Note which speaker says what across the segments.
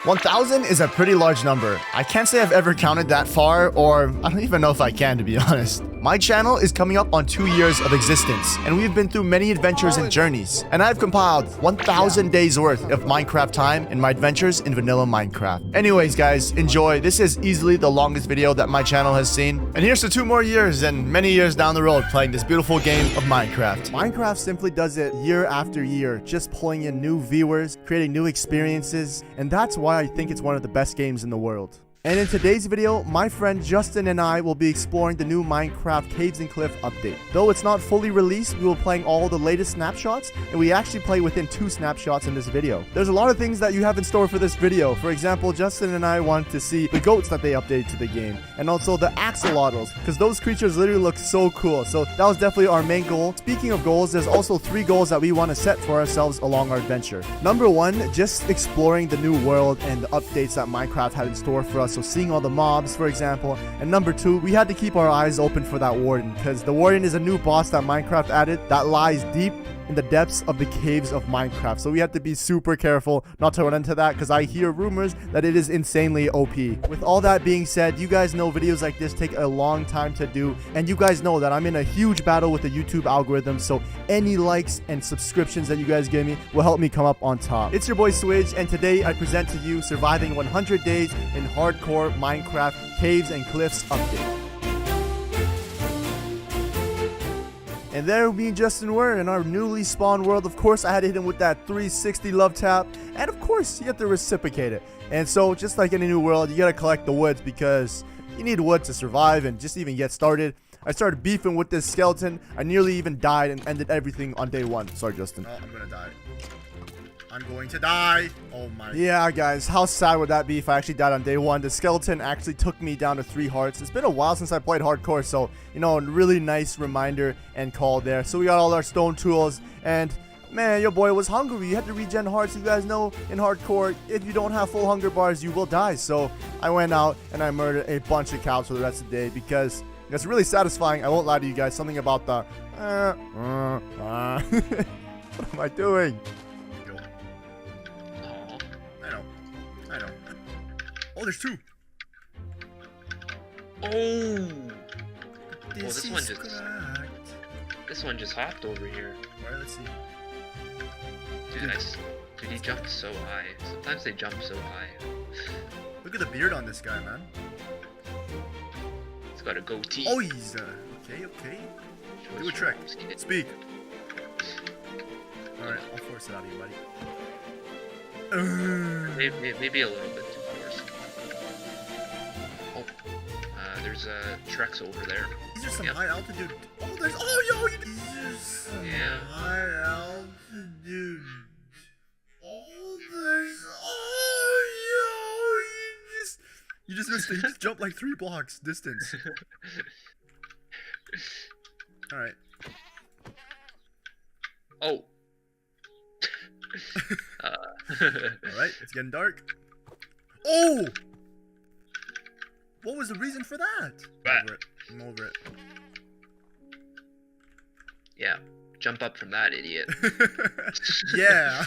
Speaker 1: 1,000 is a pretty large number. I can't say I've ever counted that far, or I don't even know if I can, to be honest. My channel is coming up on 2 years of existence, and we've been through many adventures and journeys. And I've compiled 1,000 days worth of Minecraft time in my adventures in vanilla Minecraft. Anyways, guys, enjoy. This is easily the longest video that my channel has seen. And here's to 2 more years and many years down the road playing this beautiful game of Minecraft. Minecraft simply does it year after year, just pulling in new viewers, creating new experiences, and that's why I think it's one of the best games in the world. And in today's video, my friend Justin and I will be exploring the new Minecraft Caves and Cliff update. Though it's not fully released, we will be playing all the latest snapshots, and we actually play within 2 snapshots in this video. There's a lot of things that you have in store for this video. For example, Justin and I want to see the goats that they updated to the game, and also the axolotls, because those creatures literally look so cool. So that was definitely our main goal. Speaking of goals, there's also 3 goals that we want to set for ourselves along our adventure. Number 1, just exploring the new world and the updates that Minecraft had in store for us. So seeing all the mobs, for example. And number 2, we had to keep our eyes open for that warden, because the warden is a new boss that Minecraft added that lies deep in the depths of the caves of Minecraft. So we have to be super careful not to run into that, because I hear rumors that it is insanely OP. With all that being said, you guys know videos like this take a long time to do, and you guys know that I'm in a huge battle with the YouTube algorithm, so any likes and subscriptions that you guys give me will help me come up on top. It's your boy Swidge, and today I present to you Surviving 100 Days in Hardcore Minecraft Caves and Cliffs update. And there me and Justin were in our newly spawned world. Of course, I had to hit him with that 360 love tap. And of course, you have to reciprocate it. And so, just like in a new world, you gotta collect the woods because you need wood to survive and just even get started. I started beefing with this skeleton. I nearly even died and ended everything on day 1. Sorry, Justin.
Speaker 2: Oh, I'm gonna die. I'm going to die. Oh my.
Speaker 1: Yeah, guys, how sad would that be if I actually died on day 1? The skeleton actually took me down to 3 hearts. It's been a while since I played hardcore, so, you know, a really nice reminder and call there. So we got all our stone tools, and man, your boy was hungry. You had to regen hearts. You guys know in hardcore, if you don't have full hunger bars, you will die. So I went out and I murdered a bunch of cows for the rest of the day because it's really satisfying. I won't lie to you guys. Something about the what am I doing?
Speaker 2: I know. Oh, there's 2.
Speaker 3: Oh, this one just hopped over here.
Speaker 2: Alright, let's see.
Speaker 3: Dude, he jumped so high. Sometimes they jump so high.
Speaker 2: Look at the beard on this guy, man.
Speaker 3: He's got a goatee.
Speaker 2: Oh, he's okay. Do a trick. Speak. Alright, I'll force it out of you, buddy.
Speaker 3: Maybe a little bit too forced. Oh, there's Trex over there.
Speaker 2: These are some high altitude. Oh, there's high altitude. You just missed it. You just jumped like 3 blocks distance. All right.
Speaker 3: Oh.
Speaker 2: Alright, it's getting dark. Oh! What was the reason for that? I'm over it.
Speaker 3: Yeah, jump up from that, idiot.
Speaker 2: Yeah.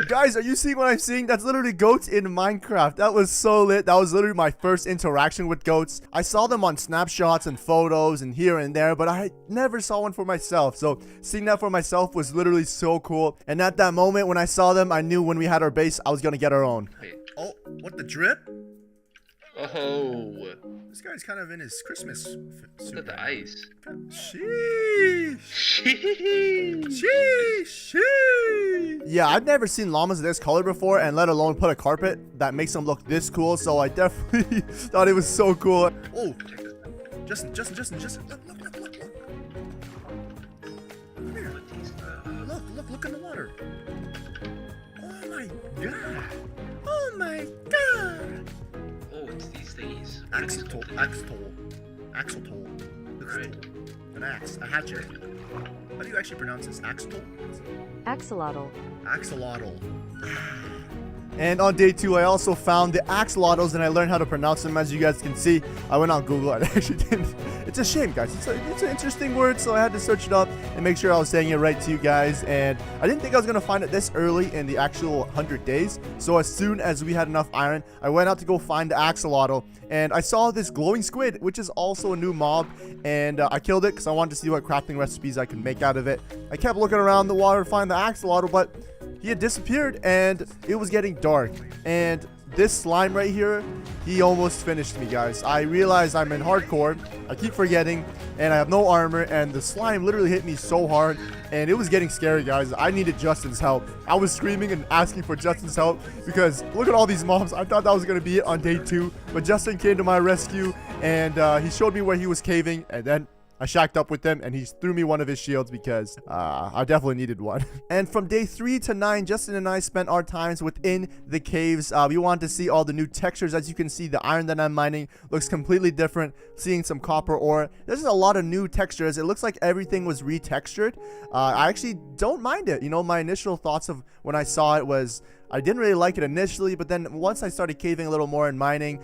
Speaker 1: Guys, are you seeing what I'm seeing? That's literally goats in Minecraft. That was so lit. That was literally my first interaction with goats. I saw them on snapshots and photos and here and there, but I never saw one for myself. So seeing that for myself was literally so cool. And at that moment when I saw them, I knew when we had our base, I was gonna get our own.
Speaker 3: Wait.
Speaker 2: Oh, what the drip?
Speaker 3: Oh.
Speaker 2: This guy's kind of in his Christmas suit.
Speaker 3: Look at the ice.
Speaker 2: Sheesh. Sheesh.
Speaker 1: Yeah, I've never seen llamas this color before, and let alone put a carpet that makes them look this cool. So I definitely thought it was so cool.
Speaker 2: Oh, Justin, look. Come here. Look in the water. Oh my god. Oh my god.
Speaker 3: Oh, it's these things.
Speaker 2: Axolotl.
Speaker 3: Right.
Speaker 2: An axe. A hatchet. How do you actually pronounce this? Axolotl?
Speaker 4: Axolotl.
Speaker 2: Axolotl.
Speaker 1: And on day 2, I also found the axolotls, and I learned how to pronounce them. As you guys can see, I went on Google. I actually didn't. It's a shame, guys. It's an interesting word, so I had to search it up and make sure I was saying it right to you guys. And I didn't think I was going to find it this early in the actual 100 days. So as soon as we had enough iron, I went out to go find the axolotl. And I saw this glowing squid, which is also a new mob. And I killed it because I wanted to see what crafting recipes I could make out of it. I kept looking around the water to find the axolotl, but he had disappeared and it was getting dark. And this slime right here, he almost finished me, guys. I realized I'm in hardcore. I keep forgetting, and I have no armor, and the slime literally hit me so hard, and it was getting scary, guys. I needed Justin's help. I was screaming and asking for Justin's help because look at all these mobs. I thought that was going to be it on day 2, but Justin came to my rescue, and he showed me where he was caving, and then I shacked up with him, and he threw me one of his shields because I definitely needed one. And from day 3 to 9, Justin and I spent our times within the caves. We wanted to see all the new textures. As you can see, the iron that I'm mining looks completely different. Seeing some copper ore. There's a lot of new textures. It looks like everything was retextured. I actually don't mind it. You know, my initial thoughts of when I saw it was I didn't really like it initially, but then once I started caving a little more and mining,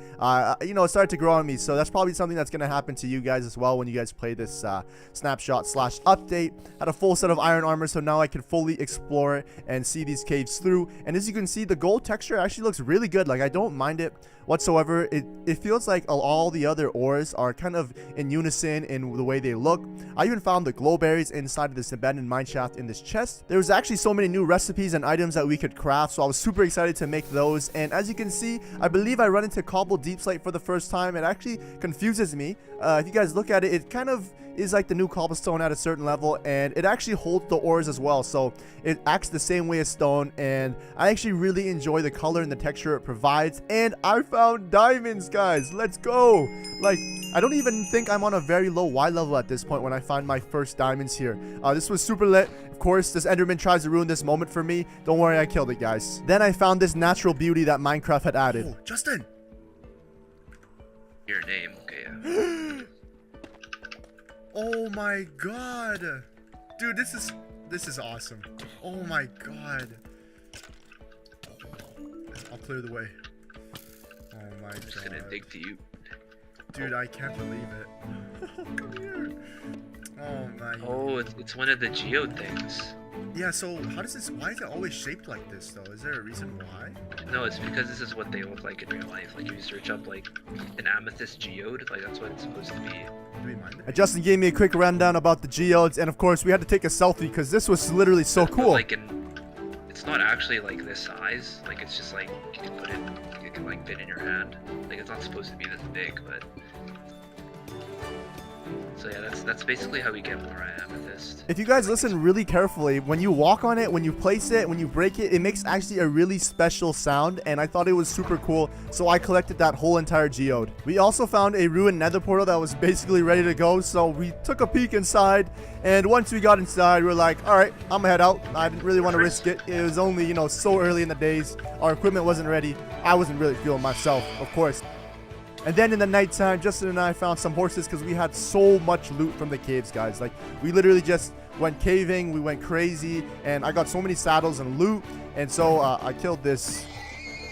Speaker 1: you know, it started to grow on me. So that's probably something that's going to happen to you guys as well when you guys play this snapshot/update. Had a full set of iron armor, so now I can fully explore and see these caves through. And as you can see, the gold texture actually looks really good. Like, I don't mind it whatsoever. It feels like all the other ores are kind of in unison in the way they look. I even found the glowberries inside of this abandoned mineshaft in this chest. There was actually so many new recipes and items that we could craft, so I was super excited to make those. And as you can see, I believe I run into cobbled deep slate for the first time. It actually confuses me. If you guys look at it, it kind of is like the new cobblestone at a certain level, and it actually holds the ores as well, so it acts the same way as stone. And I actually really enjoy the color and the texture it provides. And I found diamonds, guys. Let's go. Like, I don't even think I'm on a very low Y level at this point when I find my first diamonds here. This was super lit. Of course, this Enderman tries to ruin this moment for me. Don't worry, I killed it, guys. Then I found this natural beauty that Minecraft had added.
Speaker 2: Oh, Justin!
Speaker 3: Your name, okay, yeah.
Speaker 2: Oh my god! Dude, this is awesome. Oh my god. I'll clear the way. Oh my god.
Speaker 3: I'm just gonna dig to you.
Speaker 2: Dude, I can't believe it. Come here. Oh my god.
Speaker 3: Oh, it's one of the geode things.
Speaker 2: Yeah, so how does this, why is it always shaped like this though? Is there a reason why?
Speaker 3: No, it's because this is what they look like in real life. Like if you search up like an amethyst geode, like that's what it's supposed to be.
Speaker 2: Do we mind it?
Speaker 1: Justin gave me a quick rundown about the geodes, and of course we had to take a selfie because this was literally so
Speaker 3: But,
Speaker 1: cool.
Speaker 3: like it's not actually like this size. Like it's just like you can put it, it can like fit in your hand. Like it's not supposed to be this big, but. So yeah, that's basically how we get more amethyst.
Speaker 1: If you guys listen really carefully, when you walk on it, when you place it, when you break it, it makes actually a really special sound, and I thought it was super cool, so I collected that whole entire geode. We also found a ruined nether portal that was basically ready to go, so we took a peek inside, and once we got inside, we were like, alright, I'm gonna head out. I didn't really want to risk it. It was only, you know, so early in the days. Our equipment wasn't ready. I wasn't really feeling myself, of course. And then in the nighttime, Justin and I found some horses because we had so much loot from the caves, guys. Like, we literally just went caving, we went crazy, and I got so many saddles and loot. And so I killed this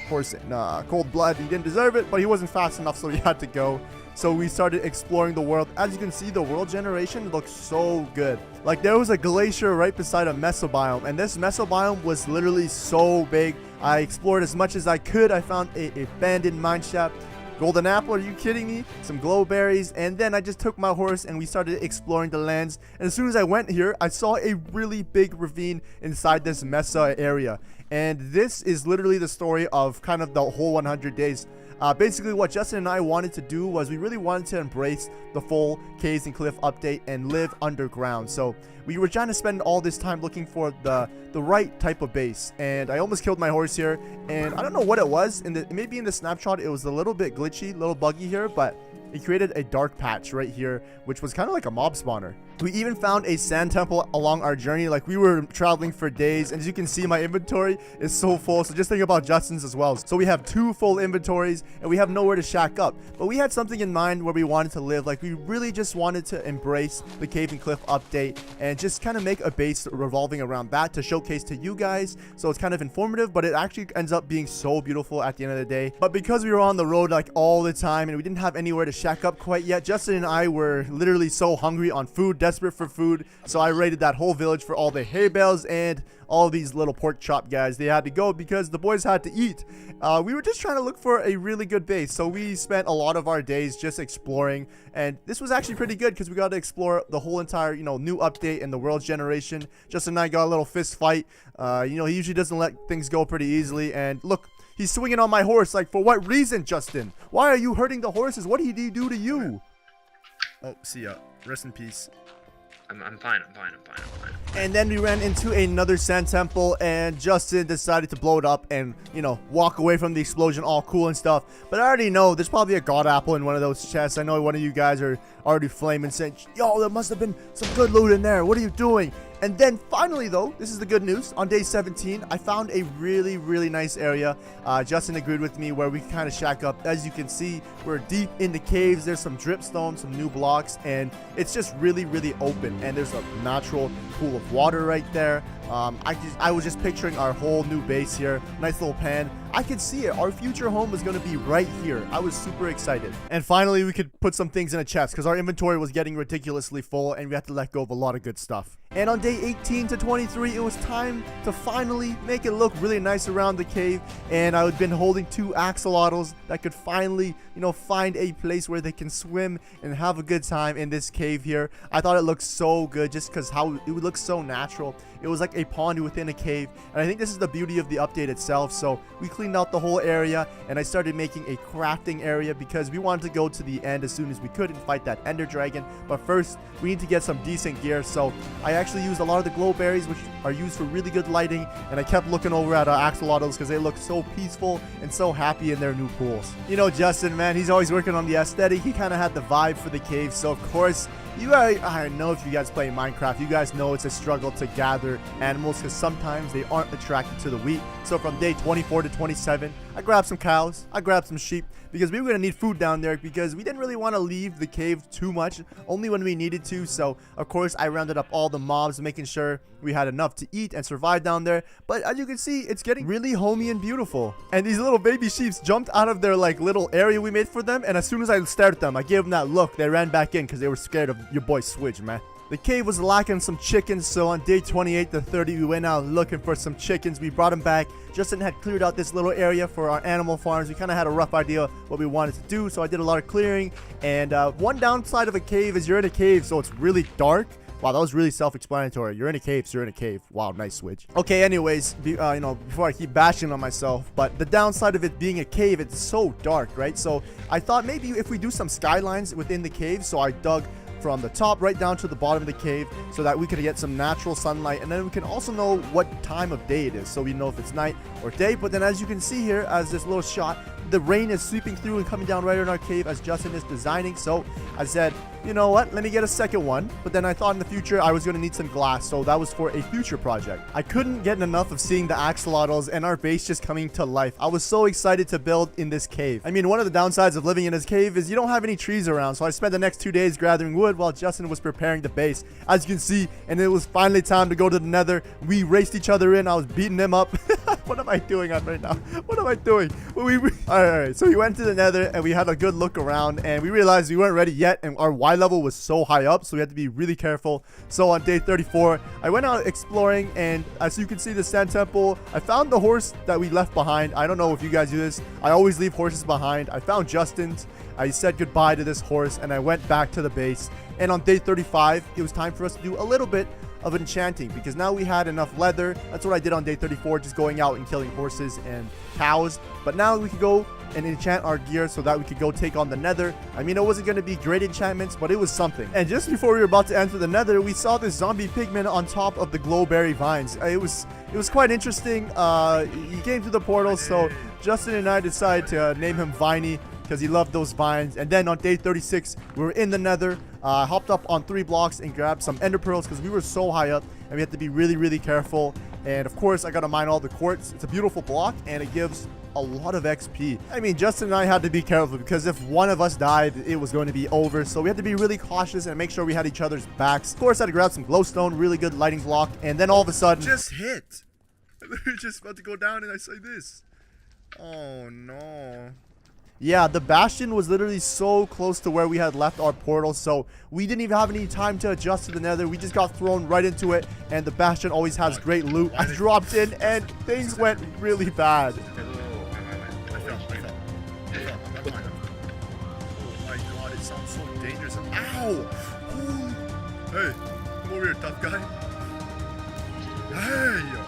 Speaker 1: horse in cold blood. He didn't deserve it, but he wasn't fast enough, so he had to go. So we started exploring the world. As you can see, the world generation looks so good. Like, there was a glacier right beside a mesobiome, and this mesobiome was literally so big. I explored as much as I could. I found a abandoned mineshaft. Golden apple, are you kidding me? Some glowberries, and then I just took my horse and we started exploring the lands. And as soon as I went here, I saw a really big ravine inside this mesa area. And this is literally the story of kind of the whole 100 days. Basically, what Justin and I wanted to do was we really wanted to embrace the full caves and cliff update and live underground. So we were trying to spend all this time looking for the right type of base. And I almost killed my horse here. And I don't know what it was. Maybe in the snapshot, it was a little bit glitchy, a little buggy here. But it created a dark patch right here, which was kind of like a mob spawner. We even found a sand temple along our journey. Like, we were traveling for days, and as you can see, my inventory is so full. So just think about Justin's as well. So we have 2 full inventories, and we have nowhere to shack up. But we had something in mind where we wanted to live. Like, we really just wanted to embrace the Cave and Cliff update and just kind of make a base revolving around that to showcase to you guys. So it's kind of informative, but it actually ends up being so beautiful at the end of the day. But because we were on the road like all the time and we didn't have anywhere to shack up quite yet, Justin and I were literally so hungry on food, desperate for food. So I raided that whole village for all the hay bales, and all these little pork chop guys, they had to go because the boys had to eat. We were just trying to look for a really good base, so we spent a lot of our days just exploring, and this was actually pretty good because we got to explore the whole entire, new update in the world's generation. Justin and I got a little fist fight. He usually doesn't let things go pretty easily, and look, he's swinging on my horse. Like, for what reason, Justin? Why are you hurting the horses? What did he do to you?
Speaker 2: Oh, see ya. Rest in peace.
Speaker 3: I'm fine.
Speaker 1: And then we ran into another sand temple, and Justin decided to blow it up and, walk away from the explosion all cool and stuff. But I already know there's probably a god apple in one of those chests. I know one of you guys are already flaming, saying, yo, there must have been some good loot in there. What are you doing? And then finally, though, this is the good news. On day 17, I found a really, really nice area. Justin agreed with me where we can kind of shack up. As you can see, we're deep in the caves. There's some dripstone, some new blocks, and it's just really, really open. And there's a natural pool of water right there. I was just picturing our whole new base here. Nice little pan. I could see it. Our future home was going to be right here. I was super excited. And finally, we could put some things in a chest because our inventory was getting ridiculously full and we had to let go of a lot of good stuff. And on day 18 to 23, it was time to finally make it look really nice around the cave. And I had been holding 2 axolotls that could finally, find a place where they can swim and have a good time in this cave here. I thought it looked so good just because how it would look so natural. It was like a pond within a cave, and I think this is the beauty of the update itself. So we cleaned out the whole area, and I started making a crafting area because we wanted to go to the end as soon as we could and fight that ender dragon. But first, we need to get some decent gear. So I actually used a lot of the glow berries, which are used for really good lighting, and I kept looking over at our axolotls because they look so peaceful and so happy in their new pools. Justin, man, he's always working on the aesthetic. He kind of had the vibe for the cave, so of course, I know if you guys play Minecraft, you guys know it's a struggle to gather animals because sometimes they aren't attracted to the wheat. So from day 24 to 27, I grabbed some cows, I grabbed some sheep because we were going to need food down there because we didn't really want to leave the cave too much, only when we needed to. So of course, I rounded up all the mobs, making sure we had enough to eat and survive down there. But as you can see, it's getting really homey and beautiful. And these little baby sheep jumped out of their little area we made for them, and as soon as I stared at them, I gave them that look. They ran back in because they were scared of your boy Switch, man. The cave was lacking some chickens, so on day 28 to 30, we went out looking for some chickens. We brought them back. Justin had cleared out this little area for our animal farms. We kind of had a rough idea what we wanted to do, so I did a lot of clearing. And one downside of a cave is you're in a cave, so it's really dark. Wow, that was really self-explanatory. You're in a cave, so you're in a cave. Wow, nice switch. Okay, anyways, before I keep bashing on myself, but the downside of it being a cave, it's so dark, right? So I thought maybe if we do some skylines within the cave, so I dug from the top right down to the bottom of the cave so that we could get some natural sunlight, and then we can also know what time of day it is, so we know if it's night or day. But then as you can see here, as this little shot, the rain is sweeping through and coming down right in our cave as Justin is designing. So I said, you know what, let me get a second one. But then I thought in the future I was going to need some glass, so that was for a future project. I couldn't get enough of seeing the axolotls and our base just coming to life. I was so excited to build in this cave. I mean, one of the downsides of living in this cave is you don't have any trees around, so I spent the next 2 days gathering wood while Justin was preparing the base, as you can see. And it was finally time to go to the nether. We raced each other in. I was beating him up. What am I doing right now? What am I doing? All right. So we went to the nether and we had a good look around, and we realized we weren't ready yet, and our Y level was so high up, so we had to be really careful. So on day 34, I went out exploring, and as you can see the sand temple, I found the horse that we left behind. I don't know if you guys do this. I always leave horses behind. I found Justin's. I said goodbye to this horse, and I went back to the base. And on day 35, it was time for us to do a little bit of enchanting because now we had enough leather. That's what I did on day 34, just going out and killing horses and cows. But now we could go and enchant our gear so that we could go take on the nether. I mean, it wasn't going to be great enchantments, but it was something. And just before we were about to enter the nether, we saw this zombie pigman on top of the glowberry vines. It was quite interesting. He came through the portal, so Justin and I decided to name him Viney. because he loved those vines. And then on day 36, we were in the nether. Hopped up on 3 blocks and grabbed some ender pearls because we were so high up and we had to be really, really careful. And of course, I got to mine all the quartz. It's a beautiful block and it gives a lot of XP. I mean, Justin and I had to be careful because if one of us died, it was going to be over. So we had to be really cautious and make sure we had each other's backs. Of course, I had to grab some glowstone, really good lighting block. And then all of a sudden,
Speaker 2: Just hit. I literally just about to go down and I say this. Oh no.
Speaker 1: yeah, the bastion was literally so close to where we had left our portal, so we didn't even have any time to adjust to the nether. We just got thrown right into it, and the bastion always has great loot. I dropped in, and things went really bad.
Speaker 2: I fell. I'm fine. Oh my god, it sounds so dangerous. Ow! Ooh. Hey, come over here, tough guy. Hey!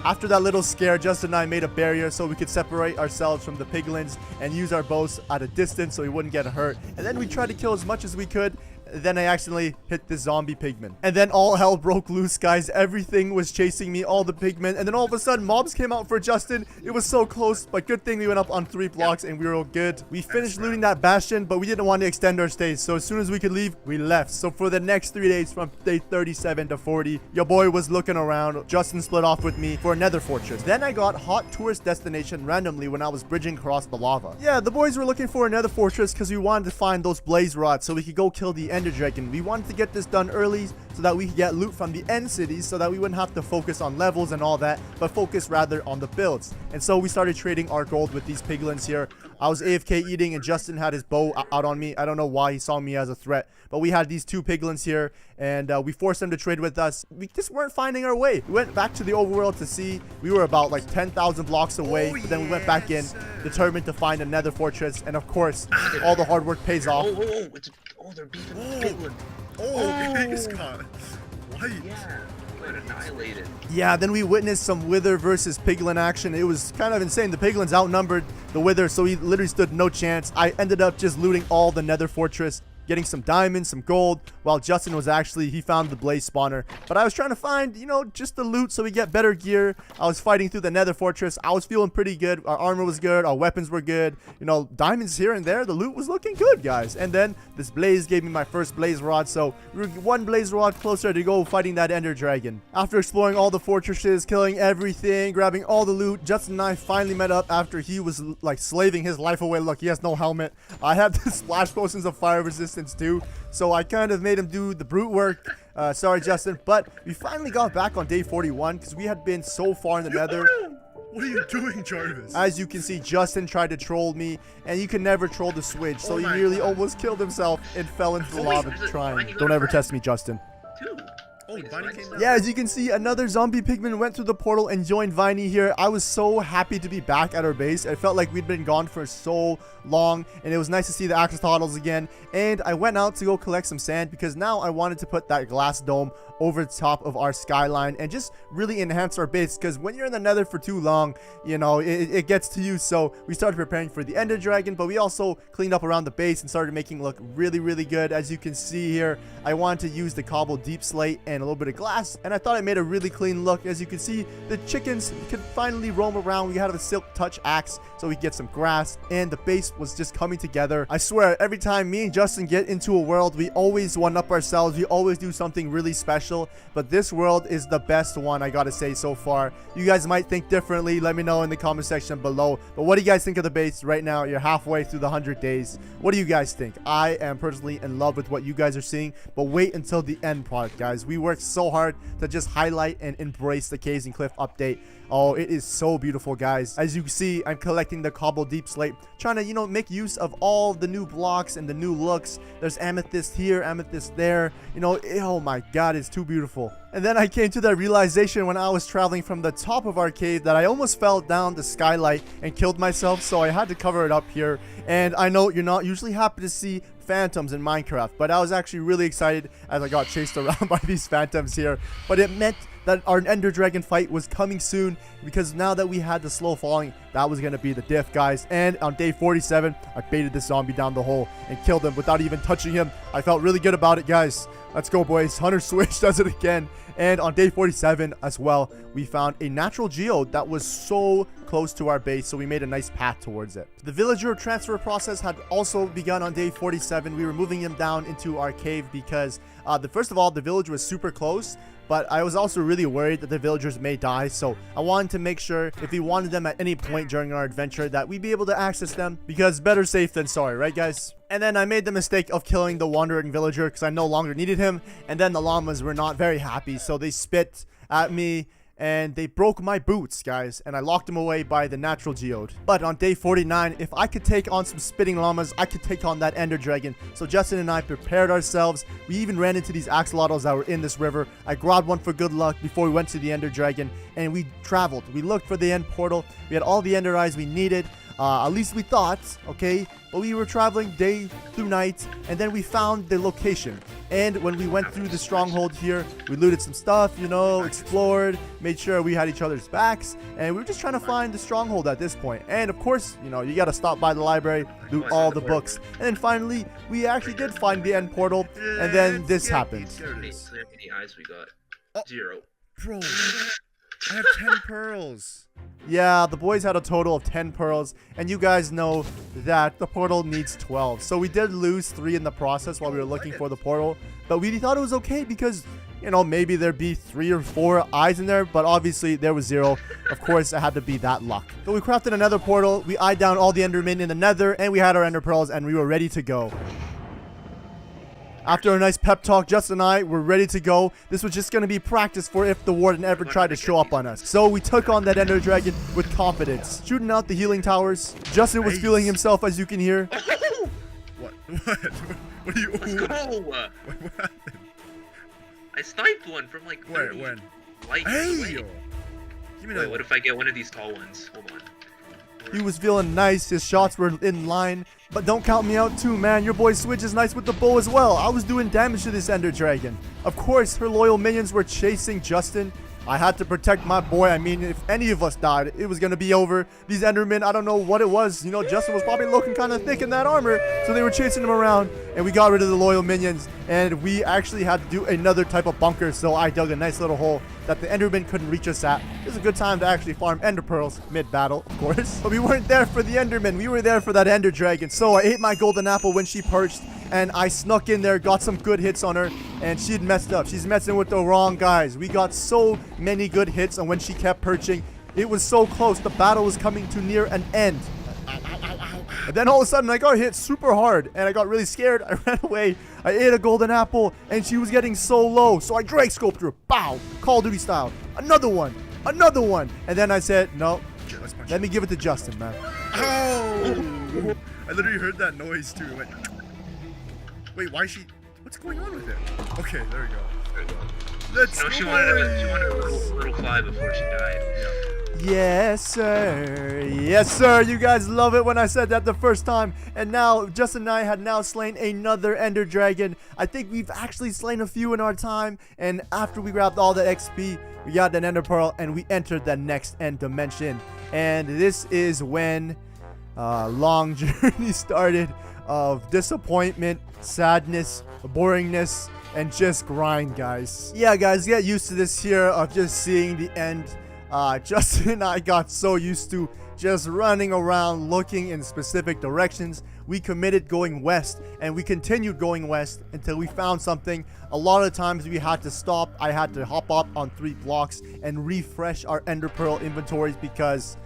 Speaker 1: After that little scare, Justin and I made a barrier so we could separate ourselves from the piglins and use our bows at a distance so we wouldn't get hurt. And then we tried to kill as much as we could. Then I accidentally hit the zombie pigman. And then all hell broke loose, guys. Everything was chasing me, all the pigmen. And then all of a sudden, mobs came out for Justin. It was so close, but good thing we went up on 3 blocks and we were all good. We finished looting that bastion, but we didn't want to extend our stay. So as soon as we could leave, we left. So for the next 3 days, from day 37 to 40, your boy was looking around. Justin split off with me for another fortress. Then I got hot tourist destination randomly when I was bridging across the lava. Yeah, the boys were looking for another fortress because we wanted to find those blaze rods so we could go kill the ender dragon. We wanted to get this done early so that we could get loot from the end cities so that we wouldn't have to focus on levels and all that, but focus rather on the builds. And so we started trading our gold with these piglins here. I was AFK eating and Justin had his bow out on me. I don't know why he saw me as a threat, but we had these 2 piglins here and we forced them to trade with us. We just weren't finding our way. We went back to the overworld to see. We were about like 10,000 blocks away, but then we went back in, determined to find another fortress. And of course, all the hard work pays off.
Speaker 3: They're beefing with the piglin.
Speaker 2: Oh, he's got white.
Speaker 3: Yeah, got annihilated.
Speaker 1: Yeah, then we witnessed some Wither versus Piglin action. It was kind of insane. The Piglins outnumbered the Wither, so he literally stood no chance. I ended up just looting all the Nether Fortress, getting some diamonds, some gold, while Justin was actually, he found the blaze spawner. But I was trying to find, you know, just the loot so we get better gear. I was fighting through the Nether Fortress. I was feeling pretty good. Our armor was good. Our weapons were good. You know, diamonds here and there. The loot was looking good, guys. And then this blaze gave me my first blaze rod. So we were 1 blaze rod closer to go fighting that ender dragon. After exploring all the fortresses, killing everything, grabbing all the loot, Justin and I finally met up after he was like slaving his life away. Look, he has no helmet. I had the splash potions of fire resistance too, so I kind of made him do the brute work. Sorry, Justin, but we finally got back on day 41 because we had been so far in the nether.
Speaker 2: What are you doing, Jarvis?
Speaker 1: As you can see, Justin tried to troll me, and you can never troll the switch, so
Speaker 2: Oh
Speaker 1: he
Speaker 2: my
Speaker 1: nearly
Speaker 2: God.
Speaker 1: almost killed himself and fell into the
Speaker 3: Oh, wait,
Speaker 1: lava
Speaker 3: there's a
Speaker 1: trying.
Speaker 3: vine, you
Speaker 1: Don't
Speaker 3: got a
Speaker 1: ever
Speaker 3: friend.
Speaker 1: test me, Justin.
Speaker 3: Two.
Speaker 2: Oh,
Speaker 3: Wait,
Speaker 2: Bunny
Speaker 3: is
Speaker 2: came
Speaker 3: mine
Speaker 2: down.
Speaker 1: Yeah, as you can see, another zombie pigman went through the portal and joined Viney here. I was so happy to be back at our base. It felt like we'd been gone for so long, and it was nice to see the axolotls again. And I went out to go collect some sand because now I wanted to put that glass dome over the top of our skyline and just really enhance our base, because when you're in the nether for too long, you know, it gets to you. So we started preparing for the ender dragon, but we also cleaned up around the base and started making it look really, really good. As you can see here, I wanted to use the cobble deep slate and a little bit of glass, and I thought I made a really clean look. As you can see, the chickens could finally roam around. We had a silk touch axe so we could get some grass, and the base was just coming together. I swear, every time me and Justin get into a world, we always one up ourselves. We always do something really special, but this world is the best one, I gotta say, so far. You guys might think differently. Let me know in the comment section below. But what do you guys think of the base right now? You're halfway through the 100 days. What do you guys think? I am personally in love with what you guys are seeing, but wait until the end product, guys. We worked so hard to just highlight and embrace the Caves and Cliff update. Oh, it is so beautiful, guys. As you can see, I'm collecting the cobble deep slate, trying to, you know, make use of all the new blocks and the new looks. There's amethyst here, amethyst there. You know, oh my god, it's too beautiful. And then I came to that realization when I was traveling from the top of our cave that I almost fell down the skylight and killed myself, so I had to cover it up here. And I know you're not usually happy to see phantoms in Minecraft, but I was actually really excited as I got chased around by these phantoms here. But it meant that our Ender Dragon fight was coming soon, because now that we had the slow falling, that was going to be the diff, guys. And on day 47, I baited this zombie down the hole and killed him without even touching him. I felt really good about it, guys. Let's go, boys. Hunter Switch does it again. And on day 47 as well, we found a natural geode that was so close to our base, so we made a nice path towards it. The villager transfer process had also begun on day 47. We were moving him down into our cave because, first of all, the village was super close, but I was also really worried that the villagers may die, so I wanted to make sure if we wanted them at any point during our adventure that we'd be able to access them, because better safe than sorry, right guys? And then I made the mistake of killing the wandering villager because I no longer needed him, and then the llamas were not very happy, so they spit at me and they broke my boots, guys, and I locked them away by the natural geode. But on day 49, if I could take on some spitting llamas, I could take on that Ender Dragon. So Justin and I prepared ourselves. We even ran into these axolotls that were in this river. I grabbed one for good luck before we went to the Ender Dragon, and we traveled. We looked for the end portal. We had all the Ender eyes we needed. At least we thought, okay? But we were traveling day through night, and then we found the location. And when we went through the stronghold here, we looted some stuff, you know, explored, made sure we had each other's backs, and we were just trying to find the stronghold at this point. And of course, you know, you gotta stop by the library, loot all the books. And then finally, we actually did find the end portal, and then this happened.
Speaker 3: How many eyes we got? 0.
Speaker 2: Bro, I have 10 pearls.
Speaker 1: Yeah, the boys had a total of 10 pearls, and you guys know that the portal needs 12. So we did lose 3 in the process while we were looking for the portal, but we thought it was okay because, you know, maybe there'd be 3 or 4 eyes in there, but obviously there was 0. Of course, it had to be that luck. So we crafted another portal, we eyed down all the endermen in the nether, and we had our ender pearls, and we were ready to go. After a nice pep talk, Justin and I were ready to go. This was just going to be practice for if the warden ever tried to show up on us. So we took on that Ender Dragon with confidence, shooting out the healing towers. Justin was feeling himself, as you can hear.
Speaker 2: What? What are you?
Speaker 3: Let's go!
Speaker 2: What happened?
Speaker 3: I sniped one from like 30
Speaker 2: When?
Speaker 3: light
Speaker 2: Hey!
Speaker 3: away.
Speaker 2: Give me
Speaker 3: Wait,
Speaker 2: that.
Speaker 3: what if I get one of these tall ones? Hold on.
Speaker 1: He was feeling nice. His shots were in line. But don't count me out too, man. Your boy Switch is nice with the bow as well. I was doing damage to this Ender Dragon. Of course, her loyal minions were chasing Justin. I had to protect my boy. I mean, if any of us died, it was going to be over. These Endermen, I don't know what it was. You know, Justin was probably looking kind of thick in that armor. So they were chasing him around. And we got rid of the loyal minions. And we actually had to do another type of bunker. So I dug a nice little hole that the Endermen couldn't reach us at. It was a good time to actually farm Ender Pearls mid-battle, of course. But we weren't there for the Endermen. We were there for that Ender Dragon. So I ate my golden apple when she perched. And I snuck in there, got some good hits on her, and she'd messed up. She's messing with the wrong guys. We got so many good hits, and when she kept perching, it was so close. The battle was coming to near an end. And then all of a sudden, I got hit super hard, and I got really scared. I ran away. I ate a golden apple, and she was getting so low. So I drag scoped her. Bow! Call of Duty style. Another one. Another one. And then I said, no, let me give it to Justin, man.
Speaker 2: Ow! I literally heard that noise too. It went. Wait, why is she? What's going on with it? Okay, there we go. Let's go.
Speaker 3: She wanted a little fly before she died.
Speaker 2: Yeah.
Speaker 1: Yes, sir. Yes, sir. You guys love it when I said that the first time. And now, Justin and I had now slain another Ender Dragon. I think we've actually slain a few in our time. And after we grabbed all the XP, we got an Ender Pearl and we entered the next end dimension. And this is when long journey started of disappointment, sadness, boringness, and just grind, guys. Yeah, guys, get used to this here of just seeing the end. Justin and I got so used to just running around looking in specific directions. We committed going west, and we continued going west until we found something. A lot of times we had to stop. I had to hop up on 3 blocks and refresh our Ender Pearl inventories because,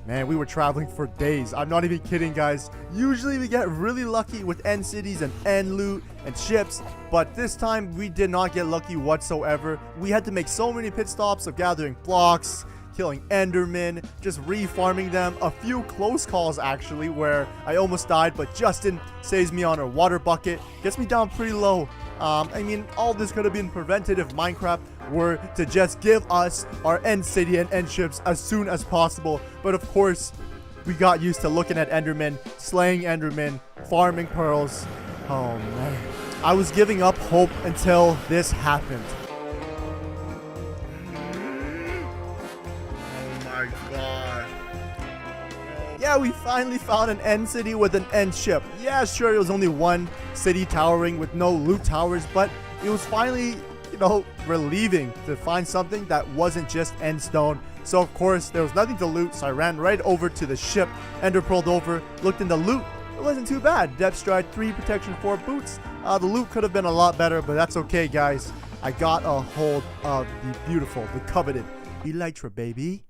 Speaker 1: man, we were traveling for days. I'm not even kidding, guys. Usually we get really lucky with end cities and end loot and ships, but this time we did not get lucky whatsoever. We had to make so many pit stops of gathering blocks, killing endermen, just re-farming them. A few close calls actually where I almost died, but Justin saves me on a water bucket, gets me down pretty low. I mean, all this could have been prevented if Minecraft were to just give us our end city and end ships as soon as possible. But of course, we got used to looking at endermen, slaying endermen, farming pearls. Oh man. I was giving up hope until this happened. yeah, we finally found an end city with an end ship. Yeah, sure, it was only one city towering with no loot towers, but it was finally, you know, relieving to find something that wasn't just end stone. So of course there was nothing to loot, so I ran right over to the ship, ender pearled over, looked in the loot. It wasn't too bad. Depth stride 3, protection 4 boots. The loot could have been a lot better, but that's okay, guys. I got a hold of the beautiful, the coveted elytra, baby.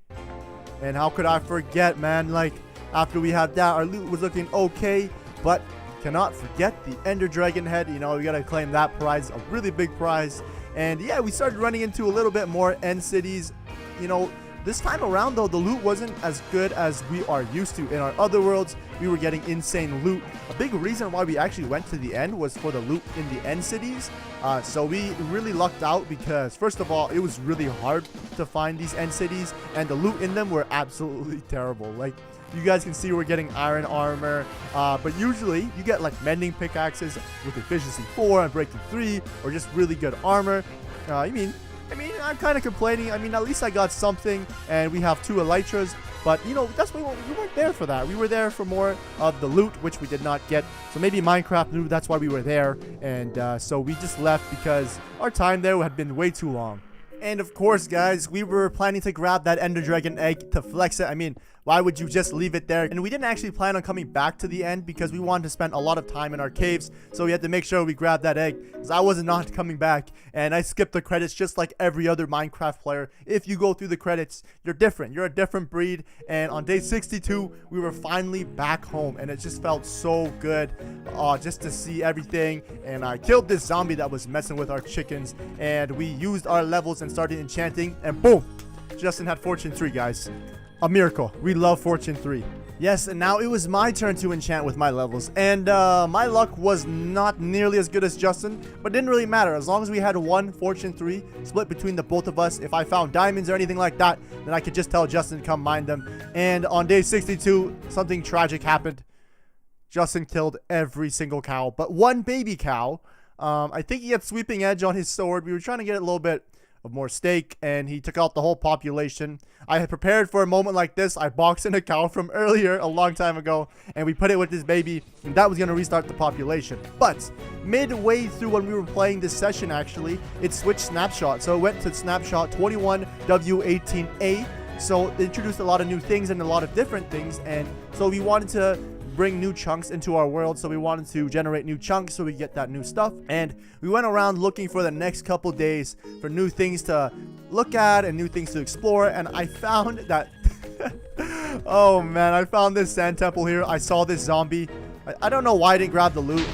Speaker 1: And how could I forget, man? Like, after we had that, our loot was looking okay, but cannot forget the ender dragon head. You know, we gotta claim that prize, a really big prize. And yeah, we started running into a little bit more end cities. You know, this time around though, the loot wasn't as good as we are used to. In our other worlds, we were getting insane loot. A big reason why we actually went to the end was for the loot in the end cities. So we really lucked out because, first of all, it was really hard to find these end cities, and the loot in them were absolutely terrible. Like, you guys can see we're getting iron armor, but usually you get like mending pickaxes with efficiency 4 and breaking 3, or just really good armor. I mean, I'm kind of complaining. I mean, at least I got something, and we have 2 elytras. But, you know, that's why we weren't there for that. We were there for more of the loot, which we did not get. So maybe Minecraft knew that's why we were there. And so we just left because our time there had been way too long. And of course, guys, we were planning to grab that ender dragon egg to flex it. I mean, why would you just leave it there? And we didn't actually plan on coming back to the end because we wanted to spend a lot of time in our caves. So we had to make sure we grabbed that egg because I was not coming back. And I skipped the credits just like every other Minecraft player. If you go through the credits, you're different. You're a different breed. And on day 62, we were finally back home. And it just felt so good just to see everything. And I killed this zombie that was messing with our chickens. And we used our levels and started enchanting. And boom! Justin had Fortune 3, guys. A miracle. We love Fortune 3. Yes, and now it was my turn to enchant with my levels. And my luck was not nearly as good as Justin, but didn't really matter. As long as we had 1 Fortune 3 split between the both of us, if I found diamonds or anything like that, then I could just tell Justin to come mine them. And on day 62, something tragic happened. Justin killed every single cow, but 1 baby cow. I think he had sweeping edge on his sword. We were trying to get a little bit of more steak, and he took out the whole population. I had prepared for a moment like this. I boxed in a cow from earlier, a long time ago, and we put it with this baby, and that was going to restart the population. But midway through when we were playing this session, actually, it switched snapshot. So it went to snapshot 21W18A. So it introduced a lot of new things and a lot of different things, and so we wanted to bring new chunks into our world. So we wanted to generate new chunks so we get that new stuff, and we went around looking for the next couple days for new things to look at and new things to explore. And I found that oh man, I found this sand temple here. I saw this zombie. I don't know why I didn't grab the loot.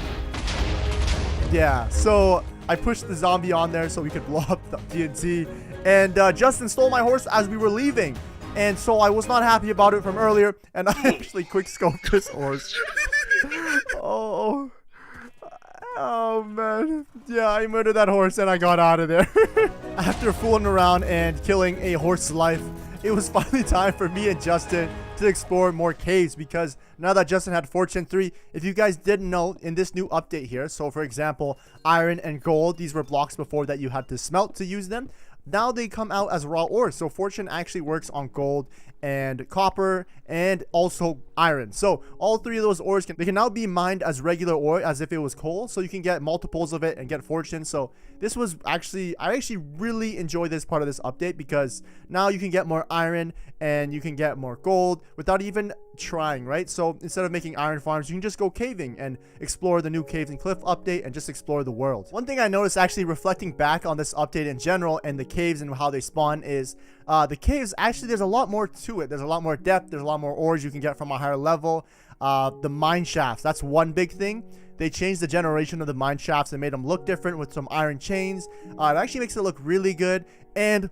Speaker 1: Yeah, so I pushed the zombie on there so we could blow up the TNT, and Justin stole my horse as we were leaving. And so I was not happy about it from earlier, and I actually quick scoped this horse. Oh man. Yeah, I murdered that horse and I got out of there. After fooling around and killing a horse's life, it was finally time for me and Justin to explore more caves, because now that Justin had Fortune 3, if you guys didn't know, in this new update here, so for example, iron and gold, these were blocks before that you had to smelt to use them. Now they come out as raw ore. So Fortune actually works on gold and copper and also iron. So all 3 of those ores they can now be mined as regular ore, as if it was coal. So you can get multiples of it and get Fortune. So this was actually, I actually really enjoy this part of this update, because now you can get more iron and you can get more gold without even trying, right? So instead of making iron farms, you can just go caving and explore the new caves and cliff update and just explore the world. One thing I noticed actually reflecting back on this update in general and the caves and how they spawn is the caves, actually there's a lot more to it. There's a lot more depth. There's a lot more ores you can get from a higher level. The mine shafts, that's one big thing. They changed the generation of the mine shafts and made them look different with some iron chains. It actually makes it look really good. And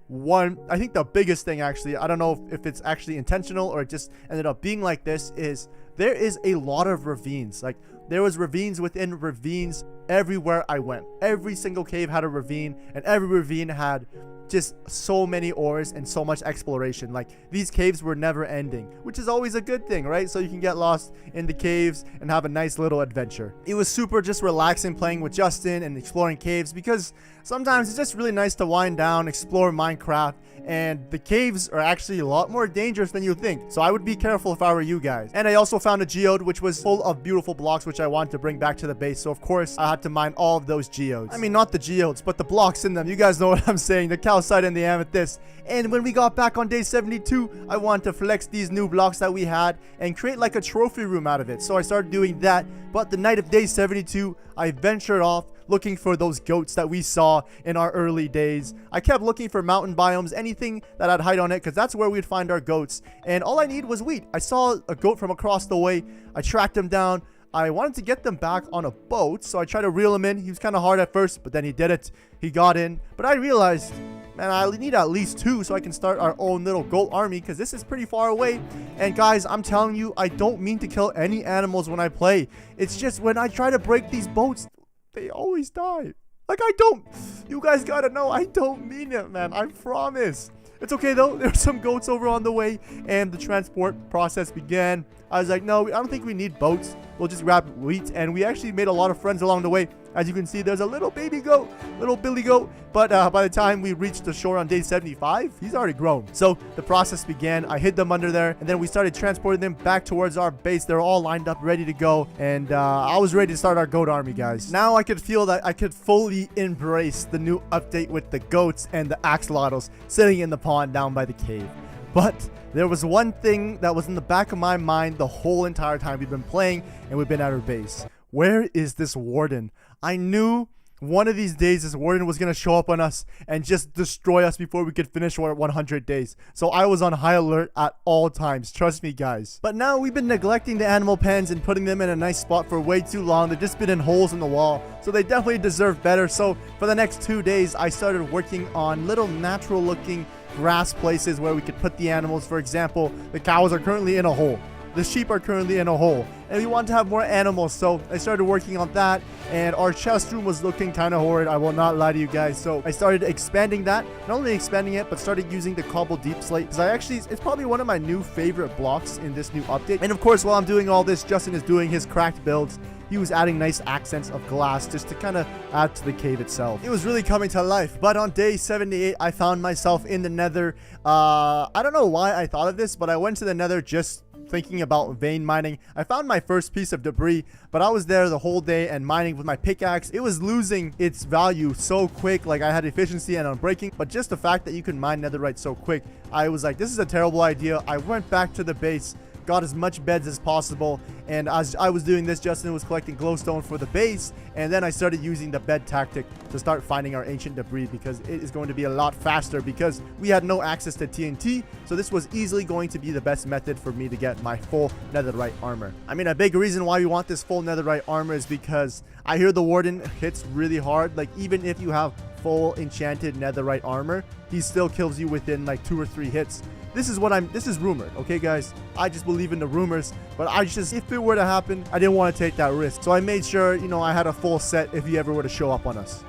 Speaker 1: I think the biggest thing, actually, I don't know if it's actually intentional or it just ended up being like this, is there is a lot of ravines. Like, there was ravines within ravines everywhere I went. Every single cave had a ravine, and every ravine had just so many ores and so much exploration. Like, these caves were never ending, which is always a good thing, right? So you can get lost in the caves and have a nice little adventure. It was super just relaxing playing with Justin and exploring caves, because sometimes it's just really nice to wind down, explore Minecraft, and the caves are actually a lot more dangerous than you think. So I would be careful if I were you guys. And I also found a geode which was full of beautiful blocks which I wanted to bring back to the base. So of course I had to mine all of those geodes. I mean, not the geodes, but the blocks in them. You guys know what I'm saying, the calcite and the amethyst. And when we got back on day 72, I wanted to flex these new blocks that we had and create like a trophy room out of it. So I started doing that. But the night of day 72, I ventured off looking for those goats that we saw in our early days. I kept looking for mountain biomes, anything that I'd hide on it, because that's where we'd find our goats. And all I need was wheat. I saw a goat from across the way. I tracked him down. I wanted to get them back on a boat, so I tried to reel him in. He was kind of hard at first, but then he did it. He got in. But I realized, man, I need at least 2 so I can start our own little goat army, because this is pretty far away. And guys, I'm telling you, I don't mean to kill any animals when I play. It's just when I try to break these boats, they always die. Like, I don't. You guys gotta know, I don't mean it, man. I promise. It's okay, though. There's some goats over on the way, and the transport process began. I was like, no, I don't think we need boats. We'll just grab wheat, and we actually made a lot of friends along the way. As you can see, there's a little baby goat, little Billy goat. But by the time we reached the shore on day 75, he's already grown. So the process began. I hid them under there, and then we started transporting them back towards our base. They're all lined up, ready to go. And I was ready to start our goat army, guys. Now I could feel that I could fully embrace the new update with the goats and the axolotls sitting in the pond down by the cave. But there was one thing that was in the back of my mind the whole entire time we've been playing and we've been at our base. Where is this warden? I knew one of these days this warden was going to show up on us and just destroy us before we could finish our 100 days. So I was on high alert at all times. Trust me, guys. But now we've been neglecting the animal pens and putting them in a nice spot for way too long. They've just been in holes in the wall. So they definitely deserve better. So for the next 2 days, I started working on little natural looking grass places where we could put the animals. For example, the cows are currently in a hole. The sheep are currently in a hole, and we want to have more animals, so I started working on that. And our chest room was looking kind of horrid, I will not lie to you guys. So I started expanding that, not only expanding it, but started using the cobble deep slate, because it's probably one of my new favorite blocks in this new update. And of course, while I'm doing all this, Justin is doing his cracked builds. He was adding nice accents of glass just to kind of add to the cave itself. It was really coming to life. But on day 78, I found myself in the nether. I don't know why I thought of this, but I went to the nether just thinking about vein mining. I found my first piece of debris, but I was there the whole day and mining with my pickaxe. It was losing its value so quick. Like, I had efficiency and unbreaking, but just the fact that you can mine netherite so quick, I was like, this is a terrible idea. I went back to the base, got as much beds as possible, and as I was doing this, Justin was collecting glowstone for the base, and then I started using the bed tactic to start finding our ancient debris, because it is going to be a lot faster, because we had no access to TNT, so this was easily going to be the best method for me to get my full netherite armor. I mean, a big reason why we want this full netherite armor is because I hear the warden hits really hard. Like, even if you have full enchanted netherite armor, he still kills you within like 2 or 3 hits. This is rumored, okay, guys? I just believe in the rumors, but if it were to happen, I didn't want to take that risk. So I made sure, you know, I had a full set if he ever were to show up on us.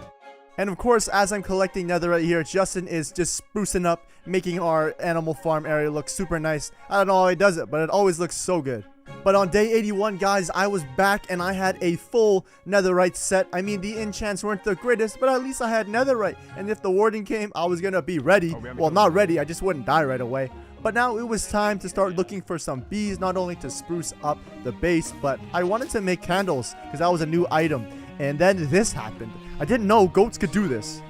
Speaker 1: And of course, as I'm collecting netherite here, Justin is just sprucing up, making our animal farm area look super nice. I don't know how he does it, but it always looks so good. But on day 81, guys, I was back and I had a full netherite set. I mean, the enchants weren't the greatest, but at least I had netherite. And if the warden came, I was gonna be ready. Well, not ready, I just wouldn't die right away. But now it was time to start looking for some bees, not only to spruce up the base, but I wanted to make candles because that was a new item. And then this happened. I didn't know goats could do this.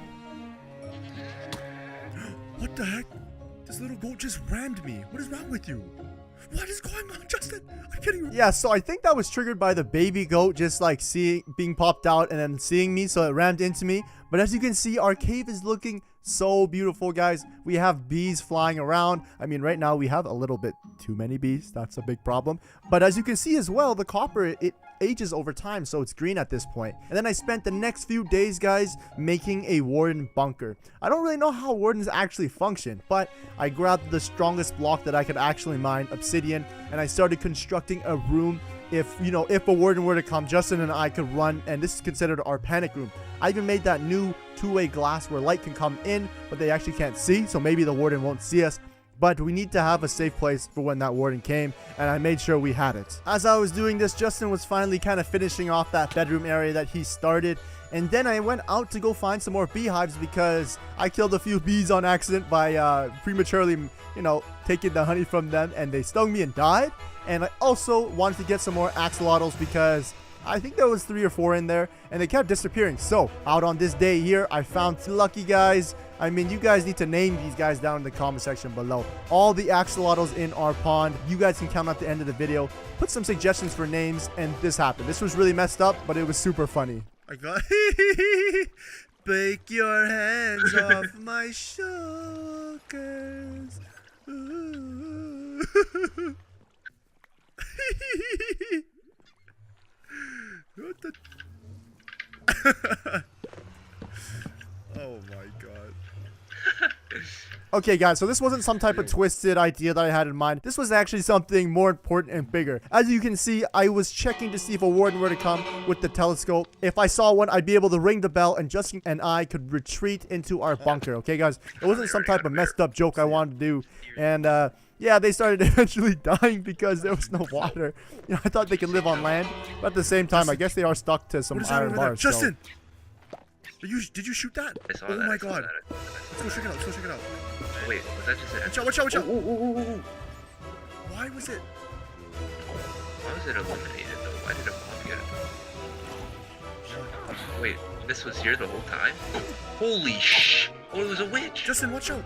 Speaker 2: What the heck? This little goat just rammed me. What is wrong with you? What is going on, Justin? I'm kidding.
Speaker 1: Yeah, so I think that was triggered by the baby goat just like being popped out and then seeing me, so it rammed into me. But as you can see, our cave is looking so beautiful, guys. We have bees flying around. I mean, right now we have a little bit too many bees. That's a big problem. But as you can see as well, the copper, it ages over time, so it's green at this point. And then I spent the next few days, guys, making a warden bunker. I don't really know how wardens actually function, but I grabbed the strongest block that I could actually mine, obsidian, and I started constructing a room if, you know, if a warden were to come, Justin and I could run, and this is considered our panic room. I even made that new two-way glass where light can come in, but they actually can't see, so maybe the warden won't see us. But we need to have a safe place for when that warden came, and I made sure we had it. As I was doing this, Justin was finally kind of finishing off that bedroom area that he started. And then I went out to go find some more beehives because I killed a few bees on accident by prematurely, you know, taking the honey from them, and they stung me and died. And I also wanted to get some more axolotls because I think there was 3 or 4 in there, and they kept disappearing. So out on this day here, I found 2 lucky guys. I mean, you guys need to name these guys down in the comment section below. All the axolotls in our pond. You guys can count at the end of the video. Put some suggestions for names, and this happened. This was really messed up, but it was super funny.
Speaker 2: I got Take your hands off my shoulders. What the? Oh my god.
Speaker 1: Okay, guys, so this wasn't some type of twisted idea that I had in mind. This was actually something more important and bigger. As you can see, I was checking to see if a warden were to come with the telescope. If I saw one, I'd be able to ring the bell, and Justin and I could retreat into our bunker. Okay, guys? It wasn't some type of messed up joke I wanted to do. And, yeah, they started eventually dying because there was no water. You know, I thought they could live on land, but at the same time, I guess they are stuck to some iron bars.
Speaker 2: Justin! Did you shoot that?
Speaker 3: I saw
Speaker 2: Oh
Speaker 3: that,
Speaker 2: my
Speaker 3: I saw
Speaker 2: god.
Speaker 3: that.
Speaker 2: Let's go check it out. Let's go check it out.
Speaker 3: Wait, was that just an...
Speaker 2: Watch out, watch out, watch out. Why was it?
Speaker 3: Why was it eliminated though? Why did a mob get it? Wait, this was here the whole time? Holy sh! Oh, it was a witch!
Speaker 2: Justin, watch out.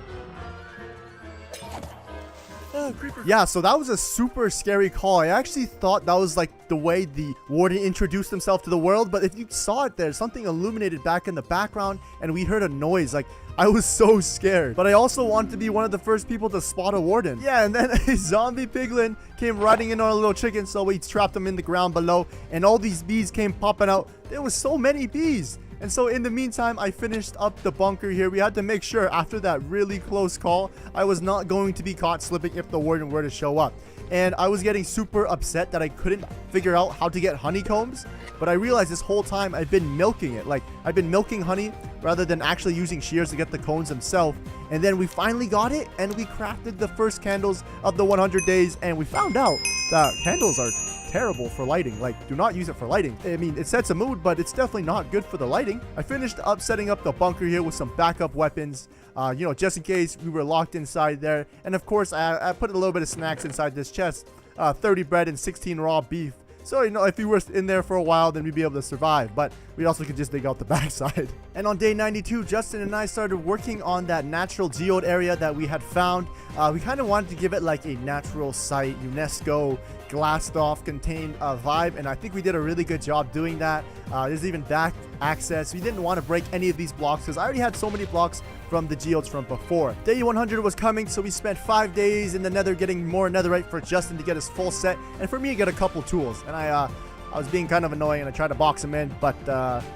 Speaker 2: Oh, creeper.
Speaker 1: Yeah, so that was a super scary call. I actually thought that was like the way the warden introduced himself to the world, but if you saw it there, something illuminated back in the background, and we heard a noise. Like, I was so scared. But I also wanted to be one of the first people to spot a warden. Yeah, and then a zombie piglin came riding in on a little chicken, so we trapped him in the ground below, and all these bees came popping out. There was so many bees. And so in the meantime, I finished up the bunker here. We had to make sure after that really close call, I was not going to be caught slipping if the warden were to show up. And I was getting super upset that I couldn't figure out how to get honeycombs. But I realized this whole time I've been milking it. Like, I've been milking honey rather than actually using shears to get the cones themselves. And then we finally got it, and we crafted the first candles of the 100 days. And we found out that candles are terrible for lighting. Like, do not use it for lighting. I mean, it sets a mood, but it's definitely not good for the lighting. I finished up setting up the bunker here with some backup weapons, you know, just in case we were locked inside there. And of course, I put a little bit of snacks inside this chest, 30 bread and 16 raw beef. So, you know, if we were in there for a while, then we'd be able to survive. But we also could just dig out the backside. And on day 92, Justin and I started working on that natural geode area that we had found. We kind of wanted to give it like a natural site, UNESCO, glassed off, contained vibe. And I think we did a really good job doing that. There's even back access. We didn't want to break any of these blocks because I already had so many blocks from the geodes from before. Day 100 was coming, so we spent 5 days in the nether getting more netherite for Justin to get his full set, and for me to get a couple tools. And I was being kind of annoying, and I tried to box him in, but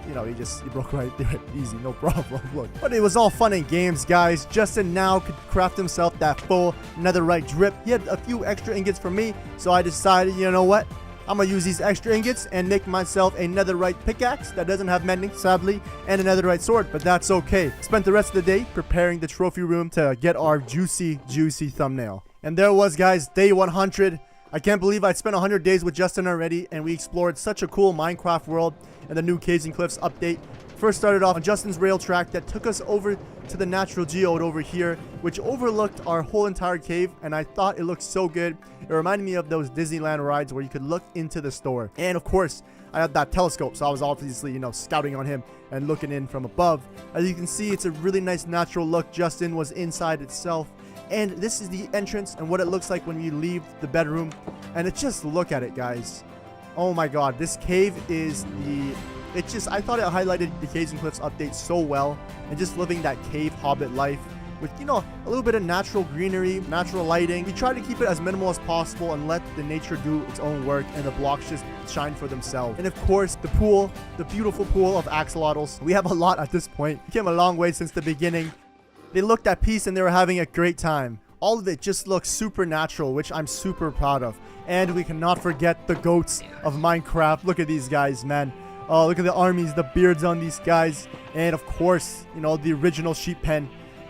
Speaker 1: you know, he broke right through it. Easy, no problem. Look, but it was all fun and games, guys. Justin now could craft himself that full netherite drip. He had a few extra ingots for me, so I decided, you know what, I'm gonna use these extra ingots and make myself a netherite pickaxe that doesn't have mending, sadly, and a netherite sword, but that's okay. Spent the rest of the day preparing the trophy room to get our juicy thumbnail. And there was, guys, day 100. I can't believe I spent 100 days with Justin already, and we explored such a cool Minecraft world and the new Caves and Cliffs update. First started off on Justin's rail track that took us over to the natural geode over here, which overlooked our whole entire cave, and I thought it looked so good. It reminded me of those Disneyland rides where you could look into the store. And of course, I had that telescope, so I was obviously, you know, scouting on him and looking in from above. As you can see, it's a really nice natural look. Justin was inside itself. And this is the entrance and what it looks like when you leave the bedroom. And just look at it, guys. Oh my god, this cave is I thought it highlighted the Caves and Cliffs update so well. And just living that cave hobbit life with, you know, a little bit of natural greenery, natural lighting. We try to keep it as minimal as possible and let the nature do its own work and the blocks just shine for themselves. And of course, the pool, the beautiful pool of axolotls. We have a lot at this point. We came a long way since the beginning. They looked at peace and they were having a great time. all of it just looks super natural, which I'm super proud of. And we cannot forget the goats of Minecraft. Look at these guys, man. Oh, look at the armies, the beards on these guys. And of course, you know, the original sheep pen.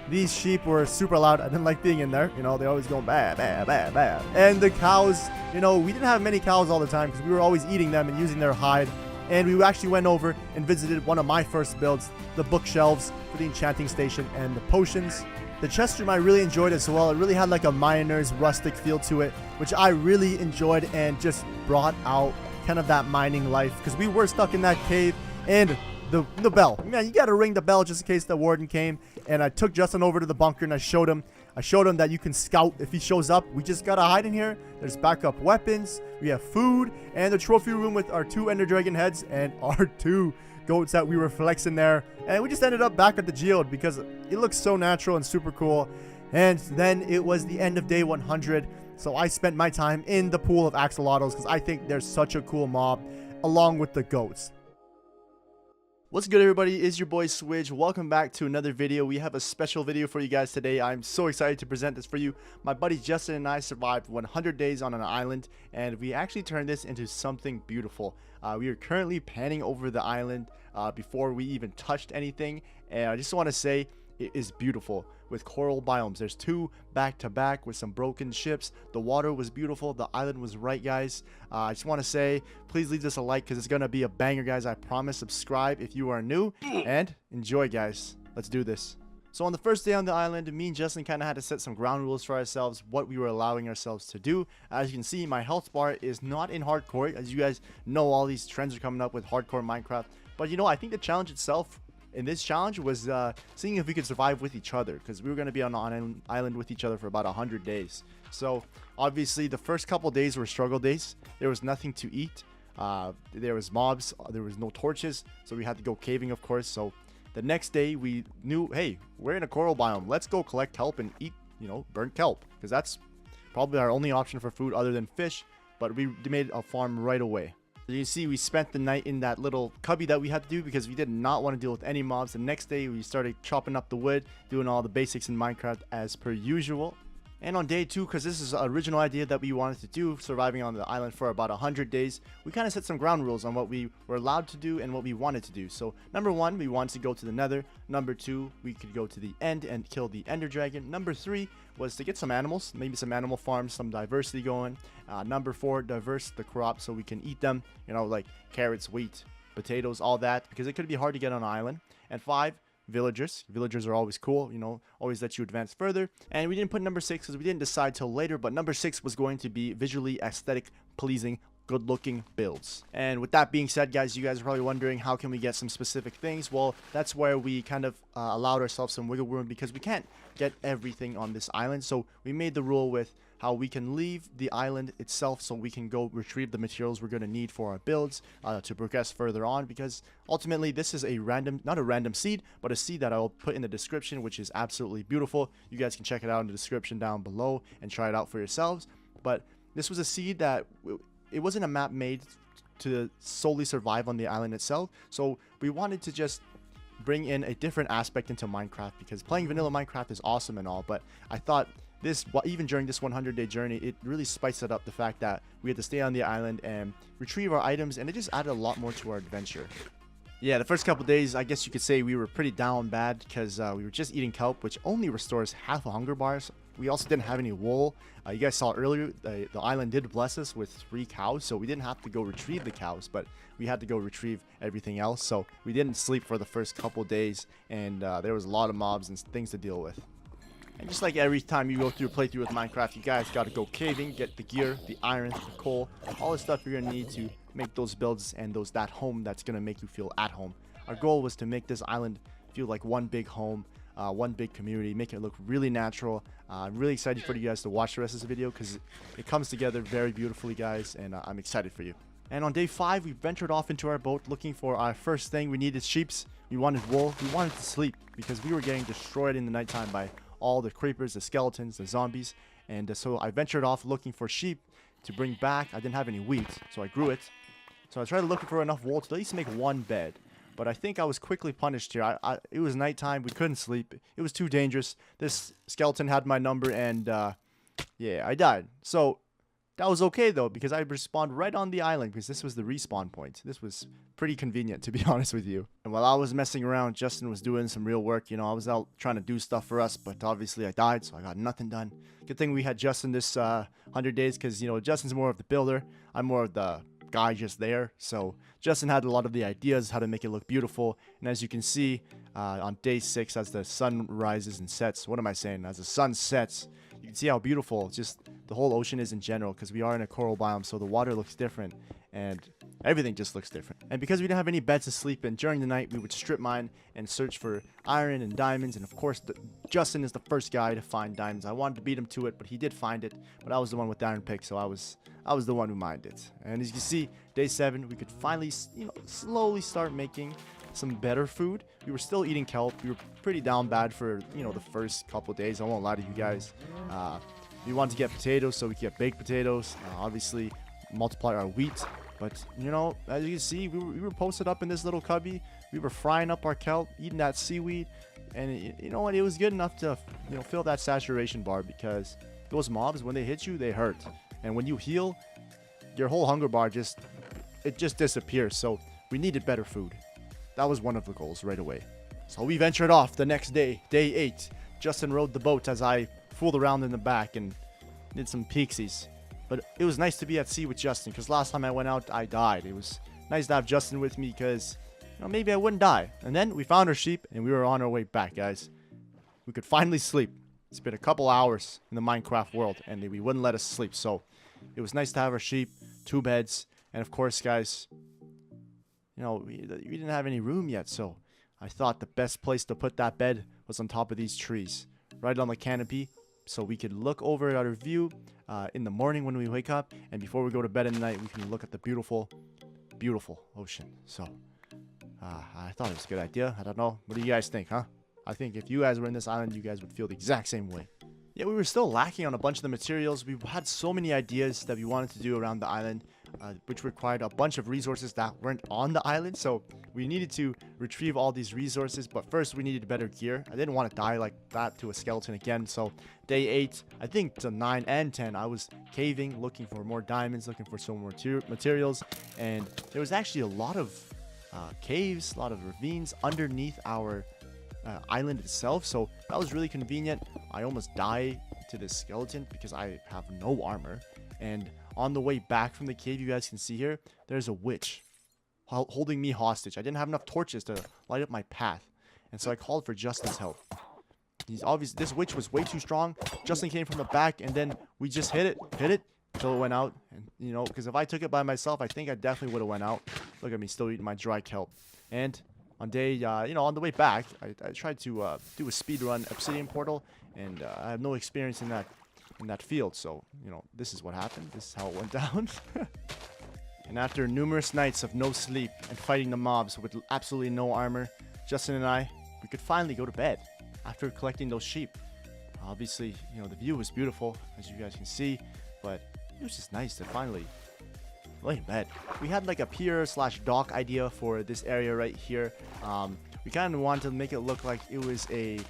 Speaker 1: These sheep were super loud. I didn't like being in there. You know, they always go bah, bah, bah, bah. And the cows, you know, we didn't have many cows all the time because we were always eating them and using their hide. And we actually went over and visited one of my first builds, the bookshelves for the enchanting station and the potions. The chest room I really enjoyed as well. It really had like a miner's rustic feel to it, which I really enjoyed and just brought out kind of that mining life because we were stuck in that cave. And the bell, man, you gotta ring the bell just in case the warden came. And I took Justin over to the bunker and I showed him that you can scout if he shows up. We just gotta hide in here. There's backup weapons, we have food, and the trophy room with our 2 ender dragon heads and our 2 goats that we were flexing there. And we just ended up back at the geode because it looks so natural and super cool. And then it was the end of day 100, so I spent my time in the pool of axolotls because I think they're such a cool mob along with the goats. What's good, everybody? It's your boy Swidge. Welcome back to another video. We have a special video for you guys today. I'm so excited to present this for you. My buddy Justin and I survived 100 days on an island, and we actually turned this into something beautiful. We are currently panning over the island before we even touched anything, and I just want to say it is beautiful with coral biomes. There's 2 back to back with some broken ships. The water was beautiful. The island was right, guys. I just want to say, please leave this a like because it's going to be a banger, guys. I promise. Subscribe if you are new and enjoy, guys. Let's do this. So on the first day on the island, me and Justin kind of had to set some ground rules for ourselves, what we were allowing ourselves to do. As you can see, my health bar is not in hardcore. As you guys know, all these trends are coming up with hardcore Minecraft. But you know, I think the challenge itself in this challenge was seeing if we could survive with each other, because we were going to be on an island with each other for about 100 days. So obviously the first couple days were struggle days. There was nothing to eat. There was mobs. There was no torches, so we had to go caving, of course. So the next day we knew, hey, we're in a coral biome. Let's go collect kelp and eat, you know, burnt kelp, because that's probably our only option for food other than fish. But we made a farm right away. You see, we spent the night in that little cubby that we had to do because we did not want to deal with any mobs. The next day, we started chopping up the wood, doing all the basics in Minecraft as per usual. And on day 2, because this is an original idea that we wanted to do, surviving on the island for about 100 days, we kind of set some ground rules on what we were allowed to do and what we wanted to do. So number 1, we wanted to go to the nether. Number 2, we could go to the end and kill the ender dragon. Number 3 was to get some animals, maybe some animal farms, some diversity going. Number 4, diverse the crops so we can eat them, you know, like carrots, wheat, potatoes, all that, because it could be hard to get on an island. And 5, villagers. Villagers are always cool, you know, always let you advance further. And we didn't put number 6 because we didn't decide till later, but number 6 was going to be visually aesthetic, pleasing, good looking builds. And with that being said, guys, you guys are probably wondering how can we get some specific things. Well, that's where we kind of allowed ourselves some wiggle room because we can't get everything on this island. So we made the rule with how we can leave the island itself so we can go retrieve the materials we're going to need for our builds to progress further on, because ultimately this is a random, not a random seed, but a seed that I'll put in the description, which is absolutely beautiful. You guys can check it out in the description down below and try it out for yourselves. But this was a seed that it wasn't a map made to solely survive on the island itself, so we wanted to just bring in a different aspect into Minecraft, because playing vanilla Minecraft is awesome and all, but I thought this, even during this 100-day journey, it really spiced it up, the fact that we had to stay on the island and retrieve our items, and it just added a lot more to our adventure. Yeah, the first couple days, I guess you could say we were pretty down bad because we were just eating kelp, which only restores half a hunger bar. We also didn't have any wool. You guys saw earlier, the island did bless us with 3 cows, so we didn't have to go retrieve the cows, but we had to go retrieve everything else. So we didn't sleep for the first couple days, and there was a lot of mobs and things to deal with. And just like every time you go through a playthrough with Minecraft, you guys got to go caving, get the gear, the iron, the coal, all the stuff you're going to need to make those builds and that home that's going to make you feel at home. Our goal was to make this island feel like one big home, one big community, make it look really natural. I'm really excited for you guys to watch the rest of this video because it comes together very beautifully, guys, and I'm excited for you. And on day 5, we ventured off into our boat looking for our first thing. We needed sheeps, we wanted wool, we wanted to sleep because we were getting destroyed in the nighttime by all the creepers, the skeletons, the zombies. And so I ventured off looking for sheep to bring back. I didn't have any wheat, so I grew it. So I tried looking for enough wool to at least make one bed. But I think I was quickly punished here. It was nighttime. We couldn't sleep. It was too dangerous. This skeleton had my number, and yeah, I died. So that was okay though, because I respawned right on the island, because this was the respawn point. This was pretty convenient, to be honest with you. And while I was messing around, Justin was doing some real work. You know, I was out trying to do stuff for us, but obviously I died, so I got nothing done. Good thing we had Justin this 100 days, because, you know, Justin's more of the builder. I'm more of the guy just there. So Justin had a lot of the ideas how to make it look beautiful. And as you can see, on day 6, as the sun rises and sets, what am I saying? As the sun sets, you can see how beautiful just the whole ocean is in general, because we are in a coral biome, so the water looks different and everything just looks different. And because we didn't have any beds to sleep in, during the night we would strip mine and search for iron and diamonds. And of course, Justin is the first guy to find diamonds. I wanted to beat him to it, but he did find it. But I was the one with the iron pick, so I was the one who mined it. And as you can see, day 7, we could finally, you know, slowly start making some better food. We were still eating kelp. We were pretty down bad for, you know, the first couple of days. I won't lie to you guys. We wanted to get potatoes, so we could get baked potatoes. Obviously, multiply our wheat. But, you know, as you can see, we were posted up in this little cubby. We were frying up our kelp, eating that seaweed. And you know what? It was good enough to, you know, fill that saturation bar, because those mobs, when they hit you, they hurt. And when you heal, your whole hunger bar just disappears. So we needed better food. That was one of the goals right away. So we ventured off the next day, day 8. Justin rode the boat as I fooled around in the back and did some peeksies. But it was nice to be at sea with Justin, because last time I went out, I died. It was nice to have Justin with me, because, you know, maybe I wouldn't die. And then we found our sheep, and we were on our way back, guys. We could finally sleep. It's been a couple hours in the Minecraft world, and we wouldn't let us sleep. So it was nice to have our sheep, 2 beds, and of course, guys, you know, we didn't have any room yet, so I thought the best place to put that bed was on top of these trees, right on the canopy, so we could look over at our view in the morning when we wake up, and before we go to bed at night, we can look at the beautiful, beautiful ocean. So I thought it was a good idea. I don't know. What do you guys think, huh? I think if you guys were in this island, you guys would feel the exact same way. Yeah, we were still lacking on a bunch of the materials. We had so many ideas that we wanted to do around the island, which required a bunch of resources that weren't on the island. So we needed to retrieve all these resources, but first we needed better gear. I didn't want to die like that to a skeleton again. So day 8, I think to 9 and 10, I was caving, looking for more diamonds, looking for some more materials. And there was actually a lot of caves, a lot of ravines underneath our island itself, so that was really convenient. I almost died to this skeleton because I have no armor, and on the way back from the cave, you guys can see here, there's a witch holding me hostage. I didn't have enough torches to light up my path, and so I called for Justin's help. This witch was way too strong. Justin came from the back, and then we just hit it until it went out. And you know, because if I took it by myself, I think I definitely would have went out. Look at me still eating my dry kelp. And on day, you know, on the way back, I tried to do a speed run Obsidian Portal, and I have no experience in that field, so you know, this is what happened. This is how it went down. And after numerous nights of no sleep and fighting the mobs with absolutely no armor, Justin and we could finally go to bed after collecting those sheep. Obviously, you know, the view was beautiful, as you guys can see, but it was just nice to finally lay in bed. We had like a pier/dock idea for this area right here. We kind of wanted to make it look like it was a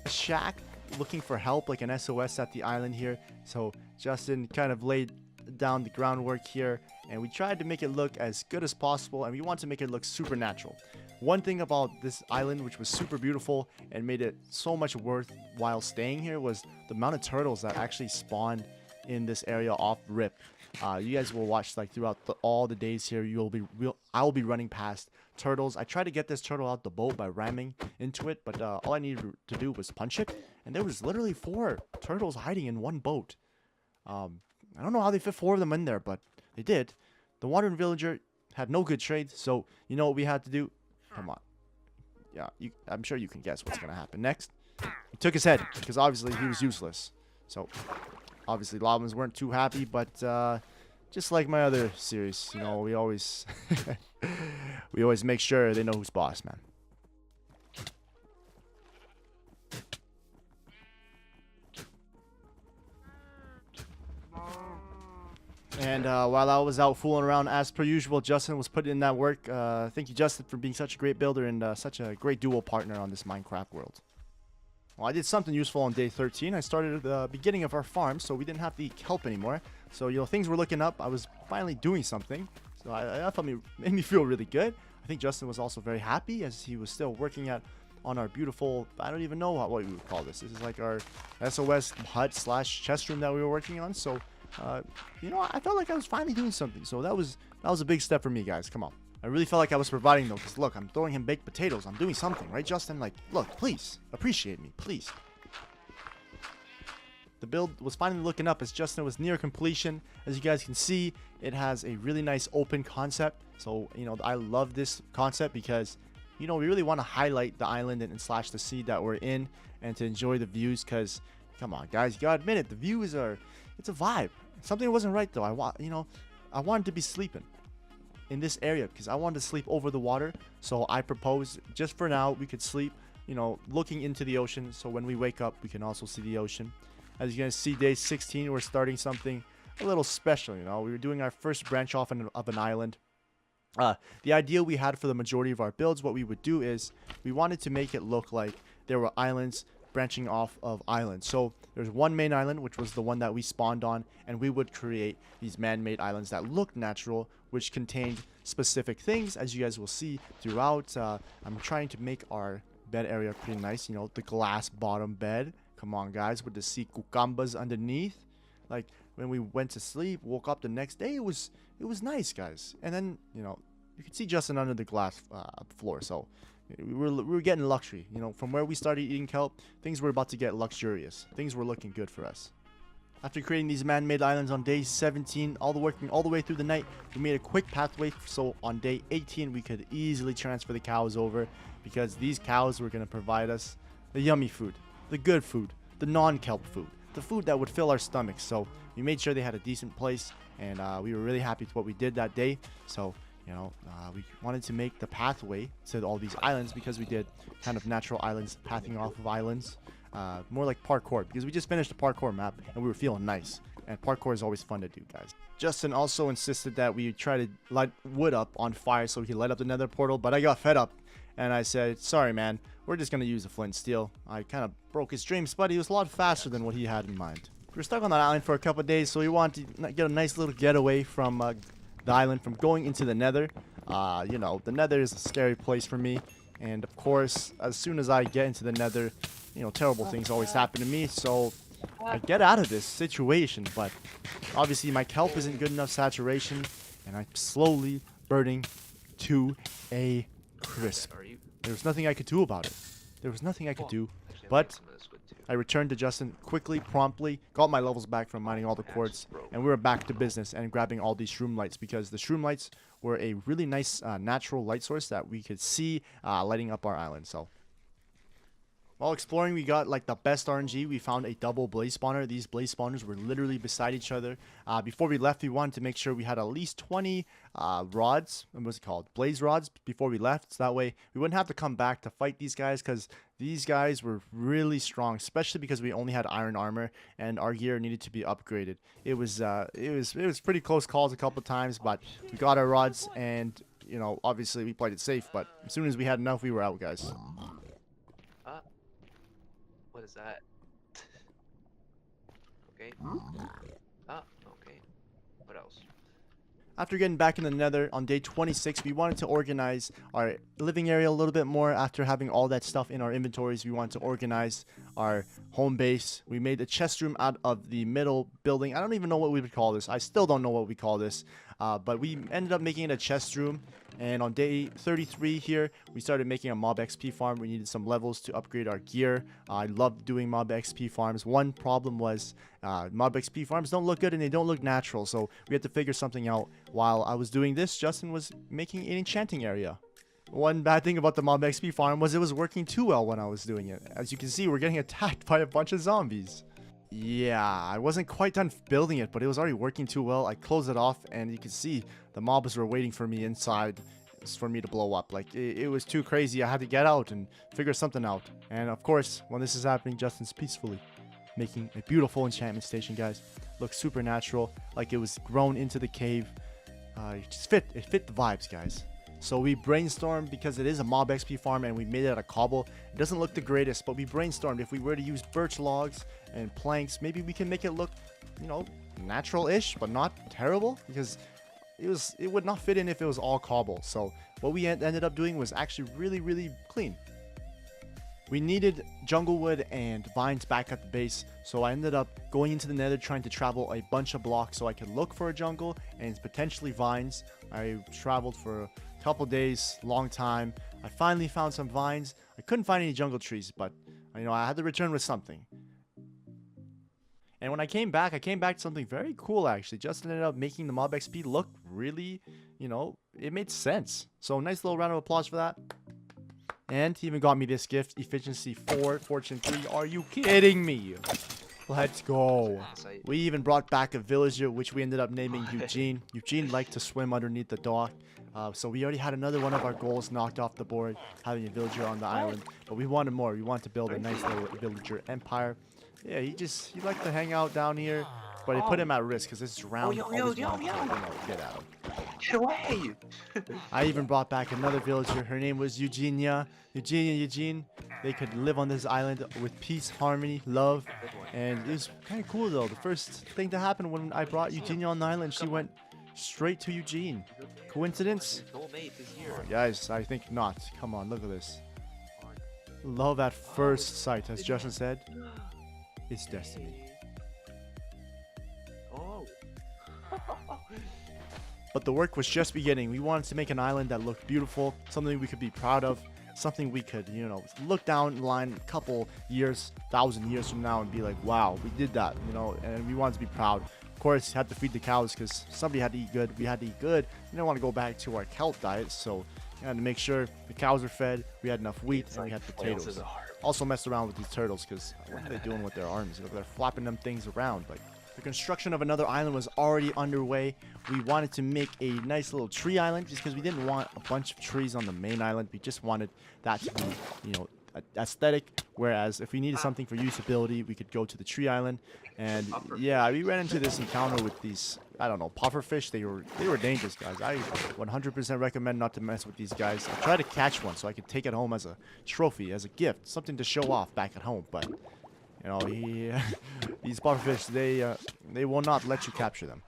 Speaker 1: shack looking for help, like an SOS at the island here. So Justin kind of laid down the groundwork here, and we tried to make it look as good as possible, and we want to make it look supernatural. One thing about this island, which was super beautiful and made it so much worthwhile staying here, was the amount of turtles that actually spawned in this area off rip. You guys will watch like throughout all the days here. I'll be running past turtles. I tried to get this turtle out the boat by ramming into it, but all I needed to do was punch it, and there was literally 4 turtles hiding in one boat. I don't know how they fit 4 of them in there, but they did. The wandering villager had no good trade, so you know what we had to do? Come on. Yeah, I'm sure you can guess what's gonna happen next. He took his head because obviously he was useless. So obviously Lobins weren't too happy, but just like my other series, you know, we always make sure they know who's boss, man. And while I was out fooling around as per usual, Justin was putting in that work. Thank you, Justin, for being such a great builder and such a great dual partner on this Minecraft world. Well, I did something useful on day 13. I started at the beginning of our farm, so we didn't have to eat kelp anymore. So, you know, things were looking up. I was finally doing something. So I thought made me feel really good. I think Justin was also very happy as he was still working on our beautiful, I don't even know what we would call this. This is like our SOS hut / chest room that we were working on. So, you know, I felt like I was finally doing something. So that was a big step for me, guys. Come on. I really felt like I was providing though, because look, I'm throwing him baked potatoes. I'm doing something, right, Justin? Like, look, please, appreciate me, please. The build was finally looking up as Justin was near completion. As you guys can see, it has a really nice open concept. So, you know, I love this concept because, you know, we really want to highlight the island and / the sea that we're in and to enjoy the views because, come on, guys, you gotta admit it, the views it's a vibe. Something wasn't right though. I wanted to be sleeping in this area because I wanted to sleep over the water. So I proposed just for now we could sleep, you know, looking into the ocean. So when we wake up, we can also see the ocean. As you guys see, day 16, we're starting something a little special. You know, we were doing our first branch off of an island. The idea we had for the majority of our builds, what we would do is we wanted to make it look like there were islands branching off of islands. So there's one main island, which was the one that we spawned on, and we would create these man-made islands that looked natural, which contained specific things, as you guys will see throughout. I'm trying to make our bed area pretty nice, you know, the glass bottom bed. Come on, guys, with the sea cucumbers underneath. Like, when we went to sleep, woke up the next day, it was nice, guys. And then, you know, you could see Justin under the glass floor, so we were getting luxury. You know, from where we started eating kelp, things were about to get luxurious. Things were looking good for us. After creating these man-made islands on day 17, working all the way through the night, we made a quick pathway so on day 18 we could easily transfer the cows over because these cows were going to provide us the yummy food, the good food, the non-kelp food, the food that would fill our stomachs. So we made sure they had a decent place, and we were really happy with what we did that day. So, you know, we wanted to make the pathway to all these islands because we did kind of natural islands, pathing off of islands, more like parkour, because we just finished a parkour map and we were feeling nice. And parkour is always fun to do, guys. Justin also insisted that we try to light wood up on fire so we could light up the nether portal, but I got fed up and I said, sorry man, we're just going to use the flint and steel. I kind of broke his dreams, but he was a lot faster than what he had in mind. We were stuck on that island for a couple of days, so we wanted to get a nice little getaway from the island, from going into the nether. You know, the nether is a scary place for me, and of course, as soon as I get into the nether, you know, terrible things always happen to me, so I get out of this situation. But obviously my kelp isn't good enough saturation, and I'm slowly burning to a crisp. There was nothing I could do about it. There was nothing I could do, but I returned to Justin quickly, promptly, got my levels back from mining all the quartz, and we were back to business and grabbing all these shroom lights because the shroom lights were a really nice natural light source that we could see lighting up our island. So while exploring, we got like the best RNG. We found a double blaze spawner. These blaze spawners were literally beside each other. Before we left, we wanted to make sure we had at least 20 rods. What's it called? Blaze rods before we left. So that way we wouldn't have to come back to fight these guys, because these guys were really strong, especially because we only had iron armor and our gear needed to be upgraded. It was pretty close calls a couple times, but we got our rods, and you know, obviously we played it safe. But as soon as we had enough, we were out, guys.
Speaker 3: What is that? Okay. Okay. What else?
Speaker 1: After getting back in the nether on day 26, we wanted to organize our living area a little bit more. After having all that stuff in our inventories, we wanted to organize our home base. We made a chest room out of the middle building. I don't even know what we would call this. I still don't know what we call this. But we ended up making it a chest room. And on day 33 here, we started making a mob XP farm. We needed some levels to upgrade our gear. I loved doing mob XP farms. One problem was mob XP farms don't look good and they don't look natural. So we had to figure something out. While I was doing this, Justin was making an enchanting area. One bad thing about the mob XP farm was it was working too well when I was doing it. As you can see, we're getting attacked by a bunch of zombies. Yeah, I wasn't quite done building it, but it was already working too well. I closed it off, and you can see the mobs were waiting for me inside for me to blow up. Like, it was too crazy. I had to get out and figure something out. And of course, when this is happening, Justin's peacefully making a beautiful enchantment station, guys. looked supernatural, like it was grown into the cave. It fit the vibes, guys. So we brainstormed, because it is a mob XP farm and we made it out of cobble. It doesn't look the greatest, but we brainstormed if we were to use birch logs and planks, maybe we can make it look, you know, natural-ish, but not terrible, because it would not fit in if it was all cobble. So what we ended up doing was actually really clean. We needed jungle wood and vines back at the base, so I ended up going into the nether, trying to travel a bunch of blocks so I could look for a jungle and potentially vines. I traveled for a couple days, long time. I finally found some vines. I couldn't find any jungle trees, but you know, I had to return with something. And when I came back to something very cool actually. Justin ended up making the mob XP look really, you know, it made sense. So nice little round of applause for that. And he even got me this gift, Efficiency 4, Fortune 3. Are you kidding me? Let's go. We even brought back a villager, which we ended up naming Eugene. Eugene liked to swim underneath the dock. So we already had another one of our goals knocked off the board, having a villager on the island. But we wanted more. We wanted to build a nice little villager empire. Yeah, he liked to hang out down here. But it put him at risk, because this round always wanted to, you know, get at him.
Speaker 3: Get away!
Speaker 1: I even brought back another villager. Her name was Eugenia. Eugene. They could live on this island with peace, harmony, love. And it was kind of cool, though. The first thing to happen when I brought Eugenia on the island, she went straight to Eugene. Coincidence? Guys, I think not. Come on, look at this. Love at first sight, as Justin said. It's destiny. But the work was just beginning. We wanted to make an island that looked beautiful, something we could be proud of, something we could, you know, look down the line a couple years, 1,000 years from now and be like, wow, we did that, you know, and we wanted to be proud. Of course, had to feed the cows because somebody had to eat good. We had to eat good. We didn't want to go back to our kelp diet, so we had to make sure the cows were fed, we had enough wheat, and we had potatoes. Also messed around with these turtles because what are they doing with their arms? You know, they're flapping them things around, like. The construction of another island was already underway. We wanted to make a nice little tree island just because we didn't want a bunch of trees on the main island. We just wanted that to be, you know, aesthetic. Whereas if we needed something for usability, we could go to the tree island. And yeah, we ran into this encounter with these, I don't know, pufferfish. They were dangerous, guys. I 100% recommend not to mess with these guys. I tried to catch one so I could take it home as a trophy, as a gift, something to show off back at home. But you know, these pufferfish, they will not let you capture them.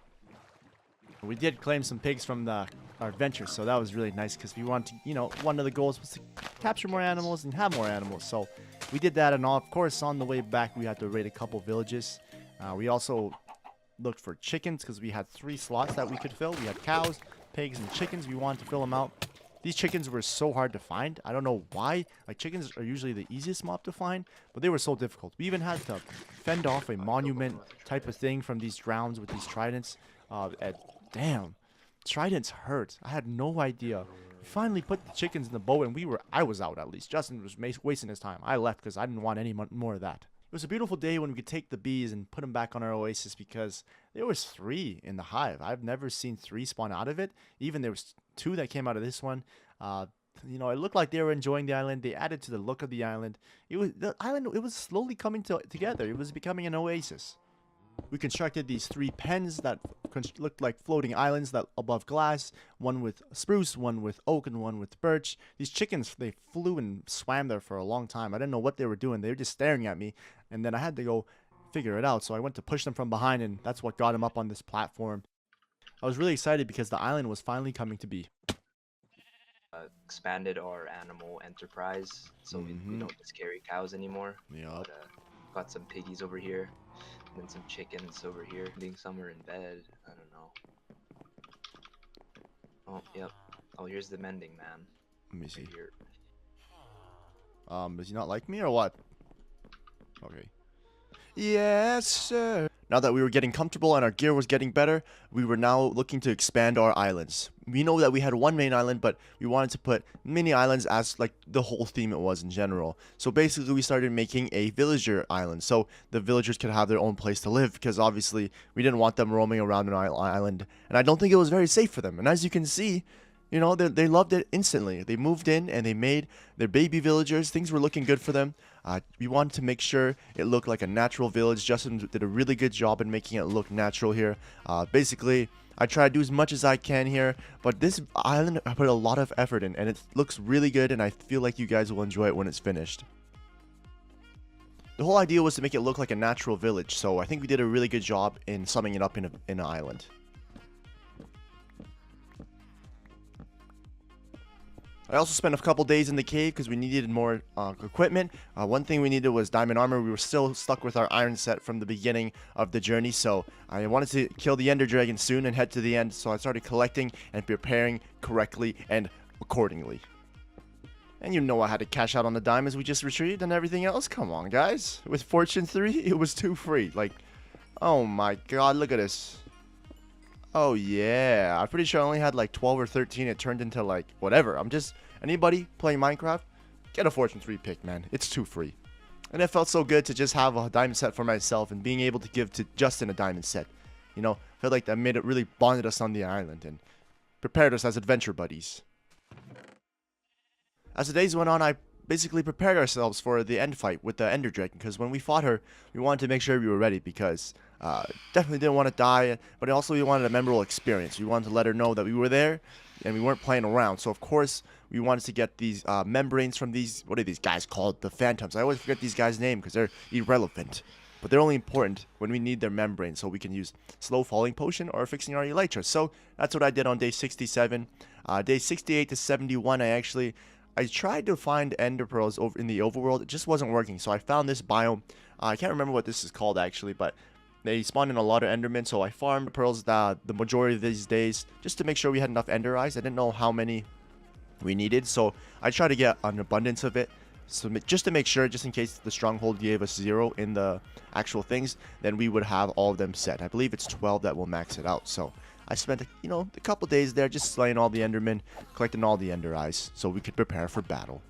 Speaker 1: We did claim some pigs from our adventure, so that was really nice because we wanted to, you know, one of the goals was to capture more animals and have more animals. So we did that, and of course, on the way back, we had to raid a couple villages. We also looked for chickens because we had 3 slots that we could fill. We had cows, pigs, and chickens. We wanted to fill them out. These chickens were so hard to find. I don't know why. Like, chickens are usually the easiest mob to find, but they were so difficult. We even had to fend off a monument type of thing from these drowns with these tridents. Damn, tridents hurt. I had no idea. We finally put the chickens in the boat, and I was out at least. Justin was wasting his time. I left because I didn't want any more of that. It was a beautiful day when we could take the bees and put them back on our oasis because there was 3 in the hive. I've never seen 3 spawn out of it. Even there was 2 that came out of this one. You know, it looked like they were enjoying the island. They added to the look of the island. It was slowly coming together. It was becoming an oasis. We constructed these 3 pens that looked like floating islands that above glass. One with spruce, one with oak, and one with birch. These chickens, they flew and swam there for a long time. I didn't know what they were doing. They were just staring at me. And then I had to go figure it out. So I went to push them from behind, and that's what got them up on this platform. I was really excited because the island was finally coming to be.
Speaker 4: Expanded our animal enterprise, so we don't just carry cows anymore.
Speaker 1: Yup.
Speaker 4: Got some piggies over here, and then some chickens over here. I think some are in bed. I don't know. Oh, yep. Oh, here's the mending man.
Speaker 1: Let me see.
Speaker 4: Right here.
Speaker 1: Does he not like me or what? Okay. Yes, sir. Now that we were getting comfortable and our gear was getting better, we were now looking to expand our islands. We know that we had one main island, but we wanted to put mini islands as like the whole theme it was in general. So basically we started making a villager island so the villagers could have their own place to live because obviously we didn't want them roaming around an island and I don't think it was very safe for them. And as you can see, You know, they loved it instantly. They moved in and they made their baby villagers. Things were looking good for them. We wanted to make sure it looked like a natural village. Justin did a really good job in making it look natural here. Basically, I try to do as much as I can here, but this island I put a lot of effort in, and it looks really good, and I feel like you guys will enjoy it when it's finished. The whole idea was to make it look like a natural village, so I think we did a really good job in summing it up in an island. I also spent a couple days in the cave because we needed more equipment. One thing we needed was diamond armor. We were still stuck with our iron set from the beginning of the journey, so I wanted to kill the ender dragon soon and head to the end, so I started collecting and preparing correctly and accordingly. And you know I had to cash out on the diamonds we just retrieved and everything else. Come on, guys. With Fortune 3, it was too free. Like, oh my god, look at this. Oh yeah, I'm pretty sure I only had like 12 or 13. It turned into like whatever. Anybody playing Minecraft, get a Fortune 3 pick, man. It's too free. And it felt so good to just have a diamond set for myself and being able to give to Justin a diamond set. You know, I felt like that made it really bonded us on the island and prepared us as adventure buddies. As the days went on, I basically prepared ourselves for the end fight with the ender dragon, because when we fought her, we wanted to make sure we were ready, because definitely didn't want to die, but also we wanted a memorable experience. We wanted to let her know that we were there and we weren't playing around. So of course we wanted to get these membranes from these, what are these guys called? The phantoms. I always forget these guys' name because they're irrelevant, but they're only important when we need their membranes, so we can use slow falling potion or fixing our elytra. So that's what I did on day 67. Day 68 to 71, I tried to find ender pearls over in the overworld. It just wasn't working, so I found this biome. I can't remember what this is called actually, but they spawned in a lot of endermen, so I farmed pearls the majority of these days just to make sure we had enough ender eyes. I didn't know how many we needed, so I tried to get an abundance of it, so just to make sure, just in case the stronghold gave us 0 in the actual things, then we would have all of them set. I believe it's 12 that will max it out, so I spent, a couple days there just slaying all the endermen, collecting all the ender eyes, so we could prepare for battle.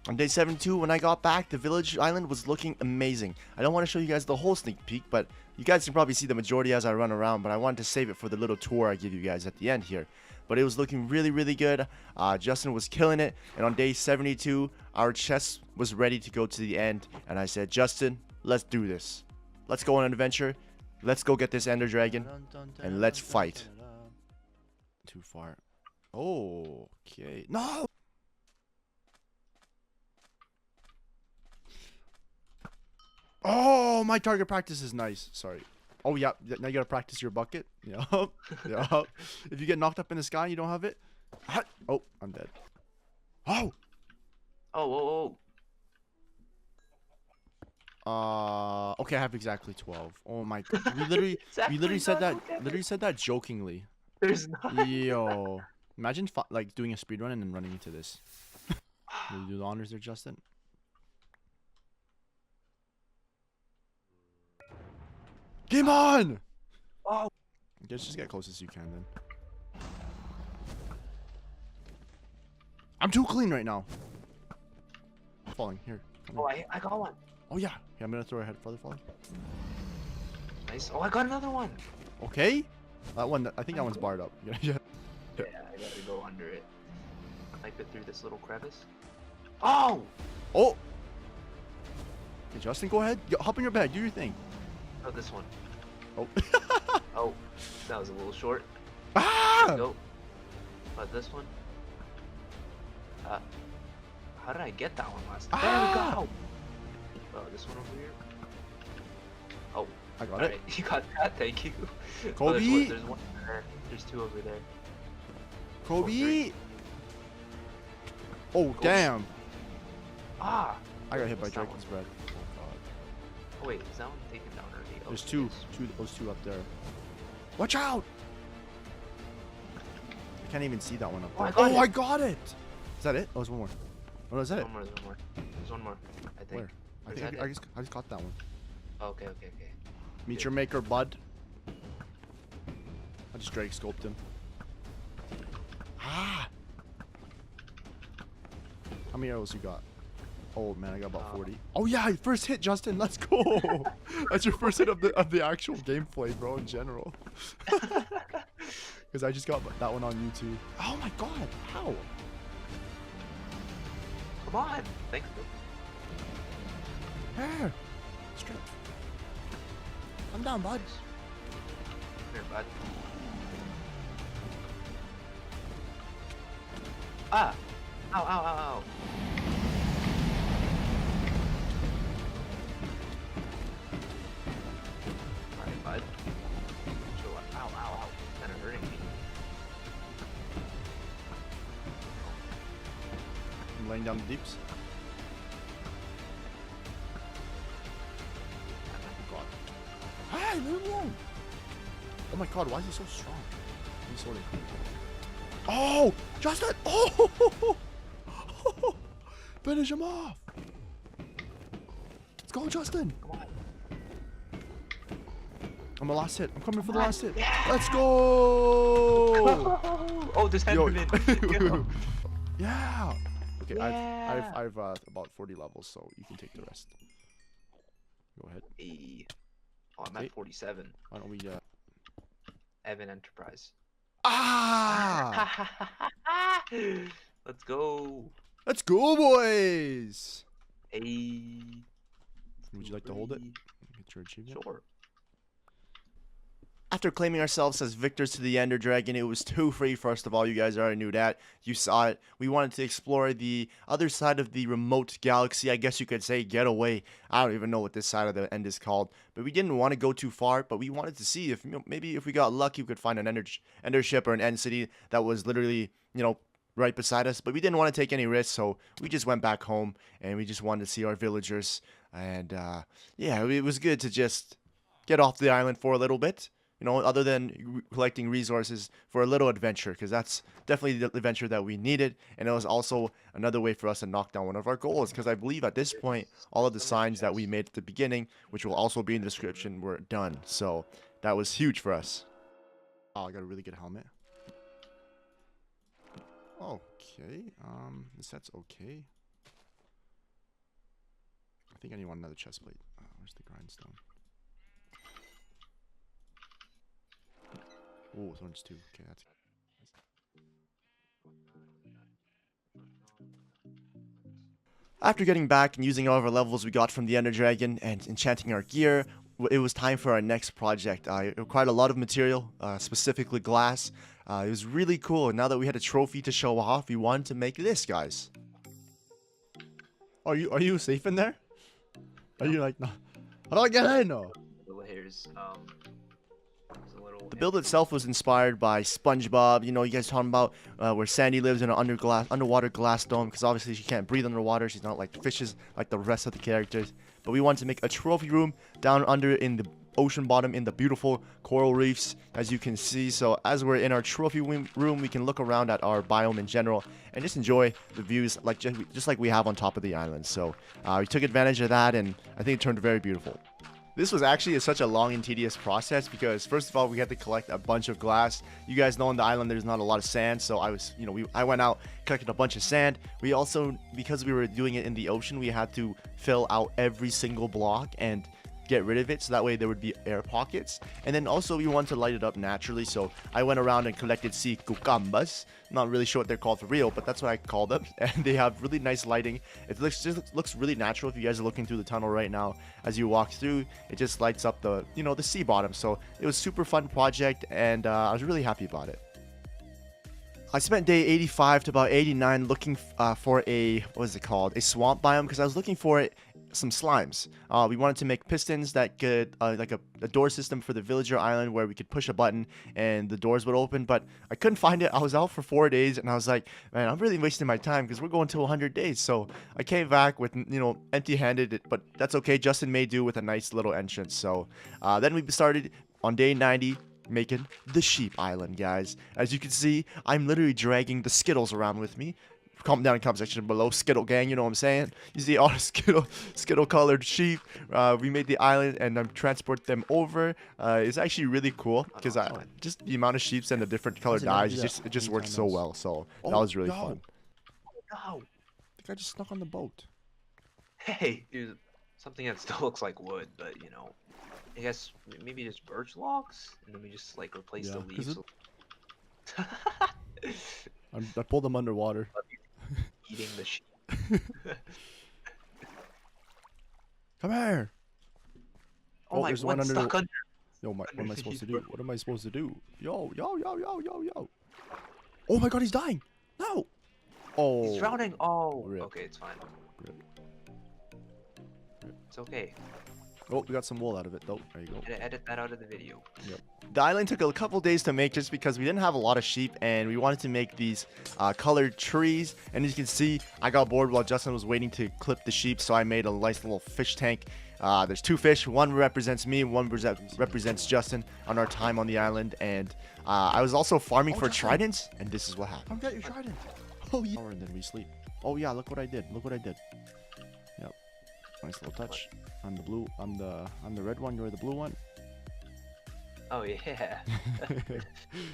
Speaker 1: On day 72, when I got back, the village island was looking amazing. I don't want to show you guys the whole sneak peek, but you guys can probably see the majority as I run around, but I wanted to save it for the little tour I give you guys at the end here. But it was looking really, really good. Justin was killing it, and on day 72, our chest was ready to go to the end, and I said, Justin, let's do this. Let's go on an adventure. Let's go get this ender dragon, and let's fight. Too far. Oh, okay. No! Oh, my target practice is nice. Sorry. Oh, yeah. Now you gotta practice your bucket. Yup. Yup. If you get knocked up in the sky and you don't have it. Oh, I'm dead. Oh! Okay, I have exactly 12. Oh my god. We literally said that jokingly.
Speaker 4: There's not.
Speaker 1: Yo. Imagine like doing a speedrun and then running into this. Will you do the honors there, Justin? Game on!
Speaker 4: Oh.
Speaker 1: I guess just get close as you can then. I'm too clean right now. I'm falling. Here.
Speaker 4: Oh, I got one.
Speaker 1: Oh yeah. Yeah, I'm gonna throw a head further falling.
Speaker 4: Nice. Oh, I got another one.
Speaker 1: Okay. That one, I think that one's barred up. Yeah.
Speaker 4: Yeah, I gotta go under it. Type it through this little crevice. Oh!
Speaker 1: Oh! Okay, Justin, go ahead. Hop in your bag. Do your thing.
Speaker 4: Oh, this one.
Speaker 1: Oh.
Speaker 4: Oh, that was a little short.
Speaker 1: Ah!
Speaker 4: Go. But this one. How did I get that one last time? There we go! Oh, this one over here. Oh.
Speaker 1: I got
Speaker 4: Alright,
Speaker 1: it.
Speaker 4: you got that, thank you.
Speaker 1: Kobe!
Speaker 4: Oh, there's one there. There's two over there.
Speaker 1: Kobe! Oh, damn.
Speaker 4: Ah!
Speaker 1: I got hit by
Speaker 4: What's that
Speaker 1: Dragon's Breath. Oh, God.
Speaker 4: Oh, wait, is that one taken down already? Oh,
Speaker 1: There's
Speaker 4: it
Speaker 1: two.
Speaker 4: is.
Speaker 1: Those two up there. Watch out! I can't even see that one up
Speaker 4: Oh,
Speaker 1: there.
Speaker 4: I got it.
Speaker 1: I got it! Is that it? Oh, there's one more. Oh, no, is that it?
Speaker 4: One more, there's one more. There's one more, I think.
Speaker 1: Where?
Speaker 4: Or is
Speaker 1: I
Speaker 4: that it?
Speaker 1: just caught that one.
Speaker 4: Oh, okay.
Speaker 1: Meet your maker, bud. I just Drake scoped him. Ah! How many arrows you got? Oh man, I got about 40. Oh yeah, first hit, Justin. Let's go. That's your first hit of the actual gameplay, bro. In general. Because because I just got that one on YouTube. Oh my god, how?
Speaker 4: Come on. Thank you.
Speaker 1: Here. Straight. I'm down, bud.
Speaker 4: Here, bud. Ah! Ow, ow, ow, ow. Alright, bud. Chill out. Ow, ow, ow. Kind of hurting me.
Speaker 1: I'm laying down the deeps. Hey, leave him alone. Oh my god, why is he so strong? He's sorting. Oh, Justin! Oh! Finish him off! Let's go, Justin!
Speaker 4: Come on.
Speaker 1: I'm the last hit. I'm coming for the
Speaker 4: on.
Speaker 1: last hit.
Speaker 4: Yeah.
Speaker 1: Let's go!
Speaker 4: Oh, this
Speaker 1: Yo.
Speaker 4: Henderman.
Speaker 1: Yeah. Okay,
Speaker 4: Yeah.
Speaker 1: I've about 40 levels, so you can take the rest. Go ahead.
Speaker 4: Hey. Oh, I'm
Speaker 1: Okay.
Speaker 4: at 47.
Speaker 1: Why don't we
Speaker 4: Evan Enterprise.
Speaker 1: Ah!
Speaker 4: Let's go.
Speaker 1: Let's go, boys!
Speaker 4: Hey.
Speaker 1: Would you like to hold it? Get your achievement.
Speaker 4: Sure.
Speaker 1: After claiming ourselves as victors to the Ender Dragon, it was too free. First of all, you guys already knew that. You saw it. We wanted to explore the other side of the remote galaxy, I guess you could say, get away. I don't even know what this side of the end is called. But we didn't want to go too far, but we wanted to see if, maybe if we got lucky, we could find an Ender ship or an End city that was literally, right beside us. But we didn't want to take any risks, so we just went back home, and we just wanted to see our villagers. And, yeah, it was good to just get off the island for a little bit. Other than collecting resources for a little adventure, because that's definitely the adventure that we needed, and it was also another way for us to knock down one of our goals, because I believe at this point, all of the signs that we made at the beginning, which will also be in the description, were done, so that was huge for us. Oh, I got a really good helmet. Okay, the set's okay. I think I need another chest plate. Where's the grindstone? Oh, orange too. Okay, that's. After getting back and using all of our levels we got from the Ender Dragon and enchanting our gear, it was time for our next project. It required a lot of material, specifically glass. It was really cool, and now that we had a trophy to show off, we wanted to make this, guys. Are you safe in there? Are you like no? How do I get in? No.
Speaker 4: The layers.
Speaker 1: The build itself was inspired by SpongeBob. You guys talking about where Sandy lives in an underwater glass dome, because obviously she can't breathe underwater. She's not like fishes like the rest of the characters. But we wanted to make a trophy room down under in the ocean bottom in the beautiful coral reefs, as you can see. So as we're in our trophy room, we can look around at our biome in general and just enjoy the views like just like we have on top of the island. So we took advantage of that, and I think it turned very beautiful. This was actually such a long and tedious process because first of all, we had to collect a bunch of glass. You guys know on the island there's not a lot of sand, so I went out, collected a bunch of sand. We also, because we were doing it in the ocean, we had to fill out every single block and get rid of it, so that way there would be air pockets. And then also we wanted to light it up naturally, so I went around and collected sea cucumbers. Not really sure what they're called for real, but that's what I call them. And they have really nice lighting. It looks really natural. If you guys are looking through the tunnel right now, as you walk through, it just lights up the the sea bottom. So it was a super fun project, and I was really happy about it. I spent day 85 to about 89 looking for a, what is it called, a swamp biome, because I was looking for some slimes. We wanted to make pistons that could, like a door system for the villager island where we could push a button and the doors would open, but I couldn't find it. I was out for 4 days and I was like, man, I'm really wasting my time because we're going to 100 days. So I came back with, empty-handed, but that's okay. Justin made do with a nice little entrance. So then we started on day 90 making the sheep island, guys. As you can see, I'm literally dragging the Skittles around with me. Comment down in the comment section below, Skittle gang, you know what I'm saying? You see all the Skittle colored sheep. We made the island and transport them over. It's actually really cool because just the amount of sheeps and the different colored dyes, it just worked so well. So that was really fun.
Speaker 4: No.
Speaker 1: The guy just snuck on the boat.
Speaker 4: Hey, dude, something that still looks like wood, but I guess maybe just birch logs, and then we just like replace the leaves.
Speaker 1: I pulled them underwater.
Speaker 4: Eating the sheep.
Speaker 1: Come here.
Speaker 4: Oh my,
Speaker 1: there's one
Speaker 4: one's
Speaker 1: under
Speaker 4: stuck
Speaker 1: the...
Speaker 4: under.
Speaker 1: Yo, what am I supposed to do?
Speaker 4: Underneath.
Speaker 1: What am I supposed to do? Yo. Oh my god, he's dying. No. Oh.
Speaker 4: He's drowning. Oh,
Speaker 1: Rip.
Speaker 4: okay, it's fine.
Speaker 1: Rip.
Speaker 4: It's okay.
Speaker 1: Oh, we got some wool out of it though. There you go.
Speaker 4: Edit that out of the video.
Speaker 1: Yep. The island took a couple days to make just because we didn't have a lot of sheep and we wanted to make these colored trees. And as you can see, I got bored while Justin was waiting to clip the sheep, so I made a nice little fish tank. There's 2 fish. One represents me, one represents Justin on our time on the island. And I was also farming for tridents, and this is what happened. I've got your trident. Oh yeah. And then we sleep. Oh yeah, look what I did. Look what I did. Yep. Nice little touch. I'm the blue. I'm the red one. You're the blue one.
Speaker 4: Oh yeah.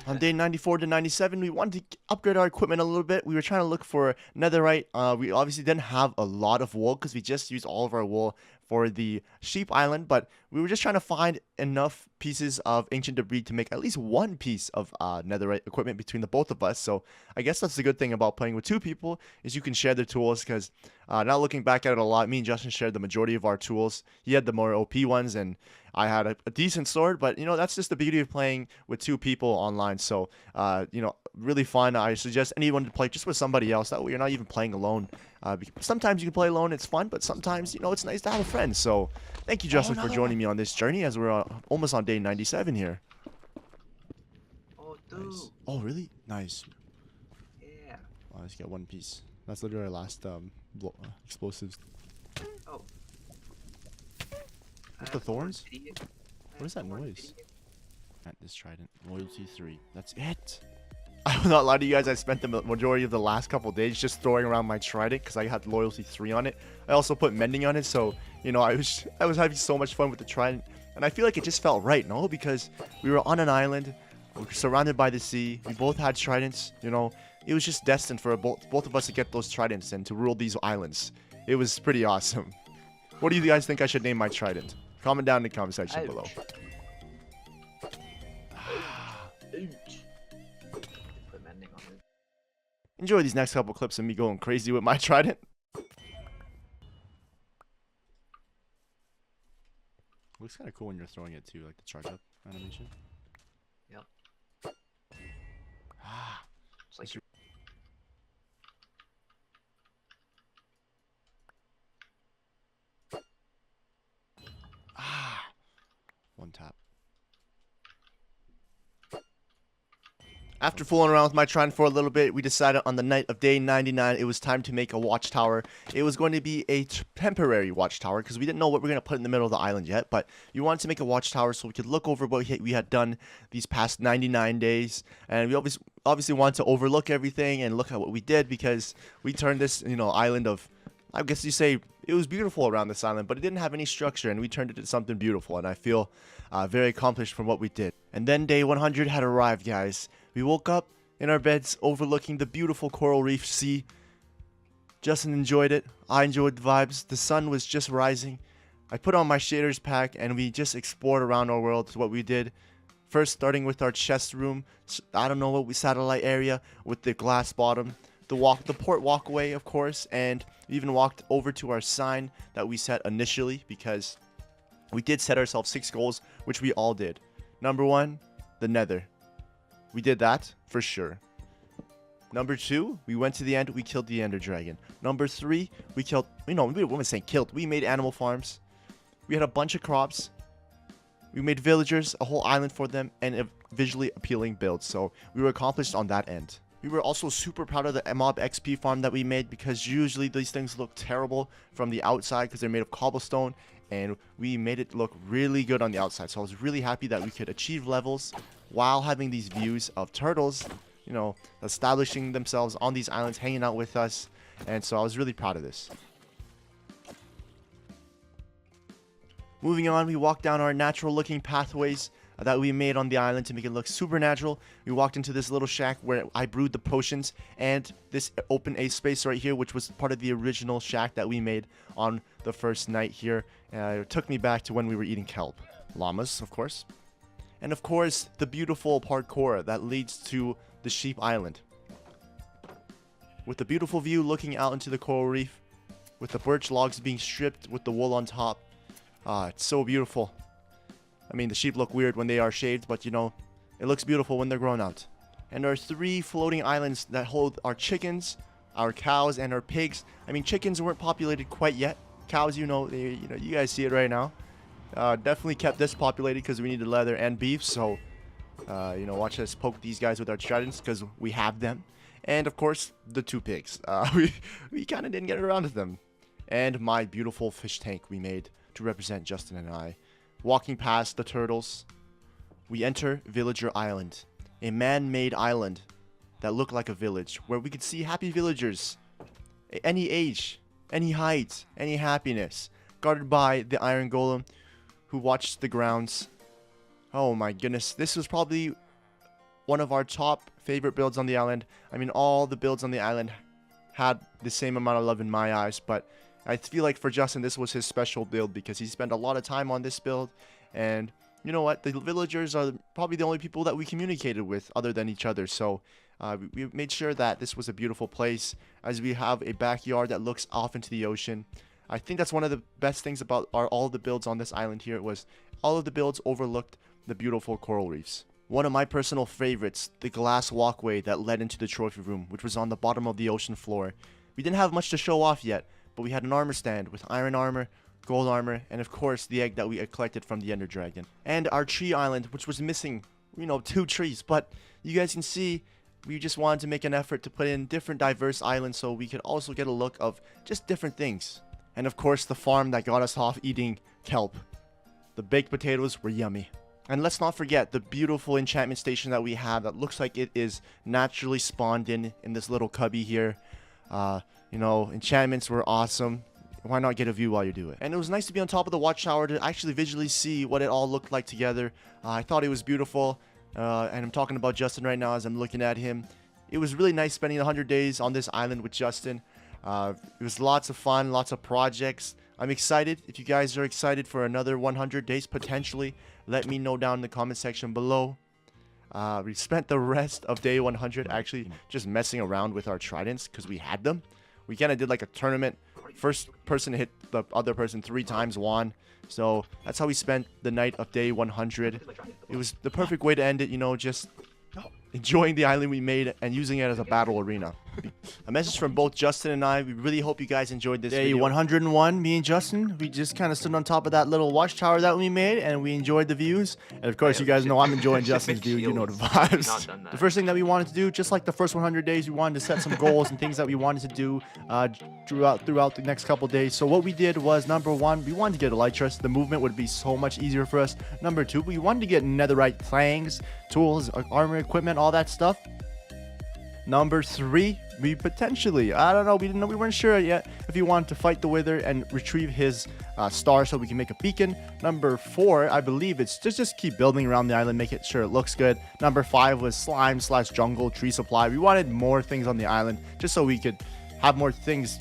Speaker 1: On day 94 to 97, we wanted to upgrade our equipment a little bit. We were trying to look for netherite. We obviously didn't have a lot of wool because we just used all of our wool for the sheep island, but we were just trying to find enough pieces of ancient debris to make at least one piece of netherite equipment between the both of us. So I guess that's the good thing about playing with 2 people is you can share the tools, because now looking back at it a lot, me and Justin shared the majority of our tools. He had the more OP ones and I had a decent sword, but you know, that's just the beauty of playing with 2 people online. So you know, really fun. I suggest anyone to play just with somebody else. That way you're not even playing alone. Sometimes you can play alone, it's fun, but sometimes, you know, it's nice to have a friend. So thank you, Justin, for joining me on this journey as we're almost on day 97 here.
Speaker 4: Oh, dude.
Speaker 1: Nice. Oh, really? Nice.
Speaker 4: Yeah.
Speaker 1: Oh, let's get 1 piece. That's literally our last explosives.
Speaker 4: Oh.
Speaker 1: What's the thorns?
Speaker 4: Idiot.
Speaker 1: What is that noise? At this trident. Loyalty 3. That's it. I will not lie to you guys, I spent the majority of the last couple days just throwing around my trident because I had loyalty 3 on it. I also put mending on it, so you know, I was having so much fun with the trident, and I feel like it just felt right, no? Because we were on an island, we were surrounded by the sea, we both had tridents, you know, it was just destined for both of us to get those tridents and to rule these islands. It was pretty awesome. What do you guys think I should name my trident? Comment down in the comment section below. Enjoy these next couple clips of me going crazy with my trident. Looks kind of cool when you're throwing it too, like the charge up animation.
Speaker 4: Yep. It's like
Speaker 1: one tap. After fooling around with my trident for a little bit, we decided on the night of day 99 it was time to make a watchtower. It was going to be a temporary watchtower because we didn't know what we were going to put in the middle of the island yet, but we wanted to make a watchtower so we could look over what we had done these past 99 days, and we obviously wanted to overlook everything and look at what we did because we turned this, you know, island of, I guess you say, it was beautiful around this island, but it didn't have any structure, and we turned it into something beautiful, and I feel very accomplished from what we did. And then day 100 had arrived, guys. We woke up in our beds overlooking the beautiful coral reef sea. Justin enjoyed it. I enjoyed the vibes. The sun was just rising. I put on my shaders pack, and we just explored around our world, what we did. First, starting with our chest room. I don't know what satellite area with the glass bottom. The port walkway, of course, and we even walked over to our sign that we set initially because we did set ourselves 6 goals, which we all did. Number 1, the nether. We did that for sure. Number 2, we went to the end, we killed the ender dragon. Number 3, we killed, we weren't saying killed, we made animal farms. We had a bunch of crops. We made villagers, a whole island for them, and a visually appealing build. So we were accomplished on that end. We were also super proud of the mob XP farm that we made because usually these things look terrible from the outside because they're made of cobblestone, and we made it look really good on the outside. So I was really happy that we could achieve levels while having these views of turtles, you know, establishing themselves on these islands, hanging out with us, and so I was really proud of this. Moving on, we walked down our natural looking pathways that we made on the island to make it look supernatural. We walked into this little shack where I brewed the potions, and this open a space right here, which was part of the original shack that we made on the first night here. It took me back to when we were eating kelp. Llamas, of course. And of course, the beautiful parkour that leads to the Sheep Island. With the beautiful view looking out into the coral reef, with the birch logs being stripped with the wool on top. It's so beautiful. I mean, the sheep look weird when they are shaved, but you know, it looks beautiful when they're grown out. And our 3 floating islands that hold our chickens, our cows, and our pigs. I mean, chickens weren't populated quite yet. Cows, you know, you guys see it right now. Definitely kept this populated because we needed leather and beef. So, you know, watch us poke these guys with our tridents because we have them. And of course, the 2 pigs. We kind of didn't get around to them. And my beautiful fish tank we made to represent Justin and I. Walking past the turtles, we enter Villager Island, a man-made island that looked like a village, where we could see happy villagers, any age, any height, any happiness, guarded by the Iron Golem, who watched the grounds. Oh my goodness, this was probably one of our top favorite builds on the island. I mean, all the builds on the island had the same amount of love in my eyes, but I feel like for Justin, this was his special build because he spent a lot of time on this build. And you know what? The villagers are probably the only people that we communicated with other than each other. So we made sure that this was a beautiful place, as we have a backyard that looks off into the ocean. I think that's one of the best things about all the builds on this island here. It was all of the builds overlooked the beautiful coral reefs. One of my personal favorites, the glass walkway that led into the trophy room, which was on the bottom of the ocean floor. We didn't have much to show off yet, but we had an armor stand with iron armor, gold armor, and of course the egg that we had collected from the Ender Dragon. And our tree island, which was missing, you know, 2 trees. But you guys can see, we just wanted to make an effort to put in different diverse islands so we could also get a look of just different things. And of course the farm that got us off eating kelp. The baked potatoes were yummy. And let's not forget the beautiful enchantment station that we have that looks like it is naturally spawned in this little cubby here. You know, enchantments were awesome. Why not get a view while you do it? And it was nice to be on top of the watchtower to actually visually see what it all looked like together. I thought it was beautiful. And I'm talking about Justin right now as I'm looking at him. It was really nice spending 100 days on this island with Justin. It was lots of fun, lots of projects. I'm excited. If you guys are excited for another 100 days potentially, let me know down in the comment section below. We spent the rest of day 100 actually just messing around with our tridents because we had them. We kind of did like a tournament. First person to hit the other person 3 times won. So that's how we spent the night of day 100. It was the perfect way to end it, you know, just enjoying the island we made and using it as a battle arena. A message from both Justin and I. We really hope you guys enjoyed this video. Day 101, me and Justin, we just kind of stood on top of that little watchtower that we made, and we enjoyed the views. And of course, you guys know I'm enjoying Justin's view. You know the vibes. The first thing that we wanted to do, just like the first 100 days, we wanted to set some goals and things that we wanted to do throughout the next couple days. So what we did was, number 1, we wanted to get a light trust. The movement would be so much easier for us. Number 2, we wanted to get netherite planks, tools, armor, equipment, all that stuff. Number 3, we potentially, I don't know, we weren't sure yet if he wanted to fight the Wither and retrieve his star so we can make a beacon. Number 4, I believe it's just keep building around the island, make it sure it looks good. Number 5 was slime/jungle tree supply. We wanted more things on the island just so we could have more things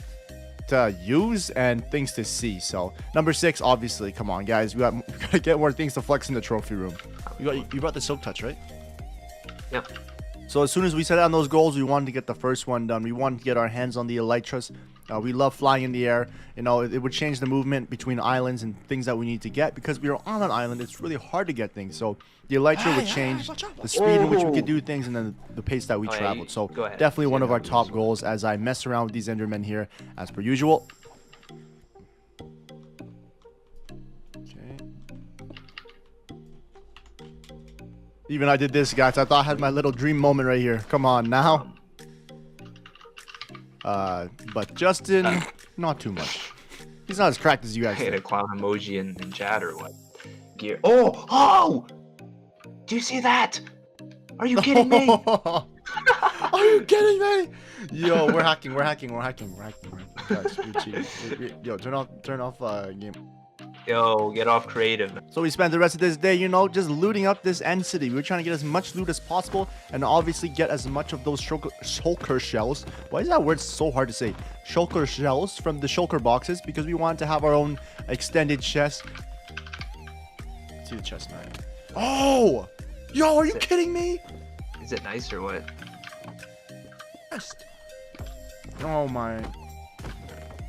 Speaker 1: to use and things to see. So number 6, obviously, come on guys, we gotta get more things to flex in the trophy room. You brought the silk touch, right?
Speaker 4: Yep.
Speaker 1: So as soon as we set on those goals, we wanted to get the first one done. We wanted to get our hands on the elytras. We love flying in the air. You know, it would change the movement between islands and things that we need to get. Because we are on an island, it's really hard to get things. So the elytra would change the speed in which we could do things and then the pace that we traveled. So definitely one of our top goals as I mess around with these endermen here as per usual. Even I did this, guys. I thought I had my little dream moment right here. Come on now. But Justin, not too much. He's not as cracked as you guys.
Speaker 4: Hit a clown emoji in chat or what? Gear. Oh! Do you see that? Are you kidding me?
Speaker 1: Are you kidding me? Yo, we're hacking. Guys, we're cheating. Yo, turn off game.
Speaker 4: Yo, get off creative.
Speaker 1: So we spent the rest of this day, you know, just looting up this end city. We were trying to get as much loot as possible and obviously get as much of those shulker shells. Why is that word so hard to say? Shulker shells from the shulker boxes because we wanted to have our own extended chest. See the chest now. Oh! Yo, are you kidding me?
Speaker 4: Is it nice or what?
Speaker 1: fast. Oh my.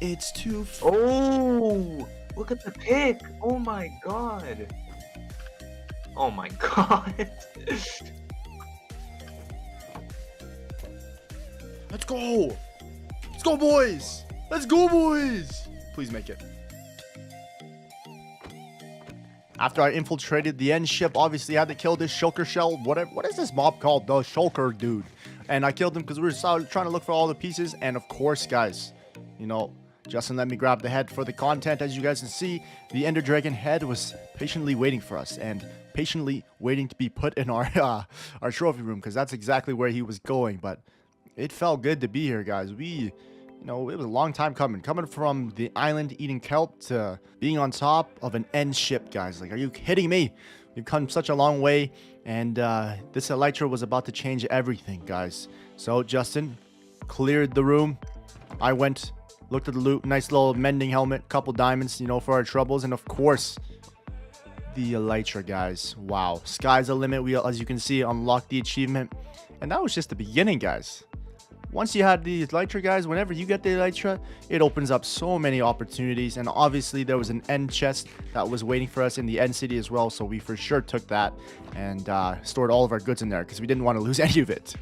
Speaker 1: It's too
Speaker 4: Oh, look at the pick. Oh my god. Oh my god.
Speaker 1: Let's go. Let's go, boys. Let's go, boys. Please make it. After I infiltrated the end ship, obviously I had to kill this shulker shell. What is this mob called? The shulker dude. And I killed him because we were trying to look for all the pieces. And of course, guys, you know, Justin let me grab the head for the content. As you guys can see, the Ender Dragon head was patiently waiting for us and patiently waiting to be put in our trophy room, because that's exactly where he was going. But it felt good to be here, guys. You know, it was a long time coming from the island eating kelp to being on top of an end ship, guys. Like, are you kidding me? We've come such a long way, and this elytra was about to change everything, guys. So Justin cleared the room. I went, looked at the loot, nice little mending helmet, couple diamonds, you know, for our troubles, and of course, the elytra, guys. Wow, sky's the limit. We, as you can see, unlocked the achievement, and that was just the beginning, guys. Once you had the elytra, guys, whenever you get the elytra, it opens up so many opportunities. And obviously, there was an end chest that was waiting for us in the end city as well. So we for sure took that and stored all of our goods in there because we didn't want to lose any of it.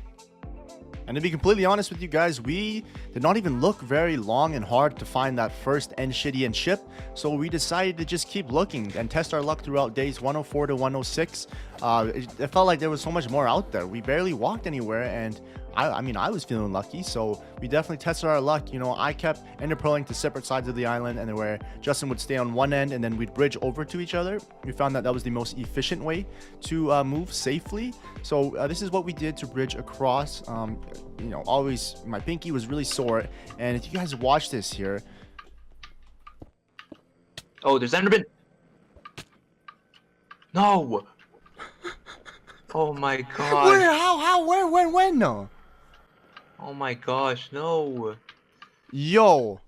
Speaker 1: And to be completely honest with you guys, we did not even look very long and hard to find that first end city and ship. So we decided to just keep looking and test our luck throughout days 104 to 106. It felt like there was so much more out there. We barely walked anywhere, and I mean, I was feeling lucky, so we definitely tested our luck. You know, I kept ender pearling to separate sides of the island, and where Justin would stay on one end, and then we'd bridge over to each other. We found that that was the most efficient way to move safely. So this is what we did to bridge across. You know, always my pinky was really sore, and if you guys watch this here.
Speaker 4: Oh, there's Enderman. No. Oh my god.
Speaker 1: Where? How? Where? When? No.
Speaker 4: Oh my gosh, no.
Speaker 1: Yo.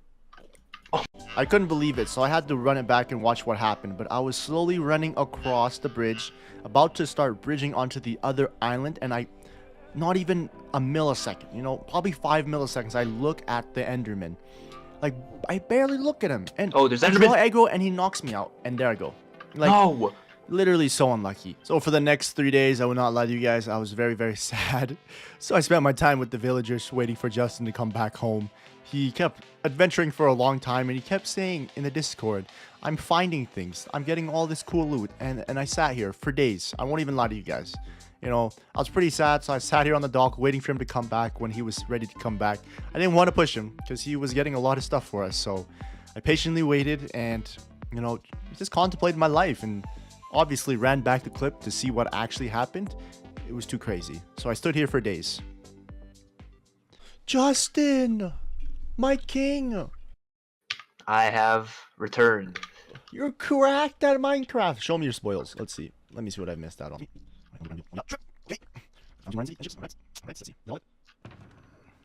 Speaker 1: I couldn't believe it, so I had to run it back and watch what happened. But I was slowly running across the bridge, about to start bridging onto the other island, and not even a millisecond, you know, probably 5 milliseconds, I look at the Enderman. Like, I barely look at him. And
Speaker 4: oh, there's
Speaker 1: I
Speaker 4: Enderman.
Speaker 1: draw aggro, and he knocks me out. And there I go. Like,
Speaker 4: no.
Speaker 1: Literally so unlucky. So for the next 3 days, I will not lie to you guys, I was very, very sad. So I spent my time with the villagers waiting for Justin to come back home. He kept adventuring for a long time, and he kept saying in the Discord, I'm finding things. I'm getting all this cool loot. And I sat here for days. I won't even lie to you guys. You know, I was pretty sad, so I sat here on the dock waiting for him to come back when he was ready to come back. I didn't want to push him because he was getting a lot of stuff for us. So I patiently waited and, you know, just contemplated my life and obviously ran back the clip to see what actually happened. It was too crazy. So I stood here for days. Justin! My king!
Speaker 4: I have returned.
Speaker 1: You're cracked at Minecraft! Show me your spoils. Let's see. Let me see what I missed out on.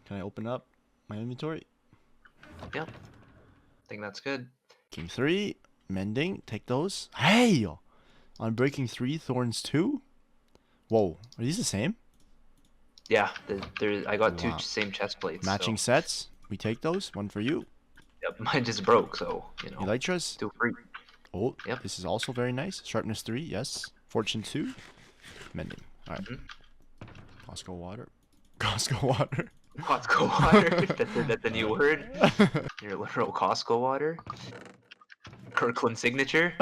Speaker 1: Can I open up my inventory?
Speaker 4: Yep. I think that's good.
Speaker 1: King 3. Mending. Take those. Hey! On breaking 3, thorns 2. Whoa, are these the same?
Speaker 4: Yeah, I got
Speaker 1: Wow.
Speaker 4: two same chest plates.
Speaker 1: Matching
Speaker 4: so.
Speaker 1: sets. We take those. One for you.
Speaker 4: Yep, mine just broke, so you know.
Speaker 1: Elytras.
Speaker 4: Still free.
Speaker 1: Oh,
Speaker 4: Yep.
Speaker 1: This is also very nice. Sharpness 3, yes. Fortune 2. Mending. Alright. Costco water. Costco water.
Speaker 4: Costco water. That's a new word. Your literal Costco water. Kirkland signature.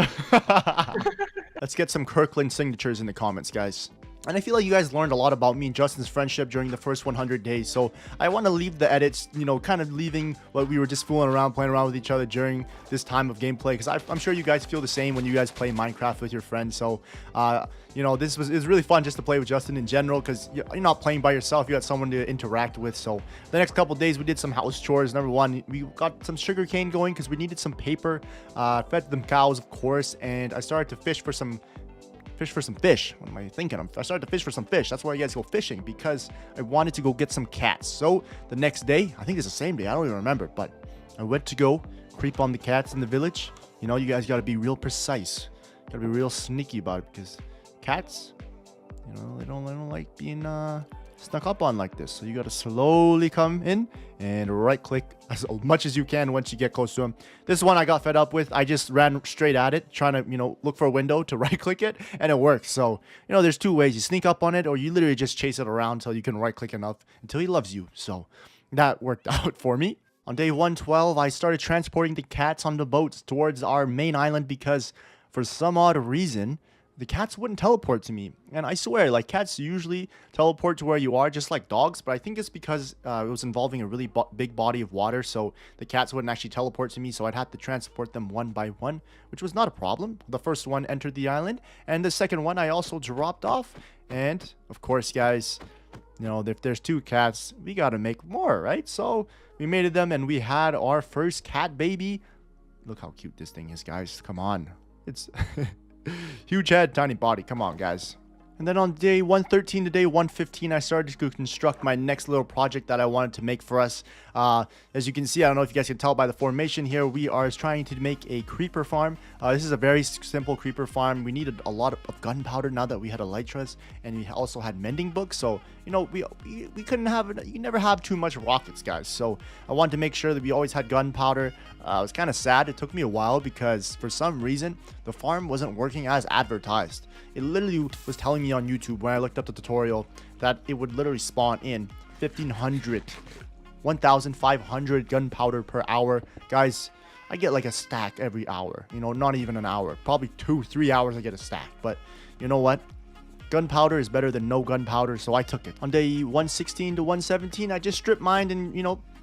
Speaker 1: Let's get some Kirkland signatures in the comments, guys. And I feel like you guys learned a lot about me and Justin's friendship during the first 100 days. So I want to leave the edits, you know, kind of leaving what we were just fooling around, playing around with each other during this time of gameplay. Because I'm sure you guys feel the same when you guys play Minecraft with your friends. So, you know, it was really fun just to play with Justin in general. Because you're not playing by yourself. You got someone to interact with. So the next couple days, we did some house chores. Number one, we got some sugarcane going because we needed some paper. Fed them cows, of course. And I started to fish for some fish. What am I thinking? I started to fish for some fish. That's why you guys go fishing, because I wanted to go get some cats. So the next day, I think it's the same day, I don't even remember, but I went to go creep on the cats in the village. You know, you guys got to be real precise, got to be real sneaky about it, because cats, you know, they don't like being snuck up on like this. So you got to slowly come in and right click as much as you can once you get close to him. This one I got fed up with. I just ran straight at it, trying to, look for a window to right click it, and it works. So, there's two ways. You sneak up on it, or you literally just chase it around until you can right click enough until he loves you. So that worked out for me. On day 112, I started transporting the cats on the boats towards our main island because for some odd reason, the cats wouldn't teleport to me. And I swear, like, cats usually teleport to where you are, just like dogs. But I think it's because it was involving a really big body of water. So the cats wouldn't actually teleport to me. So I'd have to transport them one by one, which was not a problem. The first one entered the island. And the second one I also dropped off. And, of course, guys, if there's two cats, we got to make more, right? So we mated them and we had our first cat baby. Look how cute this thing is, guys. Come on. It's... huge head, tiny body. Come on, guys. And then on day 113 to day 115, I started to construct my next little project that I wanted to make for us. As you can see, I don't know if you guys can tell by the formation here, we are trying to make a creeper farm. This is a very simple creeper farm. We needed a lot of gunpowder now that we had elytras, and we also had mending books. So, we couldn't have, you never have too much rockets, guys. So I wanted to make sure that we always had gunpowder. It was kind of sad. It took me a while because for some reason, the farm wasn't working as advertised. It literally was telling me on YouTube when I looked up the tutorial that it would literally spawn in 1,500 gunpowder per hour. Guys, I get like a stack every hour, not even an hour, probably 2-3 hours I get a stack. But you know what? Gunpowder is better than no gunpowder, so I took it. On day 116 to 117, I just strip mined and,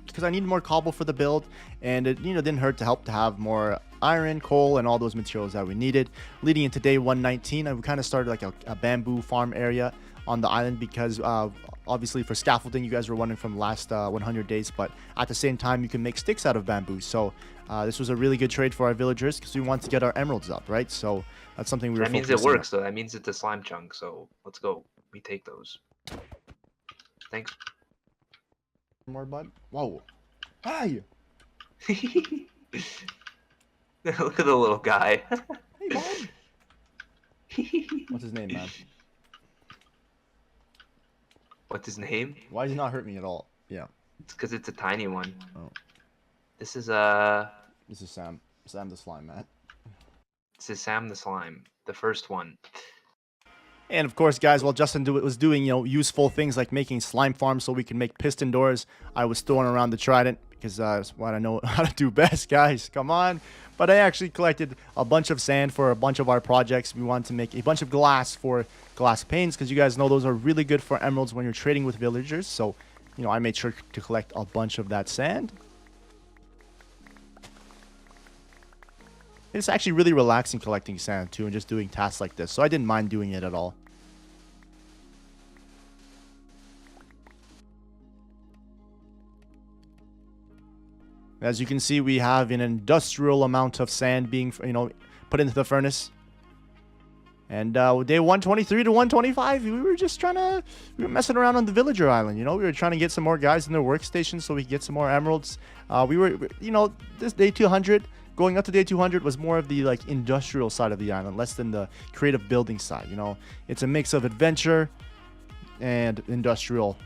Speaker 1: because I needed more cobble for the build, and it, didn't hurt to have more iron, coal, and all those materials that we needed. Leading into day 119, I kind of started like a bamboo farm area on the island because obviously for scaffolding, you guys were wondering from the last 100 days, but at the same time, you can make sticks out of bamboo. So this was a really good trade for our villagers because we want to get our emeralds up, right? So that's something we were
Speaker 4: focusing on. That means it works, though. That means it's a slime chunk, so let's go. We take those. Thanks.
Speaker 1: More, bud. Whoa. Hi.
Speaker 4: Look at the little guy.
Speaker 1: Hey, bud. What's his name, man?
Speaker 4: What's his name?
Speaker 1: Why does he not hurt me at all? Yeah.
Speaker 4: It's because it's a tiny one.
Speaker 1: Oh.
Speaker 4: This is
Speaker 1: Sam. Sam the slime, man.
Speaker 4: This is Sam the slime, the first one.
Speaker 1: And of course, guys, while Justin was doing, useful things like making slime farms so we can make piston doors, I was throwing around the trident because that's what I know how to do best, guys. Come on. But I actually collected a bunch of sand for a bunch of our projects. We wanted to make a bunch of glass for glass panes because you guys know those are really good for emeralds when you're trading with villagers. So, I made sure to collect a bunch of that sand. It's actually really relaxing collecting sand too and just doing tasks like this. So I didn't mind doing it at all. As you can see, we have an industrial amount of sand being, put into the furnace. And day 123 to 125, we were messing around on the villager island. We were trying to get some more guys in their workstations so we could get some more emeralds. This day 200, going up to day 200 was more of the industrial side of the island, less than the creative building side. It's a mix of adventure and industrial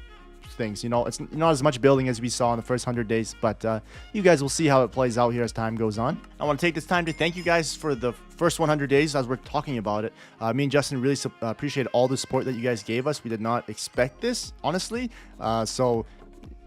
Speaker 1: things. It's not as much building as we saw in the first 100 days, but you guys will see how it plays out here as time goes on. I want to take this time to thank you guys for the first 100 days as we're talking about it. Me and Justin really appreciate all the support that you guys gave us. We did not expect this, honestly. So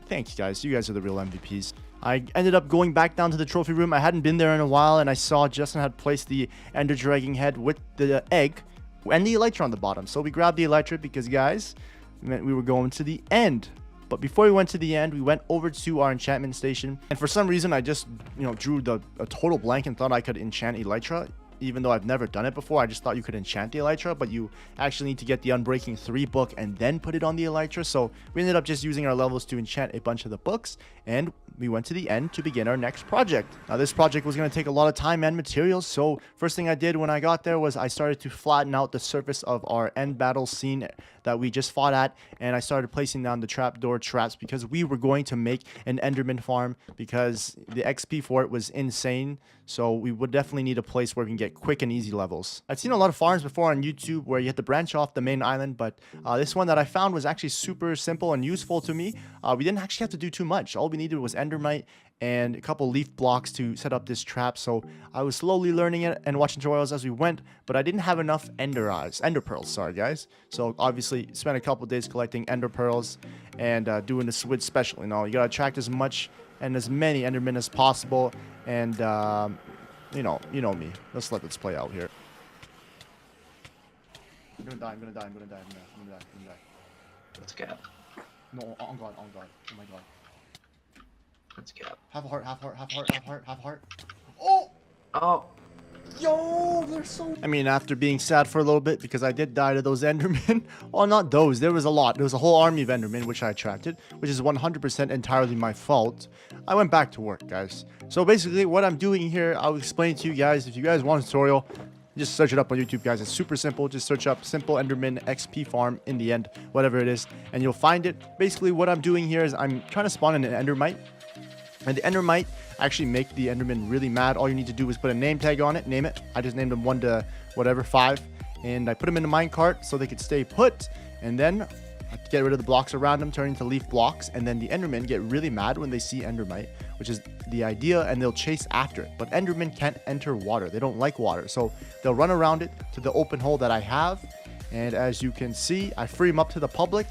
Speaker 1: thank you guys. You guys are the real MVPs. I ended up going back down to the trophy room. I hadn't been there in a while, and I saw Justin had placed the ender dragon head with the egg and the elytra on the bottom. So we grabbed the elytra because, guys, it meant we were going to the end. But before we went to the end, we went over to our enchantment station. And for some reason, I just, drew a total blank and thought I could enchant elytra. Even though I've never done it before, I just thought you could enchant the elytra, but you actually need to get the Unbreaking 3 book and then put it on the elytra. So we ended up just using our levels to enchant a bunch of the books, and we went to the end to begin our next project. Now, this project was going to take a lot of time and materials, so first thing I did when I got there was I started to flatten out the surface of our end battle scene that we just fought at, and I started placing down the trapdoor traps because we were going to make an Enderman farm because the XP for it was insane. So we would definitely need a place where we can get get quick and easy levels. I've seen a lot of farms before on YouTube where you have to branch off the main island, but this one that I found was actually super simple and useful to me. We didn't actually have to do too much. All we needed was endermite and a couple leaf blocks to set up this trap. So I was slowly learning it and watching tutorials as we went, but I didn't have enough ender pearls, sorry guys. So obviously spent a couple days collecting ender pearls and doing the squid special. You know, you gotta attract as much and as many endermen as possible, and you know me. Let's let this play out here. I'm gonna die.
Speaker 4: Let's cap.
Speaker 1: No, on God. Oh my God.
Speaker 4: Let's cap.
Speaker 1: Have a heart. Oh!
Speaker 4: Oh!
Speaker 1: Yo, they're so... I mean, after being sad for a little bit, because I did die to those endermen. Well, not those. There was a lot. There was a whole army of endermen, which I attracted, which is 100% entirely my fault. I went back to work, guys. So basically, what I'm doing here, I'll explain to you guys. If you guys want a tutorial, just search it up on YouTube, guys. It's super simple. Just search up Simple Enderman XP Farm in the end, whatever it is, and you'll find it. Basically, what I'm doing here is I'm trying to spawn in an endermite. And the endermite actually make the enderman really mad. All you need to do is put a name tag on it, name it. I just named them 1 to whatever, 5. And I put them in the minecart so they could stay put. And then I get rid of the blocks around them, turn into leaf blocks. And then the endermen get really mad when they see endermite, which is the idea, and they'll chase after it. But endermen can't enter water. They don't like water. So they'll run around it to the open hole that I have. And as you can see, I free him up to the public.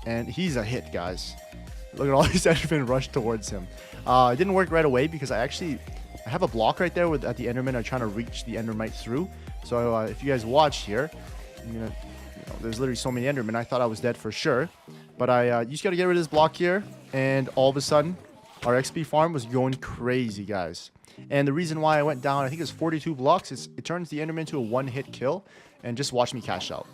Speaker 1: And he's a hit, guys. Look at all these endermen rush towards him. It didn't work right away because I have a block right there that the endermen are trying to reach the endermite through. So if you guys watch here, there's literally so many endermen. I thought I was dead for sure. But you just got to get rid of this block here. And all of a sudden, our XP farm was going crazy, guys. And the reason why I went down, I think it's 42 blocks, it turns the enderman into a one-hit kill. And just watch me cash out.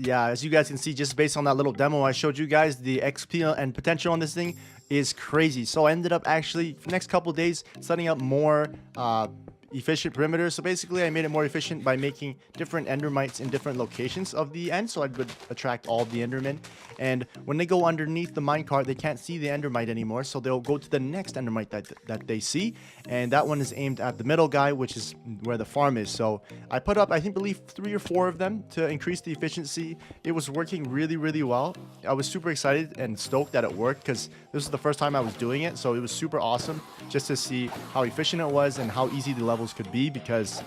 Speaker 1: Yeah, as you guys can see, just based on that little demo I showed you guys, the XP and potential on this thing is crazy. So I ended up actually, for the next couple days, setting up more efficient perimeters. So basically, I made it more efficient by making different endermites in different locations of the end, so I would attract all of the endermen. And when they go underneath the minecart, they can't see the endermite anymore, so they'll go to the next endermite that they see, and that one is aimed at the middle guy, which is where the farm is. So I put up, I believe 3 or 4 of them to increase the efficiency. It was working really, really well. I was super excited and stoked that it worked because this was the first time I was doing it, so it was super awesome just to see how efficient it was and how easy the levels could be, because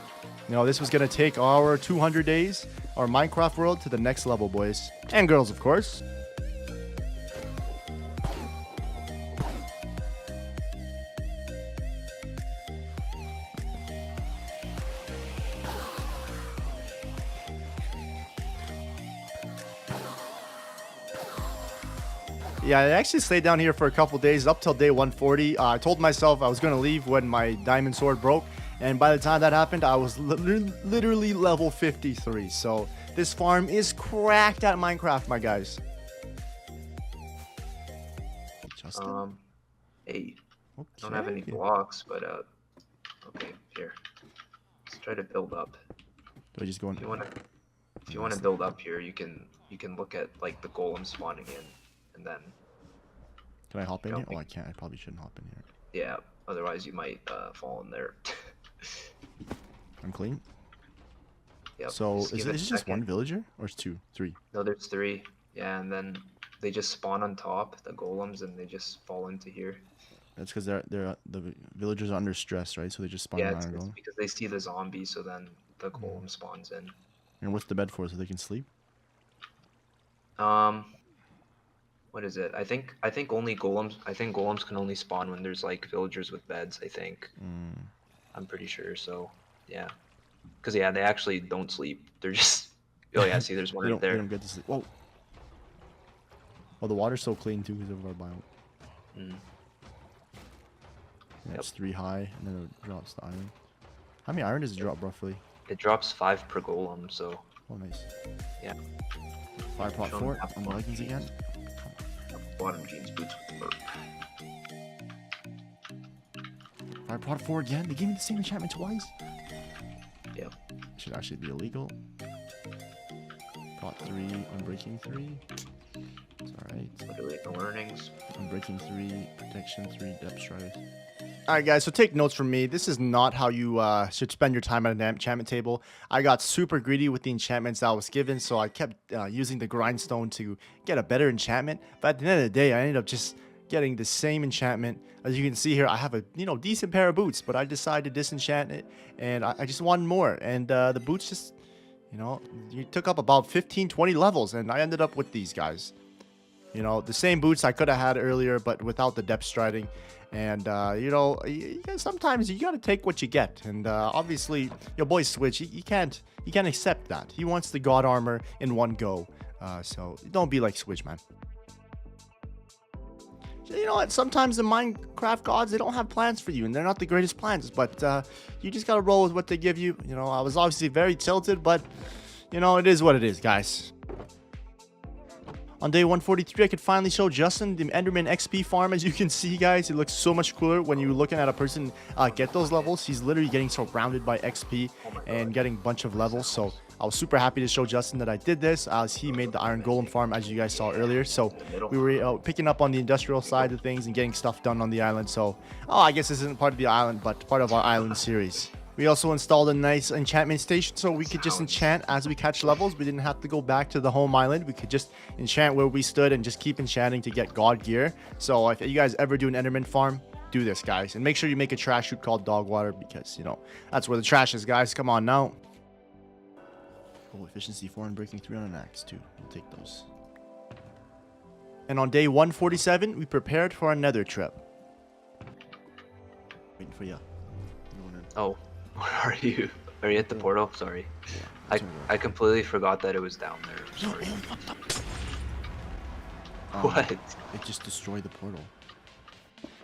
Speaker 1: this was gonna take our 200 days, our Minecraft world, to the next level, boys and girls, of course. Yeah, I actually stayed down here for a couple days, up till day 140. I told myself I was going to leave when my diamond sword broke, and by the time that happened, I was literally level 53. So this farm is cracked at Minecraft, my guys. Justin?
Speaker 4: Hey,
Speaker 1: Okay.
Speaker 4: I don't have any blocks, but okay, here. Let's try to build up.
Speaker 1: Do I just go in?
Speaker 4: If you want to build up here, you can look at like the golem spawning in. And then
Speaker 1: can I hop in here? Oh, I can't. I probably shouldn't hop in here.
Speaker 4: Yeah, otherwise you might fall in there.
Speaker 1: I'm clean.
Speaker 4: Yep.
Speaker 1: So is this just one villager or it's 2, 3?
Speaker 4: No, there's 3. Yeah, and then they just spawn on top, the golems, and they just fall into here.
Speaker 1: That's because the villagers are under stress, right? So they just spawn
Speaker 4: yeah,
Speaker 1: on
Speaker 4: it's
Speaker 1: golem.
Speaker 4: because they see the zombie, so then the golem spawns in.
Speaker 1: And what's the bed for, so they can sleep?
Speaker 4: What is it? I think only golems. I think golems can only spawn when there's like villagers with beds. I think. I'm pretty sure. So yeah, because yeah, they actually don't sleep. They're just. Oh yeah, see, there's one right there.
Speaker 1: They don't get to sleep. Whoa. Oh, the water's so clean too because of our biome. Yeah, it's 3 high, and then it drops the iron. How many iron does it drop roughly?
Speaker 4: It drops 5 per golem. So.
Speaker 1: Oh, nice.
Speaker 4: Yeah.
Speaker 1: Fire pot 4 on the leggings again.
Speaker 4: Bottom jeans boots with the
Speaker 1: Fire pot 4 again? They gave me the same enchantment twice?
Speaker 4: Yep.
Speaker 1: Should actually be illegal. Pot 3, unbreaking 3. It's alright.
Speaker 4: Literally no earnings.
Speaker 1: Unbreaking 3, protection 3, depth strider. Alright guys, so take notes from me. This is not how you should spend your time at an enchantment table. I got super greedy with the enchantments that I was given, so I kept using the grindstone to get a better enchantment. But at the end of the day, I ended up just getting the same enchantment. As you can see here, I have a decent pair of boots, but I decided to disenchant it, and I just wanted more. And the boots just, you took up about 15-20 levels, and I ended up with these guys. The same boots I could have had earlier, but without the depth striding. And, sometimes you got to take what you get. And obviously, your boy Switch, he can't accept that. He wants the God armor in one go. So don't be like Switch, man. You know what? Sometimes the Minecraft gods, they don't have plans for you, and they're not the greatest plans. But you just got to roll with what they give you. I was obviously very tilted, but, it is what it is, guys. On day 143, I could finally show Justin the Enderman XP farm. As you can see, guys, it looks so much cooler when you're looking at a person get those levels. He's literally getting surrounded by XP and getting a bunch of levels. So I was super happy to show Justin that I did this, as he made the Iron Golem farm, as you guys saw earlier. So we were picking up on the industrial side of things and getting stuff done on the island. So, I guess this isn't part of the island, but part of our island series. We also installed a nice enchantment station so we could just enchant as we catch levels. We didn't have to go back to the home island. We could just enchant where we stood and just keep enchanting to get god gear. So if you guys ever do an Enderman farm, do this, guys. And make sure you make a trash chute called dog water, because, that's where the trash is, guys. Come on now. Oh, efficiency 4 and breaking 3 on an axe, too. We'll take those. And on day 147, we prepared for another trip. Waiting for you.
Speaker 4: Oh. Where are you? Are you at the portal? Sorry. Yeah, I completely forgot that it was down there. Sorry. What?
Speaker 1: It just destroyed the portal.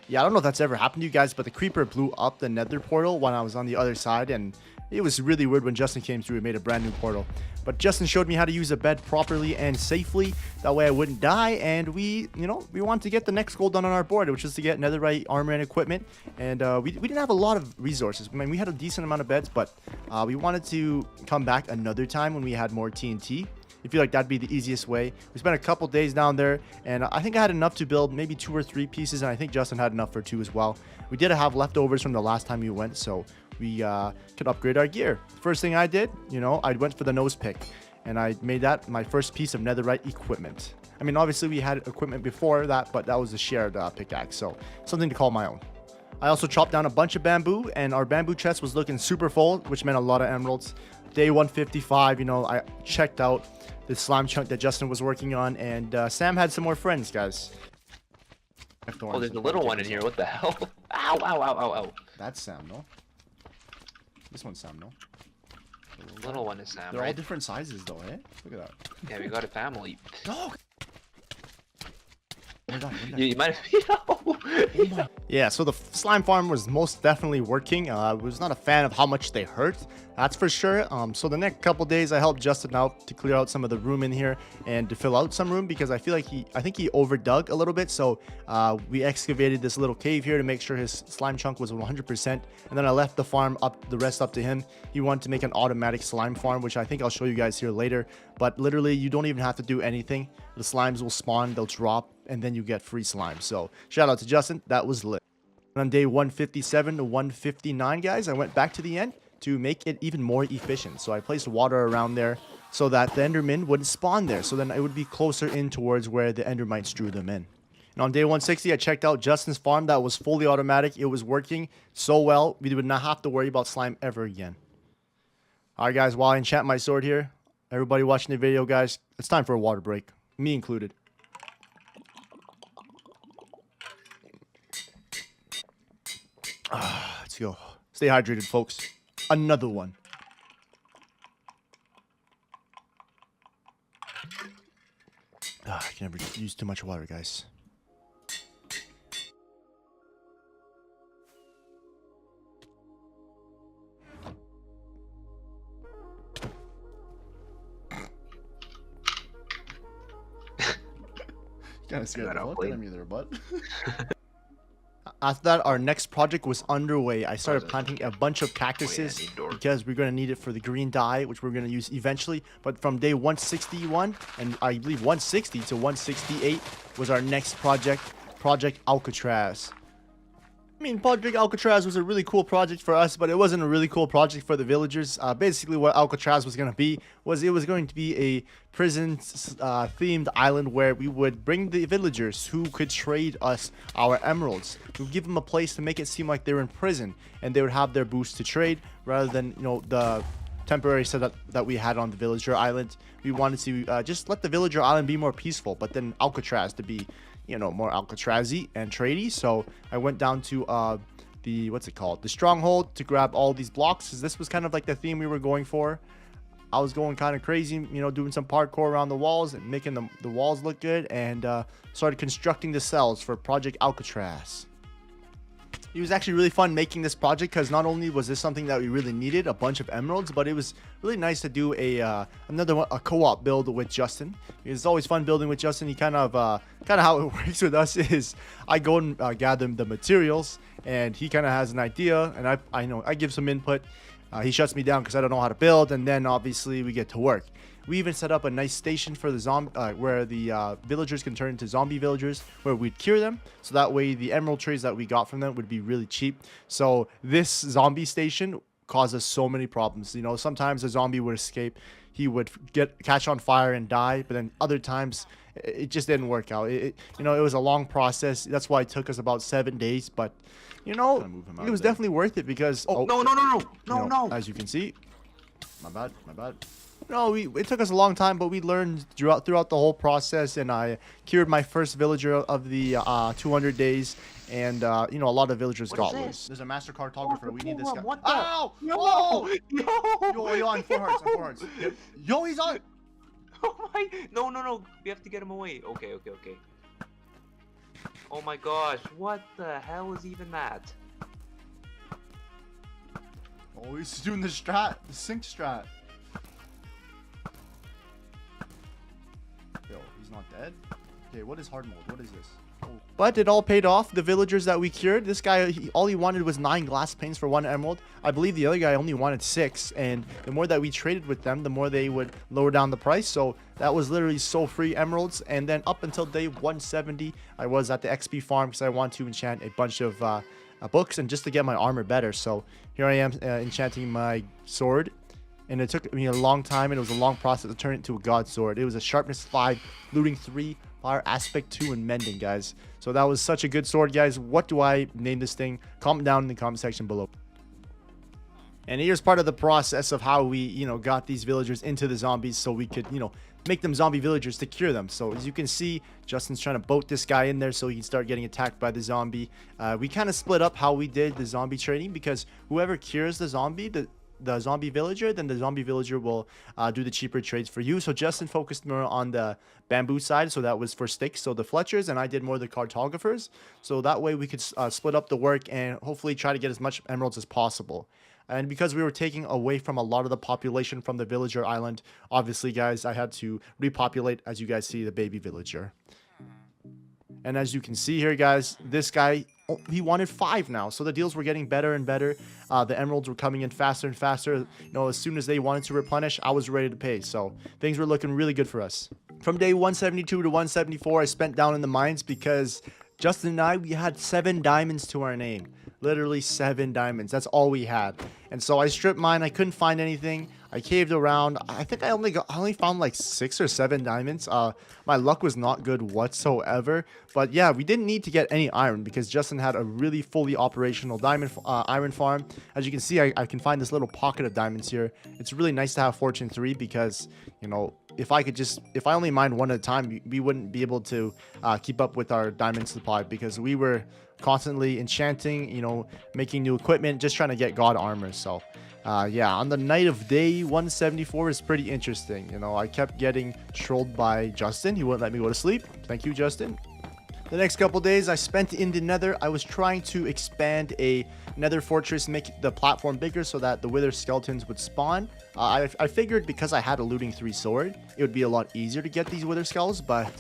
Speaker 1: Yeah, I don't know if that's ever happened to you guys, but the creeper blew up the nether portal when I was on the other side, and it was really weird when Justin came through and made a brand new portal. But Justin showed me how to use a bed properly and safely. That way I wouldn't die. And we wanted to get the next goal done on our board, which is to get netherite armor and equipment. And we didn't have a lot of resources. I mean, we had a decent amount of beds, but we wanted to come back another time when we had more TNT. I feel like that'd be the easiest way. We spent a couple days down there, and I think I had enough to build maybe 2 or 3 pieces, and I think Justin had enough for 2 as well. We did have leftovers from the last time we went, so we could upgrade our gear. First thing I did, I went for the nose pick, and I made that my first piece of netherite equipment. I mean, obviously we had equipment before that, but that was a shared pickaxe, so something to call my own. I also chopped down a bunch of bamboo, and our bamboo chest was looking super full, which meant a lot of emeralds. Day 155, I checked out the slime chunk that Justin was working on, and Sam had some more friends, guys.
Speaker 4: Oh, there's a little one in here. What the hell? Ow, ow, ow, ow, ow.
Speaker 1: That's Sam, no? This one's Sam, no?
Speaker 4: The little one is Sam,
Speaker 1: They're
Speaker 4: right?
Speaker 1: all different sizes, though, eh? Look at that.
Speaker 4: Yeah, we got a family.
Speaker 1: Dog!
Speaker 4: You might have...
Speaker 1: Yeah, so the slime farm was most definitely working. I was not a fan of how much they hurt, that's for sure. So the next couple days, I helped Justin out to clear out some of the room in here and to fill out some room, because I feel like I think he overdug a little bit. So we excavated this little cave here to make sure his slime chunk was 100%. And then I left the rest up to him. He wanted to make an automatic slime farm, which I think I'll show you guys here later. But literally, you don't even have to do anything. The slimes will spawn, they'll drop, and then you get free slime. So shout out to Justin, that was lit. And on day 157 to 159, guys, I went back to the end to make it even more efficient. So I placed water around there so that the endermen wouldn't spawn there. So then it would be closer in towards where the endermites drew them in. And on day 160, I checked out Justin's farm that was fully automatic. It was working so well, we would not have to worry about slime ever again. All right, guys, while I enchant my sword here, everybody watching the video, guys, it's time for a water break, me included. Let's go. Stay hydrated, folks. Another one. I can never use too much water, guys. Kind of scared the fuck out of me there, bud. After that, our next project was underway. I started planting a bunch of cactuses because we're going to need it for the green dye, which we're going to use eventually. But from day 161, and I believe 160 to 168 was our next project, Project Alcatraz. I mean, Project Alcatraz was a really cool project for us, but it wasn't a really cool project for the villagers. Basically, what Alcatraz was going to be was it was going to be a prison-themed island where we would bring the villagers who could trade us our emeralds. We would give them a place to make it seem like they're in prison, and they would have their boosts to trade rather than, you know, the temporary setup that we had on the villager island. We wanted to just let the villager island be more peaceful, but then Alcatraz to be, you know, more Alcatraz-y and tradey. So I went down to the, what's it called, the stronghold to grab all these blocks, because this was kind of like the theme we were going for. I was going kind of crazy, you know, doing some parkour around the walls and making the walls look good, and started constructing the cells for Project Alcatraz. It was actually really fun making this project, because not only was this something that we really needed, a bunch of emeralds, but it was really nice to do a another one, a co-op build with Justin. It's always fun building with Justin. He kind of how it works with us is I go and gather the materials, and he kind of has an idea, and I give some input. He shuts me down because I don't know how to build, and then obviously we get to work. We even set up a nice station for the where the villagers can turn into zombie villagers, where we'd cure them, so that way the emerald trays that we got from them would be really cheap. So this zombie station caused us so many problems. You know, sometimes a zombie would escape, he would catch on fire and die, but then other times it just didn't work out. You know, it was a long process. That's why it took us about 7 days, but you know, it was definitely worth it because
Speaker 4: No.
Speaker 1: as you can see, my bad. No, it took us a long time, but we learned throughout the whole process, and I cured my first villager of the 200 days, and you know, a lot of villagers got loose. There's a master cartographer. We need this guy.
Speaker 4: What the?
Speaker 1: Ow!
Speaker 4: Yo!
Speaker 1: Yo, on 4 hearts, on 4 hearts. Yo, he's on.
Speaker 4: Oh my! No! We have to get him away. Okay. Oh my gosh! What the hell is even that?
Speaker 1: Oh, he's doing the strat, the sync strat. Yo, he's not dead? Okay, what is hard mode? What is this? Oh. But it all paid off. The villagers that we cured, this guy, all he wanted was 9 glass panes for 1 emerald. I believe the other guy only wanted 6, and the more that we traded with them, the more they would lower down the price. So that was literally so free emeralds. And then up until day 170, I was at the XP farm because I wanted to enchant a bunch of books and just to get my armor better. So here I am enchanting my sword. And it took me a long time, and it was a long process to turn it into a god sword. It was a sharpness 5, looting 3, fire aspect 2, and mending, guys. So that was such a good sword, guys. What do I name this thing? Comment down in the comment section below. And here's part of the process of how we, you know, got these villagers into the zombies so we could, you know, make them zombie villagers to cure them. So as you can see, Justin's trying to boat this guy in there so he can start getting attacked by the zombie. We kind of split up how we did the zombie trading, because whoever cures the zombie, the zombie villager, then the zombie villager will do the cheaper trades for you. So Justin focused more on the bamboo side, so that was for sticks, so the fletchers, and I did more the cartographers, so that way we could split up the work and hopefully try to get as much emeralds as possible. And because we were taking away from a lot of the population from the villager island, obviously, guys, I had to repopulate, as you guys see, the baby villager. And as you can see here, guys, this guy, he wanted 5 now. So the deals were getting better and better. The emeralds were coming in faster and faster. You know, as soon as they wanted to replenish, I was ready to pay. So things were looking really good for us. From day 172 to 174, I spent down in the mines because Justin and I, we had 7 diamonds to our name. Literally 7 diamonds. That's all we had. And so I stripped mine. I couldn't find anything. I caved around. I think I only found like 6 or 7 diamonds. My luck was not good whatsoever. But yeah, we didn't need to get any iron because Justin had a really fully operational diamond iron farm. As you can see, I can find this little pocket of diamonds here. It's really nice to have Fortune 3 because, you know, if I only mined one at a time, we wouldn't be able to keep up with our diamond supply because we were constantly enchanting, you know, making new equipment, just trying to get god armor. So yeah, on the night of day 174 is pretty interesting. You know, I kept getting trolled by Justin. He wouldn't let me go to sleep. Thank you, Justin. The next couple days I spent in the nether. I was trying to expand a nether fortress, make the platform bigger so that the wither skeletons would spawn. I figured because I had a looting 3 sword, it would be a lot easier to get these wither skulls, but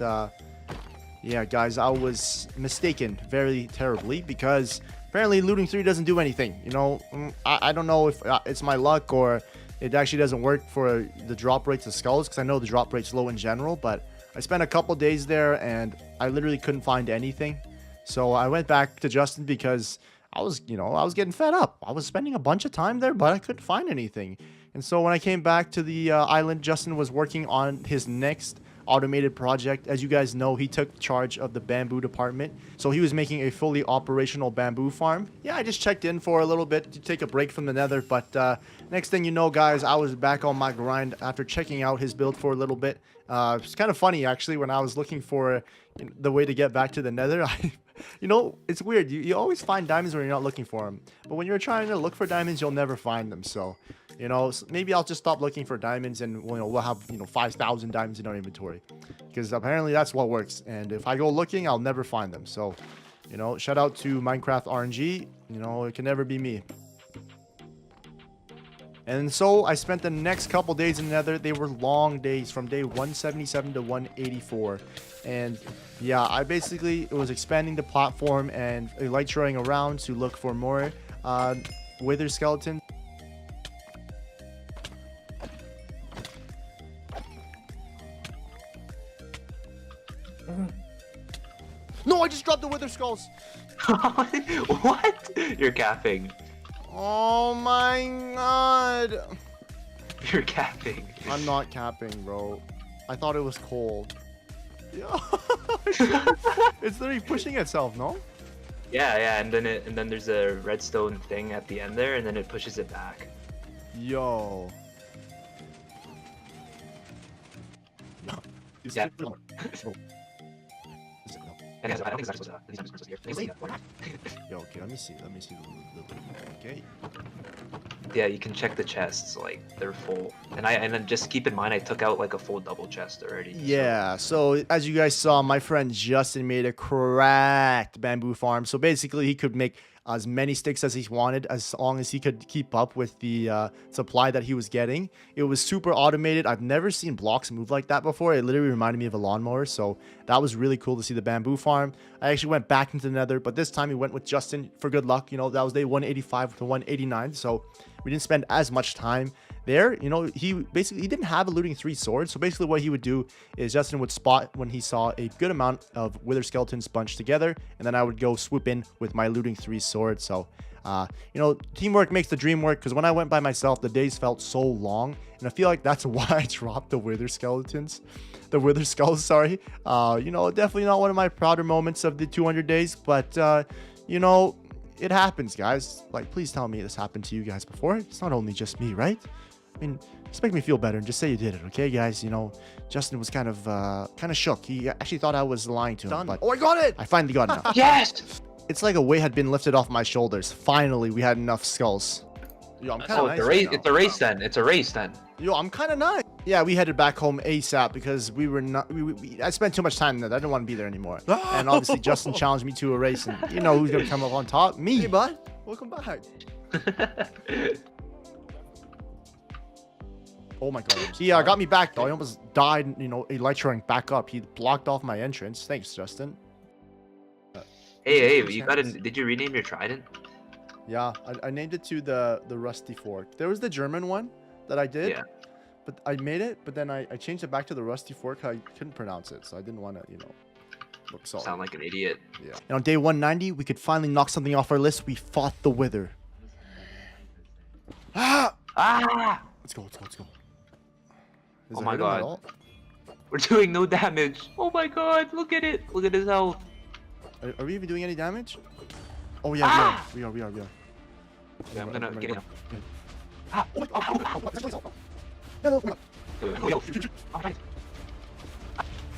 Speaker 1: Yeah, guys, I was mistaken very terribly because apparently looting 3 doesn't do anything. You know, I don't know if it's my luck or it actually doesn't work for the drop rates of skulls, because I know the drop rate's low in general, but I spent a couple days there and I literally couldn't find anything. So I went back to Justin because I was getting fed up. I was spending a bunch of time there, but I couldn't find anything. And so when I came back to the island, Justin was working on his next automated project. As you guys know, he took charge of the bamboo department, so he was making a fully operational bamboo farm. Yeah, I just checked in for a little bit to take a break from the nether, but next thing you know, guys, I was back on my grind after checking out his build for a little bit. It's kind of funny, actually, when I was looking for the way to get back to the nether. You know, it's weird. You always find diamonds when you're not looking for them, but when you're trying to look for diamonds, you'll never find them. So, you know, maybe I'll just stop looking for diamonds, and we'll have 5,000 diamonds in our inventory, because apparently that's what works. And if I go looking, I'll never find them. So, shout out to Minecraft RNG. It can never be me. And so I spent the next couple days in the nether. They were long days from day 177 to 184. And yeah, I basically was expanding the platform and elytraing around to look for more wither skeletons. No, I just dropped the wither skulls.
Speaker 4: What? You're capping.
Speaker 1: Oh my god.
Speaker 4: You're capping.
Speaker 1: I'm not capping, bro. I thought it was cold. Yeah. It's literally pushing itself, no?
Speaker 4: Yeah, and then there's a redstone thing at the end there, and then it pushes it back.
Speaker 1: Yo.
Speaker 4: Yeah. And I don't think it's supposed to.
Speaker 1: Yo, okay, let me see the okay.
Speaker 4: Yeah, you can check the chests, like they're full. And then just keep in mind I took out like a full double chest already.
Speaker 1: Yeah, so as you guys saw, my friend Justin made a cracked bamboo farm. So basically he could make as many sticks as he wanted, as long as he could keep up with the supply that he was getting. It was super automated. I've never seen blocks move like that before. It literally reminded me of a lawnmower, so that was really cool to see the bamboo farm. I actually went back into the nether, but this time we went with Justin for good luck. That was day 185 to 189, so we didn't spend as much time there. He didn't have a looting 3 sword, so basically what he would do is Justin would spot when he saw a good amount of wither skeletons bunched together, and then I would go swoop in with my looting 3 sword. So teamwork makes the dream work, because when I went by myself, the days felt so long, and I feel like that's why I dropped the wither skulls, sorry. Definitely not one of my prouder moments of the 200 days, but it happens, guys. Like, please tell me this happened to you guys before. It's not only just me, right? I mean, just make me feel better and just say you did it, okay, guys? Justin was kind of shook. He actually thought I was lying to him. But, oh, I got it! I finally got it now.
Speaker 4: Yes!
Speaker 1: It's like a weight had been lifted off my shoulders. Finally, we had enough skulls. Yo, I'm kind of nice.
Speaker 4: It's a race then. It's a race then.
Speaker 1: Yo, I'm kind of nice. Yeah, we headed back home ASAP because we were not. I spent too much time there. I didn't want to be there anymore. And obviously, Justin challenged me to a race, and who's gonna come up on top? Me. Hey, bud. Welcome back. Oh my god. He got me back though. I almost died. Elytraing back up. He blocked off my entrance. Thanks, Justin.
Speaker 4: Hey, you gotta. Did you rename your trident?
Speaker 1: Yeah, I named it to the Rusty Fork. There was the German one that I did.
Speaker 4: Yeah.
Speaker 1: But I made it, but then I changed it back to the Rusty Fork. I couldn't pronounce it, so I didn't want to, look solid.
Speaker 4: Sound like an idiot.
Speaker 1: Yeah. And on day 190, we could finally knock something off our list. We fought the Wither. Ah! Let's go.
Speaker 4: Oh my god. We're doing no damage. Oh my god, look at it. Look at his health.
Speaker 1: Are we even doing any damage? Oh yeah, we are.
Speaker 4: Okay, I'm gonna get him.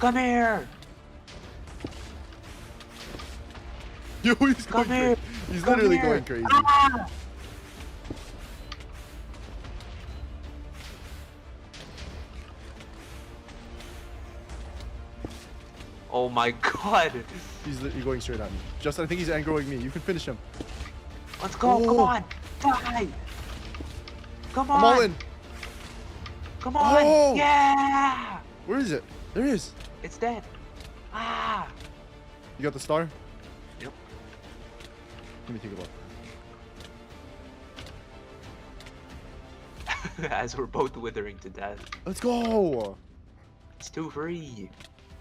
Speaker 4: Come here!
Speaker 1: Yo, he's going crazy. He's literally going crazy.
Speaker 4: Oh my god!
Speaker 1: He's going straight at me. Justin, I think he's angering me. You can finish him.
Speaker 4: Let's go! Oh. Come on! Die! Come on!
Speaker 1: I'm all in.
Speaker 4: Come on! Oh. Yeah!
Speaker 1: Where is it? There it is.
Speaker 4: It's dead.
Speaker 1: You got the star?
Speaker 4: Yep.
Speaker 1: Let me take a look.
Speaker 4: As we're both withering to death.
Speaker 1: Let's go!
Speaker 4: It's 2 free.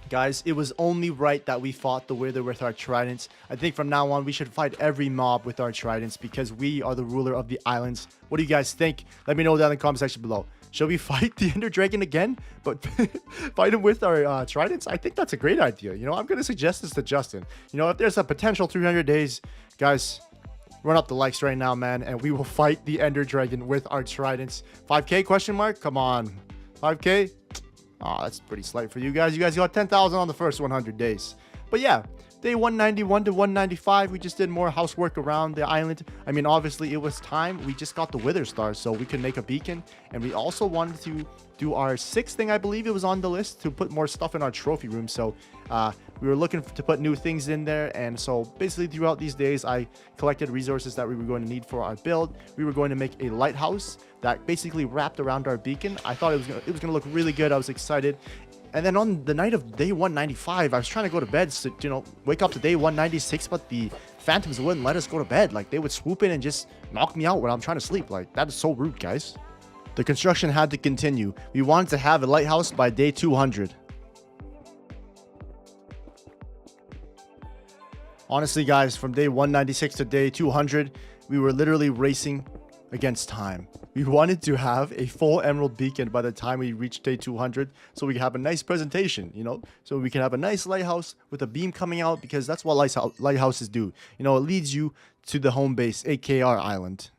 Speaker 1: Guys, it was only right that we fought the Wither with our tridents. I think from now on, we should fight every mob with our tridents because we are the ruler of the islands. What do you guys think? Let me know down in the comment section below. Shall we fight the Ender Dragon again, but fight him with our tridents? I think that's a great idea. You know, I'm going to suggest this to Justin. You know, if there's a potential 300 days, guys, run up the likes right now, man, and we will fight the Ender Dragon with our tridents. 5K question mark? Come on. 5K? Oh, that's pretty slight for you guys. You guys got 10,000 on the first 100 days. But yeah, day 191 to 195, we just did more housework around the island. I mean, obviously, it was time. We just got the Wither Star, so we could make a beacon. And we also wanted to do our 6th thing, I believe it was on the list, to put more stuff in our trophy room. So we were looking to put new things in there. And so basically, throughout these days, I collected resources that we were going to need for our build. We were going to make a lighthouse that basically wrapped around our beacon. I thought it was gonna look really good. I was excited. And then on the night of day 195, I was trying to go to bed to, you know, wake up to day 196, but the phantoms wouldn't let us go to bed. Like, they would swoop in and just knock me out when I'm trying to sleep. Like, that is so rude, guys. The construction had to continue. We wanted to have a lighthouse by day 200. Honestly, guys, from day 196 to day 200, we were literally racing against time. We wanted to have a full emerald beacon by the time we reached day 200, so we can have a nice presentation, you know, so we can have a nice lighthouse with a beam coming out, because that's what lighthouses do. You know, it leads you to the home base, aka our island.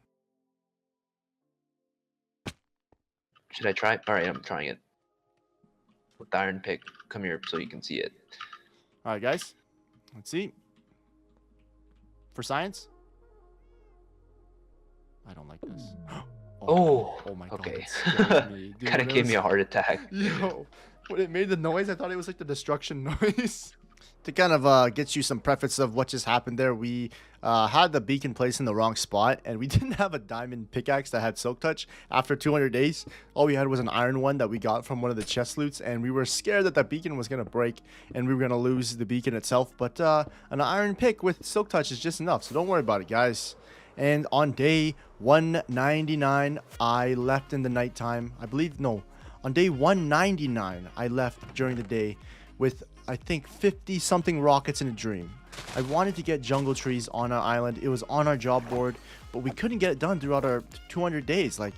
Speaker 4: Should I try? All right, I'm trying it. With the iron pick. Come here so you can see it.
Speaker 1: All right, guys, let's see. For science, I don't like this.
Speaker 4: Oh
Speaker 1: my god.
Speaker 4: okay.
Speaker 1: Kind
Speaker 4: Kind of gave me a heart attack.
Speaker 1: Yo, when it made the noise, I thought it was like the destruction noise. To kind of get you some preface of what just happened there, we had the beacon placed in the wrong spot, and we didn't have a diamond pickaxe that had silk touch. After 200 days, all we had was an iron one that we got from one of the chest loots, and we were scared that beacon was going to break and we were going to lose the beacon itself. But an iron pick with silk touch is just enough, so don't worry about it, guys. And on day 199, I left in the nighttime. I believe, no, on day 199, I left during the day with, I think, 50 something rockets in a dream. I wanted to get jungle trees on our island. It was on our job board, but we couldn't get it done throughout our 200 days. Like,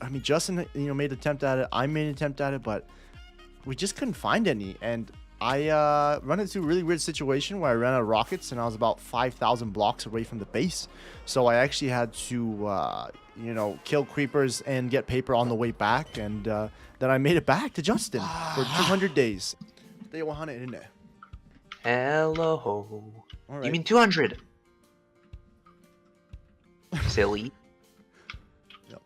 Speaker 1: I mean, Justin, you know, made an attempt at it. I made an attempt at it, but we just couldn't find any. And I run into a really weird situation where I ran out of rockets and I was about 5,000 blocks away from the base. So I actually had to, you know, kill creepers and get paper on the way back. And then I made it back to Justin for 200 days. Day 100, isn't it?
Speaker 4: Hello.
Speaker 1: All right.
Speaker 4: You mean 200? Silly.
Speaker 1: Yep.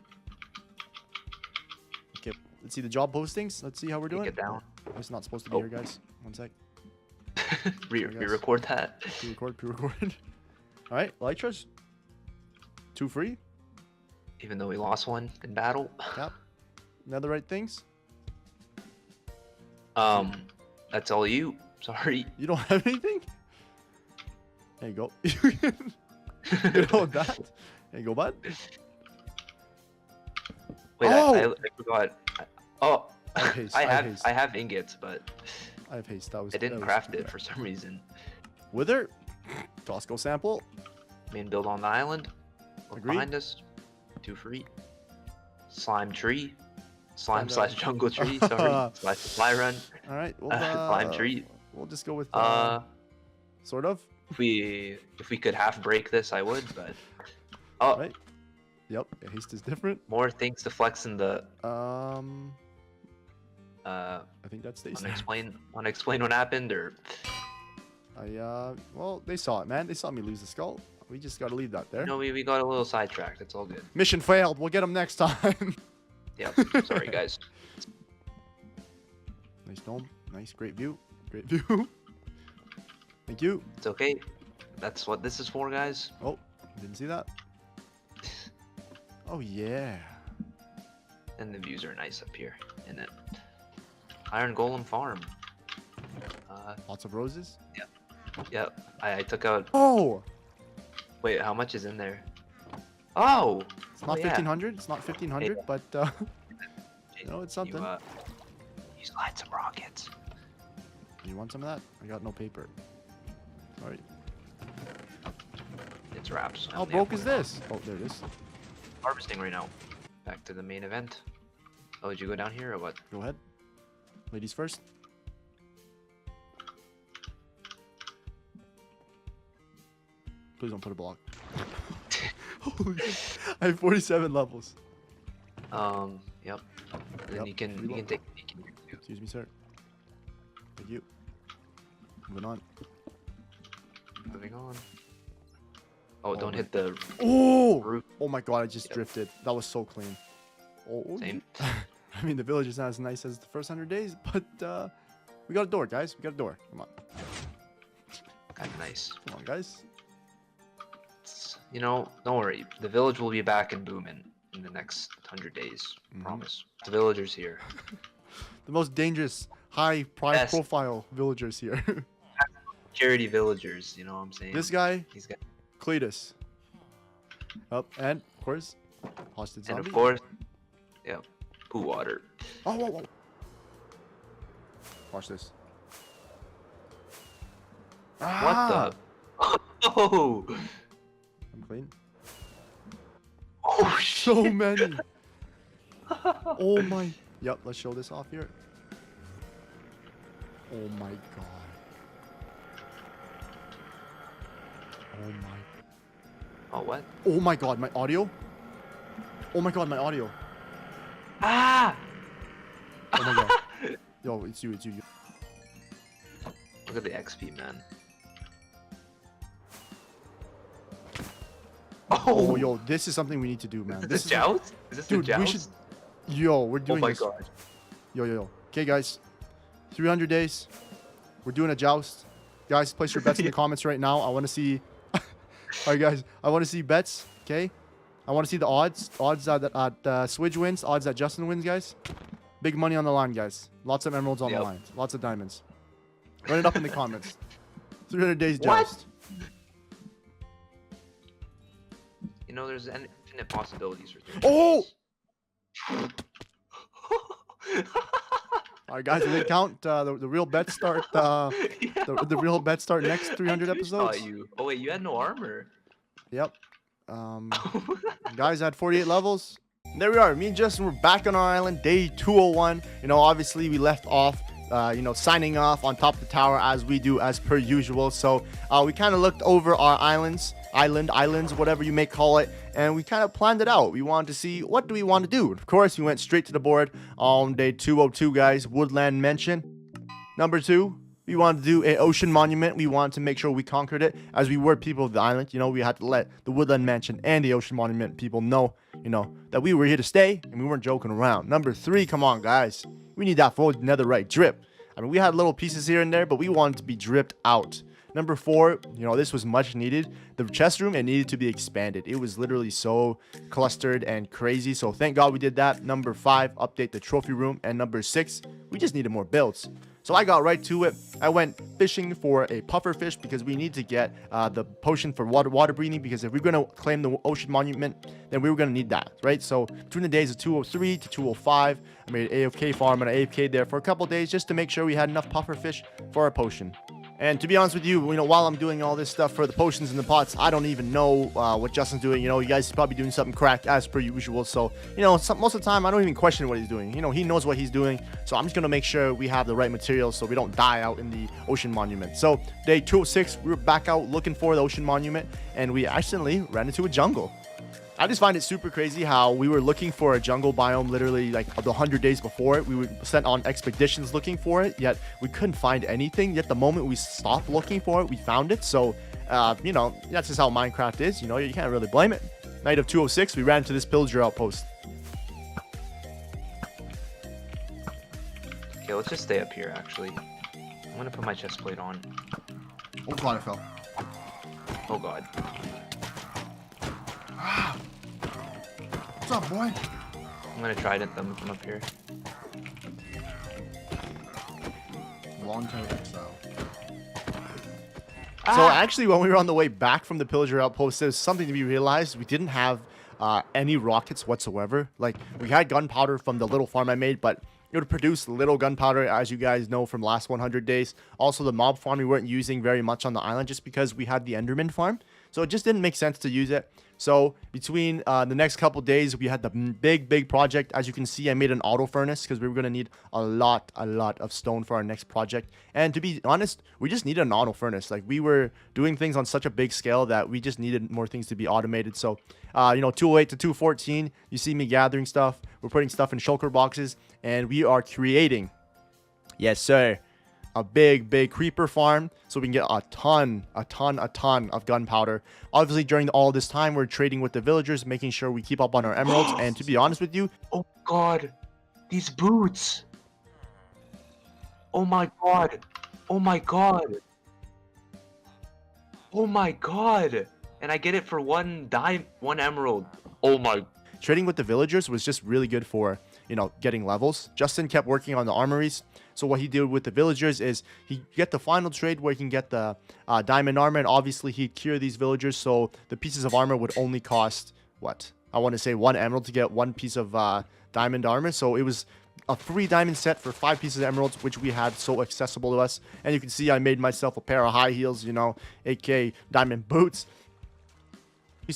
Speaker 1: Okay, let's see the job postings. Let's see how we're doing.
Speaker 4: Get down.
Speaker 1: It's not supposed to be here, guys. One sec.
Speaker 4: Re-record that.
Speaker 1: Pre-record. All right, Elytras. 2 free.
Speaker 4: Even though we lost one in battle.
Speaker 1: Yep. Netherite things.
Speaker 4: That's all you. Sorry.
Speaker 1: You don't have anything? There you go. You can hold that. There you go, bud.
Speaker 4: Wait,
Speaker 1: Oh!
Speaker 4: I forgot. Oh,
Speaker 1: I have haste.
Speaker 4: I have ingots, but
Speaker 1: I have haste.
Speaker 4: I didn't craft it for some reason.
Speaker 1: Wither. Costco sample.
Speaker 4: Main build on the island. Look
Speaker 1: Agreed.
Speaker 4: behind us. 2 free. Slime tree. Slime
Speaker 1: And,
Speaker 4: slash jungle tree. Sorry. Slash supply run.
Speaker 1: All right. Well,
Speaker 4: Slime tree.
Speaker 1: We'll just go with sort of.
Speaker 4: If we could half break this, I would, but oh,
Speaker 1: Right. Yep. Haste is different.
Speaker 4: more things to flex in the
Speaker 1: I think that stays there.
Speaker 4: wanna explain what happened, or
Speaker 1: Well, they saw it, man. They saw me lose the skull. We just gotta leave that there.
Speaker 4: no, we got a little sidetracked. It's all good.
Speaker 1: Mission failed. We'll get them next time.
Speaker 4: Yep. Sorry, guys.
Speaker 1: Nice dome. Nice. Great view. Great view. Thank you.
Speaker 4: It's okay. That's what this is for, guys.
Speaker 1: Oh, didn't see that. Oh, yeah.
Speaker 4: And the views are nice up here, isn't it? Iron Golem Farm.
Speaker 1: Lots of roses.
Speaker 4: Yeah. Yep. I took out.
Speaker 1: Oh!
Speaker 4: Wait, how much is in there? Oh.
Speaker 1: It's not
Speaker 4: Oh, yeah.
Speaker 1: 1500. It's not 1500,
Speaker 4: Hey.
Speaker 1: but you know, it's something.
Speaker 4: You slide some rockets.
Speaker 1: You want some of that? I got no paper. Sorry.
Speaker 4: It's wraps.
Speaker 1: How broke is this? Oh, there it is.
Speaker 4: Harvesting right now. Back to the main event. Oh, did you go down here or what?
Speaker 1: Go ahead. Ladies first. Please don't put a block. Holy shit. I have 47 levels.
Speaker 4: Yep. And then
Speaker 1: Yep,
Speaker 4: you can take a peek in here too.
Speaker 1: Excuse me, sir. Thank you. Moving on.
Speaker 4: Moving on. Oh, don't
Speaker 1: my-
Speaker 4: hit the
Speaker 1: Oh!
Speaker 4: roof.
Speaker 1: Oh my god, I just
Speaker 4: Yep.
Speaker 1: drifted. That was so clean. Oh,
Speaker 4: Same.
Speaker 1: I mean, the village is not as nice as the first 100 days, but we got a door, guys. We got a door. Come on.
Speaker 4: Kind of nice.
Speaker 1: Come on, guys.
Speaker 4: You know, don't worry. The village will be back and booming in the next 100 days.
Speaker 1: Mhm.
Speaker 4: Promise. The villagers here.
Speaker 1: The most dangerous, high
Speaker 4: Yes.
Speaker 1: profile villagers here.
Speaker 4: Security villagers, you know what I'm saying?
Speaker 1: This guy,
Speaker 4: He's got,
Speaker 1: Cletus. Up, and of course, hostage
Speaker 4: and
Speaker 1: zombie.
Speaker 4: of course, yeah, poo water.
Speaker 1: Oh, whoa, whoa. Watch this. Ah,
Speaker 4: What the? Oh!
Speaker 1: I'm clean.
Speaker 4: Oh
Speaker 1: So
Speaker 4: shit!
Speaker 1: many. Oh my. Yep, let's show this off here. Oh my god. Oh my.
Speaker 4: Oh what?
Speaker 1: Oh my god, my audio. Oh my god, my audio.
Speaker 4: Ah!
Speaker 1: Oh my god. Yo, it's you, it's you.
Speaker 4: Look at the XP, man.
Speaker 1: Oh, yo, this is something we need to do, man.
Speaker 4: Is
Speaker 1: This
Speaker 4: this
Speaker 1: is
Speaker 4: joust? Is this
Speaker 1: dude,
Speaker 4: the joust?
Speaker 1: we should. Yo, we're
Speaker 4: Oh
Speaker 1: doing
Speaker 4: my
Speaker 1: this.
Speaker 4: god.
Speaker 1: Yo, yo, yo. Okay, guys. 300 days. We're doing a joust. Guys, place your bets in the comments right now. I want to see. All right, guys. I want to see bets. Okay. I want to see the odds. Odds that Swidge wins. Odds that Justin wins, guys. Big money on the line, guys. Lots of emeralds on the
Speaker 4: Yep.
Speaker 1: line. Lots of diamonds. Run it up in the comments. 300 days
Speaker 4: What?
Speaker 1: joust.
Speaker 4: You know, there's infinite possibilities for things.
Speaker 1: Oh! All right, guys. Did it count? The real bets start. The real bets start next 300 episodes.
Speaker 4: You. Oh wait, you had no armor.
Speaker 1: Yep. Guys, at 48 levels. There we are. Me and Justin were back on our island, day 201. You know, obviously we left off, signing off on top of the tower as we do as per usual. So we kind of looked over our islands, whatever you may call it, and we kind of planned it out. We wanted to see what do we want to do. Of course, we went straight to the board on day 202, guys. Woodland Mansion. Number 2. We wanted to do an ocean monument. We wanted to make sure we conquered it as we were people of the island. You know, we had to let the Woodland Mansion and the ocean monument people know, that we were here to stay and we weren't joking around. Number 3, come on, guys. We need that full netherite drip. I mean, we had little pieces here and there, but we wanted to be dripped out. Number 4, this was much needed. The chest room, it needed to be expanded. It was literally so clustered and crazy. So thank God we did that. Number 5, update the trophy room. And number 6, we just needed more builds. So I got right to it. I went fishing for a puffer fish because we need to get the potion for water breathing, because if we're going to claim the ocean monument, then we were going to need that, right? So between the days of 203 to 205, I made an AFK farm and I AFK'd there for a couple days just to make sure we had enough puffer fish for our potion. And to be honest with you, while I'm doing all this stuff for the potions and the pots, I don't even know what Justin's doing. You guys probably doing something cracked as per usual. So, most of the time, I don't even question what he's doing. He knows what he's doing. So I'm just going to make sure we have the right materials so we don't die out in the ocean monument. So day 206, we were back out looking for the ocean monument, and we accidentally ran into a jungle. I just find it super crazy how we were looking for a jungle biome literally like the 100 days before. We were sent on expeditions looking for it, yet we couldn't find anything. Yet the moment we stopped looking for it, we found it. So, that's just how Minecraft is. You can't really blame it. Night of 206, we ran to this pillager outpost.
Speaker 4: Okay, let's just stay up here, actually. I'm gonna put my chest plate on.
Speaker 2: Oh god, I fell.
Speaker 4: Oh god.
Speaker 2: What's up, boy?
Speaker 4: I'm gonna trident them from up here.
Speaker 2: Long-term exile.
Speaker 1: So actually, when we were on the way back from the pillager outpost, there's something to be realized. We didn't have any rockets whatsoever. Like, we had gunpowder from the little farm I made, but it would produce little gunpowder, as you guys know from last 100 days. Also, the mob farm we weren't using very much on the island just because we had the Enderman farm. So it just didn't make sense to use it. So between the next couple days, we had the big project. As you can see, I made an auto furnace because we were going to need a lot of stone for our next project. And to be honest, we just needed an auto furnace. Like, we were doing things on such a big scale that we just needed more things to be automated. So, 208 to 214, you see me gathering stuff. We're putting stuff in shulker boxes, and we are creating, yes sir, a big creeper farm so we can get a ton of gunpowder. Obviously, during all this time, we're trading with the villagers, making sure we keep up on our emeralds. And to be honest with you,
Speaker 4: Oh god, these boots. Oh my god. Oh my god. Oh my god. And I get it for one emerald. Oh my.
Speaker 1: trading with the villagers was just really good for, getting levels. Justin kept working on the armories. So what he did with the villagers is he get the final trade where he can get the diamond armor, and obviously he'd cure these villagers, so the pieces of armor would only cost, what? I want to say 1 emerald to get 1 piece of diamond armor. So it was a 3 diamond set for 5 pieces of emeralds, which we had so accessible to us. And you can see I made myself a pair of high heels, aka diamond boots. We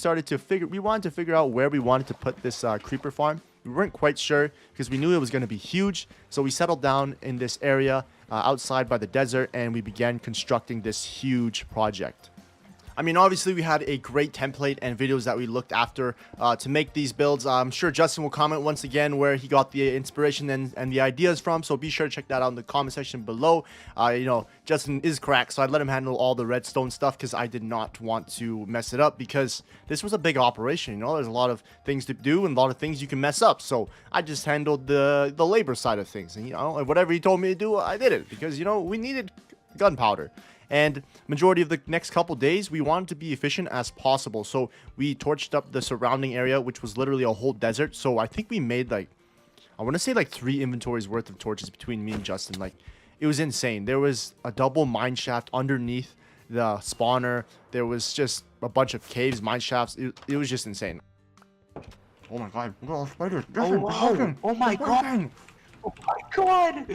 Speaker 1: wanted to figure out where we wanted to put this creeper farm. We weren't quite sure because we knew it was going to be huge. So we settled down in this area outside by the desert, and we began constructing this huge project. I mean, obviously, we had a great template and videos that we looked after to make these builds. I'm sure Justin will comment once again where he got the inspiration and the ideas from, so be sure to check that out in the comment section below. Justin is correct, so I'd let him handle all the redstone stuff because I did not want to mess it up because this was a big operation. There's a lot of things to do and a lot of things you can mess up, so I just handled the labor side of things. And, whatever he told me to do, I did it because, we needed gunpowder. And majority of the next couple days, we wanted to be efficient as possible. So we torched up the surrounding area, which was literally a whole desert. So I think we made I want to say 3 inventories worth of torches between me and Justin. It was insane. There was a double mine shaft underneath the spawner. There was just a bunch of caves, mine shafts. It was just insane. Oh my god. Oh, spiders.
Speaker 4: Oh, wow. Oh my god. Oh my god.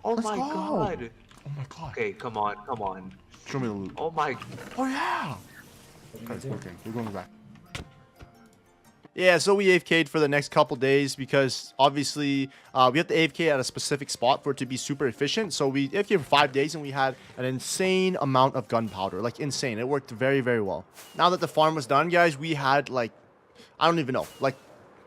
Speaker 4: Oh
Speaker 1: Let's
Speaker 4: my
Speaker 1: go.
Speaker 4: god.
Speaker 1: Oh my god.
Speaker 4: Okay, come on.
Speaker 1: Show me the loot.
Speaker 4: Oh my.
Speaker 1: Oh yeah. Okay, we're going back. Yeah, so we AFK'd for the next couple days because obviously we have to AFK at a specific spot for it to be super efficient. So we AFK'd for 5 days and we had an insane amount of gunpowder. Insane. It worked very, very well. Now that the farm was done, guys, we had I don't even know,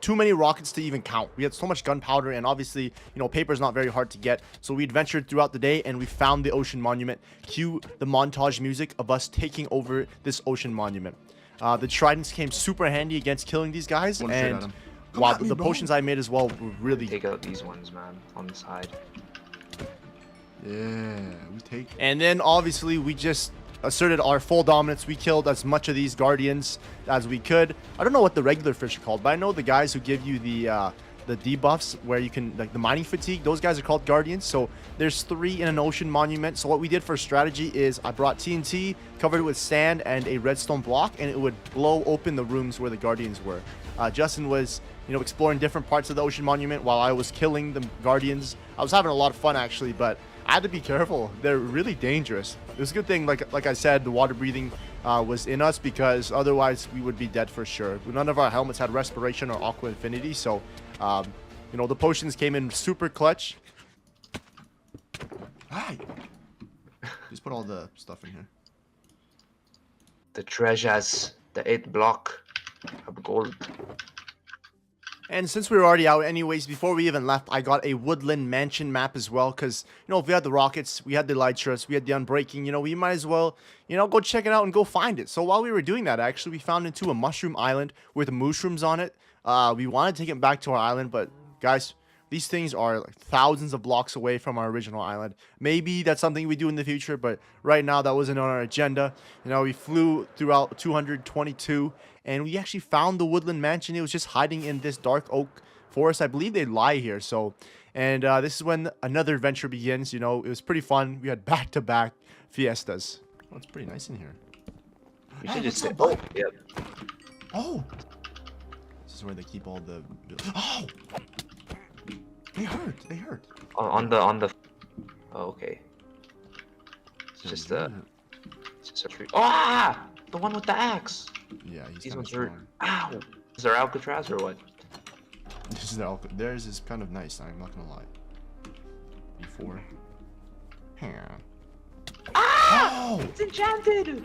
Speaker 1: too many rockets to even count. We had so much gunpowder, and obviously, paper is not very hard to get. So we adventured throughout the day, and we found the ocean monument. Cue the montage music of us taking over this ocean monument. The tridents came super handy against killing these guys, and wow, the potions I made as well were really...
Speaker 4: Take out these ones, man, on the side.
Speaker 1: Yeah, we take... And then, obviously, we just asserted our full dominance. We killed as much of these guardians as we could. I don't know what the regular fish are called, but I know the guys who give you the debuffs where you can, the mining fatigue, those guys are called guardians. So there's 3 in an ocean monument. So what we did for strategy is I brought TNT, covered it with sand and a redstone block, and it would blow open the rooms where the guardians were. Justin was, exploring different parts of the ocean monument while I was killing the guardians. I was having a lot of fun actually, but I had to be careful. They're really dangerous. It was a good thing, like I said, the water breathing was in us because otherwise we would be dead for sure. None of our helmets had respiration or aqua infinity, so the potions came in super clutch. Hi. Just put all the stuff in here.
Speaker 4: The treasures, the 8 block of gold.
Speaker 1: And since we were already out anyways, before we even left, I got a woodland mansion map as well. Because, if we had the rockets, we had the elytras, we had the unbreaking, we might as well, go check it out and go find it. So while we were doing that, actually, we found into a mushroom island with mushrooms on it. We wanted to take it back to our island, but guys, these things are thousands of blocks away from our original island. Maybe that's something we do in the future, but right now that wasn't on our agenda. We flew throughout 222, and we actually found the woodland mansion. It was just hiding in this dark oak forest. I believe they lie here. So, and this is when another adventure begins. It was pretty fun. We had back-to-back fiestas. Oh, it's pretty nice in here.
Speaker 4: We
Speaker 1: Hey,
Speaker 4: should just
Speaker 1: what's
Speaker 4: say,
Speaker 1: up,
Speaker 4: oh, yep.
Speaker 1: Oh! This is where they keep all the... Oh! They hurt. They hurt.
Speaker 4: On the. Oh, okay. It's just a tree. Ah! The one with the axe.
Speaker 1: Yeah, he's
Speaker 4: These
Speaker 1: kind of
Speaker 4: ones hurt.
Speaker 1: strong.
Speaker 4: Ow! Is there Alcatraz or what?
Speaker 1: This is theirs is kind of nice. I'm not gonna lie. Before. Yeah.
Speaker 4: Ah!
Speaker 1: Oh!
Speaker 4: It's enchanted!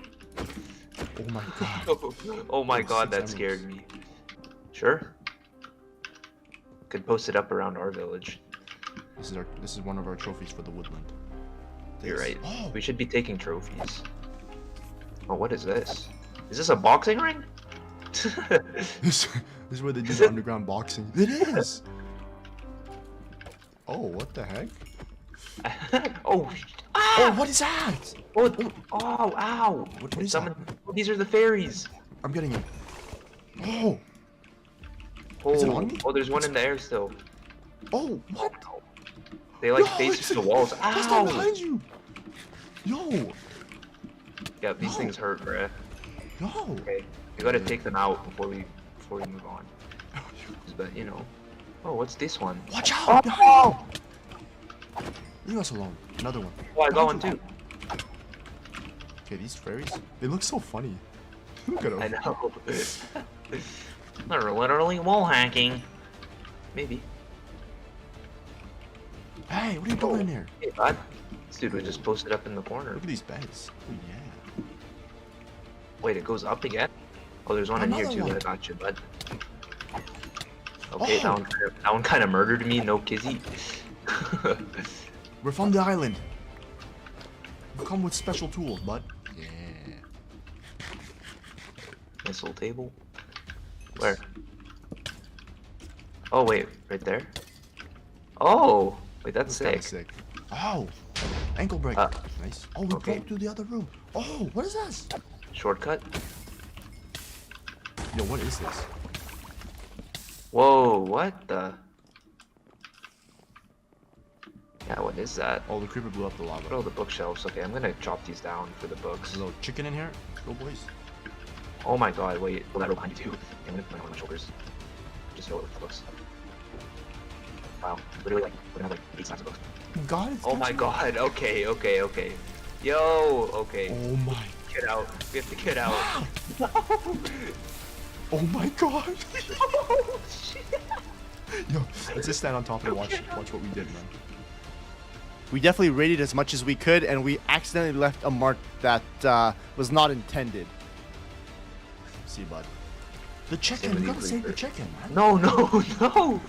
Speaker 1: Oh my god.
Speaker 4: Oh my
Speaker 1: Like
Speaker 4: god,
Speaker 1: 6
Speaker 4: that scared me. Sure. Could post it up around our village.
Speaker 1: This is one of our trophies for the woodland.
Speaker 4: You're right.
Speaker 1: Oh!
Speaker 4: We should be taking trophies. Oh, what is this? Is this a boxing ring?
Speaker 1: This is where they do the underground boxing. It is! Oh, what the heck?
Speaker 4: Oh,
Speaker 1: Oh, what is that?
Speaker 4: oh, oh, ow!
Speaker 1: What is
Speaker 4: Someone,
Speaker 1: that?
Speaker 4: oh, these are the fairies.
Speaker 1: I'm getting it. Oh!
Speaker 4: Oh,
Speaker 1: Is it on me?
Speaker 4: oh, there's one in the air still.
Speaker 1: Oh, what?
Speaker 4: They like
Speaker 1: No,
Speaker 4: face
Speaker 1: it's-
Speaker 4: the walls.
Speaker 1: That's not
Speaker 4: Ow!
Speaker 1: behind you! Yo!
Speaker 4: Yeah, these
Speaker 1: No.
Speaker 4: things hurt, bruh.
Speaker 1: Yo!
Speaker 4: Okay, we gotta take them out before we move on. But you know, oh, what's this one?
Speaker 1: Watch out!
Speaker 4: Oh!
Speaker 1: Leave us alone. Another one.
Speaker 4: Oh, I got one too.
Speaker 1: Okay, these fairies, they look so funny. Look at them.
Speaker 4: I know. They're literally wall hacking. Maybe.
Speaker 1: Hey, what are you doing in here?
Speaker 4: Hey, bud. This dude would just post it up in the corner.
Speaker 1: Look at these beds. Oh, yeah.
Speaker 4: Wait, it goes up again? Oh, there's one in here
Speaker 1: Another
Speaker 4: too
Speaker 1: one.
Speaker 4: that I got you, bud. Okay,
Speaker 1: Oh.
Speaker 4: that one kind of murdered me, no kizzy.
Speaker 1: We're from the island. We come with special tools, bud. Yeah.
Speaker 4: Missile table? Where? Oh, wait, right there? Oh, wait, that's
Speaker 1: Kinda
Speaker 4: sick.
Speaker 1: sick. Oh! Ankle break. Nice. Oh, we
Speaker 4: okay.
Speaker 1: broke through the other room. Oh, what is this?
Speaker 4: Shortcut?
Speaker 1: Yo, what is this?
Speaker 4: Whoa, what the? Yeah, what is that?
Speaker 1: Oh, the creeper blew up the lava.
Speaker 4: Oh, the bookshelves. Okay, I'm gonna chop these down for the books.
Speaker 1: There's a little chicken in here. Go, boys.
Speaker 4: Oh my god, wait. Oh, that rope behind you too. I'm gonna put it on my shoulders. Just fill it with books. Wow, literally like, we're gonna have like 8 stacks of books.
Speaker 1: God, it's
Speaker 4: Oh my
Speaker 1: catching
Speaker 4: god, okay. Yo, okay.
Speaker 1: me. Oh my.
Speaker 4: Get out. We have to get out.
Speaker 1: Oh my god.
Speaker 4: Oh, shit.
Speaker 1: Yo, let's just stand on top and watch what we did, man. We definitely raided as much as we could, and we accidentally left a mark that was not intended. See, bud. The chicken. We gotta save the chicken, man.
Speaker 4: No.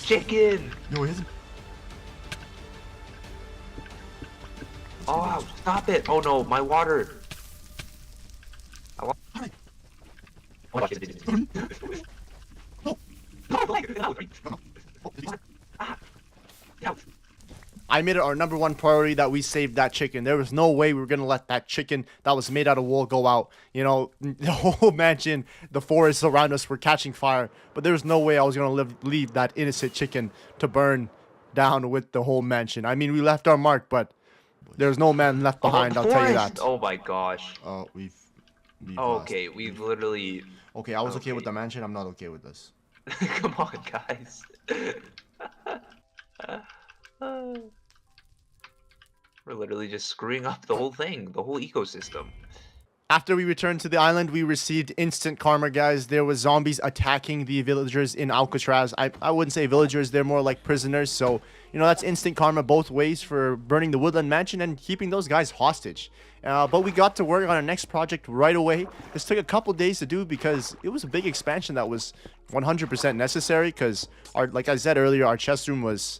Speaker 4: Chicken.
Speaker 1: Yo, it hasn't.
Speaker 4: Oh, stop it. Oh no, my water.
Speaker 1: Hi.
Speaker 4: Oh,
Speaker 1: I made it our #1 priority that we saved that chicken. There was no way we were gonna let that chicken that was made out of wool go out. You know, the whole mansion, the forests around us were catching fire, but there was no way I was gonna leave that innocent chicken to burn down with the whole mansion. I mean, we left our mark, but there's no man left behind. I'll tell you that.
Speaker 4: Oh my gosh.
Speaker 1: Oh, we've
Speaker 4: Oh,
Speaker 1: lost.
Speaker 4: okay, we've literally.
Speaker 1: Okay, I was okay with
Speaker 4: okay.
Speaker 1: the mansion. I'm not okay with this.
Speaker 4: Come on, guys. We're literally just screwing up the whole thing, the whole ecosystem.
Speaker 1: After we returned to the island, we received instant karma, guys. There was zombies attacking the villagers in Alcatraz. I wouldn't say villagers, they're more like prisoners. So, you know, that's instant karma both ways for burning the woodland mansion and keeping those guys hostage. But we got to work on our next project right away. This took a couple days to do because it was a big expansion that was 100% necessary because, like I said earlier, our chest room was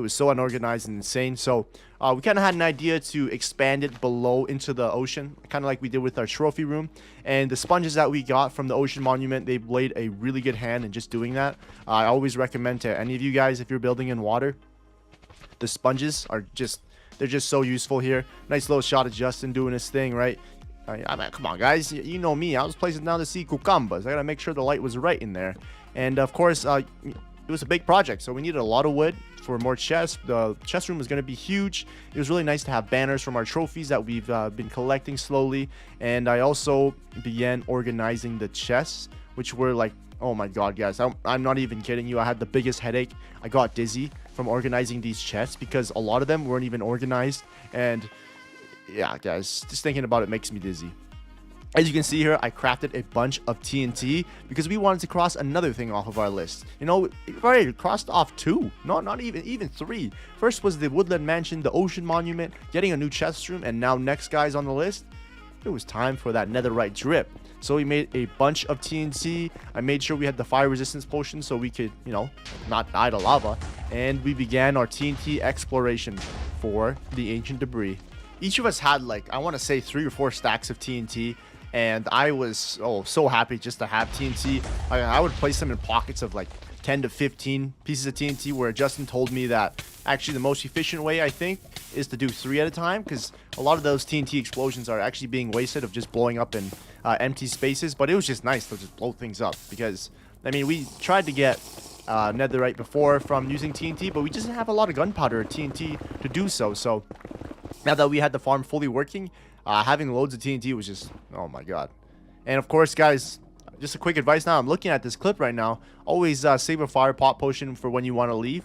Speaker 1: so unorganized and insane. So we kind of had an idea to expand it below into the ocean, kind of like we did with our trophy room. And the sponges that we got from the ocean monument, they played a really good hand in just doing that. I always recommend to any of you guys, if you're building in water, the sponges are they're just so useful here. Nice little shot of Justin doing his thing, right? I mean, come on, guys. You know me. I was placing down to see cucumbers. I got to make sure the light was right in there. And, of course, it was a big project, so we needed a lot of wood. for more chests. The chest room was going to be huge. It was really nice to have banners from our trophies that we've been collecting slowly. And I also began organizing the chests, which were like, oh my god, guys, I'm not even kidding you. I had the biggest headache. I got dizzy from organizing these chests because a lot of them weren't even organized. And yeah, guys, just thinking about it makes me dizzy. As you can see here, I crafted a bunch of TNT because we wanted to cross another thing off of our list. You know, we've already crossed off 2, not even 3. First was the Woodland Mansion, the Ocean Monument, getting a new chest room, and now next guys on the list, it was time for that netherite drip. So we made a bunch of TNT. I made sure we had the fire resistance potion so we could, you know, not die to lava. And we began our TNT exploration for the ancient debris. Each of us had like, I want to say 3 or 4 stacks of TNT. And I was so happy just to have TNT. I would place them in pockets of like 10 to 15 pieces of TNT, where Justin told me that actually the most efficient way, I think, is to do 3 at a time, because a lot of those TNT explosions are actually being wasted of just blowing up in empty spaces. But it was just nice to just blow things up, because I mean, we tried to get netherite before from using TNT, but we just didn't have a lot of gunpowder or TNT to do so. So now that we had the farm fully working, having loads of TNT was just, oh my god. And of course, guys, just a quick advice now. I'm looking at this clip right now. Always save a fire pot potion for when you want to leave.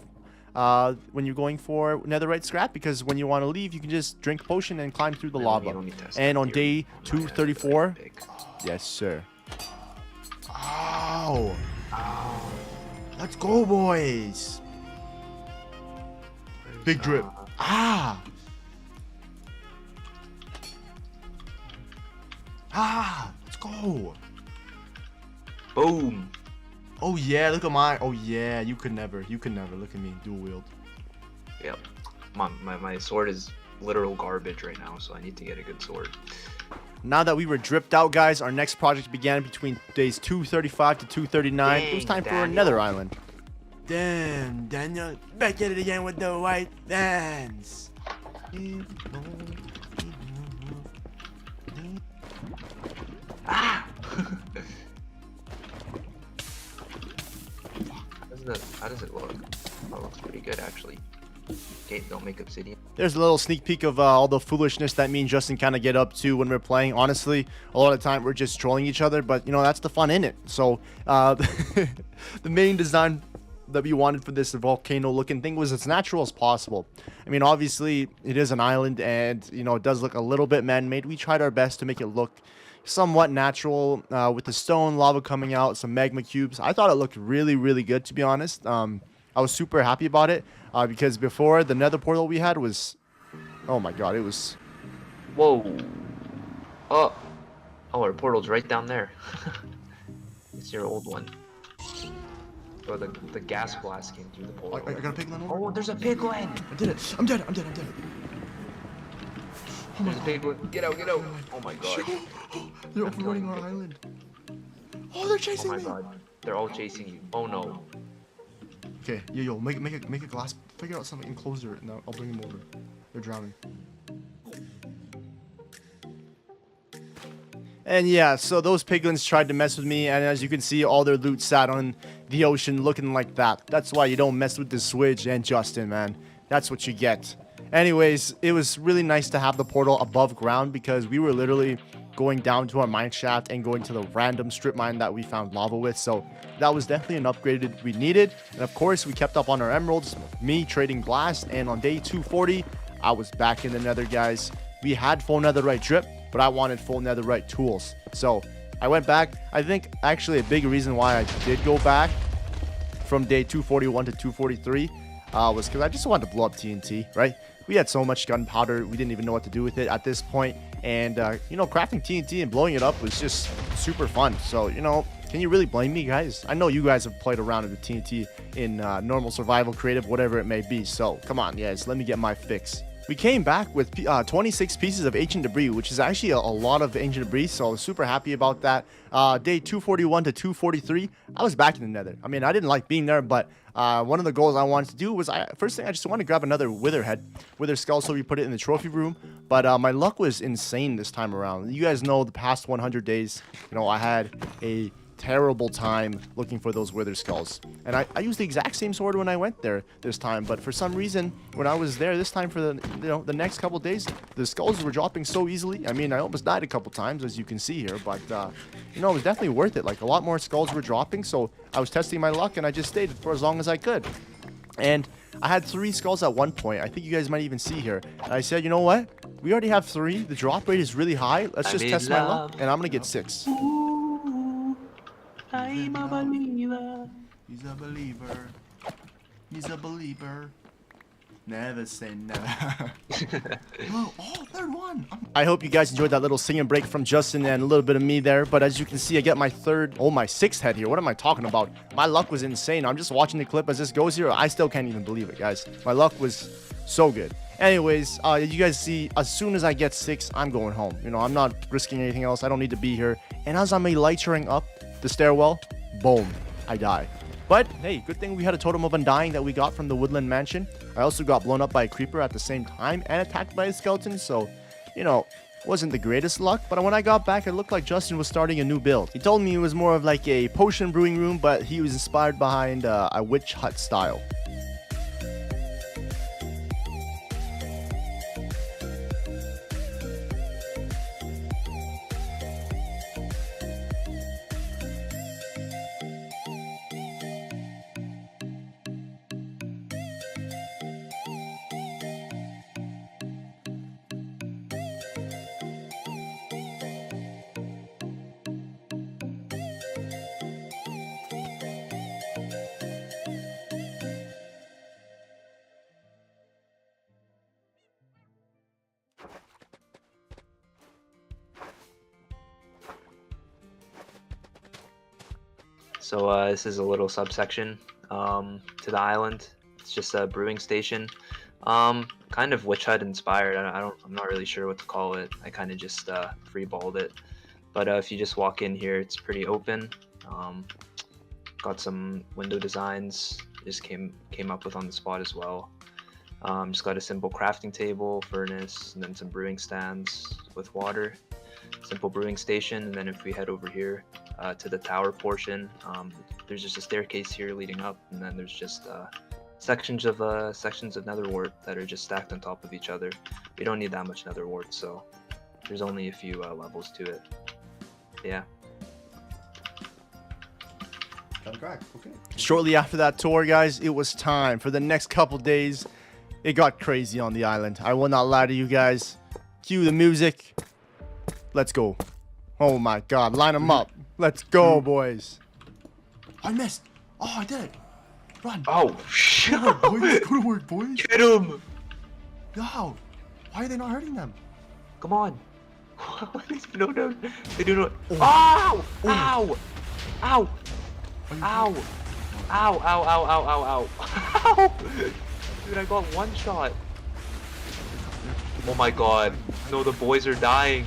Speaker 1: When you're going for netherite scrap, because when you want to leave, you can just drink a potion and climb through the lava. And on day 234, yes sir. Oh, let's go, boys. Big drip. Let's go.
Speaker 4: Boom.
Speaker 1: Oh yeah, look at mine. Oh yeah, you could never. Look at me, dual wield.
Speaker 4: Yep. Come on, my sword is literal garbage right now, so I need to get a good sword.
Speaker 1: Now that we were dripped out, guys, our next project began between days 235 to 239. It was time for another island. Damn, Daniel, back at it again with the white vans.
Speaker 4: How does it look? Oh, it looks pretty good, actually. Okay, don't make obsidian.
Speaker 1: There's a little sneak peek of all the foolishness that me and Justin kind of get up to when we're playing. Honestly, a lot of the time we're just trolling each other, but you know, that's the fun in it. So the main design that we wanted for this volcano looking thing was as natural as possible. I mean, obviously it is an island, and you know, it does look a little bit man-made. We tried our best to make it look somewhat natural, with the stone lava coming out, some magma cubes. I thought it looked really, really good, to be honest. I was super happy about it, because before, the nether portal we had was, oh my god, it was...
Speaker 4: Whoa. Oh, our portal's right down there. It's your old one. Oh, the gas blast came through the portal.
Speaker 1: I got a piglin over?
Speaker 4: Oh, there's a piglin!
Speaker 1: I did it. I'm dead. Oh
Speaker 4: There's a piglin. Get out. Oh my god.
Speaker 1: They're overrunning our island. Oh, they're chasing me.
Speaker 4: Oh my god. They're all chasing you. Oh no.
Speaker 1: Okay, yo, make a glass. Figure out something and close it. No, I'll bring them over. They're drowning. And yeah, so those piglins tried to mess with me, and as you can see, all their loot sat on the ocean looking like that. That's why you don't mess with the Switch and Justin, man. That's what you get. Anyways, it was really nice to have the portal above ground, because we were literally going down to our mine shaft and going to the random strip mine that we found lava with. So that was definitely an upgrade we needed. And of course, we kept up on our emeralds, me trading blast. And on day 240, I was back in the nether, guys. We had full netherite drip, but I wanted full netherite tools. So I went back. I think actually a big reason why I did go back from day 241 to 243 was because I just wanted to blow up TNT, right? We had so much gunpowder, we didn't even know what to do with it at this point. And, you know, crafting TNT and blowing it up was just super fun. So, you know, can you really blame me, guys? I know you guys have played around with TNT in normal survival, creative, whatever it may be. So, come on, guys, let me get my fix. We came back with 26 pieces of ancient debris, which is actually a lot of ancient debris, so I was super happy about that. Day 241 to 243, I was back in the nether. I mean, I didn't like being there, but one of the goals I wanted to do was, first thing, I just wanted to grab another wither skull, so we put it in the trophy room. But my luck was insane this time around. You guys know the past 100 days, you know, I had a terrible time looking for those wither skulls. And I used the exact same sword when I went there this time, but for some reason, when I was there this time for the next couple days, the skulls were dropping so easily. I mean, I almost died a couple times, as you can see here, but it was definitely worth it. Like, a lot more skulls were dropping, so I was testing my luck, and I just stayed for as long as I could. And I had 3 skulls at one point. I think you guys might even see here. And I said, you know what? We already have 3. The drop rate is really high. Let's just test my luck, and I'm gonna get 6.
Speaker 4: I'm a believer.
Speaker 1: He's a believer. He's a believer. Never say never. Oh, third one. I hope you guys enjoyed that little singing break from Justin and a little bit of me there. But as you can see, I get my my 6th head here. What am I talking about? My luck was insane. I'm just watching the clip as this goes here. I still can't even believe it, guys. My luck was so good. Anyways, you guys see, as soon as I get 6, I'm going home. I'm not risking anything else. I don't need to be here. And as I'm lightering up the stairwell, boom, I die. But hey, good thing we had a totem of undying that we got from the woodland mansion. I also got blown up by a creeper at the same time and attacked by a skeleton, so wasn't the greatest luck. But when I got back, it looked like Justin was starting a new build. He told me it was more of like a potion brewing room, but he was inspired behind a witch hut style.
Speaker 4: So this is a little subsection to the island. It's just a brewing station, kind of witch hut inspired. I'm not really sure what to call it. I kind of just freeballed it. But if you just walk in here, it's pretty open. Got some window designs. Just came up with on the spot as well. Just got a simple crafting table, furnace, and then some brewing stands with water. Simple brewing station, and then if we head over here to the tower portion, there's just a staircase here leading up, and then there's just sections of nether wart that are just stacked on top of each other. We don't need that much nether wart, so there's only a few levels to it. Yeah.
Speaker 1: Okay. Shortly after that tour, guys, it was time for the next couple days. It got crazy on the island. I will not lie to you guys. Cue the music. Let's go. Oh my god, line them up. Let's go, boys. I missed. Oh, I did it. Run.
Speaker 4: Oh, shit.
Speaker 1: Go to work, boys. Go to work, boys.
Speaker 4: Get him.
Speaker 1: Yo, why are they not hurting them?
Speaker 4: Come on. No, they do not. Ow! Ow! Ow! Ow! Ow! Ow! Ow! Ow! Ow! Ow! Dude, I got one shot. Oh my god. No, the boys are dying.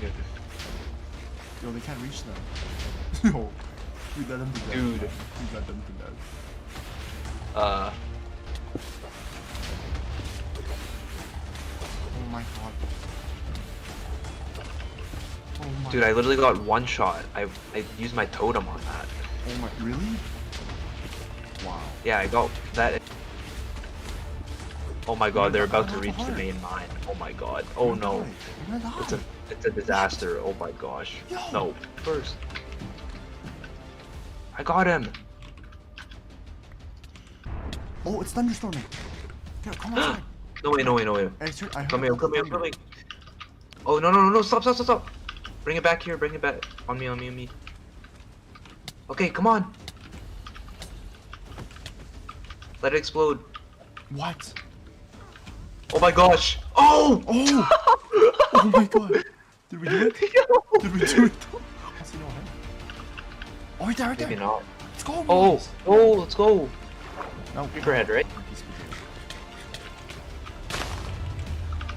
Speaker 1: Yo, they can't reach them. Yo, we let them to death.
Speaker 4: Dude.
Speaker 1: We let them to death.
Speaker 4: Oh
Speaker 1: my god. Oh my.
Speaker 4: Dude, I literally got one shot. I used my totem on that.
Speaker 1: Oh my, really? Wow.
Speaker 4: Yeah, I got that. Oh my god, they're about to reach the main mine. Oh my god. Oh no. It's a disaster. Oh my gosh. No. First. I got him.
Speaker 1: Oh, it's thunderstorming. Here, come outside.
Speaker 4: No way. Come here. Oh no. Stop. Bring it back here. Bring it back. On me. Okay, come on. Let it explode.
Speaker 1: What?
Speaker 4: Oh my gosh. Oh!
Speaker 1: Oh my god. Did we do it? Did we do it? Oh, right there.
Speaker 4: Maybe not.
Speaker 1: Let's go.
Speaker 4: Oh, let's go.
Speaker 1: No,
Speaker 4: Creeper head, right?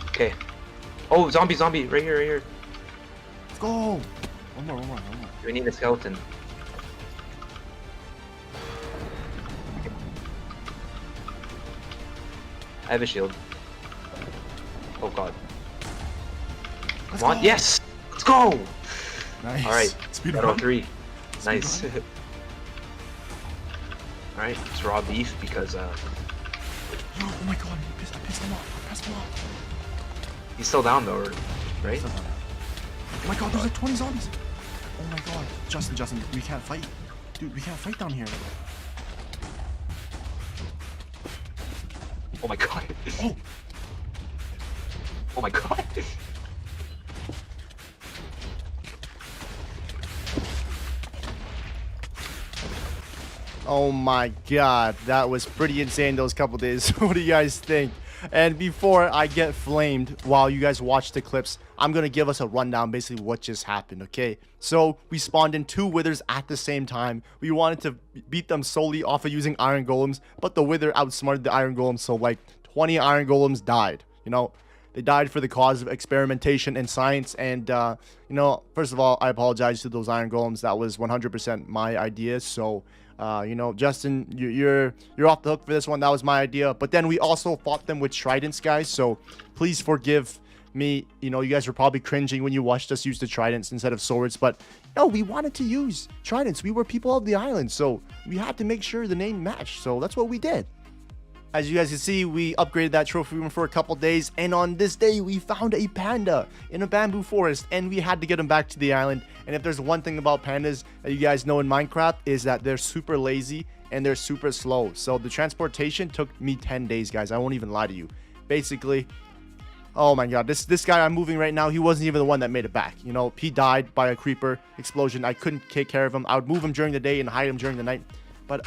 Speaker 4: Okay. Oh, zombie, right here.
Speaker 1: Let's go. One more.
Speaker 4: We need a skeleton. I have a shield. Oh god. Come on, yes! Let's go!
Speaker 1: Nice.
Speaker 4: Alright,
Speaker 1: Speed
Speaker 4: battle
Speaker 1: run.
Speaker 4: 3. Nice. Alright, it's raw beef because
Speaker 1: Oh my god, I pissed him off. I pissed him off.
Speaker 4: he's still down though, right?
Speaker 1: Oh my god, there's like 20 zombies. Oh my god. Justin, we can't fight. Dude, we can't fight down here.
Speaker 4: Oh my god.
Speaker 1: Oh.
Speaker 4: Oh my god.
Speaker 1: Oh my god, that was pretty insane those couple days. What do you guys think? And before I get flamed while you guys watch the clips, I'm gonna give us a rundown basically what just happened, okay? So we spawned in 2 withers at the same time. We wanted to beat them solely off of using iron golems, but the wither outsmarted the iron golems, so like 20 iron golems died, you know? They died for the cause of experimentation and science, and you know, first of all, I apologize to those iron golems. That was 100% my idea, so you know, Justin, you're off the hook for this one. That was my idea. But then we also fought them with tridents, guys. So please forgive me. You know, you guys were probably cringing when you watched us use the tridents instead of swords. But no, we wanted to use tridents. We were people of the island, so we had to make sure the name matched. So that's what we did. As you guys can see, we upgraded that trophy room for a couple days, and on this day we found a panda in a bamboo forest, and we had to get him back to the island. And if there's one thing about pandas that you guys know in Minecraft, is that they're super lazy and they're super slow. So the transportation took me 10 days, guys. I won't even lie to you. Basically, oh my god, this guy I'm moving right now, he wasn't even the one that made it back. You know, he died by a creeper explosion. I couldn't take care of him. I would move him during the day and hide him during the night, but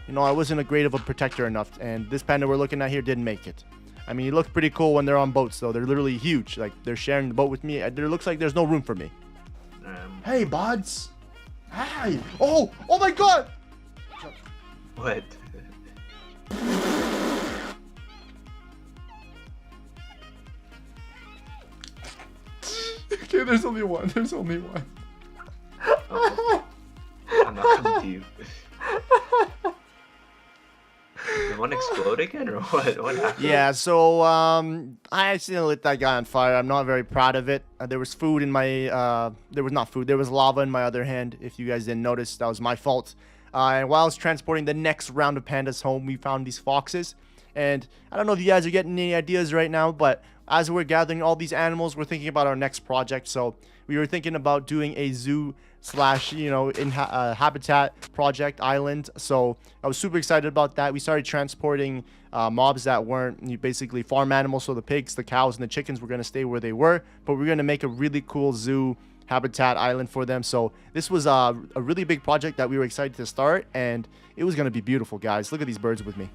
Speaker 1: you know, I wasn't a great of a protector enough, and this panda we're looking at here didn't make it. I mean, he looked pretty cool when they're on boats, though. They're literally huge. Like, they're sharing the boat with me. There looks like there's no room for me. Hey, buds. Hi. Oh my god.
Speaker 4: What?
Speaker 1: Okay, there's only one. There's only one.
Speaker 4: Oh. I'm not coming to you. Did one explode again, or what? What happened?
Speaker 1: Yeah, so I accidentally lit that guy on fire. I'm not very proud of it. There was food in my there was not food, there was lava in my other hand. If you guys didn't notice, that was my fault. And while I was transporting the next round of pandas home, we found these foxes. And I don't know if you guys are getting any ideas right now, but as we're gathering all these animals, we're thinking about our next project. So we were thinking about doing a zoo slash, you know, habitat project island. So I was super excited about that. We started transporting mobs that weren't basically farm animals. So the pigs, the cows, and the chickens were going to stay where they were, but we're going to make a really cool zoo habitat island for them. So this was a really big project that we were excited to start, and it was going to be beautiful, guys. Look at these birds with me.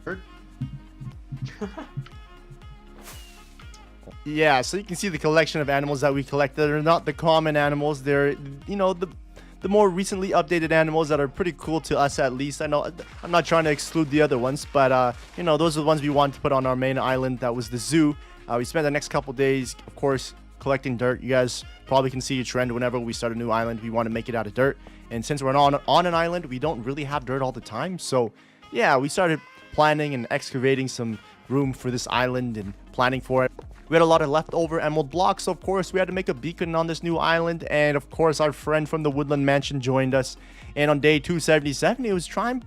Speaker 1: Yeah, so you can see the collection of animals that we collected. They're not the common animals. They're, you know, the more recently updated animals that are pretty cool to us, at least. I know I'm not trying to exclude the other ones, but you know, those are the ones we wanted to put on our main island. That was the zoo. We spent the next couple days, of course, collecting dirt. You guys probably can see a trend whenever we start a new island. We want to make it out of dirt, and since we're on an island, we don't really have dirt all the time. So yeah, we started planning and excavating some room for this island and planning for it. We had a lot of leftover emerald blocks, so of course we had to make a beacon on this new island, and of course our friend from the Woodland Mansion joined us. And on day 277, it was time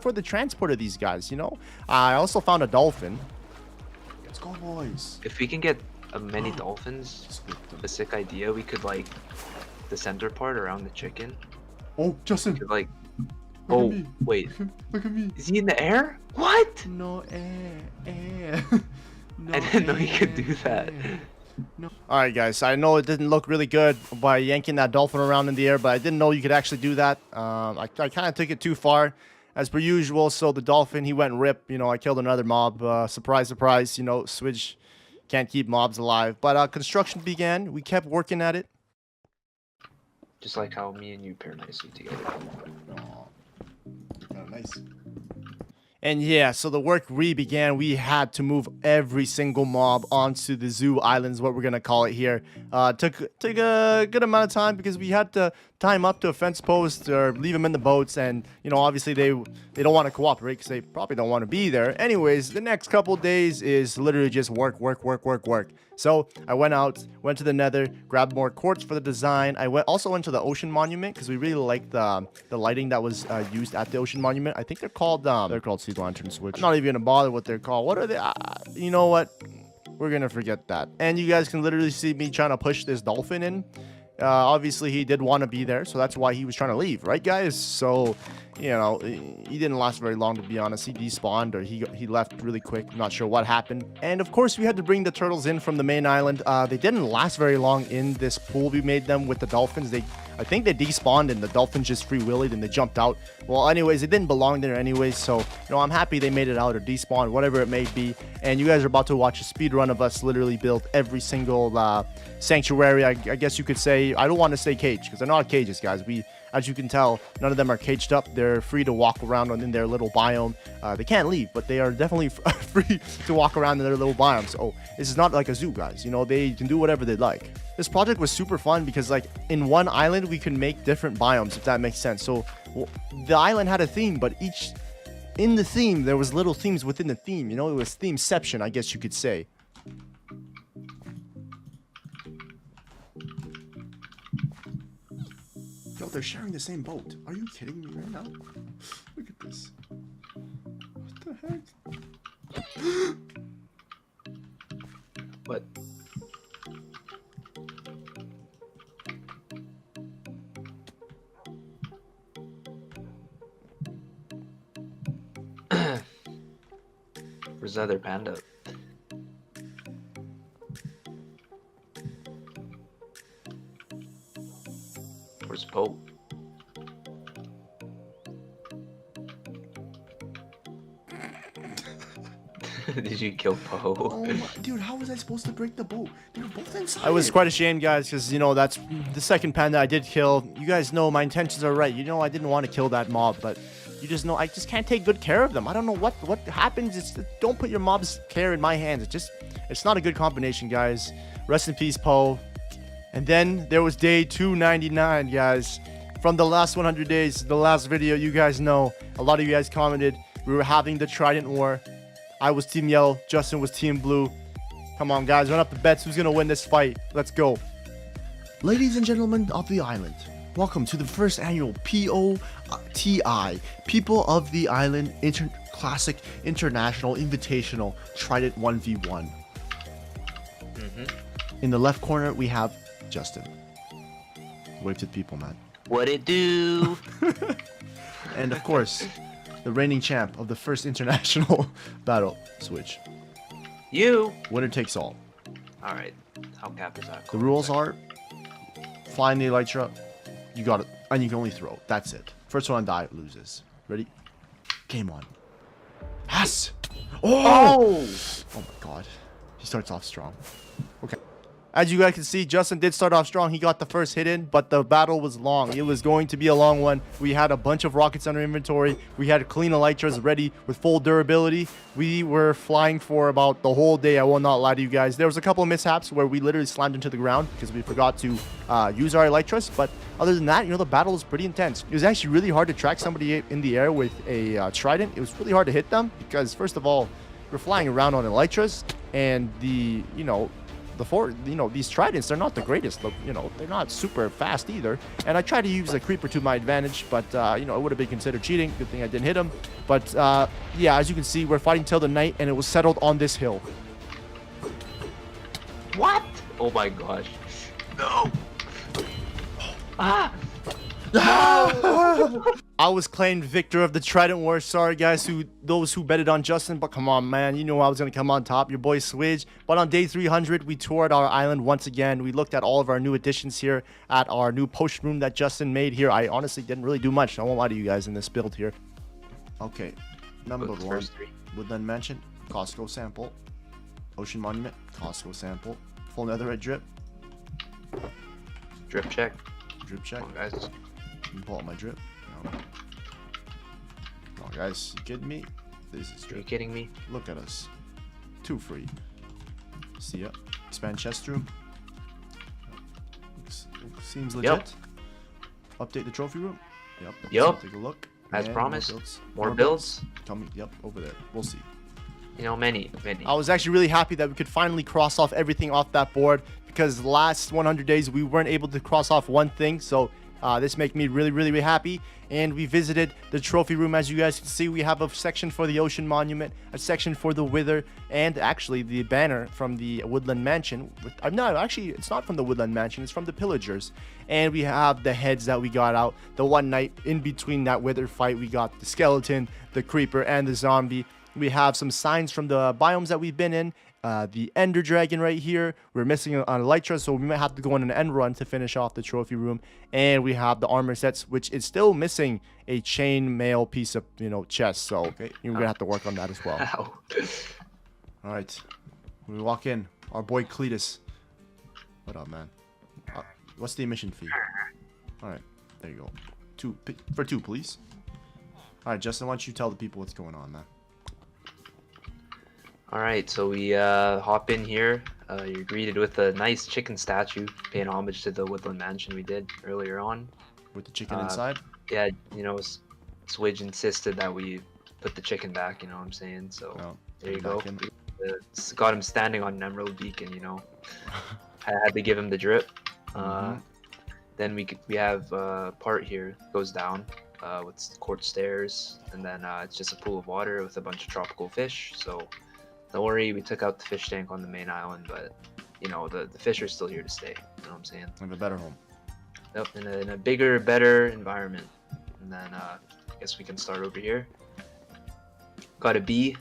Speaker 1: for the transport of these guys, you know. I also found a dolphin. Let's go, boys.
Speaker 4: If we can get many dolphins, a sick idea. We could like the center part around the chicken.
Speaker 1: Oh, Justin.
Speaker 4: Could, like,
Speaker 1: Look
Speaker 4: oh
Speaker 1: at me.
Speaker 4: wait,
Speaker 1: Look at me.
Speaker 4: is he in the air? What?
Speaker 1: No air. No
Speaker 4: I didn't know he could do that.
Speaker 1: No. All right, guys. I know it didn't look really good by yanking that dolphin around in the air, but I didn't know you could actually do that. I kind of took it too far, as per usual. So the dolphin, he went rip. You know, I killed another mob. Surprise, surprise. You know, Switch can't keep mobs alive. But construction began. We kept working at it.
Speaker 4: Just like how me and you pair nicely together.
Speaker 1: Oh, nice. And yeah, so the work began. We had to move every single mob onto the zoo island, is what we're gonna call it here. Took a good amount of time because we had to tie them up to a fence post or leave them in the boats, and you know, obviously they don't want to cooperate because they probably don't want to be there. Anyways, the next couple days is literally just work. So I went to the nether, grabbed more quartz for the design. I also went to the ocean monument because we really liked the lighting that was used at the ocean monument. I think they're called sea lantern switch. I'm not even gonna bother what they're called. What are they? You know what? We're gonna forget that. And you guys can literally see me trying to push this dolphin in. Obviously he did want to be there, so that's why he was trying to leave, right guys? So, you know, he didn't last very long, to be honest. He despawned, or he left really quick. I'm not sure what happened. And of course we had to bring the turtles in from the main island. They didn't last very long in this pool we made them with the dolphins. I think they despawned and the dolphins just free willied and they jumped out. Well, anyways, it didn't belong there anyways, so, you know, I'm happy they made it out or despawned, whatever it may be. And you guys are about to watch a speed run of us literally build every single sanctuary, I guess you could say. I don't want to say cage because they're not cages, guys. As you can tell, none of them are caged up. They're free to walk around in their little biome. They can't leave, but they are definitely free to walk around in their little biomes. So this is not like a zoo, guys. You know, they can do whatever they like. This project was super fun because, like, in one island, we can make different biomes, if that makes sense. So the island had a theme, but in the theme, there was little themes within the theme. You know, it was themeception, I guess you could say. Yo, they're sharing the same boat. Are you kidding me right now? Look at this. What the heck?
Speaker 4: What? Where's the other panda? Where's Pope? Did you kill Poe?
Speaker 1: Oh my, dude, how was I supposed to break the boat? They were both inside. I was quite ashamed, guys, because, you know, that's the second panda I did kill. You guys know my intentions are right. You know, I didn't want to kill that mob, but you just know I just can't take good care of them. I don't know what happens. It's, don't put your mob's care in my hands. It's not a good combination, guys. Rest in peace, Poe. And then there was day 299, guys. From the last 100 days, the last video, you guys know, a lot of you guys commented, we were having the Trident War. I was Team Yellow, Justin was Team Blue. Come on, guys, run up the bets. Who's gonna win this fight? Let's go. Ladies and gentlemen of the island, welcome to the first annual POTI, People of the Island Classic International Invitational Trident 1v1. In the left corner, we have Justin. Wave to the people, man.
Speaker 4: What it do?
Speaker 1: And of course, the reigning champ of the first international battle switch.
Speaker 4: You.
Speaker 1: Winner takes all.
Speaker 4: Alright. How cap is that?
Speaker 1: The rules are flying the elytra, you got it, and you can only throw. That's it. First one to die loses. Ready? Game on. Yes! Oh! Oh my god. He starts off strong. Okay. As you guys can see, Justin did start off strong. He got the first hit in, but the battle was long. It was going to be a long one. We had a bunch of rockets under inventory. We had clean elytras ready with full durability. We were flying for about the whole day. I will not lie to you guys. There was a couple of mishaps where we literally slammed into the ground because we forgot to use our elytras. But other than that, you know, the battle was pretty intense. It was actually really hard to track somebody in the air with a trident. It was really hard to hit them because, first of all, we're flying around on elytras, and these tridents, they're not the greatest. You know, they're not super fast either. And I tried to use a creeper to my advantage, but you know, it would have been considered cheating. Good thing I didn't hit him. But yeah, as you can see, we're fighting till the night, and it was settled on this hill.
Speaker 4: What? Oh my gosh. No. Ah.
Speaker 1: I was claimed victor of the Trident War. Sorry, guys, those who betted on Justin, but come on, man. You know I was going to come on top. Your boy Swidge. But on day 300, we toured our island once again. We looked at all of our new additions here at our new post room that Justin made here. I honestly didn't really do much. I won't lie to you guys in this build here. Okay, number one. Woodland Mansion, Costco sample. Ocean Monument, Costco sample. Full netherite drip.
Speaker 4: Drip check.
Speaker 1: Drip check.
Speaker 4: Come on, guys.
Speaker 1: Pull out my drip. No. Come on, guys. You kidding me? This is drip.
Speaker 4: Are you kidding me?
Speaker 1: Look at us. 2 free. See ya. Expand chest room. Seems legit.
Speaker 4: Yep.
Speaker 1: Update the trophy room. Yep.
Speaker 4: Yep.
Speaker 1: Take a look.
Speaker 4: As
Speaker 1: And
Speaker 4: promised.
Speaker 1: More builds.
Speaker 4: More builds.
Speaker 1: Tell me. Yep. Over there. We'll see.
Speaker 4: You know, many.
Speaker 1: I was actually really happy that we could finally cross off everything off that board, because the last 100 days we weren't able to cross off one thing. So this makes me really happy. And we visited the trophy room. As you guys can see, we have a section for the ocean monument, a section for the wither, and actually the banner from the woodland mansion. No, actually it's not from the woodland mansion, it's from the pillagers. And we have the heads that we got out the one night in between that wither fight. We got the skeleton, the creeper, and the zombie. We have some signs from the biomes that we've been in. The ender dragon right here. We're missing an elytra, so we might have to go on an end run to finish off the trophy room. And we have the armor sets, which is still missing a chain mail piece of, chest. So you're gonna have to work on that as well.
Speaker 4: Ow.
Speaker 1: All right, we walk in. Our boy Cletus. What up, man? What's the admission fee? All right, there you go. For two, please. All right, Justin, why don't you tell the people what's going on, man?
Speaker 4: Alright, so we hop in here. You're greeted with a nice chicken statue, paying homage to the woodland mansion we did earlier on.
Speaker 1: With the chicken inside?
Speaker 4: Yeah, Swidge insisted that we put the chicken back, you know what I'm saying? So there you go. Got him standing on an emerald beacon, I had to give him the drip. Then we have part here, goes down with quartz stairs, and then it's just a pool of water with a bunch of tropical fish. So don't worry, we took out the fish tank on the main island, but the fish are still here to stay. You know what I'm saying?
Speaker 1: Have a better home.
Speaker 4: Yep, in a bigger, better environment. And then I guess we can start over here. Got a bee,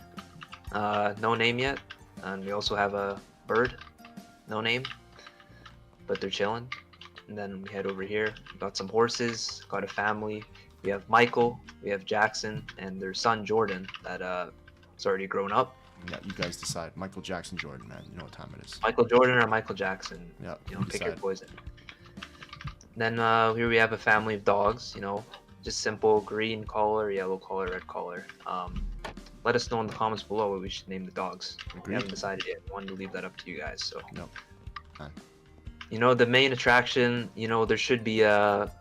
Speaker 4: no name yet, and we also have a bird, no name, but they're chilling. And then we head over here. Got some horses. Got a family. We have Michael. We have Jackson and their son Jordan that is already grown up.
Speaker 1: Yeah, you guys decide. Michael Jackson, Jordan, man. You know what time it is.
Speaker 4: Michael Jordan or Michael Jackson.
Speaker 1: Yeah.
Speaker 4: Pick your poison. Then here we have a family of dogs. Just simple green collar, yellow collar, red collar. Let us know in the comments below what we should name the dogs.
Speaker 1: Agreed.
Speaker 4: We haven't decided yet. Wanted to leave that up to you guys. So.
Speaker 1: Yep. Man.
Speaker 4: The main attraction. There should be a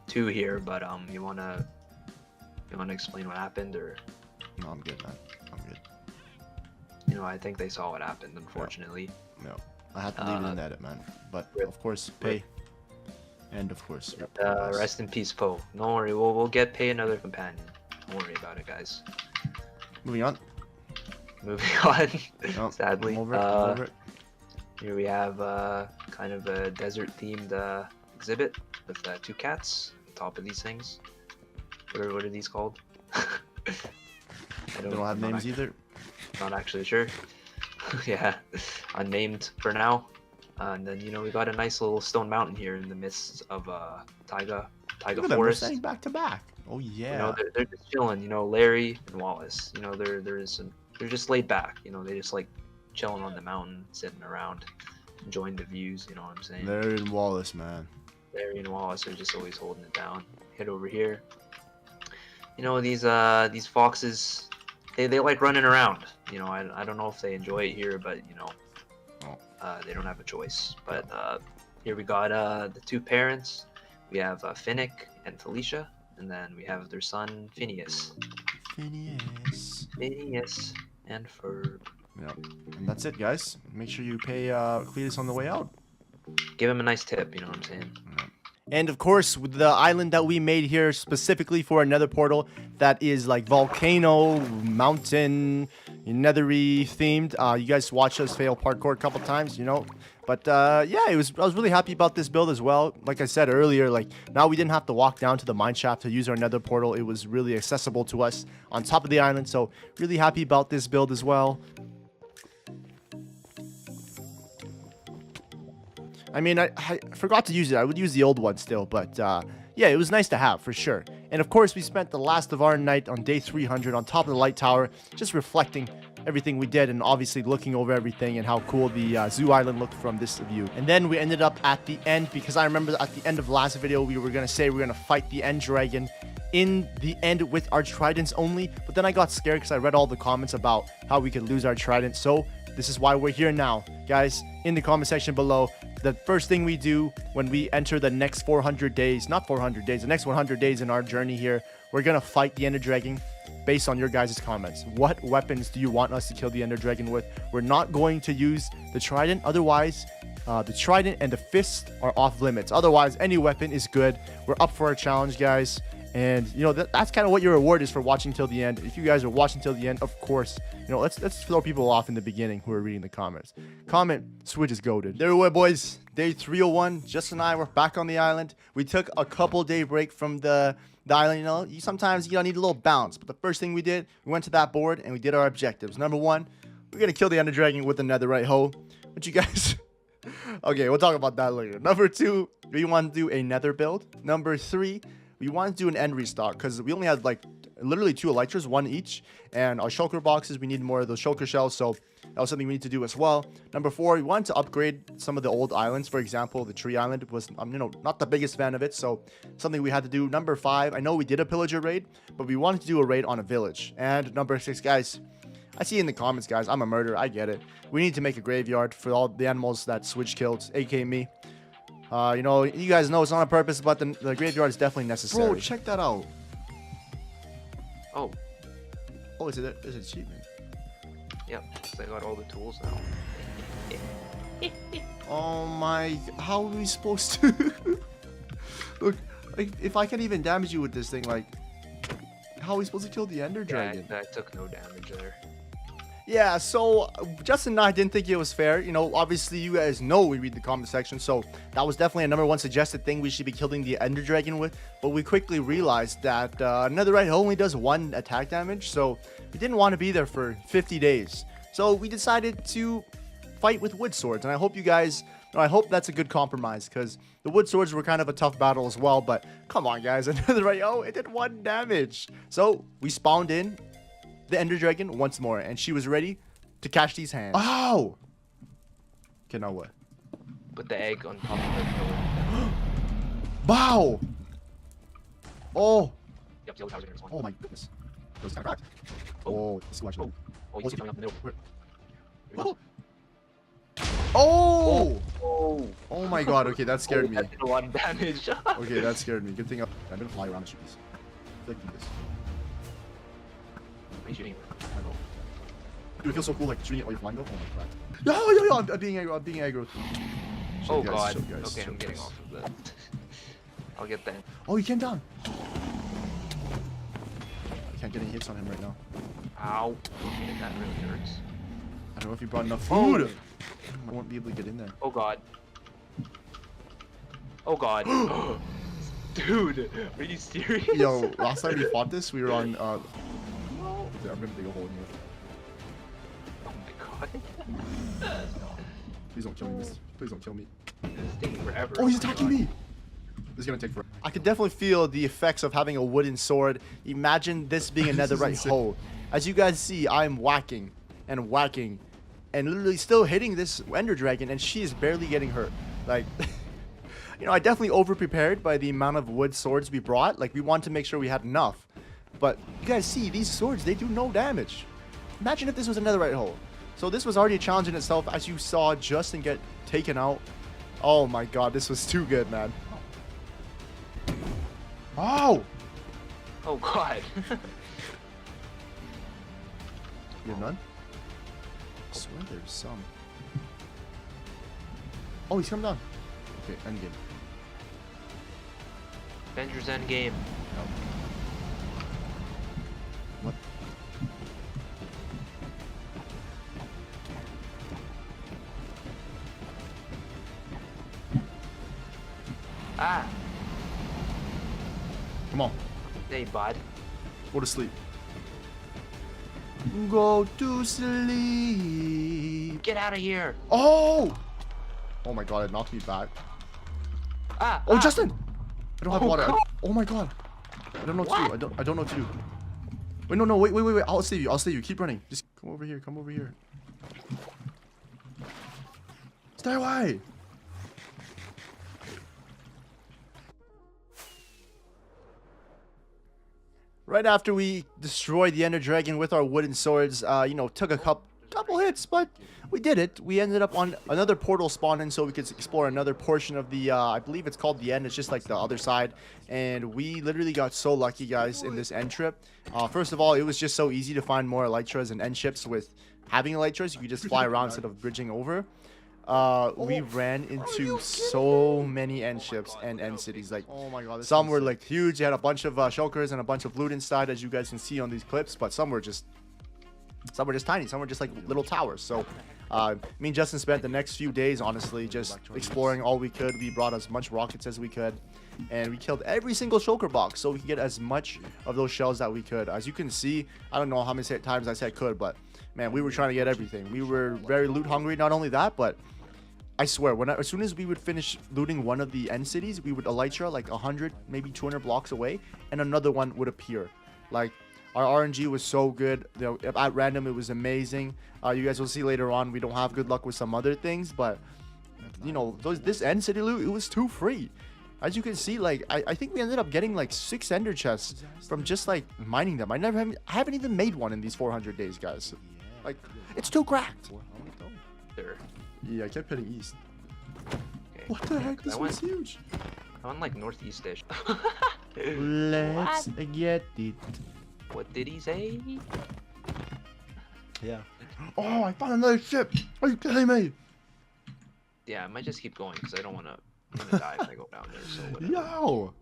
Speaker 4: two here, but you wanna explain what happened, or?
Speaker 1: No, I'm good, man. I'm good.
Speaker 4: I think they saw what happened, unfortunately.
Speaker 1: No. I had to leave it in the edit, man. But of course, pay. And of course,
Speaker 4: rest in peace, Poe. Don't worry, we'll get Pay another companion. Don't worry about it, guys.
Speaker 1: Moving on.
Speaker 4: No, sadly.
Speaker 1: I'm over it.
Speaker 4: Here we have kind of a desert-themed exhibit with two cats on top of these things. What are these called?
Speaker 1: They don't have names either.
Speaker 4: Not actually sure. Yeah, unnamed for now. And then we got a nice little stone mountain here in the midst of taiga
Speaker 1: Look at them,
Speaker 4: forest.
Speaker 1: they're standing back to back. Oh yeah.
Speaker 4: They're just chilling. Larry and Wallace. They're just laid back. They just like chilling on the mountain, sitting around, enjoying the views. You know what I'm saying?
Speaker 1: Larry and Wallace, man.
Speaker 4: Larry and Wallace are just always holding it down. Head over here. These foxes, they like running around. I don't know if they enjoy it here, but they don't have a choice. But here we got the two parents. We have Finnick and Felicia, and then we have their son Phineas. Phineas and Ferb.
Speaker 1: Yep. And that's it, guys. Make sure you pay Cletus on the way out.
Speaker 4: Give him a nice tip. You know what I'm saying?
Speaker 1: Yep. And of course, with the island that we made here specifically for another portal that is like volcano, mountain, nethery themed. You guys watched us fail parkour a couple times, But yeah, I was really happy about this build as well. Like I said earlier, now we didn't have to walk down to the mine shaft to use our nether portal. It was really accessible to us on top of the island. So really happy about this build as well. I mean, I forgot to use it. I would use the old one still, but yeah, it was nice to have for sure. And of course, we spent the last of our night on day 300 on top of the light tower, just reflecting everything we did and obviously looking over everything and how cool the zoo island looked from this view. And then we ended up at the end, because I remember at the end of last video, we were going to say we're going to fight the end dragon in the end with our tridents only. But then I got scared because I read all the comments about how we could lose our trident. So this is why we're here now. Guys, in the comment section below, the first thing we do when we enter the next 400 days, not 400 days, the next 100 days in our journey here, we're going to fight the Ender Dragon. based on your guys' comments. What weapons do you want us to kill the Ender Dragon with? We're not going to use the Trident. Otherwise, the Trident and the Fist are off limits. Otherwise, any weapon is good. We're up for a challenge, guys. And, you know, that's kind of what your reward is for watching till the end. If you guys are watching till the end, of course, you know, let's throw people off in the beginning who are reading the comments. Comment, Switch is goated. There we were, boys. Day 301. Justin and I were back on the island. We took a couple-day break from the island. You know, sometimes you need a little bounce. But the first thing we did, we went to that board and we did our objectives. Number 1, we're going to kill the Ender Dragon with a netherite hoe. What you guys... Okay, we'll talk about that later. Number 2, we want to do a nether build. Number 3, we want to do an end restock because we only had like literally 2 elytras, 1 each, and our shulker boxes, we need more of those shulker shells, so that was something we need to do as well. Number 4, we wanted to upgrade some of the old islands. For example, the tree island was, you know, not the biggest fan of it, so something we had to do. Number 5, I know we did a pillager raid, but we wanted to do a raid on a village. And number 6, guys, I see in the comments, guys, I'm a murderer, I get it. We need to make a graveyard for all the animals that Switch killed, aka me. You know, you guys know it's not on purpose, but the graveyard is definitely necessary. Bro, check that out.
Speaker 4: Oh.
Speaker 1: Oh, it's an achievement.
Speaker 4: Yep, so I got all the tools now.
Speaker 1: Oh my, how are we supposed to? Look, like, if I can't even damage you with this thing, like, how are we supposed to kill the Ender Dragon?
Speaker 4: Yeah, I took no damage there.
Speaker 1: Yeah, so Justin and I didn't think it was fair. You know, obviously you guys know we read the comment section, so that was definitely a number 1 suggested thing we should be killing the Ender Dragon with. But we quickly realized that netherite only does 1 attack damage, so we didn't want to be there for 50 days. So we decided to fight with wood swords, and I hope you guys, I hope that's a good compromise, because the wood swords were kind of a tough battle as well. But come on, guys, netherite, it did 1 damage. So we spawned in the Ender Dragon once more, and she was ready to catch these hands. Oh! Okay, now what?
Speaker 4: Put the egg on top of the pillar.
Speaker 1: Wow! Oh!
Speaker 4: Yep, the other towers are gonna spawn.
Speaker 1: Oh my goodness. That was kind of cracked. Oh, this is actually...
Speaker 4: Oh, you see coming up in the middle.
Speaker 1: Oh! Oh!
Speaker 4: Oh!
Speaker 1: Oh my god, okay, that scared me.
Speaker 4: That did a lot of damage.
Speaker 1: Okay, that scared me. Good thing I'm gonna fly around and shoot these. I feel like do this.
Speaker 4: What are you shooting?
Speaker 1: I know. Dude, it feels so cool, like shooting it while you're flying though. Oh my god. Yo, I'm being aggro. I'm being aggro.
Speaker 4: Oh god. Okay, I'm getting off of that. I'll get that.
Speaker 1: Oh, you came down. I can't get any hits on him right now.
Speaker 4: Ow. Okay, that really hurts.
Speaker 1: I don't know if you brought enough food. I won't be able to get in there.
Speaker 4: Oh god. Oh god. Dude, are you serious?
Speaker 1: Yo, last time we fought this, we were on, I'm gonna dig a hole in here.
Speaker 4: Oh my god.
Speaker 1: Please don't kill me, mister. Please don't kill me.
Speaker 4: It's taking forever.
Speaker 1: Oh, he's attacking me! This is gonna take forever. I could definitely feel the effects of having a wooden sword. Imagine this being a netherite hoe. As you guys see, I'm whacking and whacking and literally still hitting this Ender Dragon, and she is barely getting hurt. Like, you know, I definitely over-prepared by the amount of wood swords we brought. Like, we wanted to make sure we had enough. But you guys see, these swords, they do no damage. Imagine if this was a netherite hole. So this was already a challenge in itself, as you saw Justin get taken out. Oh my god, this was too good, man. Oh!
Speaker 4: Oh god.
Speaker 1: You have none? I swear there's some. Oh, he's coming down. Okay, endgame.
Speaker 4: Avengers Endgame.
Speaker 1: No. What?
Speaker 4: Ah!
Speaker 1: Come on.
Speaker 4: Hey, bud.
Speaker 1: Go to sleep. Go to sleep.
Speaker 4: Get out of here!
Speaker 1: Oh! Oh my god, it knocked me back.
Speaker 4: Ah!
Speaker 1: Oh,
Speaker 4: ah.
Speaker 1: Justin! I don't have
Speaker 4: Oh,
Speaker 1: water.
Speaker 4: God.
Speaker 1: Oh my god. I don't know what to do. I don't know what to do. Wait, no, wait. I'll save you. I'll save you. Keep running. Just come over here. Come over here. Stay away. Right after we destroyed the Ender Dragon with our wooden swords, you know, took a couple hits, but we did it. We ended up on another portal spawn in so we could explore another portion of the, I believe it's called the end. It's just like the other side. And we literally got so lucky, guys, in this end trip. First of all, it was just so easy to find more elytras and end ships with having elytras. You could just fly around instead of bridging over. We ran into so many end ships and end cities. Like, oh my god, some were like huge. They had a bunch of shulkers and a bunch of loot inside, as you guys can see on these clips. But some were just tiny. Some were just like little towers. So me and Justin spent the next few days, honestly, just exploring all we could. We brought as much rockets as we could, and we killed every single shulker box so we could get as much of those shells that we could. As you can see, I don't know how many times I said could, but man, we were trying to get everything. We were very loot hungry. Not only that, but I swear, as soon as we would finish looting one of the end cities, we would elytra like 100, maybe 200 blocks away, and another one would appear. Like, our RNG was so good. You know, at random, it was amazing. You guys will see later on, we don't have good luck with some other things, but you know, this end city loot, it was too free. As you can see, like, I think we ended up getting like 6 ender chests from just like mining them. I haven't even made one in these 400 days, guys. Like, it's too cracked.
Speaker 4: There.
Speaker 1: Yeah, I kept heading east.
Speaker 4: Okay.
Speaker 1: What the heck? This one's huge.
Speaker 4: I went like northeast-ish.
Speaker 1: Let's get it.
Speaker 4: What did he say?
Speaker 1: Yeah. Oh, I found another ship. Are you kidding me?
Speaker 4: Yeah, I might just keep going because I don't want to die if I go down there. So whatever.
Speaker 1: Yo.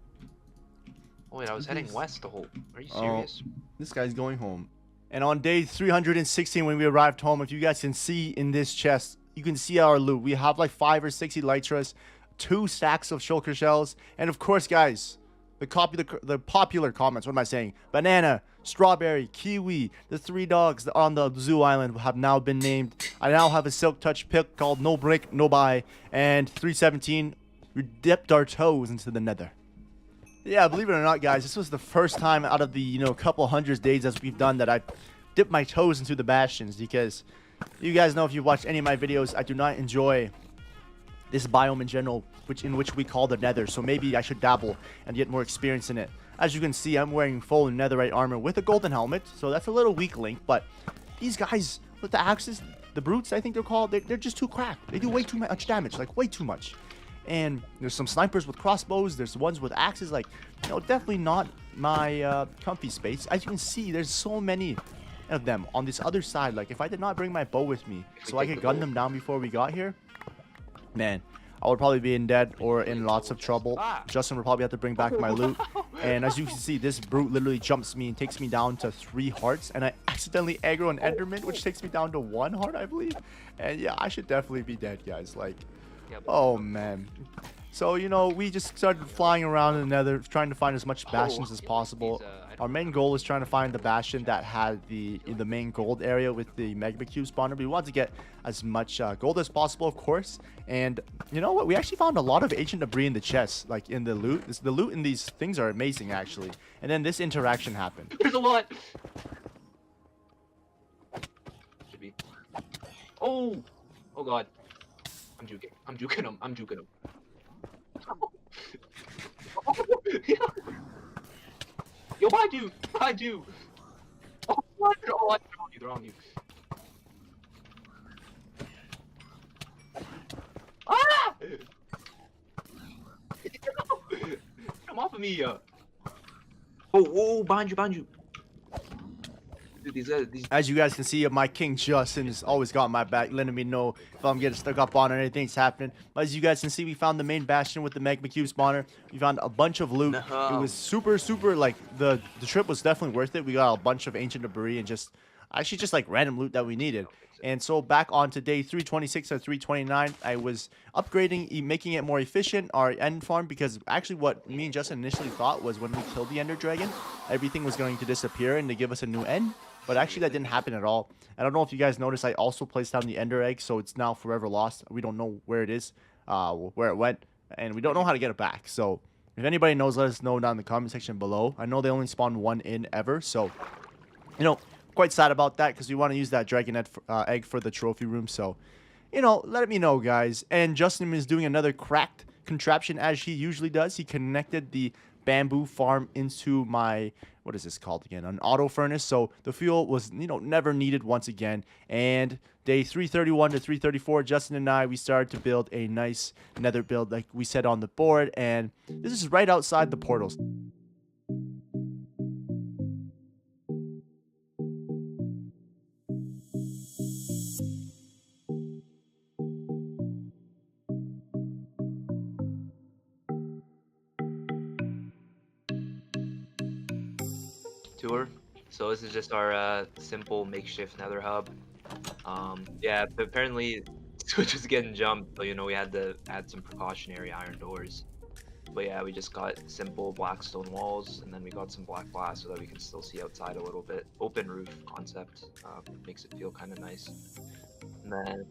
Speaker 4: Oh wait, I was heading west the whole. Are you serious?
Speaker 1: This guy's going home. And on day 316, when we arrived home, if you guys can see in this chest, you can see our loot. We have like 5 or 6 elytras, 2 stacks of shulker shells, and of course, guys, the popular comments. What am I saying? Banana, strawberry, kiwi, the 3 dogs on the zoo island have now been named. I now have a silk touch pick called No Break, No Buy, and 317, we dipped our toes into the nether. Yeah, believe it or not, guys, this was the first time out of the, you know, couple hundred days as we've done that I dipped my toes into the bastions, because you guys know, if you've watched any of my videos, I do not enjoy this biome in general, in which we call the nether. So maybe I should dabble and get more experience in it. As you can see, I'm wearing full netherite armor with a golden helmet, so that's a little weak link. But these guys with the axes, the brutes, I think they're called, they're just too cracked. They do way too much damage, like way too much. And there's some snipers with crossbows. There's ones with axes. Like, you know, definitely not my comfy space. As you can see, there's so many of them on this other side. Like, if I did not bring my bow with me so I could gun them down before we got here, man, I would probably be in dead or in lots of trouble. Justin would probably have to bring back my loot. And as you can see, this brute literally jumps me and takes me down to 3 hearts. And I accidentally aggro an enderman, which takes me down to 1 heart, I believe. And yeah, I should definitely be dead, guys. Like, oh man. So, you know, we just started flying around in the nether, trying to find as much bastions as possible. Our main goal is trying to find the bastion that had the main gold area with the magma cube spawner. We want to get as much gold as possible, of course. And you know what? We actually found a lot of ancient debris in the chests, like in the loot. The loot in these things are amazing, actually. And then this interaction happened.
Speaker 4: There's a lot. Should be. Oh. Oh god. I'm juking. I'm juking him. I'm juking him. Yo, behind you! Behind you! Oh, what? Oh, they're on you. Ah! Come off of me! Oh, whoa, behind you! Dude, these...
Speaker 1: As you guys can see, my King Justin has always got my back, letting me know if I'm getting stuck up on or anything's happening. But as you guys can see, we found the main bastion with the magma cube spawner. We found a bunch of loot. No. It was super, like, the trip was definitely worth it. We got a bunch of ancient debris and just like random loot that we needed. And so back on to day 326 or 329, I was upgrading, making it more efficient, our end farm, because actually what me and Justin initially thought was when we killed the ender dragon, everything was going to disappear and to give us a new end. But actually that didn't happen at all. I don't know if you guys noticed, I also placed down the ender egg, so it's now forever lost. We don't know where it is, where it went, and we don't know how to get it back. So if anybody knows, let us know down in the comment section below. I know they only spawn 1 in ever, so, you know, quite sad about that because we want to use that dragon egg for the trophy room. So, you know, let me know, guys. And Justin is doing another cracked contraption as he usually does. He connected the bamboo farm into my what is this called again? An auto furnace. So the fuel was, never needed once again. And day 331 to 334, Justin and I, we started to build a nice nether build like we said on the board. And this is right outside the portals.
Speaker 4: Tour. So this is just our simple makeshift nether hub. Yeah, but apparently Switch was getting jumped, so we had to add some precautionary iron doors. But yeah, we just got simple black stone walls, and then we got some black glass so that we can still see outside a little bit. Open roof concept makes it feel kind of nice. And then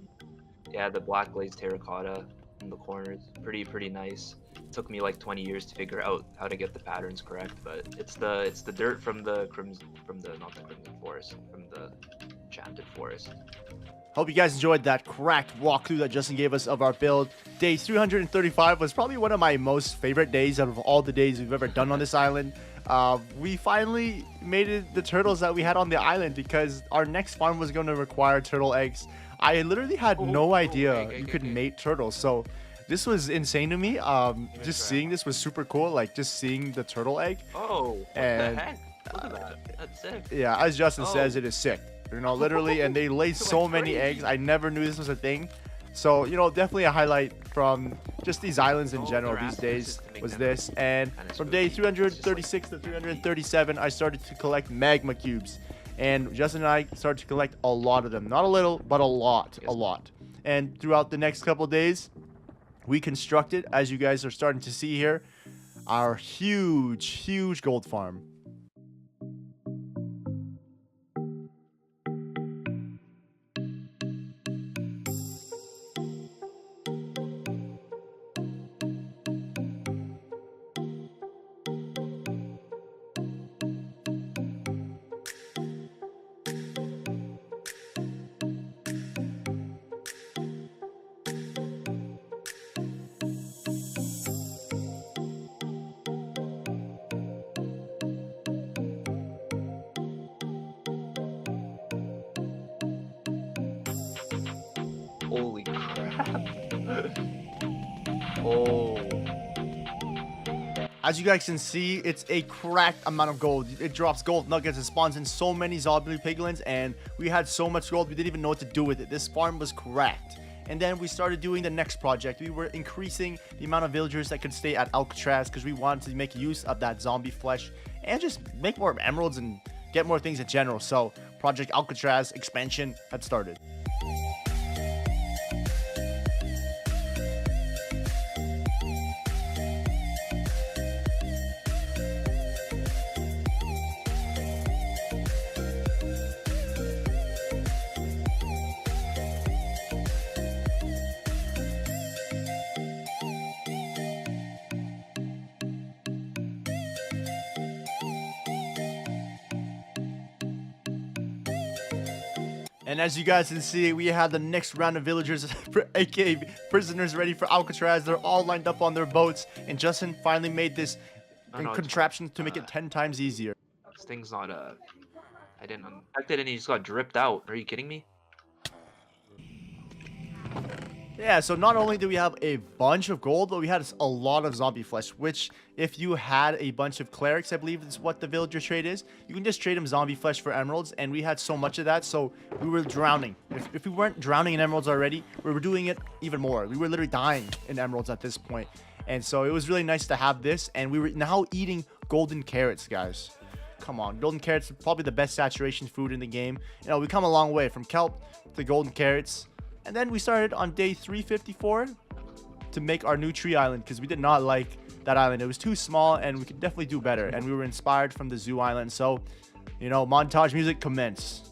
Speaker 4: yeah, the black glazed terracotta in the corners, pretty nice. It took me like 20 years to figure out how to get the patterns correct, but it's the dirt from the not the crimson forest, from the enchanted forest.
Speaker 1: Hope you guys enjoyed that cracked walkthrough that Justin gave us of our build. Day 335 was probably one of my most favorite days out of all the days we've ever done on this island. We finally made it the turtles that we had on the island because our next farm was going to require turtle eggs. I literally had no idea you could mate turtles, so this was insane to me. Just seeing this was super cool, like just seeing the turtle egg.
Speaker 4: Oh, what
Speaker 1: and
Speaker 4: the heck? Look at that. That's sick.
Speaker 1: Yeah, as Justin says, it is sick. Literally, and they lay so many eggs. I never knew this was a thing. So, definitely a highlight from just these islands in general these days was this. And from day 336 to 337, I started to collect magma cubes. And Justin and I started to collect a lot of them. Not a little, but a lot. And throughout the next couple days, we constructed, as you guys are starting to see here, our huge gold farm.
Speaker 4: Holy crap. Oh.
Speaker 1: As you guys can see, it's a cracked amount of gold. It drops gold nuggets and spawns in so many zombie piglins, and we had so much gold we didn't even know what to do with it. This farm was cracked. And then we started doing the next project. We were increasing the amount of villagers that could stay at Alcatraz because we wanted to make use of that zombie flesh and just make more emeralds and get more things in general. So Project Alcatraz expansion had started. And as you guys can see, we had the next round of villagers, aka prisoners, ready for Alcatraz. They're all lined up on their boats, and Justin finally made this contraption to make it 10 times easier.
Speaker 4: This thing's not I didn't unpack it and he just got dripped out. Are you kidding me?
Speaker 1: Yeah, so not only do we have a bunch of gold, but we had a lot of zombie flesh, which if you had a bunch of clerics, I believe is what the villager trade is, you can just trade them zombie flesh for emeralds, and we had so much of that, so we were drowning. If we weren't drowning in emeralds already, we were doing it even more. We were literally dying in emeralds at this point. And so it was really nice to have this, and we were now eating golden carrots, guys. Come on, golden carrots are probably the best saturation food in the game. We come a long way from kelp to golden carrots. And then we started on day 354 to make our new tree island because we did not like that island. It was too small and we could definitely do better. And we were inspired from the zoo island. So, montage music commence.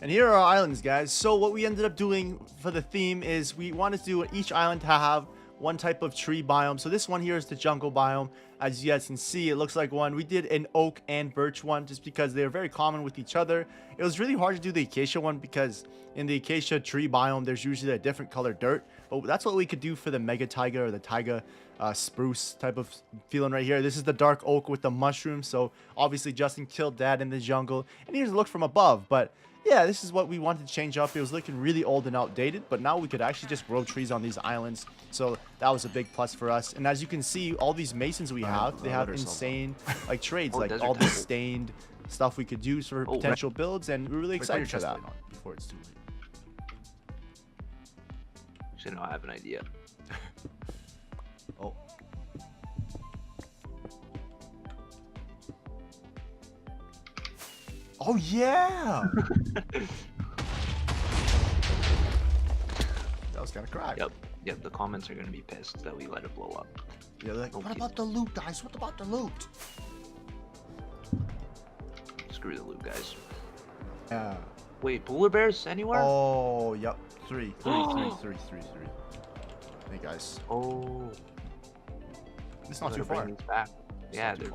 Speaker 1: And here are our islands, guys. So what we ended up doing for the theme is we wanted to do each island to have one type of tree biome. So this one here is the jungle biome. As you guys can see, it looks like one. We did an oak and birch one just because they're very common with each other. It was really hard to do the acacia one because in the acacia tree biome, there's usually a different color dirt. But that's what we could do for the mega taiga or the taiga spruce type of feeling right here. This is the dark oak with the mushrooms. So obviously Justin killed that in the jungle. And here's a look from above. But yeah, this is what we wanted to change up. It was looking really old and outdated, but now we could actually just grow trees on these islands. So that was a big plus for us. And as you can see, all these masons we have, they have insane like trades, like all this stained stuff we could use for potential builds, and we're really excited for that.
Speaker 2: Before it's too late.
Speaker 4: Actually, no, I have an idea.
Speaker 1: Oh. Oh yeah! That was kind of cracked.
Speaker 4: Yep, the comments are gonna be pissed that we let it blow up.
Speaker 1: Yeah, they're like, what about the loot, guys? What about the loot?
Speaker 4: Screw the loot, guys.
Speaker 1: Yeah.
Speaker 4: Wait, polar bears anywhere?
Speaker 1: Oh, yep. Three. Hey, guys.
Speaker 4: Oh.
Speaker 1: It's not too far.
Speaker 4: Bring these back. Yeah, they're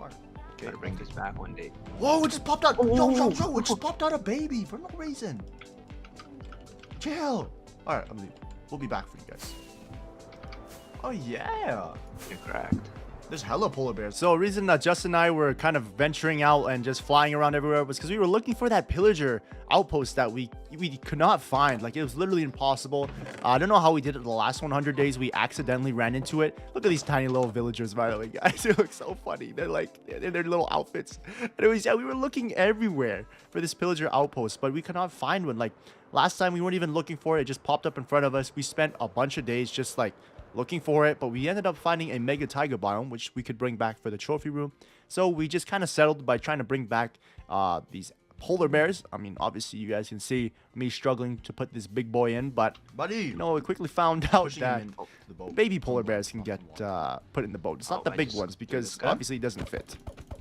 Speaker 1: Okay.
Speaker 4: gotta bring this back one day.
Speaker 1: Whoa, it just popped out. Yo, it just popped out a baby for no reason. Chill. All right, I'm leaving. We'll be back for you guys. Oh, yeah.
Speaker 4: You're cracked.
Speaker 1: There's hella polar bears. So the reason that Justin and I were kind of venturing out and just flying around everywhere was because we were looking for that pillager outpost that we could not find. Like, it was literally impossible. I don't know how we did it the last 100 days. We accidentally ran into it. Look at these tiny little villagers, by the way, guys. They look so funny. They're like, in their little outfits. Anyways, yeah, we were looking everywhere for this pillager outpost, but we could not find one. Like, last time we weren't even looking for it. It just popped up in front of us. We spent a bunch of days just like looking for it, but we ended up finding a mega taiga biome, which we could bring back for the trophy room. So we just kind of settled by trying to bring back these polar bears. I mean, obviously you guys can see me struggling to put this big boy in, but we quickly found out that baby polar bears can get put in the boat. It's not the big ones because obviously it doesn't fit.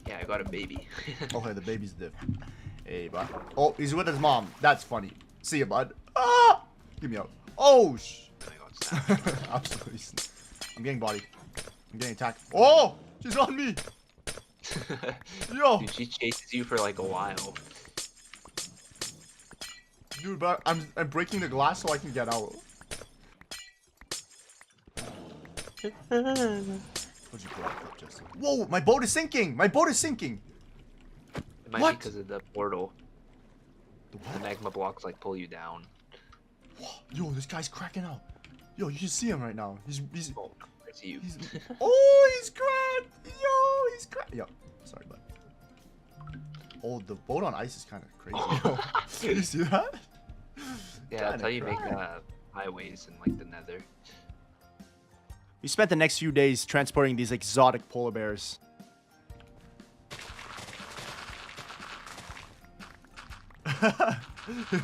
Speaker 4: Yeah, I got a baby.
Speaker 1: Okay, the baby's different. Hey, bud. Oh, he's with his mom. That's funny. See ya, bud. Ah! Give me out. Oh, absolutely. I'm getting bodied. I'm getting attacked. Oh, she's on me. Yo.
Speaker 4: Dude, she chases you for like a while.
Speaker 1: Dude, but I'm breaking the glass so I can get out. What'd you put up, Justin? Whoa, my boat is sinking. My boat is sinking.
Speaker 4: It might be because of the portal. The magma blocks like pull you down.
Speaker 1: Yo, this guy's cracking out. Yo, you should see him right now. He's
Speaker 4: Oh, I see you.
Speaker 1: oh, he's cracked. Yo, he's cracked. Yo, sorry, bud. Oh, the boat on ice is kind of crazy. Yo. You see that?
Speaker 4: Yeah, that's how you make highways in like the nether.
Speaker 1: We spent the next few days transporting these exotic polar bears.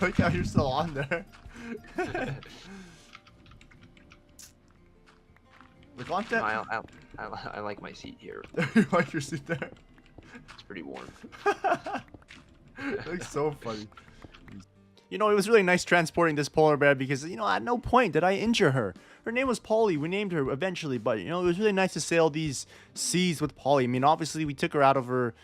Speaker 1: Look how you're still on there. Look on that.
Speaker 4: I like my seat here.
Speaker 1: You like your seat there?
Speaker 4: It's pretty warm.
Speaker 1: It looks so funny. You know, it was really nice transporting this polar bear because, you know, at no point did I injure her. Her name was Polly. We named her eventually, but, you know, it was really nice to sail these seas with Polly. I mean, obviously, we took her out of her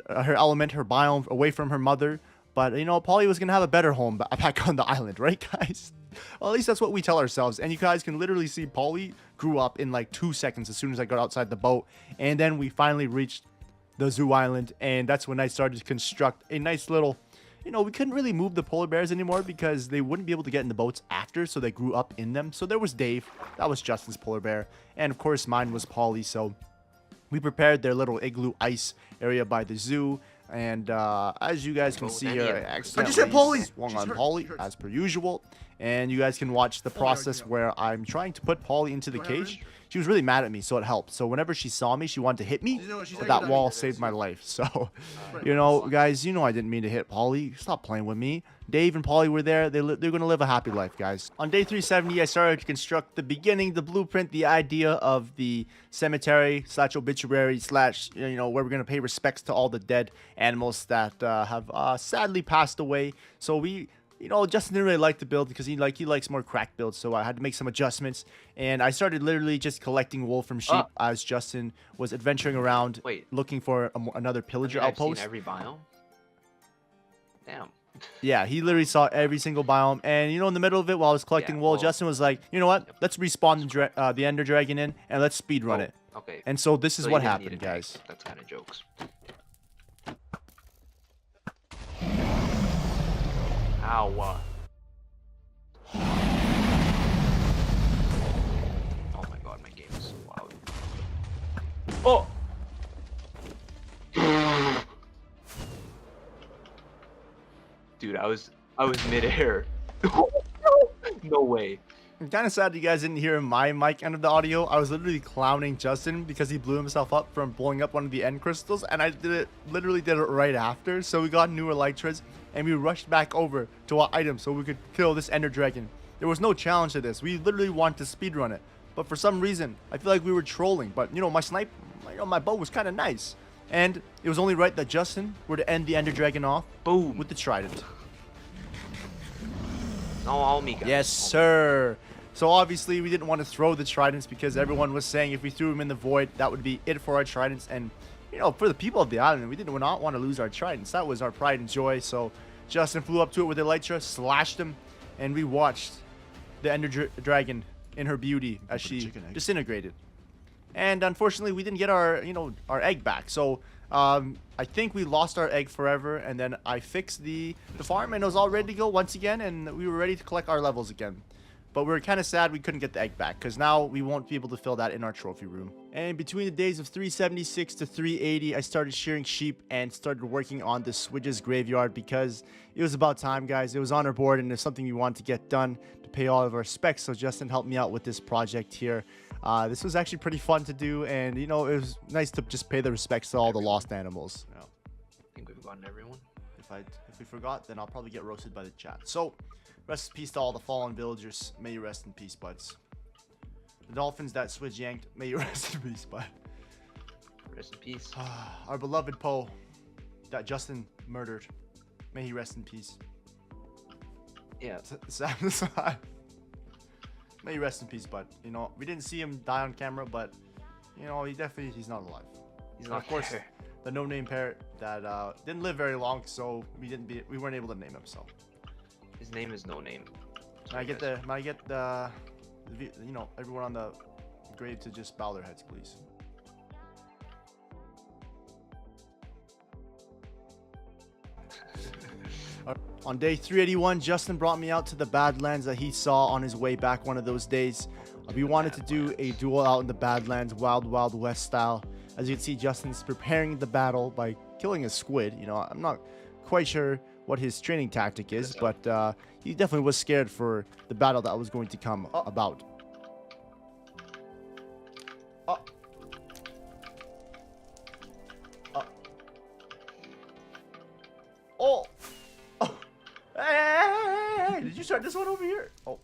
Speaker 1: element, her biome, away from her mother. But, you know, Polly was going to have a better home back on the island, right, guys? Well, at least that's what we tell ourselves. And you guys can literally see Polly grew up in like 2 seconds as soon as I got outside the boat. And then we finally reached the zoo island. And that's when I started to construct a nice little... You know, we couldn't really move the polar bears anymore because they wouldn't be able to get in the boats after, so they grew up in them. So there was Dave. That was Justin's polar bear. And, of course, mine was Polly. So we prepared their little igloo ice area by the zoo. And as you guys can see here, I accidentally swung on Polly, as per usual. And you guys can watch the process where I'm trying to put Polly into the cage. She was really mad at me, so it helped. So whenever she saw me, she wanted to hit me. But that wall saved my life. So, you know, guys, you know I didn't mean to hit Polly. Stop playing with me. Dave and Polly were there. They're going to live a happy life, guys. On day 370, I started to construct the beginning, the blueprint, the idea of the cemetery / obituary / you know, where we're going to pay respects to all the dead animals that have sadly passed away. So we you know, Justin didn't really like the build because he likes more crack builds. So I had to make some adjustments, and I started literally just collecting wool from sheep as Justin was adventuring around, looking for another pillager outpost.
Speaker 4: I've seen every biome. Damn.
Speaker 1: Yeah, he literally saw every single biome, and you know, in the middle of it, while I was collecting wool, Justin was like, "You know what? Let's respawn the Ender Dragon in, and let's speed run it."
Speaker 4: Okay.
Speaker 1: And so this is what happened, guys.
Speaker 4: That's kind of jokes. Ow. Oh my god, my game is so loud. Oh! Dude, I was midair. No way.
Speaker 1: I'm kind of sad you guys didn't hear my mic end of the audio. I was literally clowning Justin because he blew himself up from blowing up one of the end crystals, and I literally did it right after. So we got new elytras, and we rushed back over to our item so we could kill this Ender Dragon. There was no challenge to this. We literally wanted to speedrun it, but for some reason, I feel like we were trolling. But you know, my bow was kind of nice, and it was only right that Justin were to end the Ender Dragon off, boom, with the trident.
Speaker 4: No, all me, guys.
Speaker 1: Yes, sir. So obviously we didn't want to throw the tridents because everyone was saying if we threw them in the void, that would be it for our tridents. And you know, for the people of the island, we did not want to lose our tridents. That was our pride and joy. So Justin flew up to it with elytra, slashed him, and we watched the Ender Dragon in her beauty as she disintegrated. And unfortunately, we didn't get our egg back. So I think we lost our egg forever. And then I fixed the farm, and it was all ready to go once again, and we were ready to collect our levels again. But we were kind of sad we couldn't get the egg back, because now we won't be able to fill that in our trophy room. And between the days of 376 to 380, I started shearing sheep and started working on the Swidge's graveyard because it was about time, guys. It was on our board, and it's something we wanted to get done to pay all of our specs. So Justin helped me out with this project here. This was actually pretty fun to do, and you know, it was nice to just pay the respects to all the lost animals.
Speaker 4: I think we've gotten everyone.
Speaker 1: If we forgot, then I'll probably get roasted by the chat. So rest in peace to all the fallen villagers. May you rest in peace, buds. The dolphins that Swidge yanked, may you rest in peace, bud.
Speaker 4: Rest in peace.
Speaker 1: Our beloved Poe that Justin murdered, may he rest in peace.
Speaker 4: Yeah.
Speaker 1: Sam, may he rest in peace, bud. You know, we didn't see him die on camera, but you know, he's not alive.
Speaker 4: He's not.
Speaker 1: Of course, there. The no-name parrot that didn't live very long, so we weren't able to name him. So
Speaker 4: his name is No Name.
Speaker 1: Can I get the you know, everyone on the grave to just bow their heads, please. On day 381, Justin brought me out to the Badlands that he saw on his way back one of those days. We wanted to do a duel out in the Badlands, Wild Wild West style. As you can see, Justin's preparing the battle by killing a squid. You know, I'm not quite sure what his training tactic is, but he definitely was scared for the battle that was going to come about. Oh! Hey! Did you start this one over here? Oh.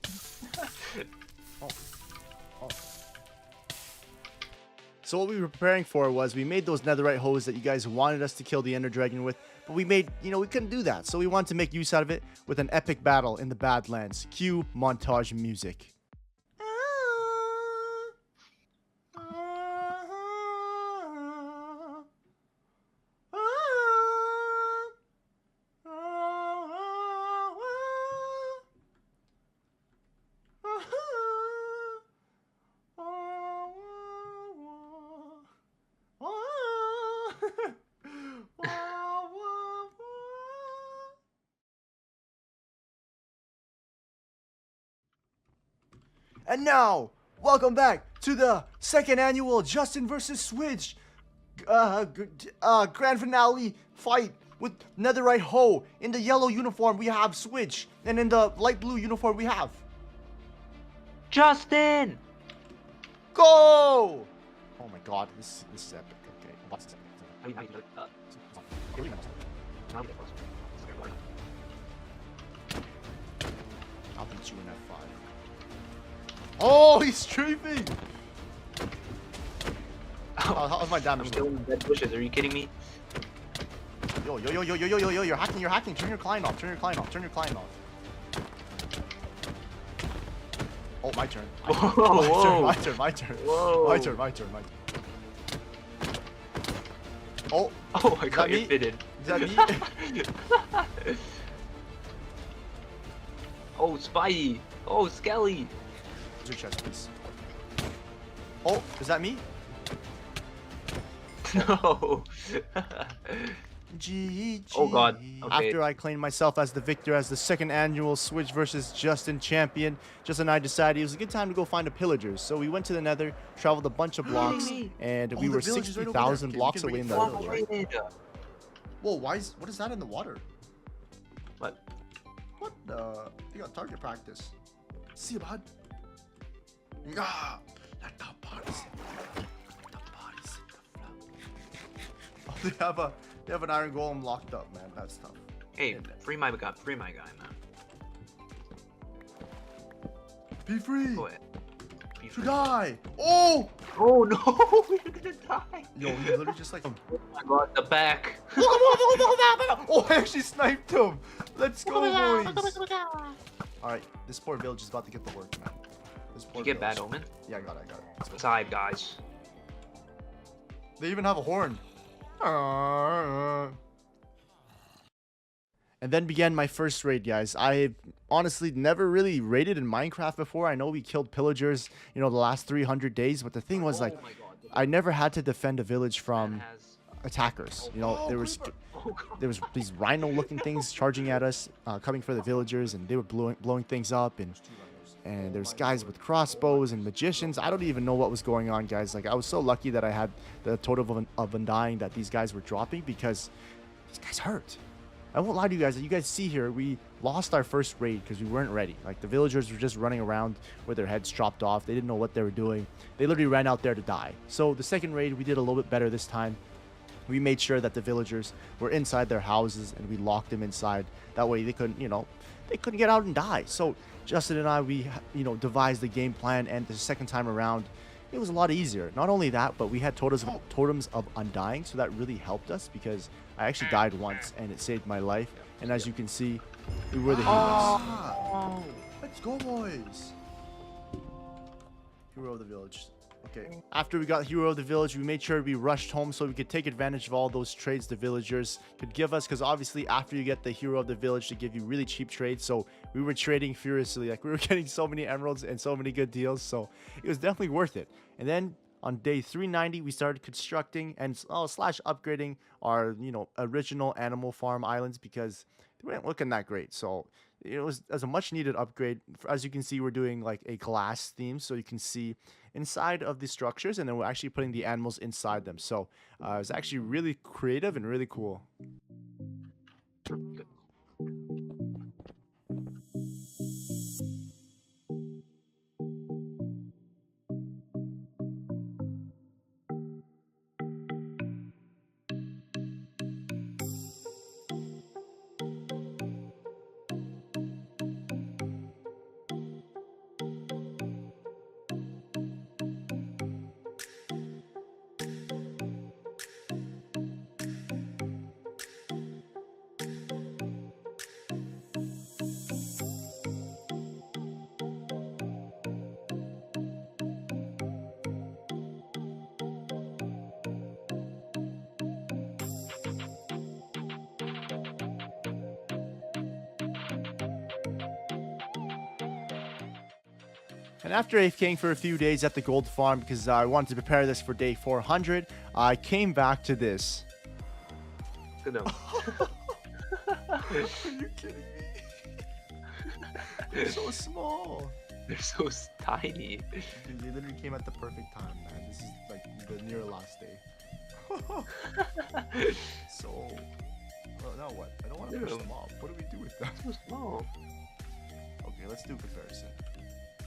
Speaker 1: So what we were preparing for was we made those netherite hoes that you guys wanted us to kill the Ender Dragon with, but we couldn't do that. So we wanted to make use out of it with an epic battle in the Badlands. Cue montage music. And now, welcome back to the second annual Justin vs. Swidge grand finale fight with Netherite Ho. In the yellow uniform, we have Swidge, and in the light blue uniform, we have
Speaker 4: Justin!
Speaker 1: Go! Oh my god, this is epic. Okay. I'll beat you in F5. Oh, he's strafing! How's my damage?
Speaker 4: I'm killing dead bushes. Are you kidding me?
Speaker 1: Yo, you're hacking. Turn your client off. Oh, my turn.
Speaker 4: Whoa,
Speaker 1: My turn. My turn.
Speaker 4: Whoa.
Speaker 1: My turn. My turn. Oh,
Speaker 4: Oh, I got
Speaker 1: me?
Speaker 4: you fitted.
Speaker 1: is that me?
Speaker 4: Oh, Spidey. Oh, Skelly.
Speaker 1: Your chest, please. Oh, is that me?
Speaker 4: No.
Speaker 1: GG.
Speaker 4: Oh, God. Okay.
Speaker 1: After I claimed myself as the victor as the second annual Switch versus Justin champion, Justin and I decided it was a good time to go find the pillagers. So we went to the Nether, traveled a bunch of blocks, and we
Speaker 2: the
Speaker 1: were
Speaker 2: village is right over
Speaker 1: 60,000
Speaker 2: there. Okay, we
Speaker 1: blocks
Speaker 2: can
Speaker 1: away in
Speaker 2: raid
Speaker 1: the
Speaker 2: the
Speaker 1: village.
Speaker 2: village, right? Whoa, what is that in the water?
Speaker 4: What?
Speaker 2: What the? You got target practice. See you, bud. Ah, let the bodies. Let the bodies
Speaker 1: Oh, they have an iron golem locked up, man. That's tough.
Speaker 4: Hey, free my guy, man.
Speaker 2: Be free.
Speaker 4: Go ahead. Be
Speaker 2: To
Speaker 4: free.
Speaker 2: die. Oh!
Speaker 4: Oh no, we're gonna die.
Speaker 1: Yo, he literally just like...
Speaker 4: Oh my god, the back.
Speaker 1: Oh, I actually sniped him. Let's go, boys. Alright, this poor village is about to get the work, man. This poor
Speaker 4: You get
Speaker 1: village.
Speaker 4: Bad Omen?
Speaker 1: Yeah, I got it. Let's go.
Speaker 4: Side, guys.
Speaker 1: They even have a horn. And then began my first raid, guys. I honestly never really raided in Minecraft before. I know we killed pillagers, you know, the last 300 days. But the thing was, like,
Speaker 4: Oh my god.
Speaker 1: I never had to defend a village from
Speaker 4: That has...
Speaker 1: attackers. You know, there was
Speaker 4: Oh god.
Speaker 1: these rhino-looking things charging at us, coming for the villagers, and they were blowing things up. And there's guys with crossbows and magicians. I don't even know what was going on, guys. Like, I was so lucky that I had the totem of undying that these guys were dropping, because these guys hurt. I won't lie to you guys. You guys see here, we lost our first raid because we weren't ready. Like, the villagers were just running around with their heads chopped off. They didn't know what they were doing. They literally ran out there to die. So the second raid, we did a little bit better this time. We made sure that the villagers were inside their houses, and we locked them inside. That way they couldn't, you know, they couldn't get out and die. So Justin and I, we, you know, devised the game plan, and the second time around, it was a lot easier. Not only that, but we had totems of undying, so that really helped us, because I actually died once, and it saved my life. And as you can see, we were the heroes.
Speaker 2: Ah, let's go, boys.
Speaker 1: Hero of the village. Okay. After we got hero of the village, we made sure we rushed home so we could take advantage of all those trades the villagers could give us, because obviously after you get the hero of the village, they give you really cheap trades. So we were trading furiously. Like, we were getting so many emeralds and so many good deals, so it was definitely worth it. And then on day 390, we started constructing and slash upgrading our, you know, original animal farm islands, because they weren't looking that great. So it was as a much needed upgrade. As you can see, we're doing like a glass theme, so you can see inside of the structures, and then we're actually putting the animals inside them. So it was actually really creative and really cool. And after AFKing for a few days at the gold farm, because I wanted to prepare this for day 400, I came back to this.
Speaker 4: Good enough.
Speaker 1: Are you kidding me? They're so small.
Speaker 4: They're so tiny.
Speaker 1: Dude, they literally came at the perfect time, man. This is like the near last day. So, well, now what? I don't want to push them off. What do we do with them?
Speaker 4: So small.
Speaker 1: Okay, let's do a comparison.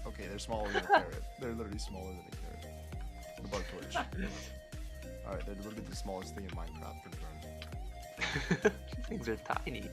Speaker 1: Okay, they're smaller than a carrot. They're literally smaller than a carrot. The bug torch. Alright, they're literally the smallest thing in Minecraft, confirmed.
Speaker 4: These things are tiny.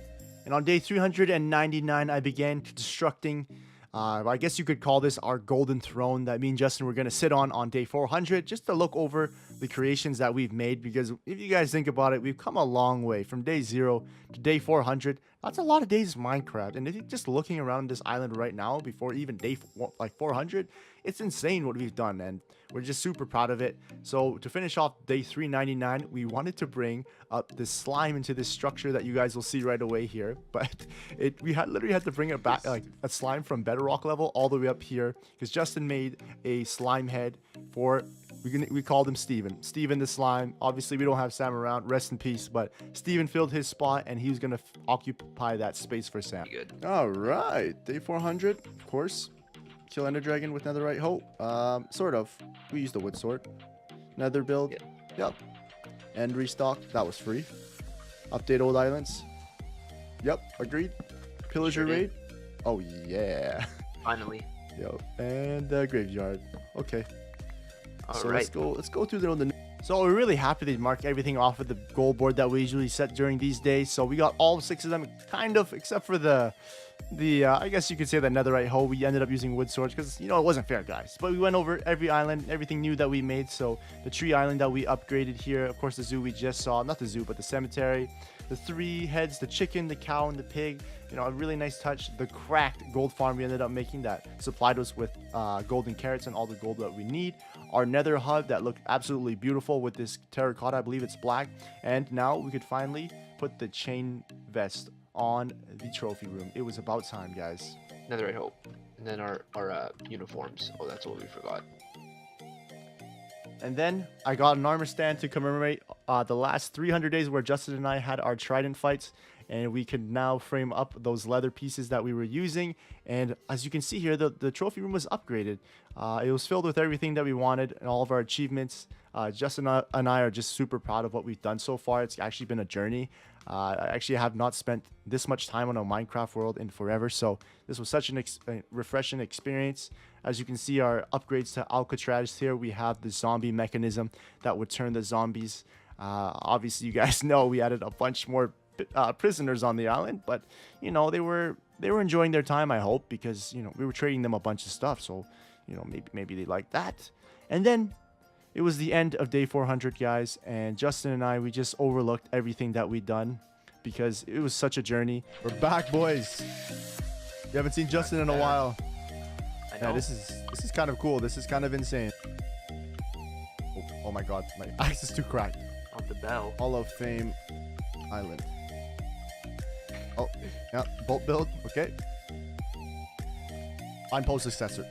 Speaker 1: And on day 399, I began constructing, I guess you could call this our golden throne that me and Justin were going to sit on day 400, just to look over the creations that we've made, because if you guys think about it, we've come a long way from day 0 to day 400. That's a lot of days of Minecraft. And if you're just looking around this island right now before even day 400, it's insane what we've done, and we're just super proud of it. So to finish off day 399, we wanted to bring up this slime into this structure that you guys will see right away here. But we literally had to bring it back, like a slime from bedrock level all the way up here, because Justin made a slime head for, we called him Steven the slime. Obviously we don't have Sam around, rest in peace, but Steven filled his spot and he was gonna occupy that space for Sam.
Speaker 4: Good.
Speaker 1: All right, day 400, of course. Kill Ender Dragon with Netherite Hope. Sort of. We used the wood sword. Nether build. Yep. And restock. That was free. Update old islands. Yep. Agreed. Pillager raid. Oh yeah.
Speaker 4: Finally.
Speaker 1: Yep. And graveyard. Okay.
Speaker 4: All
Speaker 1: so
Speaker 4: right.
Speaker 1: let's go through the. So we're really happy to mark everything off of the goal board that we usually set during these days. So we got all 6 of them, kind of, except for the I guess you could say the netherite hoe. We ended up using wood swords because, you know, it wasn't fair, guys. But we went over every island, everything new that we made. So the tree island that we upgraded here, of course, the zoo we just saw, not the zoo, but the cemetery, the 3 heads, the chicken, the cow, and the pig. You know, a really nice touch. The cracked gold farm we ended up making that supplied us with golden carrots and all the gold that we need. Our nether hub that looked absolutely beautiful with this terracotta, I believe it's black. And now we could finally put the chain vest on the trophy room. It was about time, guys.
Speaker 4: Netherite hope. And then our uniforms. Oh, that's what we forgot.
Speaker 1: And then I got an armor stand to commemorate the last 300 days where Justin and I had our trident fights. And we can now frame up those leather pieces that we were using. And as you can see here, the trophy room was upgraded. It was filled with everything that we wanted and all of our achievements. Justin and I are just super proud of what we've done so far. It's actually been a journey. I actually have not spent this much time on a Minecraft world in forever. So this was such a refreshing experience. As you can see, our upgrades to Alcatraz here. We have the zombie mechanism that would turn the zombies. Obviously, you guys know we added a bunch more prisoners on the island, but you know, they were enjoying their time, I hope, because you know, we were trading them a bunch of stuff, so you know, maybe they liked that. And then it was the end of day 400, guys, and Justin and I, we just overlooked everything that we'd done because it was such a journey. We're back, boys. You haven't seen Justin in a while.
Speaker 4: I know.
Speaker 1: Yeah, this is kind of cool. This is kind of insane. Oh my god, my axe is too cracked.
Speaker 4: On the bell.
Speaker 1: Hall of Fame Island. Oh, yeah, bolt build, okay. Find post successor.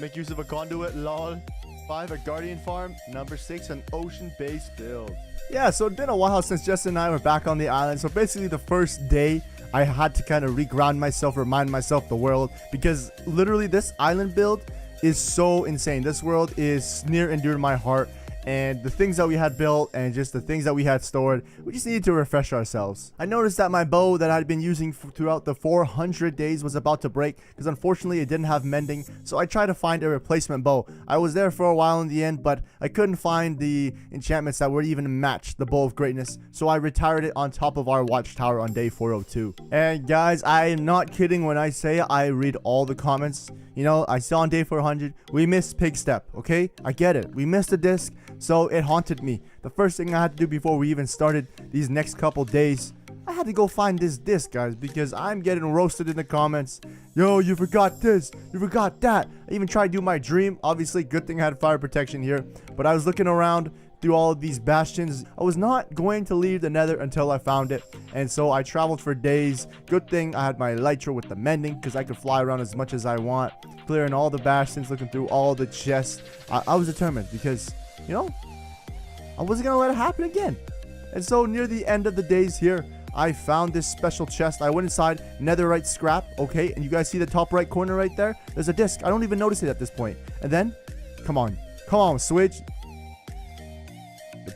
Speaker 1: Make use of a conduit, lol. 5, a guardian farm. Number 6, an ocean-based build. Yeah, so it's been a while since Justin and I were back on the island. So basically the first day, I had to kind of reground myself, remind myself the world, because literally this island build is so insane. This world is near and dear to my heart. And the things that we had built and just the things that we had stored, we just needed to refresh ourselves. I noticed that my bow that I'd been using throughout the 400 days was about to break because unfortunately it didn't have mending. So I tried to find a replacement bow. I was there for a while in the end, but I couldn't find the enchantments that would even match the bow of greatness. So I retired it on top of our watchtower on day 402. And guys, I am not kidding when I say I read all the comments. You know, I saw on day 400, we missed Pig Step, okay? I get it. We missed a disc, so it haunted me. The first thing I had to do before we even started these next couple days, I had to go find this disc, guys, because I'm getting roasted in the comments. Yo, you forgot this, you forgot that. I even tried to do my dream. Obviously, good thing I had fire protection here, but I was looking around through all of these bastions. I was not going to leave the nether until I found it, and so I traveled for days. Good thing I had my elytra with the mending because I could fly around as much as I want, clearing all the bastions, looking through all the chests. I was determined because, you know, I wasn't gonna let it happen again. And so near the end of the days here, I found this special chest. I went inside, netherite scrap, okay, and you guys see the top right corner right there? There's a disc. I don't even notice it at this point. And then, come on, Switch.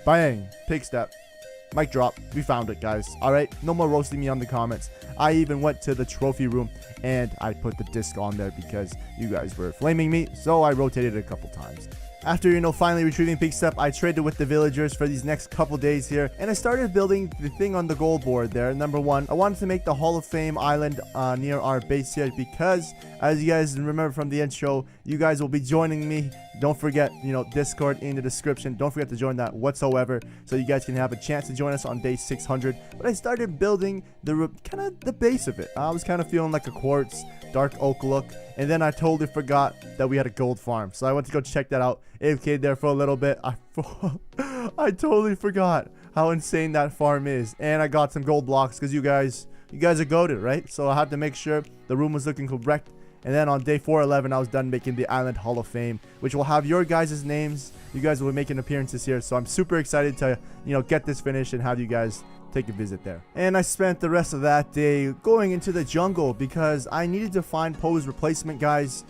Speaker 1: Bang, Pig Step. Mic drop. We found it, guys. All right, no more roasting me on the comments. I even went to the trophy room and I put the disc on there because you guys were flaming me, so I rotated it a couple times. After, you know, finally retrieving Big Step, I traded with the villagers for these next couple days here, and I started building the thing on the goal board there. Number one, I wanted to make the Hall of Fame island near our base here because, as you guys remember from the intro, you guys will be joining me. Don't forget, you know, Discord in the description. Don't forget to join that whatsoever, so you guys can have a chance to join us on day 600. But I started building the base of it. I was kind of feeling like a quartz, dark oak look, and then I totally forgot that we had a gold farm, so I went to go check that out. AFK there for a little bit. I totally forgot how insane that farm is, and I got some gold blocks because you guys are goated, right? So I had to make sure the room was looking correct. And then on day 411, I was done making the Island Hall of Fame, which will have your guys' names. You guys will be making appearances here, so I'm super excited to, you know, get this finished and have you guys take a visit there. And I spent the rest of that day going into the jungle because I needed to find Poe's replacement, guys.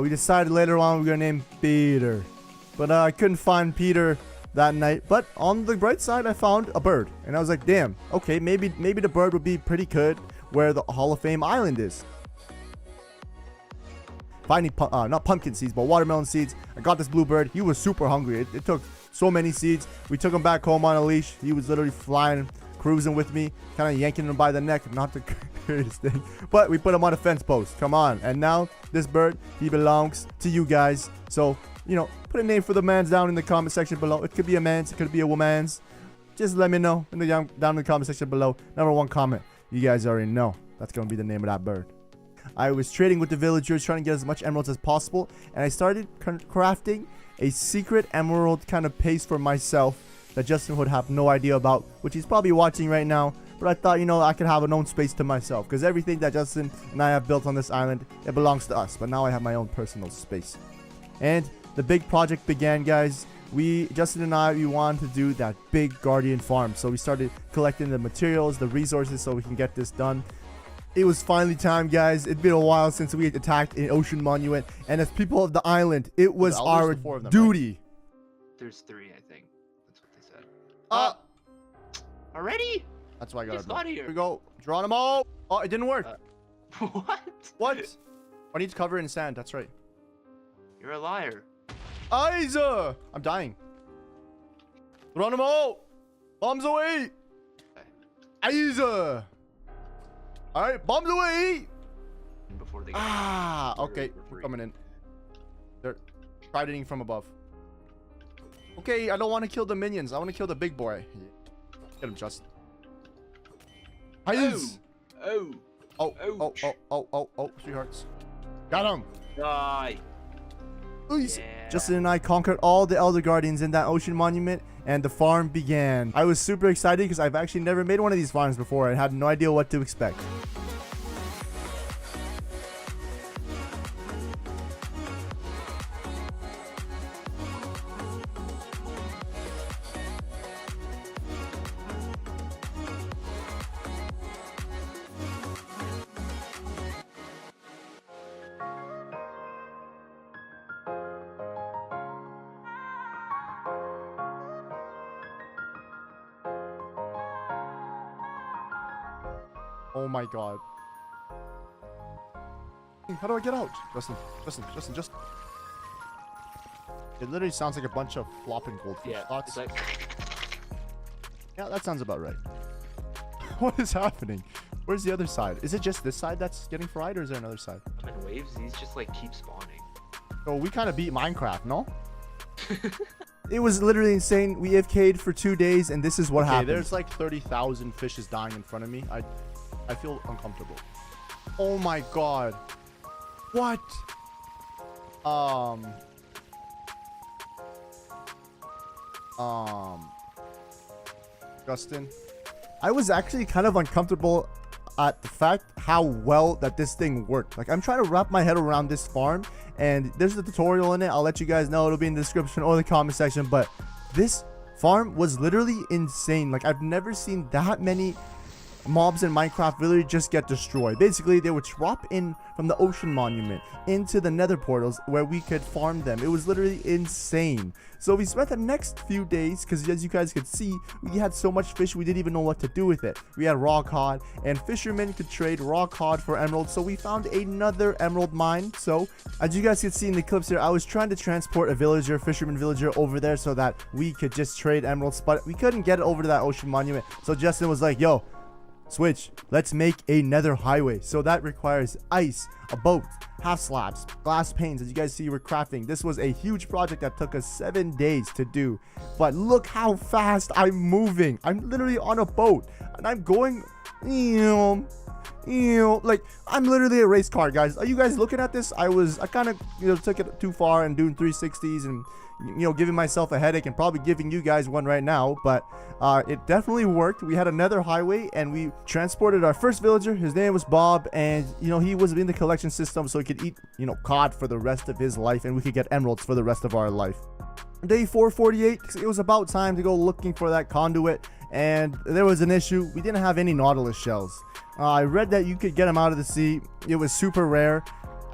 Speaker 1: We decided later on we were gonna name Peter, but I couldn't find Peter that night. But on the bright side, I found a bird, and I was like, damn, okay, maybe the bird would be pretty good where the Hall of Fame island is. Finding not pumpkin seeds, but watermelon seeds. I got this bluebird. He was super hungry. It took so many seeds. We took him back home on a leash. He was literally flying, cruising with me, kind of yanking him by the neck. Not the greatest thing, but we put him on a fence post. Come on. And now this bird, he belongs to you guys. So, you know, put a name for the man's down in the comment section below. It could be a man's, it could be a woman's. Just let me know in the down in the comment section below. Number one comment. You guys already know that's gonna be the name of that bird. I was trading with the villagers, trying to get as much emeralds as possible, and I started crafting a secret emerald kind of paste for myself that Justin would have no idea about, which he's probably watching right now. But I thought, you know, I could have an own space to myself, because everything that Justin and I have built on this island, it belongs to us. But now I have my own personal space. And the big project began, guys. Justin and I, we wanted to do that big guardian farm. So we started collecting the materials, the resources, so we can get this done. It was finally time, guys. It's been a while since we had attacked an ocean monument, and as people of the island, it was our duty.
Speaker 4: Right? There's 3, I think. That's what they said. Already?
Speaker 1: That's why I got
Speaker 4: it.
Speaker 1: Here we go. Geronimo. Oh, it didn't work.
Speaker 4: What?
Speaker 1: What? I need to cover it in sand. That's right.
Speaker 4: You're a liar.
Speaker 1: Isa! I'm dying. Geronimo! Bombs away! Isa! Alright, bombs away!
Speaker 4: Before they
Speaker 1: okay, we're coming in. They're trident from above. Okay, I don't want to kill the minions. I want to kill the big boy. Get him, Justin. Oh, sweethearts. Got him.
Speaker 4: Die.
Speaker 1: Yeah. Justin and I conquered all the Elder Guardians in that ocean monument, and the farm began. I was super excited because I've actually never made one of these farms before and had no idea what to expect. Oh my god. How do I get out? Justin. It literally sounds like a bunch of flopping goldfish thoughts.
Speaker 4: Like...
Speaker 1: Yeah, that sounds about right. What is happening? Where's the other side? Is it just this side that's getting fried, or is there another side?
Speaker 4: I'm in waves. These just like keep spawning.
Speaker 1: So we kind of beat Minecraft, no? It was literally insane. We AFK'd for 2 days, and this is what happened. There's like 30,000 fishes dying in front of me. I feel uncomfortable. Oh my god. What? Justin, I was actually kind of uncomfortable at the fact how well that this thing worked. Like, I'm trying to wrap my head around this farm, and there's a tutorial in it. I'll let you guys know. It'll be in the description or the comment section. But this farm was literally insane. Like, I've never seen that many. mobs in Minecraft literally just get destroyed. Basically, they would drop in from the ocean monument into the nether portals where we could farm them. It was literally insane. So we spent the next few days, because as you guys could see, we had so much fish we didn't even know what to do with it. We had raw cod, and fishermen could trade raw cod for emeralds, so we found another emerald mine. So as you guys could see in the clips here, I was trying to transport a fisherman villager over there so that we could just trade emeralds, but we couldn't get it over to that ocean monument. So Justin was like, yo, Switch, let's make a nether highway. So that requires ice, a boat, half slabs, glass panes. As you guys see, we're crafting. This was a huge project that took us 7 days to do. But look how fast I'm moving. I'm literally on a boat and I'm going, like I'm literally a race car, guys. Are you guys looking at this? I kind of took it too far and doing 360s and giving myself a headache and probably giving you guys one right now, but it definitely worked. We had another highway and we transported our first villager. His name was Bob, and he was in the collection system, so he could eat cod for the rest of his life, and we could get emeralds for the rest of our life. Day 448, it was about time to go looking for that conduit, and there was an issue. We didn't have any nautilus shells. I read that you could get them out of the sea. It was super rare.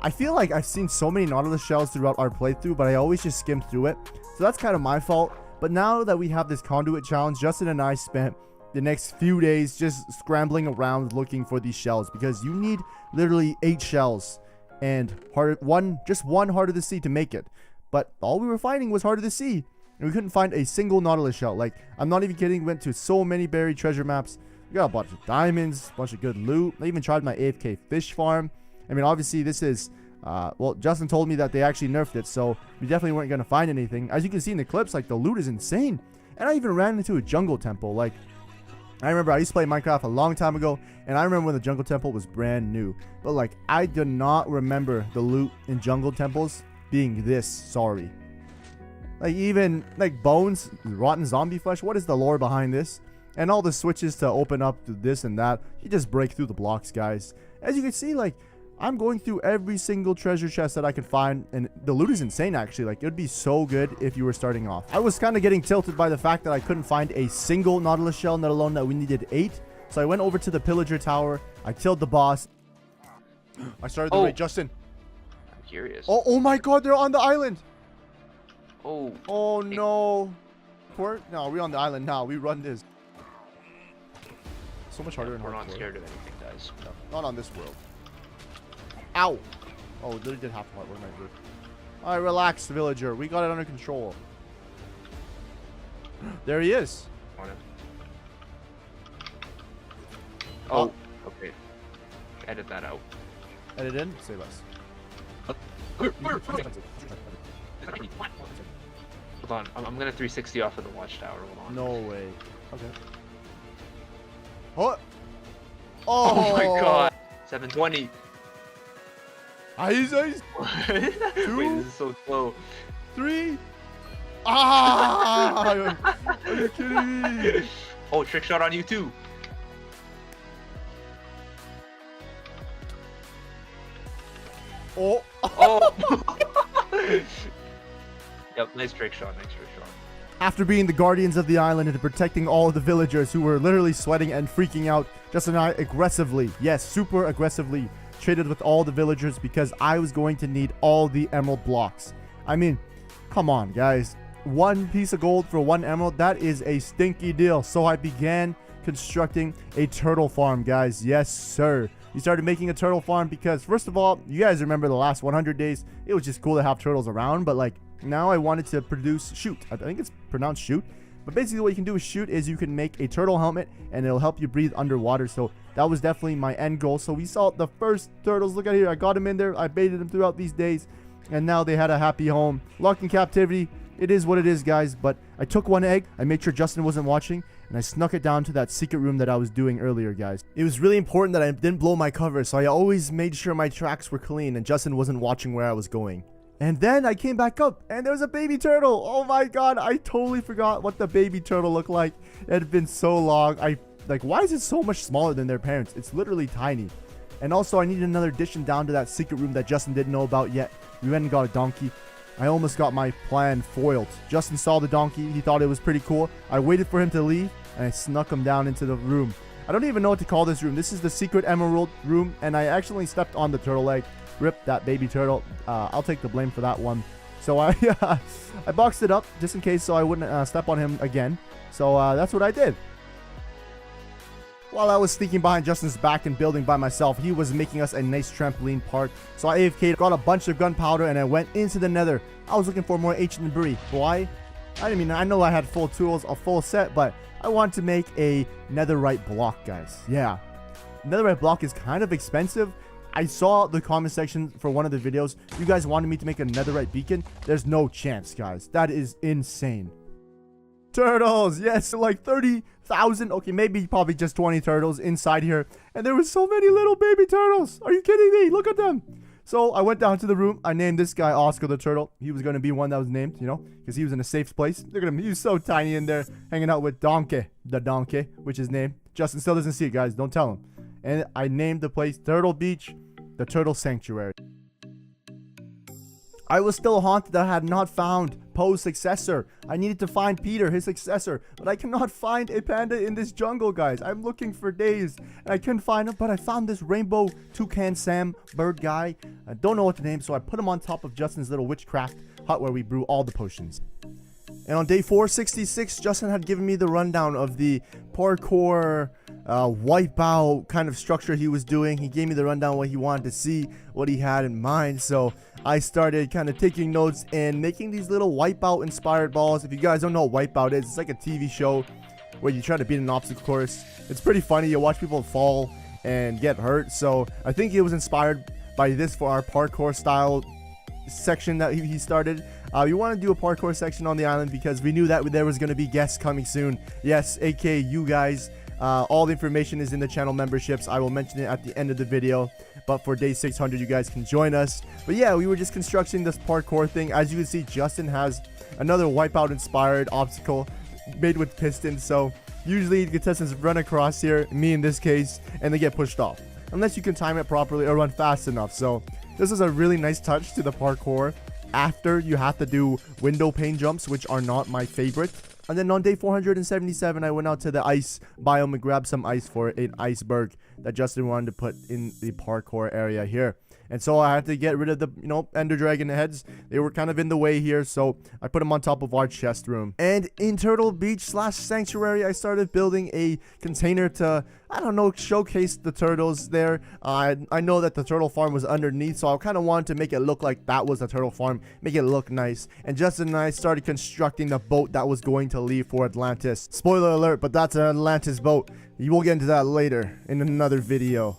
Speaker 1: I feel like I've seen so many nautilus shells throughout our playthrough, but I always just skimmed through it. So that's kind of my fault. But now that we have this conduit challenge, Justin and I spent the next few days just scrambling around looking for these shells, because you need literally 8 shells and just one heart of the sea to make it. But all we were finding was heart of the sea, and we couldn't find a single nautilus shell. Like, I'm not even kidding. Went to so many buried treasure maps. We got a bunch of diamonds, a bunch of good loot. I even tried my AFK fish farm. I mean, obviously this is well, Justin told me that they actually nerfed it, so we definitely weren't going to find anything. As you can see in the clips, like, the loot is insane. And I even ran into a jungle temple. Like, I remember I used to play Minecraft a long time ago, and I remember when the jungle temple was brand new. But like, I do not remember the loot in jungle temples being this sorry. Like, even like bones, rotten zombie flesh, what is the lore behind this? And all the switches to open up to this and that, you just break through the blocks, guys. As you can see, like, I'm going through every single treasure chest that I could find, and the loot is insane, actually. Like, it would be so good if you were starting off. I was kind of getting tilted by the fact that I couldn't find a single nautilus shell, let alone that we needed 8. So I went over to the pillager tower. I killed the boss. I started the raid. Justin.
Speaker 4: I'm curious.
Speaker 1: Oh my god, they're on the island.
Speaker 4: Oh
Speaker 1: No. Port? No, we're on the island now. We run this. So much harder and
Speaker 4: we're
Speaker 1: harder.
Speaker 4: not scared of anything, guys.
Speaker 1: No, not on this world. Ow! Oh, literally did half part. What am I doing? Alright, relax, villager. We got it under control. There he is.
Speaker 4: Oh, okay. Edit that out.
Speaker 1: Edit in? Save us.
Speaker 4: Hold on, I'm gonna 360 off of the watchtower. Hold on.
Speaker 1: No way. Okay.
Speaker 4: Oh my god. 720.
Speaker 1: Ice. 2.
Speaker 4: Wait, this is so slow.
Speaker 1: 3. Ah! Are you kidding me?
Speaker 4: Oh, trick shot on you too.
Speaker 1: Oh.
Speaker 4: Yep, nice trick shot,
Speaker 1: After being the guardians of the island and protecting all of the villagers who were literally sweating and freaking out, Justin and I aggressively, yes, super aggressively, traded with all the villagers because I was going to need all the emerald blocks. I mean, come on, guys. 1 piece of gold for 1 emerald, that is a stinky deal. So I began constructing a turtle farm, guys. Yes, sir. We started making a turtle farm because, first of all, you guys remember the last 100 days, it was just cool to have turtles around, but like, now I wanted to produce shoot. I think it's pronounced shoot. But basically what you can do with shoot is you can make a turtle helmet and it'll help you breathe underwater. So that was definitely my end goal. So we saw the first turtles. Look at here. I got them in there. I baited them throughout these days. And now they had a happy home. Locked in captivity. It is what it is, guys. But I took 1 egg. I made sure Justin wasn't watching. And I snuck it down to that secret room that I was doing earlier, guys. It was really important that I didn't blow my cover. So I always made sure my tracks were clean and Justin wasn't watching where I was going. And then I came back up and there was a baby turtle. Oh my god, I totally forgot what the baby turtle looked like. It had been so long. Why is it so much smaller than their parents? It's literally tiny. And also I needed another addition down to that secret room that Justin didn't know about yet. We went and got a donkey. I almost got my plan foiled. Justin saw the donkey. He thought it was pretty cool. I waited for him to leave and I snuck him down into the room. I don't even know what to call this room. This is the secret emerald room, and I actually stepped on the turtle egg. Rip that baby turtle. I'll take the blame for that one. So I I boxed it up just in case so I wouldn't step on him again. So that's what I did. While I was sneaking behind Justin's back and building by myself, he was making us a nice trampoline park. So I AFK'd, got a bunch of gunpowder, and I went into the nether. I was looking for more ancient debris. Why? I mean, I know I had full tools, a full set, but I wanted to make a netherite block, guys. Yeah. Netherite block is kind of expensive. I saw the comment section for one of the videos. You guys wanted me to make a netherite beacon. There's no chance, guys. That is insane. Turtles, yes, like 30,000, okay, maybe probably just 20 turtles inside here, and there were so many little baby turtles. Are you kidding me? Look at them. So I went down to the room. I named this guy Oscar the turtle. He was going to be one that was named, you know, because he was in a safe place. Look at him. He was so tiny in there, hanging out with Donkey, the donkey, which is named. Justin still doesn't see it, guys. Don't tell him. And I named the place Turtle Beach, the Turtle Sanctuary. I was still haunted that I had not found Poe's successor. I needed to find Peter, his successor, but I cannot find a panda in this jungle, guys. I'm looking for days, and I couldn't find him, but I found this rainbow toucan Sam bird guy. I don't know what to name, so I put him on top of Justin's little witchcraft hut where we brew all the potions. And on day 466, Justin had given me the rundown of the parkour wipeout kind of structure he was doing. He gave me the rundown what he wanted to see, what he had in mind. So I started kind of taking notes and making these little wipeout inspired balls. If you guys don't know what wipeout is, it's like a TV show where you try to beat an obstacle course. It's pretty funny. You watch people fall and get hurt. So I think it was inspired by this for our parkour style section that he started. We want to do a parkour section on the island because we knew that there was going to be guests coming soon. Yes, aka you guys. All the information is in the channel memberships. I will mention it at the end of the video. But for day 600, you guys can join us. But yeah, we were just constructing this parkour thing. As you can see, Justin has another wipeout inspired obstacle made with pistons. So usually the contestants run across here, me in this case, and they get pushed off. Unless you can time it properly or run fast enough. So this is a really nice touch to the parkour. After you have to do window pane jumps, which are not my favorite. And then on day 477, I went out to the ice biome and grabbed some ice for an iceberg that Justin wanted to put in the parkour area here. And so I had to get rid of the, ender dragon heads. They were kind of in the way here, so I put them on top of our chest room. And in Turtle Beach / Sanctuary, I started building a container to, I don't know, showcase the turtles there. I know that the turtle farm was underneath, so I kind of wanted to make it look like that was the turtle farm, make it look nice. And Justin and I started constructing the boat that was going to leave for Atlantis. Spoiler alert, but that's an Atlantis boat. You will get into that later in another video.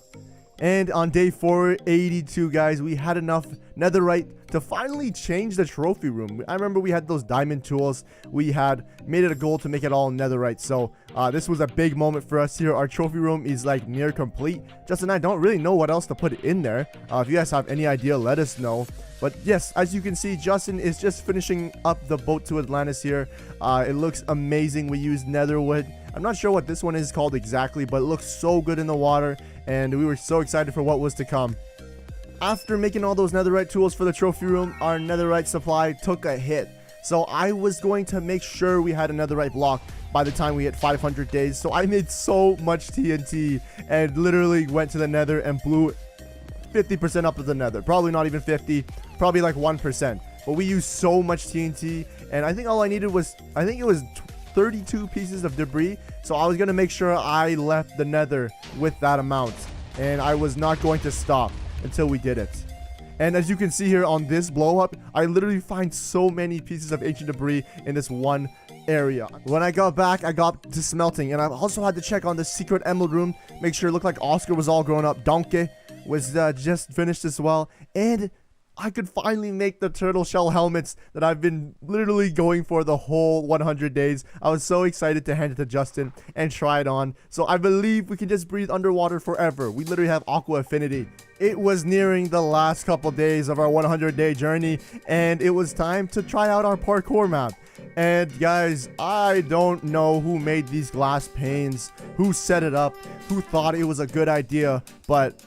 Speaker 1: And on day 482, guys, we had enough netherite to finally change the trophy room. I remember we had those diamond tools. We had made it a goal to make it all netherite. So this was a big moment for us here. Our trophy room is like near complete. Justin and I don't really know what else to put in there. If you guys have any idea, let us know. But yes, as you can see, Justin is just finishing up the boat to Atlantis here. It looks amazing. We used netherwood. I'm not sure what this one is called exactly, but it looks so good in the water. And we were so excited for what was to come. After making all those netherite tools for the trophy room, our netherite supply took a hit. So I was going to make sure we had a netherite block by the time we hit 500 days. So I made so much TNT and literally went to the nether and blew 50% up of the nether. Probably not even 50, probably like 1%. But we used so much TNT, and I think all I needed was, I think it was 32 pieces of debris. So I was going to make sure I left the nether with that amount, and I was not going to stop until we did it. And as you can see here on this blow up, I literally find so many pieces of ancient debris in this one area. When I got back, I got to smelting, and I also had to check on the secret emerald room, make sure it looked like Oscar was all grown up. Donkey was just finished as well, and I could finally make the turtle shell helmets that I've been literally going for the whole 100 days. I was so excited to hand it to Justin and try it on. So I believe we can just breathe underwater forever. We literally have aqua affinity. It was nearing the last couple days of our 100-day journey, and it was time to try out our parkour map. And guys, I don't know who made these glass panes, who set it up, who thought it was a good idea, but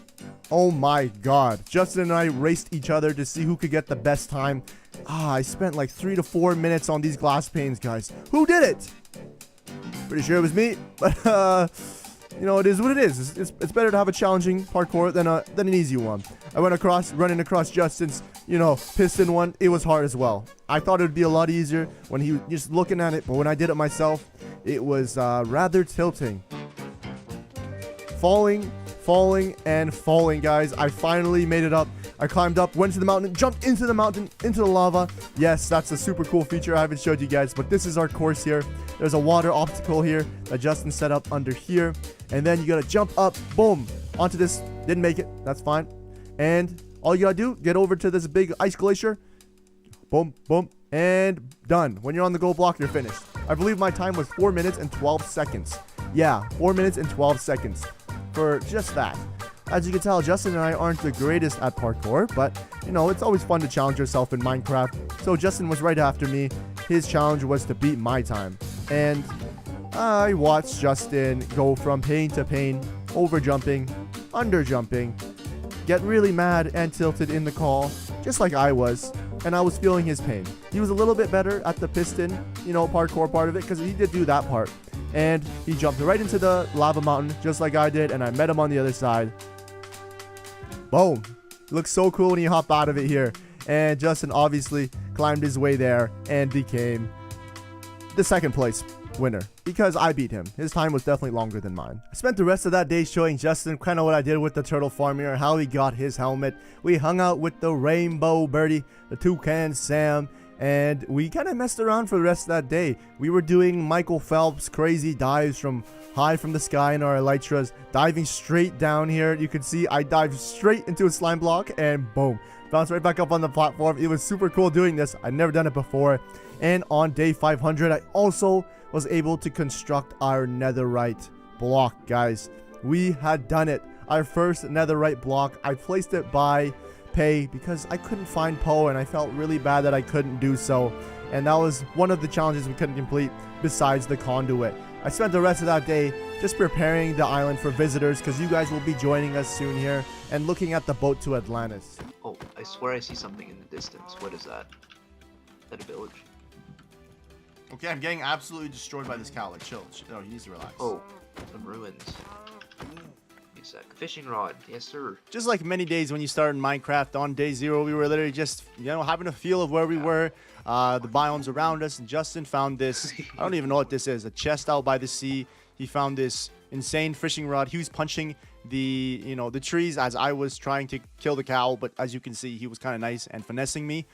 Speaker 1: oh my god, Justin and I raced each other to see who could get the best time. I spent like 3 to 4 minutes on these glass panes, guys. Who did it? Pretty sure it was me, but you know, it is what it is. It's better to have a challenging parkour than an easy one. I went running across Justin's, you know, piston one. It was hard as well. I thought it would be a lot easier when he was just looking at it, but when I did it myself, it was rather tilting. Falling, and falling, guys. I finally made it up. I climbed up, went to the mountain, jumped into the mountain, into the lava. Yes, that's a super cool feature I haven't showed you guys, but this is our course here. There's a water obstacle here that Justin set up under here. And then you gotta jump up, boom, onto this. Didn't make it, that's fine. And all you gotta do, get over to this big ice glacier. Boom, boom, and done. When you're on the gold block, you're finished. I believe my time was 4 minutes and 12 seconds. Yeah, 4 minutes and 12 seconds for just that. As you can tell, Justin and I aren't the greatest at parkour, but, you know, it's always fun to challenge yourself in Minecraft. So Justin was right after me. His challenge was to beat my time. And I watched Justin go from pain to pain, over jumping, under jumping, get really mad and tilted in the call, just like I was. And I was feeling his pain. He was a little bit better at the piston, you know, parkour part of it, because he did do that part. And he jumped right into the lava mountain, just like I did, and I met him on the other side. Boom. Looks so cool when he hopped out of it here. And Justin obviously climbed his way there and became the second place winner because I beat him. His time was definitely longer than mine. I spent the rest of that day showing Justin kind of what I did with the turtle farm here, how he got his helmet. We hung out with the rainbow birdie, the toucan Sam, and we kind of messed around for the rest of that day. We were doing Michael Phelps crazy dives from high from the sky in our elytras, diving straight down here. You can see I dived straight into a slime block and boom, bounced right back up on the platform. It was super cool doing this. I'd never done it before. And on day 500, I also was able to construct our netherite block, guys. We had done it. Our first netherite block. I placed it by pay because I couldn't find Poe and I felt really bad that I couldn't do so. And that was one of the challenges we couldn't complete besides the conduit. I spent the rest of that day just preparing the island for visitors because you guys will be joining us soon here and looking at the boat to Atlantis.
Speaker 4: Oh, I swear I see something in the distance. What is that? Is that a village?
Speaker 1: Okay, I'm getting absolutely destroyed by this cow. Like, chill. No, he needs to relax.
Speaker 4: Oh, some ruins. Wait a sec. Fishing rod. Yes, sir.
Speaker 1: Just like many days when you start in Minecraft, on day 0, we were literally just, you know, having a feel of where we were, the biomes around us, and Justin found this, I don't even know what this is, a chest out by the sea. He found this insane fishing rod. He was punching the, you know, the trees as I was trying to kill the cow, but as you can see, he was kind of nice and finessing me.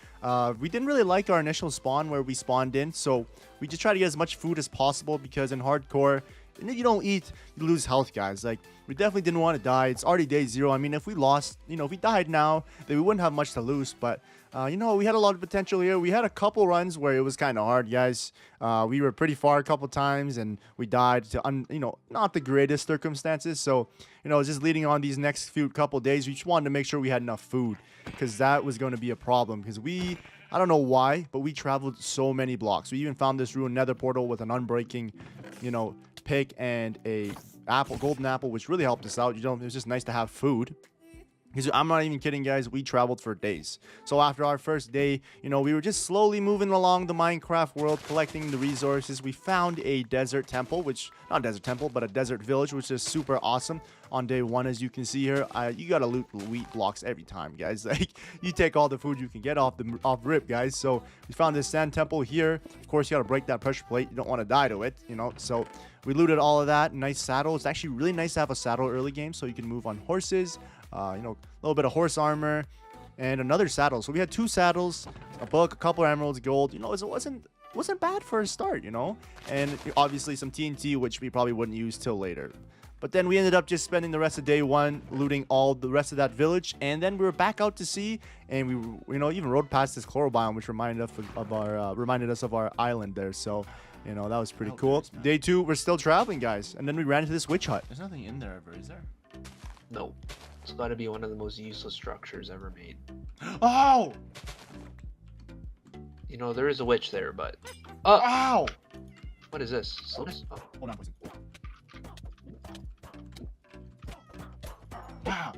Speaker 1: We didn't really like our initial spawn where we spawned in, so we just try to get as much food as possible because in hardcore, you don't eat, you lose health, guys. Like, we definitely didn't want to die. It's already day 0. I mean, if we lost, you know, if we died now, then we wouldn't have much to lose. But, you know, we had a lot of potential here. We had a couple runs where it was kind of hard, guys. We were pretty far a couple times, and we died to, you know, not the greatest circumstances. So, you know, just leading on these next few couple days, we just wanted to make sure we had enough food because that was going to be a problem because I don't know why, but we traveled so many blocks. We even found this ruined nether portal with an unbreaking, you know, pick and a golden apple, which really helped us out. You know, it was just nice to have food. Because I'm not even kidding, guys. We traveled for days. So after our first day, you know, we were just slowly moving along the Minecraft world, collecting the resources. We found a desert temple, which, not a desert temple, but a desert village, which is super awesome. On day 1, as you can see here, you gotta loot wheat blocks every time, guys. Like, you take all the food you can get off rip, guys. So we found this sand temple here. Of course, you gotta break that pressure plate. You don't want to die to it, you know. So we looted all of that. Nice saddle. It's actually really nice to have a saddle early game, so you can move on horses. You know, a little bit of horse armor and another saddle. So we had 2 saddles, a book, a couple of emeralds, gold. You know, it wasn't bad for a start, you know. And obviously some TNT, which we probably wouldn't use till later. But then we ended up just spending the rest of day 1 looting all the rest of that village, and then we were back out to sea, and we, you know, even rode past this coral biome, which reminded us of our island there. So, you know, that was pretty cool. Day 2, we're still traveling, guys, and then we ran into this witch hut.
Speaker 2: There's nothing in there ever, is there?
Speaker 4: No. It's got to be one of the most useless structures ever made.
Speaker 1: Oh!
Speaker 4: You know, there is a witch there, but...
Speaker 1: Ow!
Speaker 4: What is this? Oh.
Speaker 1: Hold on, poison. Wow.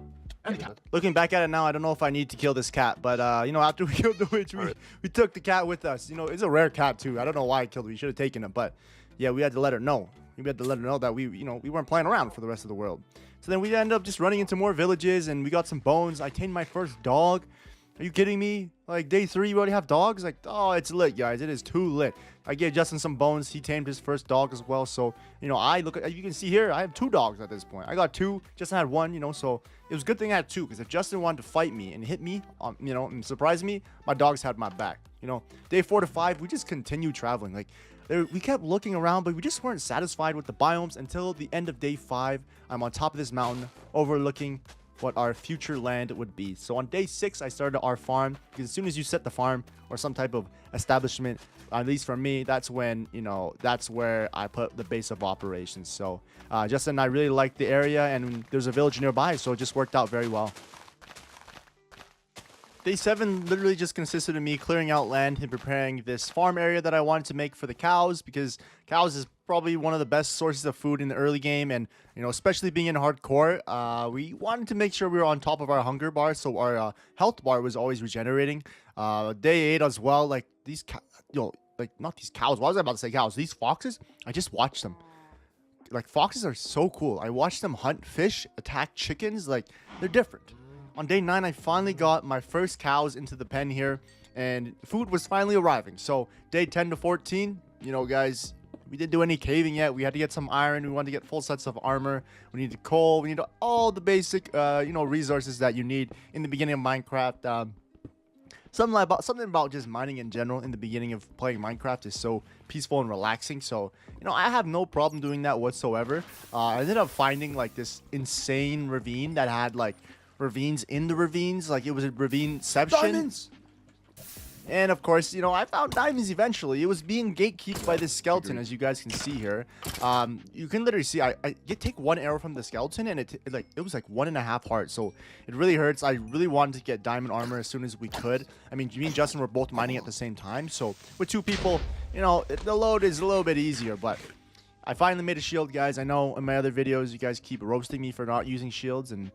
Speaker 1: Looking back at it now, I don't know if I need to kill this cat, but you know, after we killed the witch, we took the cat with us. You know, it's a rare cat too. I don't know why I killed it. We should have taken him, but yeah, we had to let her know. we had to let her know that we weren't playing around for the rest of the world. So then we ended up just running into more villages, and we got some bones. I tamed my first dog. Are you kidding me? Like, day 3, you already have dogs? Like, oh, it's lit, guys. It is too lit. I gave Justin some bones. He tamed his first dog as well. So, you know, you can see here, I have 2 dogs at this point. I got 2. Justin had 1, you know, so it was a good thing I had 2, because if Justin wanted to fight me and hit me, you know, and surprise me, my dogs had my back. You know, day 4 to 5, we just continued traveling. Like, we kept looking around, but we just weren't satisfied with the biomes until the end of day 5. I'm on top of this mountain overlooking what our future land would be. So on day 6, I started our farm, because as soon as you set the farm or some type of establishment, at least for me, that's when, you know, that's where I put the base of operations. So Justin and I really liked the area, and there's a village nearby, so it just worked out very well. Day 7 literally just consisted of me clearing out land and preparing this farm area that I wanted to make for the cows, because cows is probably one of the best sources of food in the early game, and you know, especially being in hardcore, we wanted to make sure we were on top of our hunger bar, so our health bar was always regenerating. Day 8 as well, like these like not these cows, why was I about to say cows? These foxes, I just watched them. Like, foxes are so cool. I watched them hunt fish, attack chickens, like they're different. On day 9, I finally got my first cows into the pen here, and food was finally arriving. So day 10 to 14, you know, guys, we didn't do any caving yet. We had to get some iron. We wanted to get full sets of armor. We needed coal. We needed all the basic, you know, resources that you need in the beginning of Minecraft. Something about just mining in general in the beginning of playing Minecraft is so peaceful and relaxing. So, you know, I have no problem doing that whatsoever. I ended up finding like this insane ravine that had like ravines in the ravines, like it was a ravine-ception.
Speaker 2: Diamonds!
Speaker 1: And of course, you know, I found diamonds eventually. It was being gatekept by this skeleton, as you guys can see here. You can literally see you take 1 arrow from the skeleton, and it was like 1.5 hearts. So it really hurts. I really wanted to get diamond armor as soon as we could. I mean, me and Justin were both mining at the same time, so with 2 people, you know, the load is a little bit easier. But I finally made a shield, guys. I know in my other videos you guys keep roasting me for not using shields, and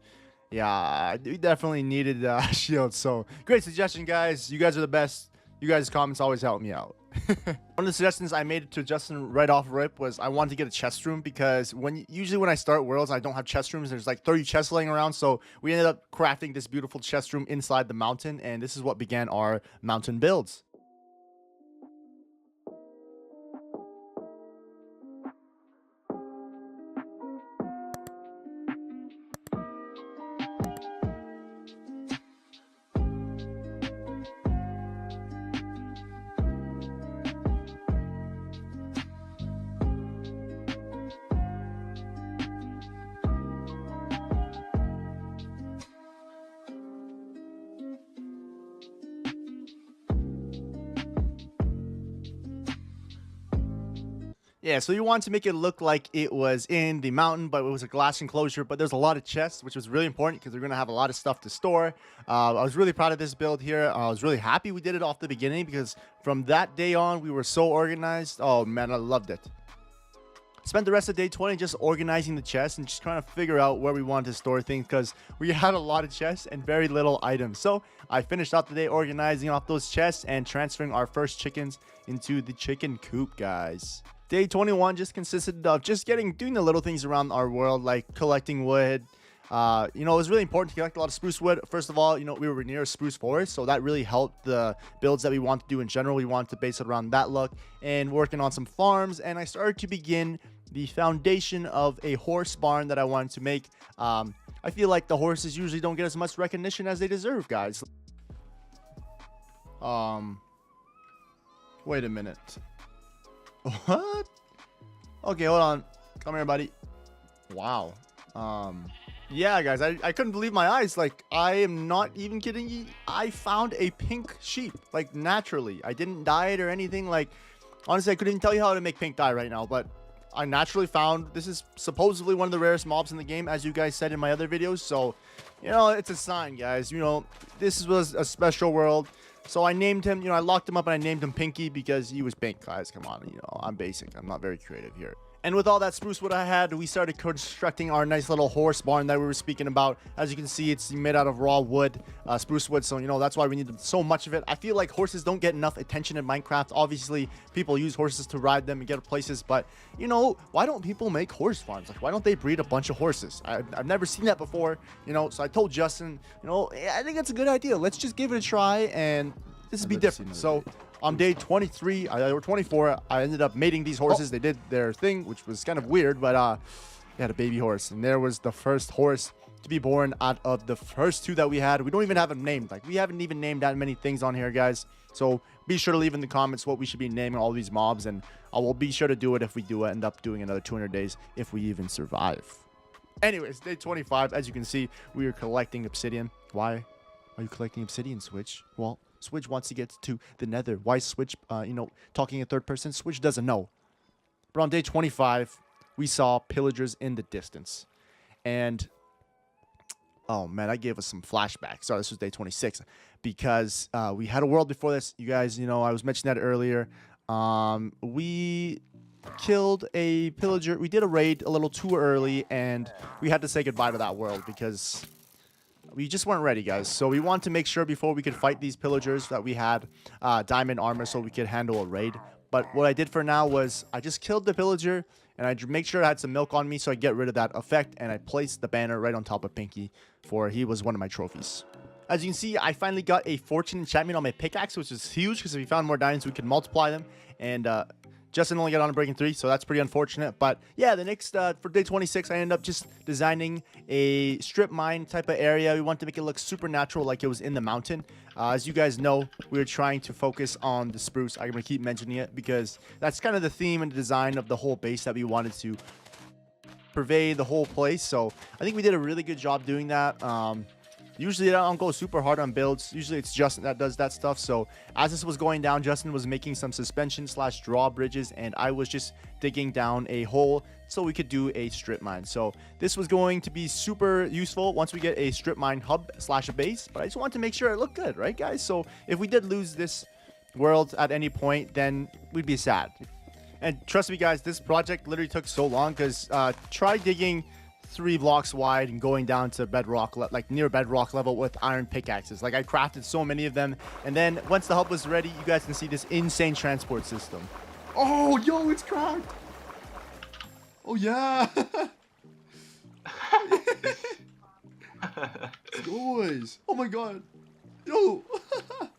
Speaker 1: yeah, we definitely needed shields. So great suggestion, guys. You guys are the best. You guys' comments always help me out. One of the suggestions I made to Justin right off rip was I wanted to get a chest room, because usually when I start worlds, I don't have chest rooms. There's like 30 chests laying around. So we ended up crafting this beautiful chest room inside the mountain, and this is what began our mountain builds. Yeah, so you want to make it look like it was in the mountain, but it was a glass enclosure. But there's a lot of chests, which was really important because we're going to have a lot of stuff to store. I was really proud of this build here. I was really happy we did it off the beginning, because from that day on, we were so organized. Oh, man, I loved it. Spent the rest of day 20 just organizing the chests and just trying to figure out where we wanted to store things, because we had a lot of chests and very little items. So I finished out the day organizing off those chests and transferring our first chickens into the chicken coop, guys. Day 21 just consisted of just doing the little things around our world, like collecting wood. You know, it was really important to collect a lot of spruce wood. First of all, you know, we were near a spruce forest, so that really helped the builds that we want to do in general. We wanted to base it around that look, and working on some farms. And I started to begin the foundation of a horse barn that I wanted to make. I feel like the horses usually don't get as much recognition as they deserve, guys. Wait a minute. What? Okay, hold on. Come here, buddy. Wow. Yeah, guys, I couldn't believe my eyes. Like, I am not even kidding you. I found a pink sheep, like, naturally. I didn't dye it or anything. Like, honestly, I couldn't even tell you how to make pink dye right now, but I naturally found this is supposedly one of the rarest mobs in the game, as you guys said in my other videos. So, you know, it's a sign, guys. You know, this was a special world. So I named him, you know, I locked him up and I named him Pinky because he was pink, guys. Come on, you know, I'm basic. I'm not very creative here. And with all that spruce wood I had, we started constructing our nice little horse barn that we were speaking about. As you can see, it's made out of raw wood, spruce wood. So, you know, that's why we need so much of it. I feel like horses don't get enough attention in Minecraft. Obviously, people use horses to ride them and get places. But, you know, why don't people make horse farms? Like, why don't they breed a bunch of horses? I've never seen that before, you know. So I told Justin, you know, I think that's a good idea. Let's just give it a try and this would be different. So on day 23 or 24, I ended up mating these horses. They did their thing, which was kind of weird, but they had a baby horse, and there was the first horse to be born out of the first two that we had. We don't even have them named. Like, we haven't even named that many things on here, guys. So be sure to leave in the comments what we should be naming all these mobs, and I will be sure to do it if we do end up doing another 200 days, if we even survive. Anyways, day 25, as you can see, we are collecting obsidian. Why are you collecting obsidian, Switch? Well, Switch wants to get to the nether. Why Switch, you know, talking in third person? Switch doesn't know. But on day 25, we saw pillagers in the distance. And, oh man, I gave us some flashbacks. Sorry, this was day 26. Because we had a world before this. You guys, you know, I was mentioning that earlier. We killed a pillager. We did a raid a little too early. And we had to say goodbye to that world because we just weren't ready, guys. So we wanted to make sure before we could fight these pillagers that we had diamond armor so we could handle a raid. But what I did for now was I just killed the pillager and I made sure I had some milk on me so I get rid of that effect, and I placed the banner right on top of Pinky, for he was one of my trophies. As you can see, I finally got a fortune enchantment on my pickaxe, which is huge because if we found more diamonds, we could multiply them. And Justin only got on a breaking 3, so that's pretty unfortunate. But yeah, the next, for day 26, I ended up just designing a strip mine type of area. We wanted to make it look supernatural, like it was in the mountain. As you guys know, we were trying to focus on the spruce. I'm going to keep mentioning it because that's kind of the theme and the design of the whole base that we wanted to pervade the whole place. So I think we did a really good job doing that. Usually I don't go super hard on builds. Usually it's Justin that does that stuff. So as this was going down, Justin was making some suspension / drawbridges, and I was just digging down a hole so we could do a strip mine. So this was going to be super useful once we get a strip mine hub / a base, but I just wanted to make sure it looked good, right guys? So if we did lose this world at any point, then we'd be sad. And trust me guys, this project literally took so long because try digging 3 blocks wide and going down to bedrock, like near bedrock level with iron pickaxes. Like I crafted so many of them, and then once the hub was ready, you guys can see this insane transport system. Oh, yo, it's cracked. Oh yeah. Boys. Oh my god. Yo.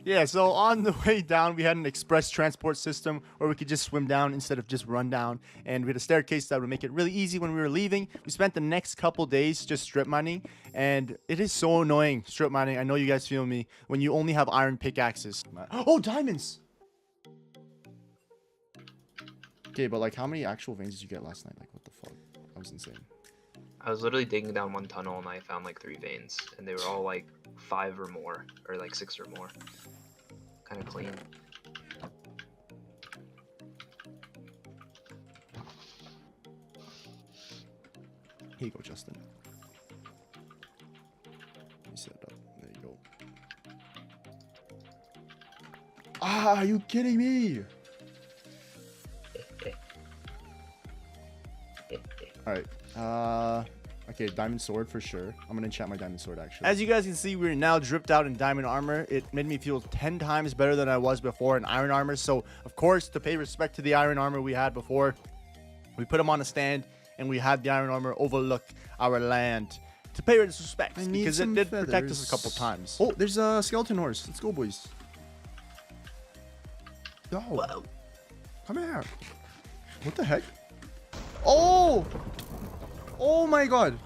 Speaker 1: Yeah, so on the way down, we had an express transport system where we could just swim down instead of just run down. And we had a staircase that would make it really easy when we were leaving. We spent the next couple days just strip mining. And it is so annoying, strip mining. I know you guys feel me when you only have iron pickaxes. Oh, diamonds! Okay, but like how many actual veins did you get last night? Like what the fuck? That was insane.
Speaker 4: I was literally digging down one tunnel and I found like 3 veins, and they were all like 5 or more, or like 6 or more. Kind of clean.
Speaker 1: Here you go, Justin. Let me set it up. There you go. Ah, are you kidding me? Alright, okay, diamond sword for sure. I'm gonna enchant my diamond sword actually. As you guys can see, we're now dripped out in diamond armor. It made me feel 10 times better than I was before in iron armor. So, of course, to pay respect to the iron armor we had before, we put them on a stand and we had the iron armor overlook our land to pay respect because it did protect us a couple times. Oh, there's a skeleton horse. Let's go, boys. Yo, whoa. Come here. What the heck? Oh! Oh my god.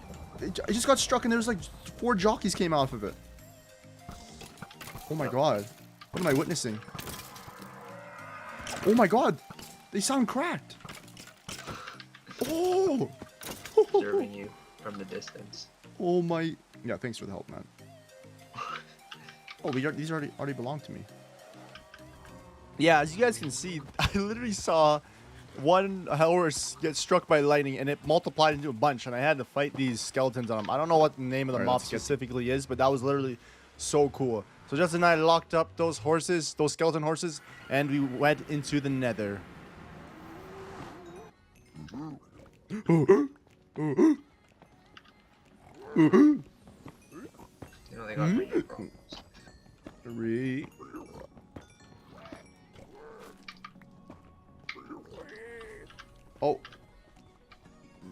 Speaker 1: I just got struck and there's like 4 jockeys came off of it. Oh my god. What am I witnessing? Oh my god. They sound cracked. Oh!
Speaker 4: Observing you from the distance.
Speaker 1: Oh my... Yeah, thanks for the help, man. Oh, these already belong to me. Yeah, as you guys can see, I literally saw one horse get struck by lightning and it multiplied into a bunch, and I had to fight these skeletons on them. I don't know what the name of the mob specifically is, but that was literally so cool. So Justin and I locked up those horses, those skeleton horses, and we went into the nether.
Speaker 4: You know, they got breathing problems.
Speaker 1: 3. Oh.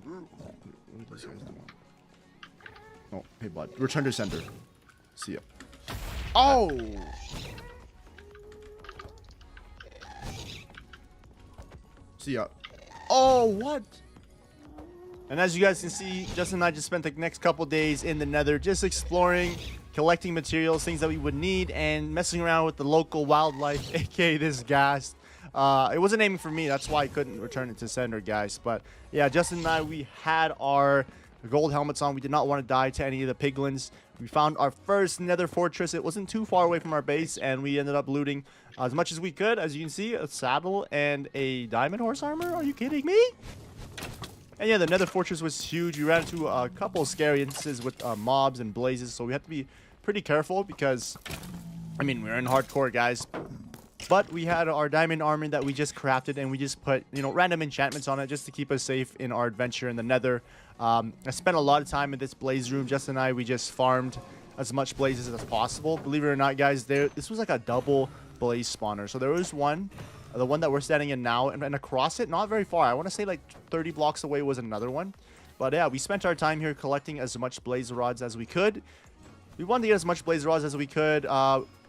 Speaker 1: What are these guys doing? Oh, hey bud. Return to center. See ya. Oh! See ya. Oh, what? And as you guys can see, Justin and I just spent the next couple days in the Nether just exploring, collecting materials, things that we would need, and messing around with the local wildlife, aka this ghast. It wasn't aiming for me, that's why I couldn't return it to sender, guys. But yeah, Justin and I, we had our gold helmets on. We did not want to die to any of the piglins. We found our first Nether fortress. It wasn't too far away from our base, and we ended up looting as much as we could. As you can see, a saddle and a diamond horse armor. Are you kidding me? And yeah, the Nether fortress was huge. We ran into a couple of scary instances with mobs and blazes, so we had to be pretty careful because, I mean, we're in hardcore, guys. But we had our diamond armor that we just crafted, and we just put, you know, random enchantments on it just to keep us safe in our adventure in the Nether. I spent a lot of time in this blaze room. Justin and I, we just farmed as much blazes as possible. Believe it or not, guys, this was like a double blaze spawner. So there was one, the one that we're standing in now, and across it, not very far. I want to say like 30 blocks away was another one. But yeah, we spent our time here collecting as much blaze rods as we could. We wanted to get as much blaze rods as we could, you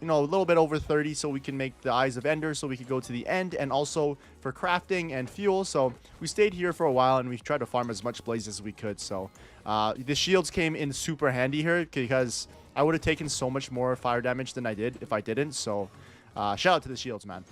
Speaker 1: know, a little bit over 30 so we can make the Eyes of Ender so we could go to the end, and also for crafting and fuel. So we stayed here for a while and we tried to farm as much blaze as we could. So the shields came in super handy here because I would have taken so much more fire damage than I did if I didn't. So shout out to the shields, man.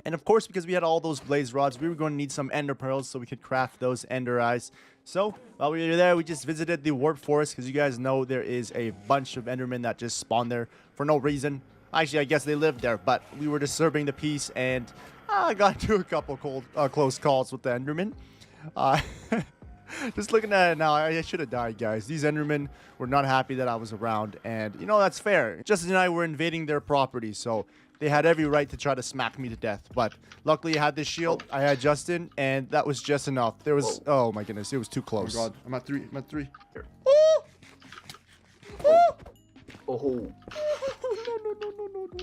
Speaker 1: And of course, because we had all those blaze rods, we were going to need some ender pearls so we could craft those ender eyes. So while we were there, we just visited the warp forest because you guys know there is a bunch of endermen that just spawn there for no reason. Actually, I guess they lived there, but we were disturbing the peace, and I got into a couple close calls with the endermen. Just looking at it now, I should have died, guys. These endermen were not happy that I was around, and you know, that's fair. Justin and I were invading their property, so they had every right to try to smack me to death. But luckily, I had this shield, I had Justin, and that was just enough. There was, oh my goodness, it was too close.
Speaker 2: Oh my god, I'm at 3. I'm at 3.
Speaker 4: Here.
Speaker 1: Oh! Oh!
Speaker 4: Oh.
Speaker 1: No.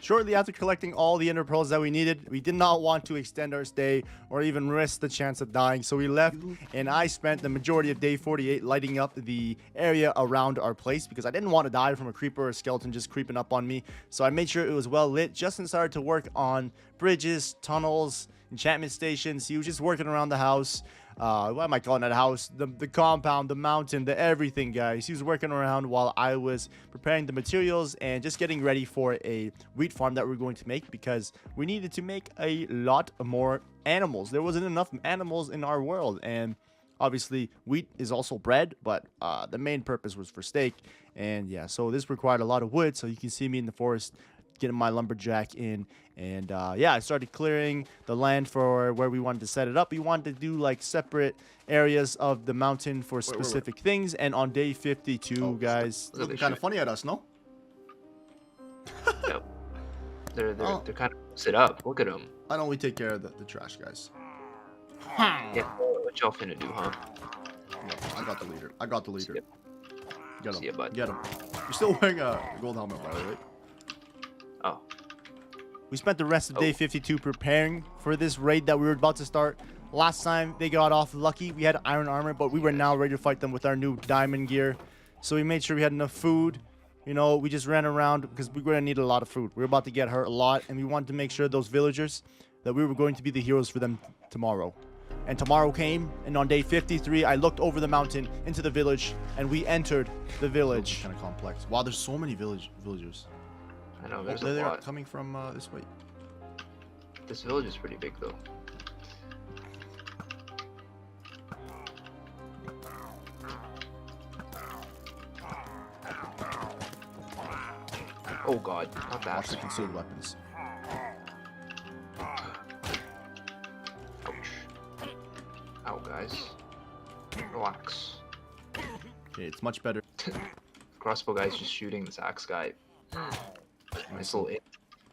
Speaker 1: Shortly after collecting all the ender pearls that we needed, we did not want to extend our stay or even risk the chance of dying, so we left, and I spent the majority of day 48 lighting up the area around our place because I didn't want to die from a creeper or a skeleton just creeping up on me. So I made sure it was well lit. Justin started to work on bridges, tunnels, enchantment stations. He was just working around the house. What am I calling that house? The compound, the mountain, the everything, guys. He was working around while I was preparing the materials and just getting ready for a wheat farm that we're going to make because we needed to make a lot more animals. There wasn't enough animals in our world, and obviously wheat is also bread, but the main purpose was for steak. And yeah, so this required a lot of wood, so you can see me in the forest getting my lumberjack in, and yeah, I started clearing the land for where we wanted to set it up. We wanted to do like separate areas of the mountain for specific things, and on day 52, guys,
Speaker 2: Looking kind of funny at us, no?
Speaker 4: Yep. They're kind of sit up. Look at them.
Speaker 2: Why don't we take care of the trash, guys?
Speaker 4: Yeah. What y'all finna do, huh?
Speaker 2: No, I got the leader. I got the leader.
Speaker 4: Yep.
Speaker 2: Get
Speaker 4: See ya,
Speaker 2: him.
Speaker 4: bud.
Speaker 2: Get him. You're still wearing a gold helmet, by the way.
Speaker 4: Oh.
Speaker 1: we spent the rest of day 52 preparing for this raid that we were about to start. Last time they got off lucky, we had iron armor, but we were now ready to fight them with our new diamond gear. So we made sure we had enough food. You know, we just ran around because we were going to need a lot of food. We were about to get hurt a lot, and we wanted to make sure those villagers that we were going to be the heroes for them tomorrow. And tomorrow came, and on day 53, I looked over the mountain into the village, and we entered the village.
Speaker 2: Kind of complex. Wow, there's so many villagers.
Speaker 4: I know, there's a
Speaker 2: They're
Speaker 4: lot.
Speaker 2: coming from this way.
Speaker 4: This village is pretty big, though. Oh god, not that.
Speaker 2: Watch the concealed weapons.
Speaker 4: Ouch. Ow, guys. Relax.
Speaker 2: Okay, it's much better.
Speaker 4: Crossbow guy's just shooting this axe guy. Nice little hit.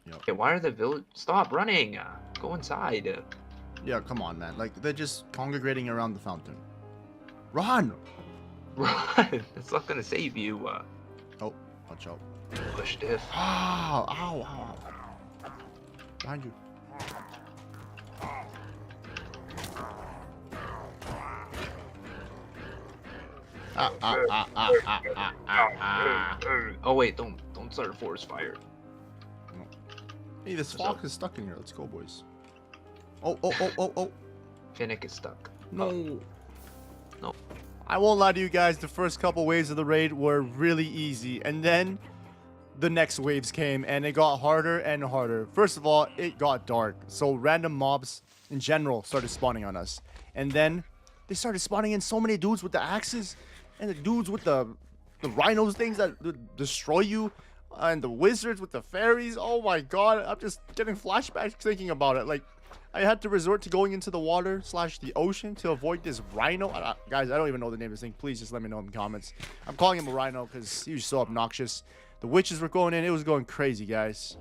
Speaker 1: Yep.
Speaker 4: Okay, why are the village? Stop running. Go inside.
Speaker 1: Yeah, come on, man. Like, they're just congregating around the fountain. Run!
Speaker 4: Run. It's not gonna save you.
Speaker 1: Oh, watch out.
Speaker 4: Push diff.
Speaker 1: Ow, ow, ow. Behind you.
Speaker 4: Oh wait, don't start a forest fire.
Speaker 1: Hey, this fox is stuck in here. Let's go, boys. Oh.
Speaker 4: Finnick is stuck.
Speaker 1: No.
Speaker 4: No.
Speaker 1: I won't lie to you guys. The first couple waves of the raid were really easy. And then the next waves came and it got harder and harder. First of all, it got dark. So random mobs in general started spawning on us. And then they started spawning in so many dudes with the axes and the dudes with the rhinos things that destroy you. And the wizards with the fairies. Oh my god, I'm just getting flashbacks thinking about it. Like, I had to resort to going into the water / the ocean to avoid this rhino. Guys, I don't even know the name of this thing. Please just let me know in the comments. I'm calling him a rhino because he was so obnoxious. The witches were going in. It was going crazy, guys.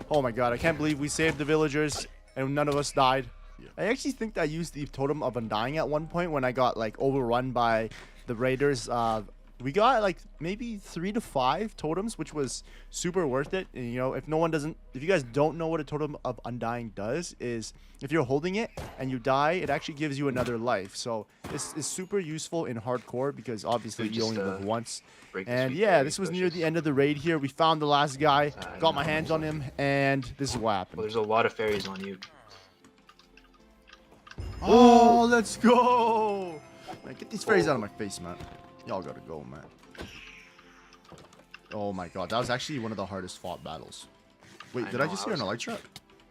Speaker 1: Oh my god, I can't believe we saved the villagers and none of us died. I actually think that I used the totem of undying at one point when I got like overrun by the raiders. We got like maybe 3 to 5 totems, which was super worth it. And, you know, if you guys don't know what a totem of undying does, is if you're holding it and you die, it actually gives you another life. So this is super useful in hardcore because obviously you only live once. And yeah, this was near the end of the raid here. We found the last guy, got my hands on him, and this is what happened.
Speaker 4: Well, there's a lot of fairies on you.
Speaker 1: Oh, let's go! Man, get these fairies out of my face, man. Y'all gotta go, man. Oh my god, that was actually one of the hardest fought battles. Wait, did I just hear an elytra?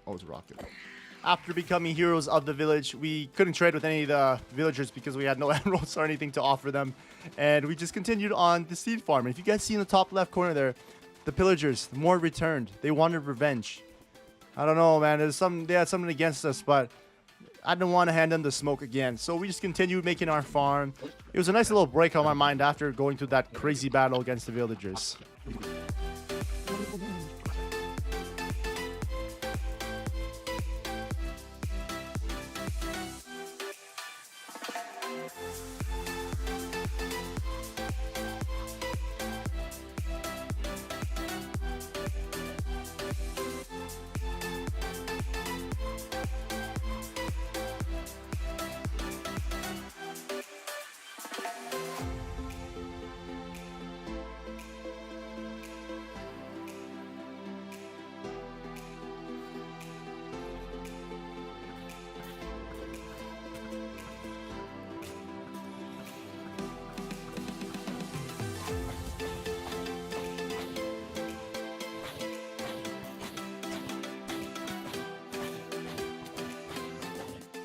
Speaker 1: Oh, it's a rocket. After becoming heroes of the village, we couldn't trade with any of the villagers because we had no emeralds or anything to offer them. And we just continued on the seed farm. And if you guys see in the top left corner there, the pillagers, the more returned. They wanted revenge. I don't know, man. They had something against us, but I didn't want to hand them the smoke again. So we just continued making our farm. It was a nice little break on my mind after going through that crazy battle against the villagers.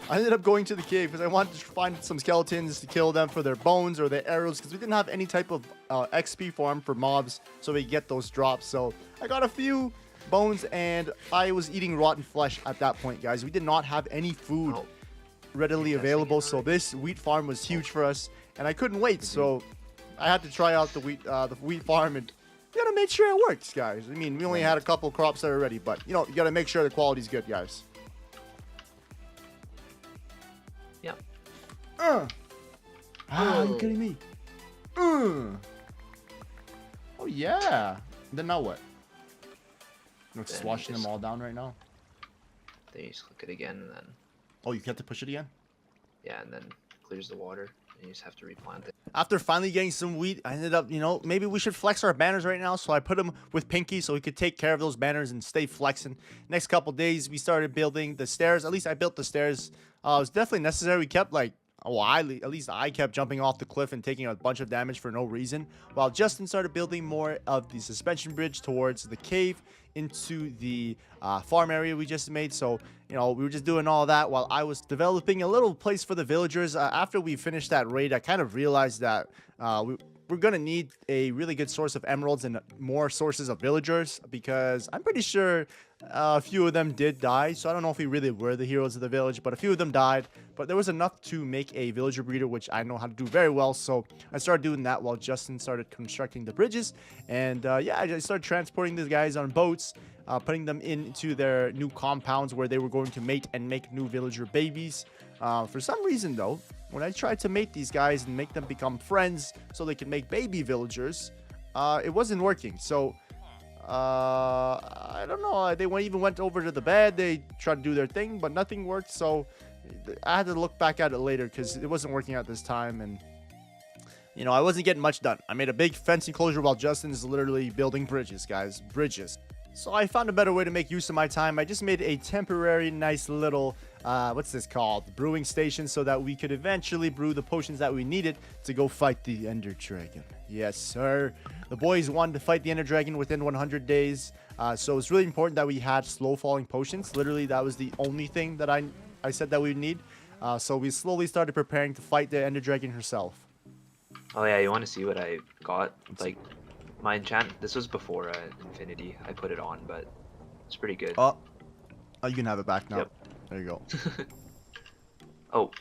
Speaker 1: I ended up going to the cave because I wanted to find some skeletons to kill them for their bones or their arrows because we didn't have any type of XP farm for mobs so we get those drops. So I got a few bones and I was eating rotten flesh at that point, guys. We did not have any food readily available, so this wheat farm was huge for us and I couldn't wait. So I had to try out the wheat farm and you gotta make sure it works, guys. I mean, we only had a couple crops that are ready, but you know, you gotta make sure the quality's good, guys.
Speaker 4: Yep.
Speaker 1: Are you kidding me? Oh yeah. Then now what? You're just washing them all down right now.
Speaker 4: Then you just click it again, and then
Speaker 1: Oh, you have to push it again?
Speaker 4: yeah, and then clears the water, and you just have to replant it.
Speaker 1: After finally getting some wheat, I ended up, you know, maybe we should flex our banners right now. So I put them with Pinky so he could take care of those banners and stay flexing. Next couple days, we started building the stairs. At least I built the stairs. It was definitely necessary. We kept like, well, at least I kept jumping off the cliff and taking a bunch of damage for no reason. While Justin started building more of the suspension bridge towards the cave into the farm area we just made. So, you know, we were just doing all that while I was developing a little place for the villagers. After we finished that raid, I kind of realized that we're gonna need a really good source of emeralds and more sources of villagers, because I'm pretty sure a few of them did die. So I don't know if we really were the heroes of the village, but a few of them died. But there was enough to make a villager breeder, which I know how to do very well. So I started doing that while Justin started constructing the bridges. And yeah, I started transporting these guys on boats, putting them into their new compounds where they were going to mate and make new villager babies. For some reason, though, when I tried to mate these guys and make them become friends so they can make baby villagers, it wasn't working. So I don't know. They even went over to the bed. They tried to do their thing, but nothing worked. So I had to look back at it later because it wasn't working at this time. And, you know, I wasn't getting much done. I made a big fence enclosure while Justin is literally building bridges, guys. Bridges. So I found a better way to make use of my time. I just made a temporary, nice little, what's this called? Brewing station, so that we could eventually brew the potions that we needed to go fight the Ender Dragon. Yes, sir. The boys wanted to fight the Ender Dragon within 100 days. So it's really important that we had slow falling potions. Literally, that was the only thing that I said that we would need. So we slowly started preparing to fight the Ender Dragon herself.
Speaker 4: Oh yeah, you want to see what I got? Like, my enchant. This was before Infinity. I put it on, but it's pretty good.
Speaker 1: Oh, you can have it back now.
Speaker 4: Yep.
Speaker 1: There you go.
Speaker 4: Oh,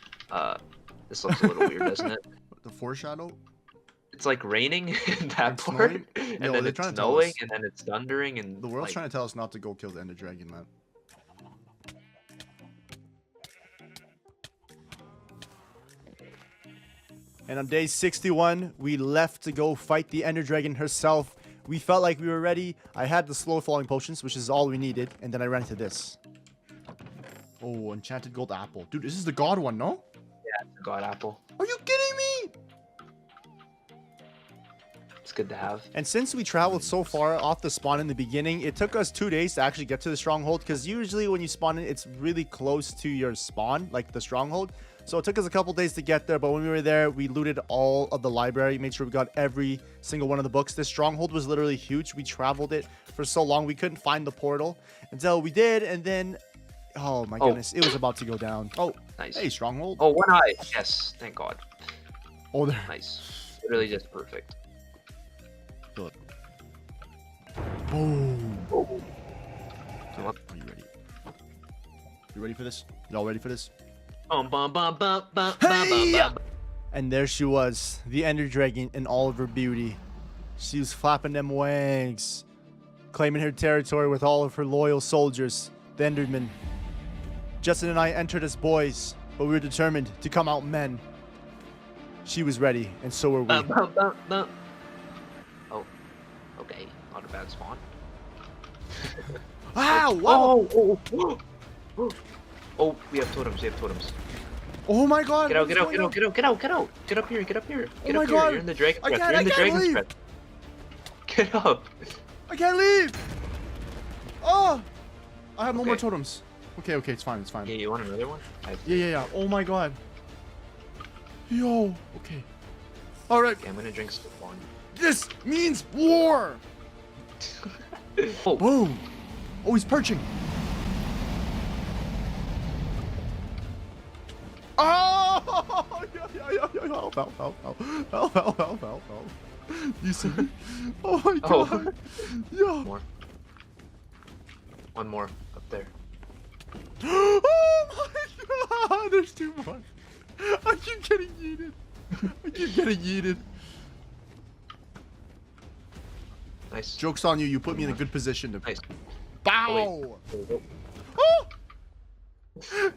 Speaker 4: this looks a little weird, doesn't it?
Speaker 1: The foreshadow?
Speaker 4: It's like raining in that
Speaker 1: It's
Speaker 4: part,
Speaker 1: snowing?
Speaker 4: and
Speaker 1: Yo,
Speaker 4: then
Speaker 1: they're
Speaker 4: it's
Speaker 1: trying to tell
Speaker 4: snowing,
Speaker 1: us.
Speaker 4: and then it's thundering, and
Speaker 1: The world's
Speaker 4: like,
Speaker 1: trying to tell us not to go kill the Ender Dragon, man. And on day 61, we left to go fight the Ender Dragon herself. We felt like we were ready. I had the slow falling potions, which is all we needed. And then I ran into this. Oh, enchanted gold apple. Dude, this is the god one, no?
Speaker 4: yeah, it's a god apple.
Speaker 1: Are you kidding me?
Speaker 4: It's good to have.
Speaker 1: And since we traveled so far off the spawn in the beginning, it took us 2 days to actually get to the stronghold. Because usually when you spawn in, it's really close to your spawn, like the stronghold. So it took us a couple days to get there, but when we were there, we looted all of the library, made sure we got every single one of the books. This stronghold was literally huge. We traveled it for so long, we couldn't find the portal until we did, and then, oh my goodness, it was about to go down. Oh,
Speaker 4: Nice.
Speaker 1: hey, stronghold.
Speaker 4: Oh, one eye. Yes, thank God.
Speaker 1: Oh, there.
Speaker 4: Nice. Literally just perfect.
Speaker 1: Kill it. Boom.
Speaker 4: Oh.
Speaker 1: Okay, are you ready? You ready for this? Y'all ready for this?
Speaker 4: Bum, bum, bum, bum, bum,
Speaker 1: Hey!
Speaker 4: bum, bum.
Speaker 1: And there she was, the Ender Dragon in all of her beauty. She was flapping them wings, claiming her territory with all of her loyal soldiers, the Endermen. Justin and I entered as boys, but we were determined to come out men. She was ready, and so were we.
Speaker 4: Bum, bum, bum, bum. Oh, okay. Not a bad spawn.
Speaker 1: Wow! Wow!
Speaker 4: Oh, oh, we have totems. We have totems.
Speaker 1: Oh my God!
Speaker 4: Get out!
Speaker 1: what's
Speaker 4: Get out!
Speaker 1: going
Speaker 4: Get
Speaker 1: on?
Speaker 4: out! Get out! Get out! Get out! Get up here! Get up here! Get
Speaker 1: my
Speaker 4: up here!
Speaker 1: God.
Speaker 4: You're in the dragon
Speaker 1: I
Speaker 4: breath.
Speaker 1: can't-
Speaker 4: You're in the
Speaker 1: I can't
Speaker 4: dragon's
Speaker 1: leave.
Speaker 4: breath. Get up!
Speaker 1: I can't leave! Oh! I have no more
Speaker 4: Okay.
Speaker 1: totems. Okay, okay, it's fine, it's fine.
Speaker 4: Yeah, you want another one?
Speaker 1: Yeah. Oh my God. Yo. Okay. All right.
Speaker 4: Okay, I'm gonna drink some wine.
Speaker 1: This means war.
Speaker 4: Oh,
Speaker 1: Boom. Oh, he's perching. Oh! Yo. Help. You see? Oh my
Speaker 4: Oh.
Speaker 1: God. Yo.
Speaker 4: more. One more up there.
Speaker 1: Oh my God. There's too much. I keep getting yeeted.
Speaker 4: Nice.
Speaker 1: Joke's on you. You put me in a good position to.
Speaker 4: Nice.
Speaker 1: Bow.
Speaker 4: Oh, wait. There we go.
Speaker 1: Oh!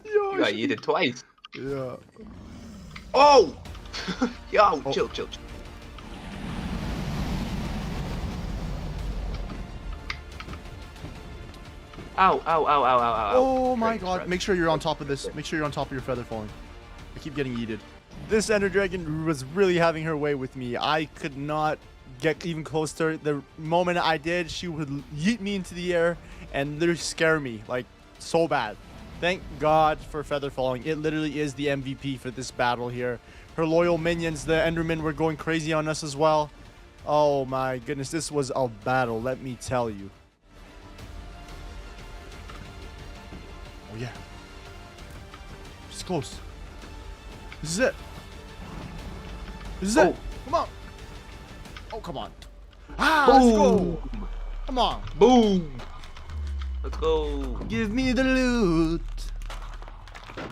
Speaker 1: Yo,
Speaker 4: You got yeeted twice.
Speaker 1: Yeah.
Speaker 4: Oh! Yo,
Speaker 1: Oh.
Speaker 4: chill. Ow.
Speaker 1: Oh my
Speaker 4: Great
Speaker 1: God.
Speaker 4: threat.
Speaker 1: Make sure you're on top of this. Make sure you're on top of your feather falling. I keep getting yeeted. This Ender Dragon was really having her way with me. I could not get even close to her. The moment I did, she would yeet me into the air and literally scare me, like, so bad. Thank God for feather falling. It literally is the MVP for this battle here. Her loyal minions, the Endermen, were going crazy on us as well. Oh my goodness, this was a battle, let me tell you. Oh yeah. It's close. This is it. This is it.
Speaker 4: Oh.
Speaker 1: Come on. Oh, come on. Ah, let's go.
Speaker 4: Boom!
Speaker 1: Come on.
Speaker 4: Boom! Let's go.
Speaker 1: Give me the loot.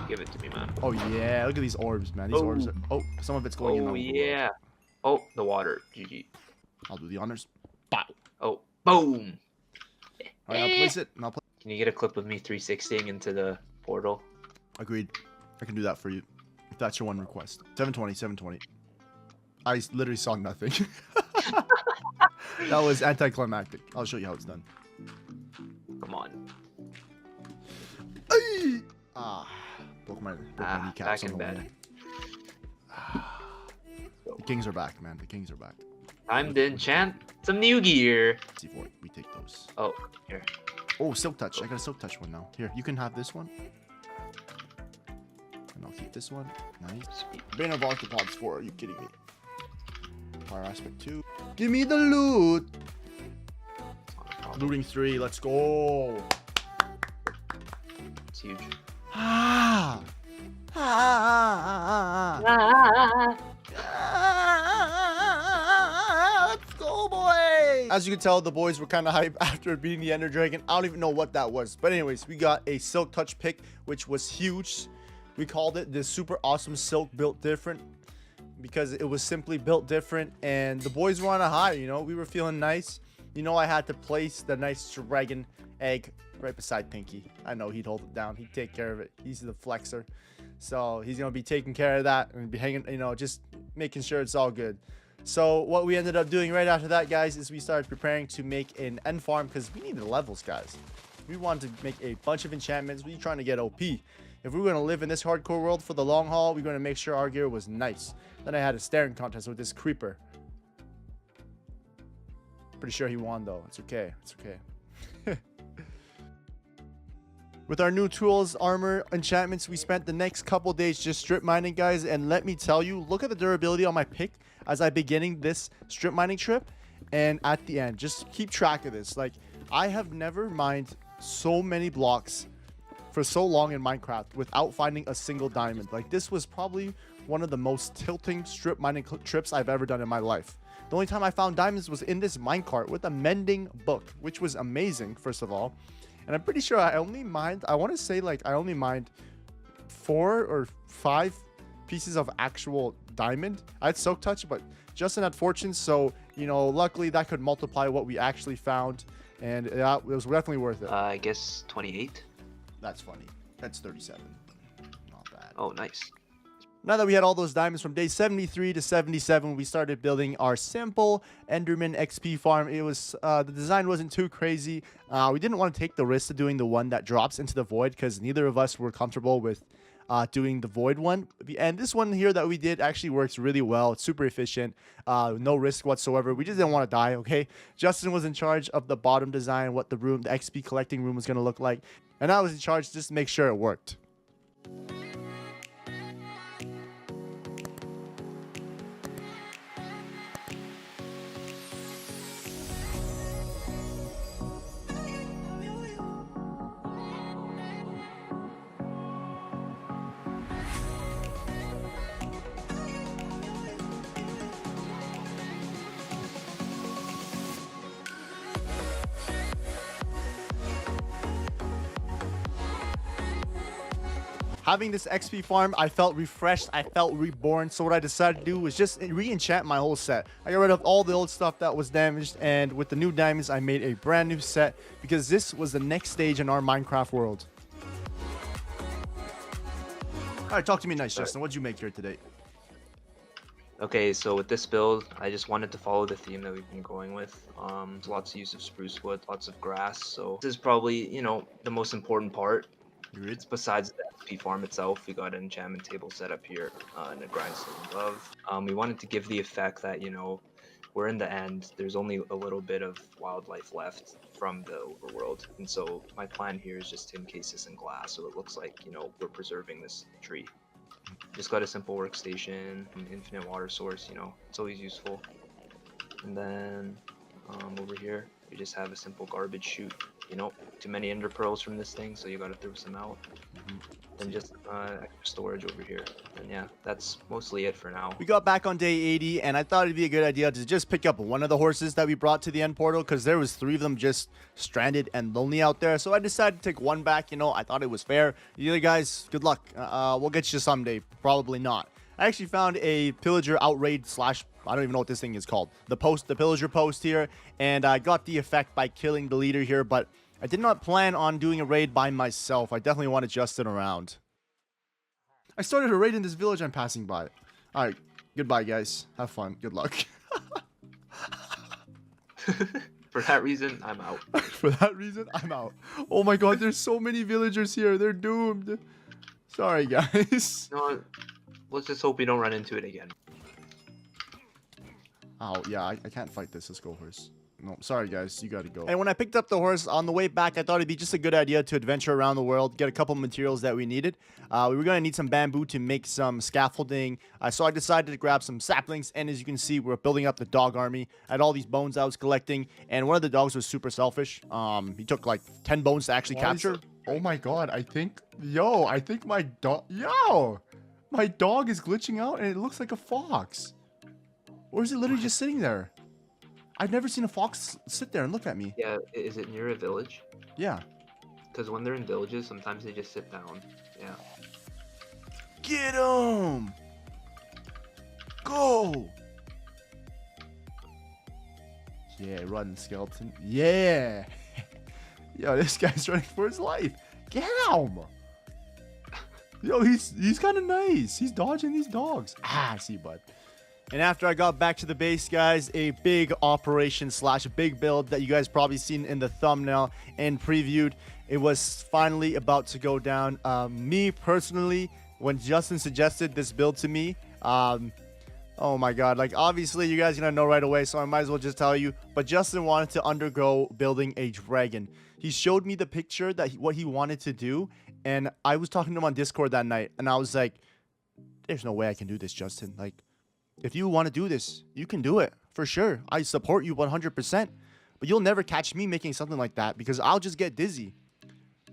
Speaker 4: Give it to me, man.
Speaker 1: Oh, yeah. Look at these orbs, man. These orbs are... Oh, some of it's going in
Speaker 4: Oh,
Speaker 1: the...
Speaker 4: yeah. Oh, the water. GG.
Speaker 1: I'll do the honors. Bow.
Speaker 4: Oh, boom!
Speaker 1: All right, I'll place it. And I'll play.
Speaker 4: Can you get a clip of me 360ing into the portal?
Speaker 1: Agreed. I can do that for you. If that's your one request. 720, 720. I literally saw nothing. That was anticlimactic. I'll show you how it's done.
Speaker 4: Come on.
Speaker 1: Ay! Ah. Broke my kneecaps
Speaker 4: back
Speaker 1: on
Speaker 4: in
Speaker 1: the way.
Speaker 4: bed.
Speaker 1: The kings are back, man. The kings are back.
Speaker 4: Time to enchant some new gear.
Speaker 1: C4. We take those.
Speaker 4: Oh, here.
Speaker 1: Oh, silk touch. I got a silk touch one now. Here, you can have this one. And I'll keep this one. Nice. Bane of Arthropods 4. Are you kidding me? Fire aspect 2. Give me the loot. Looting 3. Let's go.
Speaker 4: It's huge.
Speaker 1: Ah. Ah. Let's go, boy. As you can tell, the boys were kind of hype after beating the Ender Dragon. I don't even know what that was. But anyways, we got a silk touch pick, which was huge. We called it the super awesome silk built different because it was simply built different. And the boys were on a high, you know. We were feeling nice. You know, I had to place the nice dragon egg right beside Pinky. I know he'd hold it down. He'd take care of it. He's the flexor. So he's going to be taking care of that and be hanging, you know, just making sure it's all good. So what we ended up doing right after that, guys, is we started preparing to make an end farm because we needed levels, guys. We wanted to make a bunch of enchantments. We were trying to get OP. If we were going to live in this hardcore world for the long haul, we were going to make sure our gear was nice. Then I had a staring contest with this creeper. Pretty sure he won, though. It's okay. It's okay. With our new tools, armor, enchantments, we spent the next couple days just strip mining, guys. And let me tell you, look at the durability on my pick as I'm beginning this strip mining trip. And at the end, just keep track of this. Like, I have never mined so many blocks for so long in Minecraft without finding a single diamond. Like, this was probably one of the most tilting strip mining trips I've ever done in my life. The only time I found diamonds was in this minecart with a mending book, which was amazing, first of all. And I'm pretty sure I only mined, I want to say like I only mined 4 or 5 pieces of actual diamond. I had silk touch, but Justin had fortune. So, you know, luckily that could multiply what we actually found. And it was definitely worth it.
Speaker 4: I guess 28.
Speaker 1: That's funny. That's 37. Not bad.
Speaker 4: Oh, nice.
Speaker 1: Now that we had all those diamonds from day 73 to 77, we started building our simple Enderman XP farm. It was the design wasn't too crazy. We didn't want to take the risk of doing the one that drops into the void because neither of us were comfortable with doing the void one. And this one here that we did actually works really well. It's super efficient. No risk whatsoever. We just didn't want to die, okay? Justin was in charge of the bottom design, what the room, the XP collecting room was going to look like. And I was in charge just to make sure it worked. Having this XP farm, I felt refreshed, I felt reborn. So what I decided to do was just re-enchant my whole set. I got rid of all the old stuff that was damaged, and with the new diamonds, I made a brand new set because this was the next stage in our Minecraft world. All right, talk to me nice, Justin. What'd you make here today?
Speaker 4: Okay, so with this build, I just wanted to follow the theme that we've been going with. Lots of use of spruce wood, lots of grass. So this is probably, you know, the most important part. It's besides the XP farm itself, we got an enchantment table set up here and a grindstone above. We wanted to give the effect that, you know, we're in the end. There's only a little bit of wildlife left from the overworld. And so my plan here is just to encase this in glass so it looks like, you know, we're preserving this tree. Just got a simple workstation, an infinite water source, you know, it's always useful. And then over here, you just have a simple garbage chute. You know, too many ender pearls from this thing, so you gotta throw some out. Then just extra storage over here. And yeah, that's mostly it for now.
Speaker 1: We got back on day 80, and I thought it'd be a good idea to just pick up one of the horses that we brought to the end portal, because there was 3 of them just stranded and lonely out there. So I decided to take one back. You know, I thought it was fair. The other guys, good luck. We'll get you someday. Probably not. I actually found a pillager outraid slash, I don't even know what this thing is called. The pillager post here, and I got the effect by killing the leader here, but I did not plan on doing a raid by myself. I definitely wanted Justin around. I started a raid in this village I'm passing by. Alright, goodbye guys. Have fun. Good luck.
Speaker 4: For that reason, I'm out.
Speaker 1: For that reason, I'm out. Oh my god, there's so many villagers here. They're doomed. Sorry guys.
Speaker 4: No, let's just hope we don't run into it again.
Speaker 1: Oh, yeah, I can't fight this. Let's go, horse. No, sorry, guys. You gotta go. And when I picked up the horse on the way back, I thought it'd be just a good idea to adventure around the world, get a couple materials that we needed. We were gonna need some bamboo to make some scaffolding. So I decided to grab some saplings, and as you can see, we're building up the dog army. I had all these bones I was collecting, and one of the dogs was super selfish. He took like 10 bones to actually capture.
Speaker 2: Oh my god, I think my dog, my dog is glitching out and it looks like a fox.
Speaker 1: Or is it literally just sitting there? I've never seen a fox sit there and look at me.
Speaker 4: Yeah, is it near a village?
Speaker 1: Yeah.
Speaker 4: Because when they're in villages, sometimes they just sit down. Yeah.
Speaker 1: Get him! Go! Yeah, run, skeleton. Yeah! Yo, this guy's running for his life. Get him! Yo, he's kind of nice. He's dodging these dogs. Ah, I see, bud. And after I got back to the base, guys, a big operation slash big build that you guys probably seen in the thumbnail and previewed. It was finally about to go down. Me personally, when Justin suggested this build to me, oh my god, like obviously you guys are gonna know right away, so I might as well just tell you. But Justin wanted to undergo building a dragon. He showed me the picture that what he wanted to do, and I was talking to him on Discord that night, and I was like, "There's no way I can do this, Justin. Like, if you want to do this, you can do it for sure. I support you 100%, but you'll never catch me making something like that because I'll just get dizzy."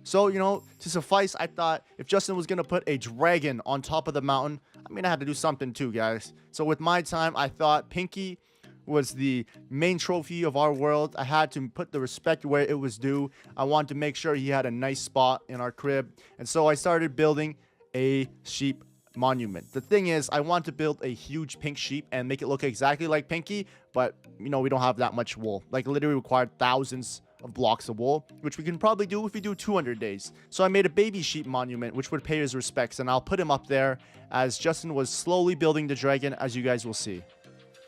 Speaker 1: So, you know, to suffice, I thought if Justin was going to put a dragon on top of the mountain, I'm going to have to do something too, guys. So with my time, I thought Pinky was the main trophy of our world. I had to put the respect where it was due. I wanted to make sure he had a nice spot in our crib. And so I started building a sheep monument. The thing is, I want to build a huge pink sheep and make it look exactly like Pinky, but you know, we don't have that much wool. Like literally required thousands of blocks of wool, which we can probably do if we do 200 days. So I made a baby sheep monument which would pay his respects, and I'll put him up there as Justin was slowly building the dragon, as you guys will see.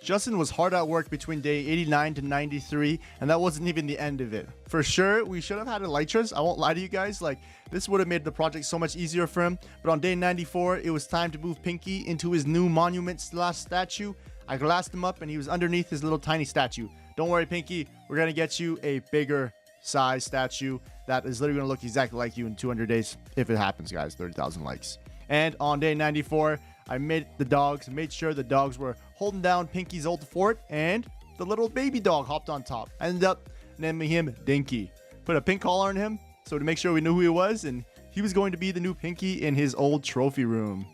Speaker 1: Justin was hard at work between day 89 to 93, and that wasn't even the end of it. For sure, we should have had elytras. I won't lie to you guys, like this would have made the project so much easier for him. But on day 94, it was time to move Pinky into his new monument slash statue. I glassed him up and he was underneath his little tiny statue. Don't worry, Pinky, we're gonna get you a bigger size statue that is literally gonna look exactly like you in 200 days. If it happens, guys, 30,000 likes. And on day 94, I made sure the dogs were holding down Pinky's old fort, and the little baby dog hopped on top. I ended up naming him Dinky. Put a pink collar on him so to make sure we knew who he was, and he was going to be the new Pinky in his old trophy room.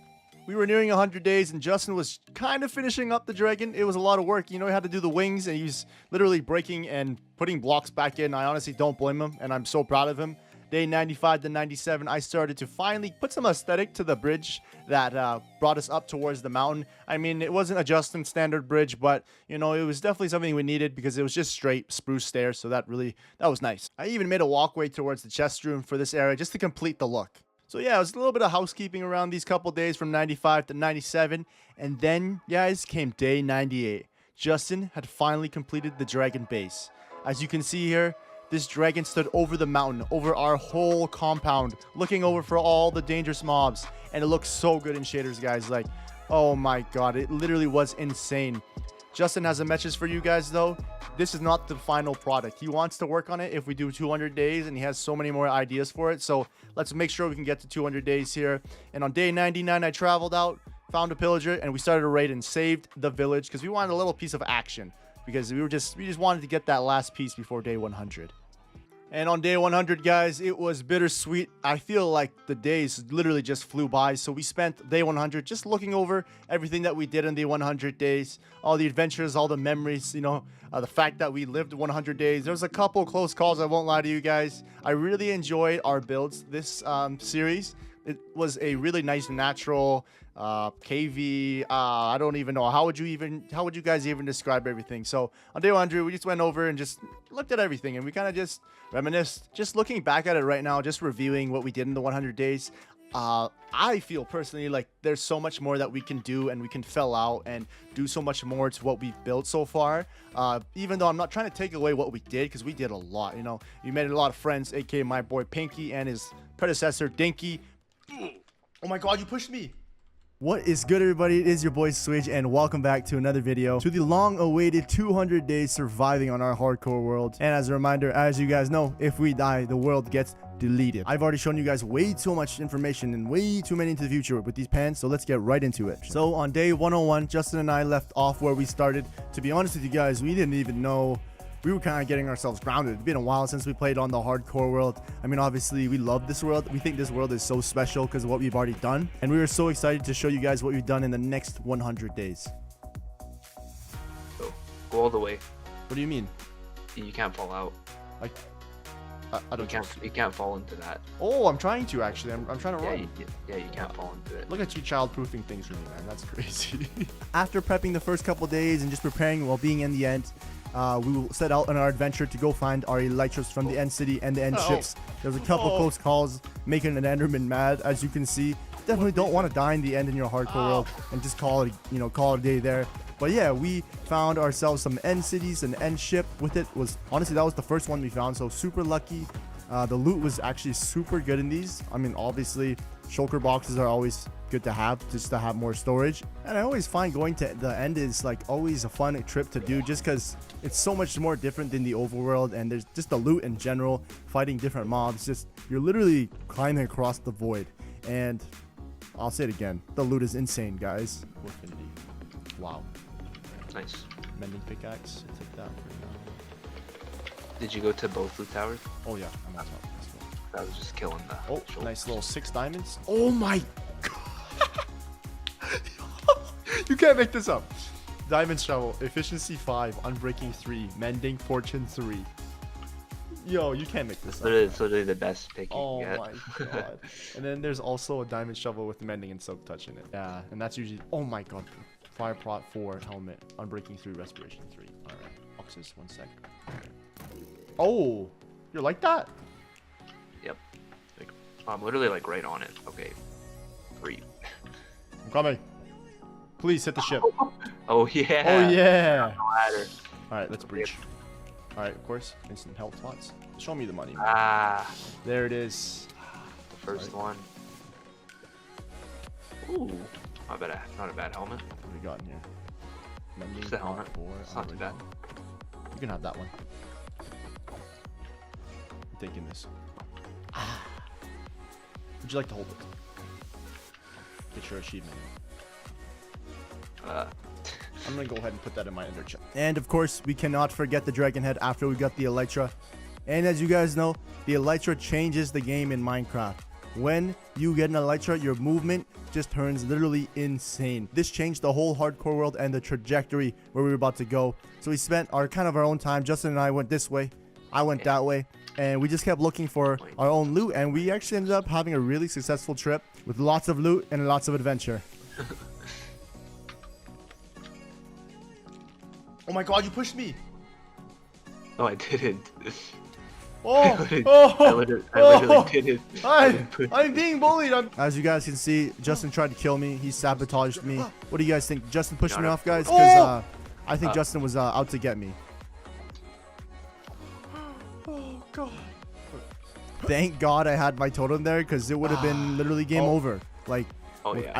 Speaker 1: We were nearing 100 days, and Justin was kind of finishing up the dragon. It was a lot of work. You know, he had to do the wings, and he was literally breaking and putting blocks back in. I honestly don't blame him, and I'm so proud of him. Day 95 to 97, I started to finally put some aesthetic to the bridge that brought us up towards the mountain. I mean, it wasn't a Justin standard bridge, but, you know, it was definitely something we needed because it was just straight spruce stairs, so that was nice. I even made a walkway towards the chest room for this area just to complete the look. So yeah, it was a little bit of housekeeping around these couple days from 95 to 97, and then, guys, came day 98. Justin had finally completed the dragon base. As you can see here, this dragon stood over the mountain, over our whole compound, looking over for all the dangerous mobs. And it looks so good in shaders, guys. Like, oh my god, it literally was insane. Justin has a message for you guys, though. This is not the final product. He wants to work on it if we do 200 days, and he has so many more ideas for it. So let's make sure we can get to 200 days here. And on day 99, I traveled out, found a pillager, and we started a raid and saved the village because we wanted a little piece of action. because we just wanted to get that last piece before day 100. And on day 100, guys, it was bittersweet. I feel like the days literally just flew by. So we spent day 100 just looking over everything that we did in the 100 days, all the adventures, all the memories, you know, the fact that we lived 100 days. There was a couple close calls, I won't lie to you guys. I really enjoyed our builds this series. It was a really nice natural KV. I don't even know how would you guys even describe everything. So on day 100, we just went over and just looked at everything, and we kind of just reminisced. Just looking back at it right now, just reviewing what we did in the 100 days. I feel personally like there's so much more that we can do, and we can fill out and do so much more to what we've built so far. Even though I'm not trying to take away what we did, because we did a lot. You know, we made a lot of friends, aka my boy Pinky and his predecessor Dinky. Oh my god, you pushed me. What is good, everybody? It is your boy Switch, and welcome back to another video to the long-awaited 200 days surviving on our hardcore world. And as a reminder, as you guys know, if we die, the world gets deleted. I've already shown you guys way too much information and way too many into the future with these pans, so let's get right into it. So on day 101, Justin and I left off where we started. To be honest with you guys, we didn't even know. We were kind of getting ourselves grounded. It's been a while since we played on the hardcore world. I mean, obviously, we love this world. We think this world is so special because of what we've already done. And we were so excited to show you guys what we've done in the next 100 days.
Speaker 4: So, go all the way.
Speaker 1: What do you mean?
Speaker 4: You can't fall out.
Speaker 1: Like, I don't.
Speaker 4: You can't fall into that.
Speaker 1: Oh, I'm trying to actually. I'm trying to run.
Speaker 4: Yeah, you can't fall into it.
Speaker 1: Look at you child-proofing things for me, man. That's crazy. After prepping the first couple days and just preparing while being in the end, we will set out on our adventure to go find our elytras from the end city and the end ships. There's a couple close calls making an enderman mad, as you can see. Definitely don't want to die in the end in your hardcore world and just call it, you know, call it a day there. But yeah, we found ourselves some end cities, an end ship. With it was honestly that was the first one we found, so super lucky. The loot was actually super good in these. I mean, obviously shulker boxes are always good to have, just to have more storage. And I always find going to the end is like always a fun trip to do, just because it's so much more different than the overworld, and there's just the loot in general, fighting different mobs. Just you're literally climbing across the void. And I'll say it again, the loot is insane, guys. Infinity. Wow.
Speaker 4: Nice.
Speaker 1: Mending pickaxe. I'll take that for now.
Speaker 4: Did you go to both loot towers?
Speaker 1: Oh yeah, I'm on top. Let's go.
Speaker 4: I was just killing the.
Speaker 1: Oh,
Speaker 4: shoulders.
Speaker 1: nice little 6 diamonds. Oh my god. You can't make this up. Diamond shovel, efficiency 5, unbreaking 3, mending fortune 3. Yo, you can't make this up.
Speaker 4: It's literally the best pick you
Speaker 1: Oh
Speaker 4: can get.
Speaker 1: my god. And then there's also a diamond shovel with mending and silk touch in it. Yeah, and that's usually. Oh my god. Fire prot 4, helmet, unbreaking 3, respiration 3. Alright. Boxes, 1 sec. Oh, you're like that?
Speaker 4: Yep. Like, I'm literally like right on it. Okay. 3.
Speaker 1: I'm coming. Please hit the ship.
Speaker 4: Oh yeah.
Speaker 1: Oh yeah.
Speaker 4: Ladder.
Speaker 1: Alright, let's breach. Alright, of course. Instant health pots. Show me the money. Man.
Speaker 4: Ah.
Speaker 1: There it is.
Speaker 4: The first one. Ooh. Not a bad helmet.
Speaker 1: What do we got in here? Mending
Speaker 4: Just a
Speaker 1: pot
Speaker 4: helmet.
Speaker 1: 4.
Speaker 4: It's not too bad.
Speaker 1: You can have that one. I'm taking this. Would you like to hold it? Get your achievement. I'm gonna go ahead and put that in my ender chest. And of course, we cannot forget the dragon head after we got the elytra. And as you guys know, the elytra changes the game in Minecraft. When you get an elytra, your movement just turns literally insane. This changed the whole hardcore world and the trajectory where we were about to go. So we spent our own time. Justin and I went this way. I went that way. And we just kept looking for our own loot. And we actually ended up having a really successful trip with lots of loot and lots of adventure. Oh my god, you pushed me.
Speaker 4: No, I didn't.
Speaker 1: Oh,
Speaker 4: I literally didn't.
Speaker 1: I'm being bullied. As you guys can see, Justin tried to kill me. He sabotaged me. What do you guys think? Justin pushed me off, guys? Because I think Justin was out to get me. Oh, God. Thank God I had my totem there, because it would have been literally game over. Like,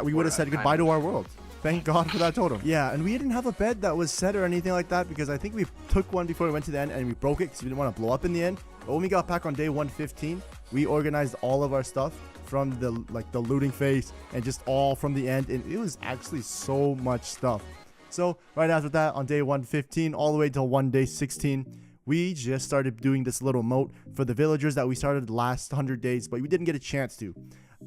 Speaker 1: we would have said goodbye to our world. Thank God for that totem. Yeah, and we didn't have a bed that was set or anything like that, because I think we took one before we went to the end and we broke it because we didn't want to blow up in the end. But when we got back on day 115, we organized all of our stuff from the looting phase and just all from the end, and it was actually so much stuff. So right after that, on day 115 all the way till day 16, we just started doing this little moat for the villagers that we started the last 100 days, but we didn't get a chance to.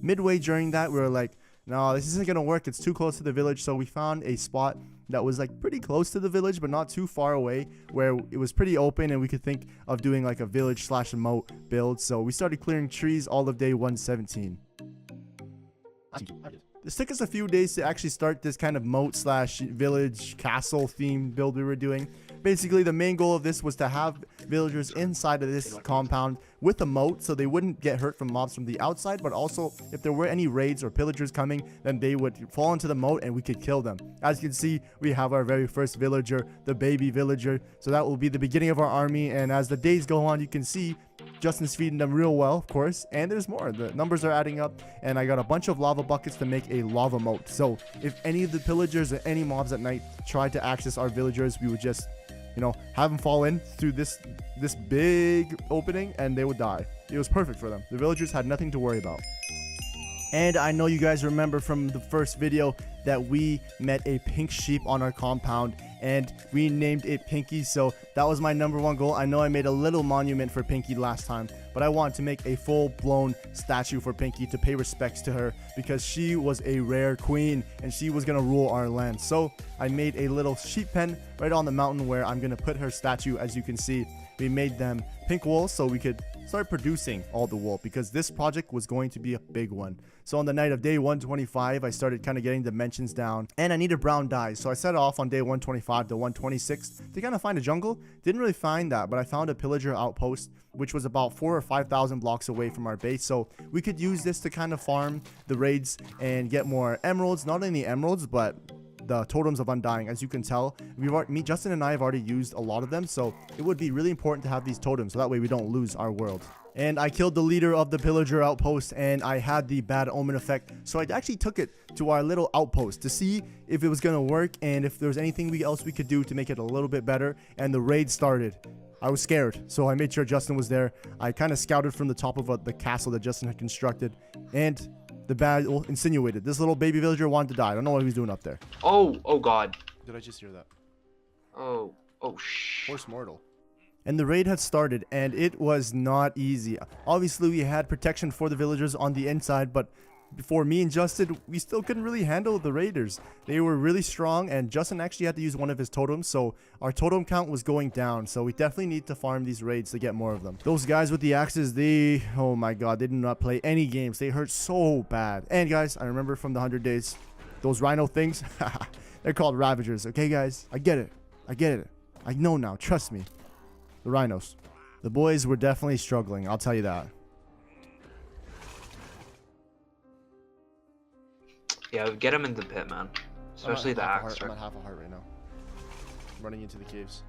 Speaker 1: Midway during that, we were like, no, this isn't gonna work, it's too close to the village. So we found a spot that was like pretty close to the village but not too far away, where it was pretty open and we could think of doing like a village slash moat build. So we started clearing trees all of day 117. This took us a few days to actually start this kind of moat slash village castle theme build we were doing. Basically, the main goal of this was to have villagers inside of this compound with a moat so they wouldn't get hurt from mobs from the outside, but also if there were any raids or pillagers coming, then they would fall into the moat and we could kill them. As you can see, we have our very first villager, the baby villager. So that will be the beginning of our army, and as the days go on, you can see Justin's feeding them real well, of course, and there's more. The numbers are adding up, and I got a bunch of lava buckets to make a lava moat. So if any of the pillagers or any mobs at night tried to access our villagers, we would just, you know, have them fall in through this big opening and they would die. It was perfect for them. The villagers had nothing to worry about. And I know you guys remember from the first video that we met a pink sheep on our compound and we named it Pinky. So that was my #1 goal. I know I made a little monument for Pinky last time, but I want to make a full-blown statue for Pinky to pay respects to her because she was a rare queen and she was gonna rule our land. So I made a little sheep pen right on the mountain where I'm gonna put her statue. As you can see, we made them pink wool so we could start producing all the wool because this project was going to be a big one. So on the night of day 125, I started kind of getting dimensions down and I needed brown dye. So I set off on day 125 to 126 to kind of find a jungle. Didn't really find that, but I found a pillager outpost, which was about 4,000 or 5,000 blocks away from our base. So we could use this to kind of farm the raids and get more emeralds, not only emeralds, but the totems of undying. As you can tell, Justin and I have already used a lot of them, so it would be really important to have these totems so that way we don't lose our world. And I killed the leader of the pillager outpost and I had the bad omen effect, so I actually took it to our little outpost to see if it was gonna work and if there was anything else we could do to make it a little bit better. And the raid started. I was scared, so I made sure Justin was there. I kind of scouted from the top of the castle that Justin had constructed, and the bad insinuated this little baby villager wanted to die. I don't know what he was doing up there.
Speaker 4: Oh god.
Speaker 1: Did I just hear that?
Speaker 4: Oh shh.
Speaker 1: Horse mortal. And the raid had started and it was not easy. Obviously we had protection for the villagers on the inside, but before me and Justin, we still couldn't really handle the raiders. They were really strong and Justin actually had to use one of his totems, so our totem count was going down. So we definitely need to farm these raids to get more of them. Those guys with the axes, oh my god, they did not play any games. They hurt so bad. And guys, I remember from the 100 days, those rhino things, they're called ravagers. Okay guys, I get it. I know now, trust me. The rhinos. The boys were definitely struggling, I'll tell you that.
Speaker 4: Yeah, get him in the pit, man. Especially the axe.
Speaker 1: I'm at half a heart right now. I'm running into the caves.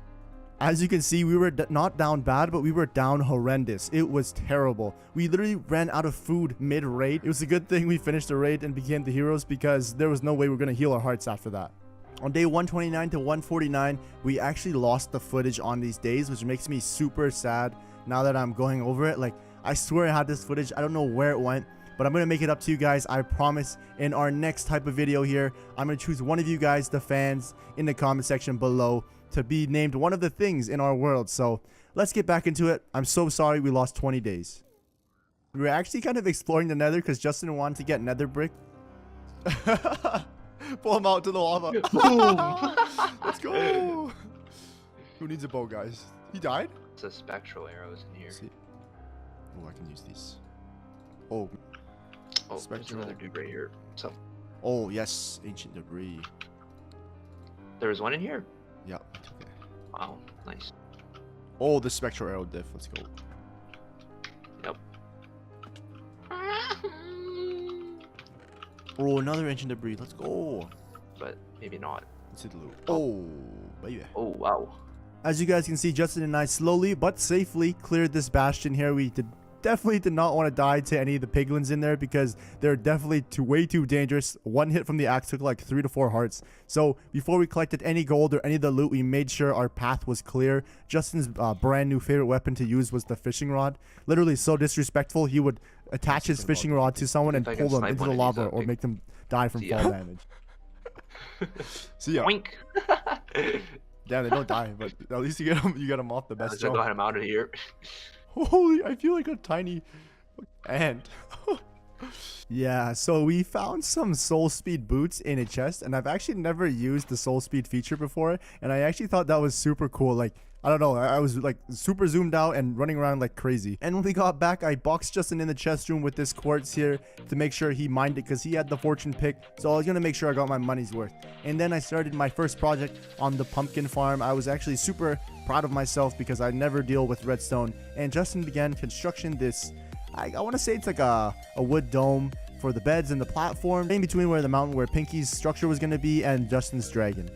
Speaker 1: As you can see, we were not down bad, but we were down horrendous. It was terrible. We literally ran out of food mid-raid. It was a good thing we finished the raid and became the heroes because there was no way we were going to heal our hearts after that. On day 129 to 149, we actually lost the footage on these days, which makes me super sad now that I'm going over it. Like, I swear I had this footage. I don't know where it went, but I'm going to make it up to you guys. I promise in our next type of video here, I'm going to choose one of you guys, the fans, in the comment section below to be named one of the things in our world. So let's get back into it. I'm so sorry we lost 20 days. We were actually kind of exploring the nether because Justin wanted to get nether brick. Pull him out to the lava. Let's go. Who needs a bow, guys? He died?
Speaker 4: It's a spectral arrows in here.
Speaker 1: Oh, I can use these. Oh,
Speaker 4: there's another dude right here. So.
Speaker 1: Oh, yes. Ancient debris.
Speaker 4: There was one in here?
Speaker 1: Yeah, I took it.
Speaker 4: Wow, nice.
Speaker 1: Oh, the spectral arrow diff. Let's go.
Speaker 4: Yep.
Speaker 1: Oh, another ancient debris. Let's go.
Speaker 4: But maybe not.
Speaker 1: Let's hit the loot. Oh, baby.
Speaker 4: Oh, wow.
Speaker 1: As you guys can see, Justin and I slowly but safely cleared this bastion here. We definitely did not want to die to any of the piglins in there because they're definitely way too dangerous. One hit from the axe took like 3 to 4 hearts. So before we collected any gold or any of the loot, we made sure our path was clear. Justin's brand new favorite weapon to use was the fishing rod. Literally so disrespectful. He would attach his fishing rod to someone and pull them into the lava or make them die from fall damage. See ya.
Speaker 4: Oink.
Speaker 1: Damn, they don't die, but at least you get them off the best
Speaker 4: Let's got him out of here.
Speaker 1: Holy, I feel like a tiny ant. Yeah, so we found some soul speed boots in a chest, and I've actually never used the soul speed feature before, and I actually thought that was super cool. Like, I don't know, I was like super zoomed out and running around like crazy. And when we got back, I boxed Justin in the chest room with this quartz here to make sure he mined it, because he had the fortune pick, so I was gonna make sure I got my money's worth. And then I started my first project on the pumpkin farm. I was actually super proud of myself because I never deal with redstone, and Justin began construction this, I want to say it's like a wood dome for the beds and the platform in between where the mountain where Pinky's structure was going to be and Justin's dragon.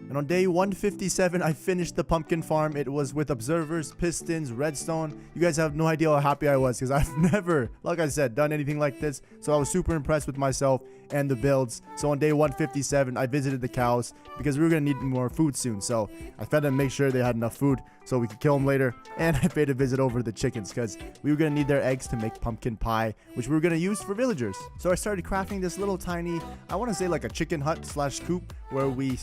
Speaker 1: And on day 157, I finished the pumpkin farm. It was with observers, pistons, redstone. You guys have no idea how happy I was, because I've never, like I said, done anything like this. So I was super impressed with myself and the builds. So on day 157, I visited the cows because we were going to need more food soon. So I fed them, make sure they had enough food so we could kill them later. And I paid a visit over to the chickens because we were going to need their eggs to make pumpkin pie, which we were going to use for villagers. So I started crafting this little tiny, I want to say like a chicken hut slash coop, where we,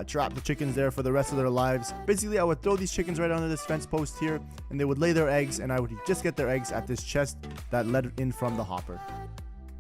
Speaker 1: trap the chickens there for the rest of their lives. Basically, I would throw these chickens right under this fence post here, and they would lay their eggs, and I would just get their eggs at this chest that led in from the hopper.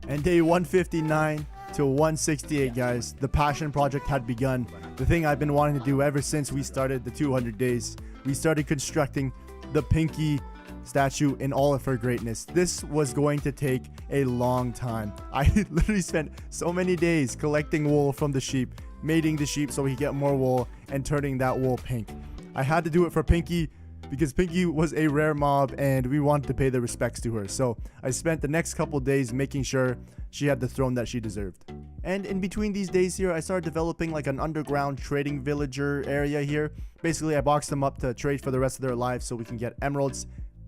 Speaker 1: And day 159 to 168, guys, the passion project had begun. The thing I've been wanting to do ever since we started the 200 days. We started constructing the Pinky statue in all of her greatness. This was going to take a long time. I literally spent so many days collecting wool from the sheep, mating the sheep so we could get more wool, and turning that wool pink. I had to do it for Pinky because Pinky was a rare mob and we wanted to pay the respects to her. So I spent the next couple days making sure she had the throne that she deserved. And in between these days here, I started developing like an underground trading villager area here. Basically, I boxed them up to trade for the rest of their lives so we can get emeralds.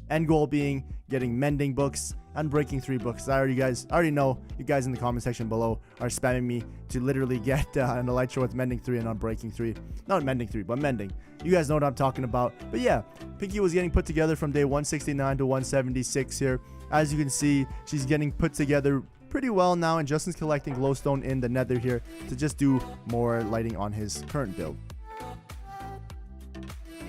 Speaker 1: End goal being getting mending books and breaking 3 books. I already know you guys in the comment section below are spamming me to literally get an elytra with mending 3 and unbreaking 3. Not mending 3, but mending. You guys know what I'm talking about. But yeah, Pinky was getting put together from day 169 to 176 here. As you can see, she's getting put together pretty well now, and Justin's collecting glowstone in the nether here to just do more lighting on his current build.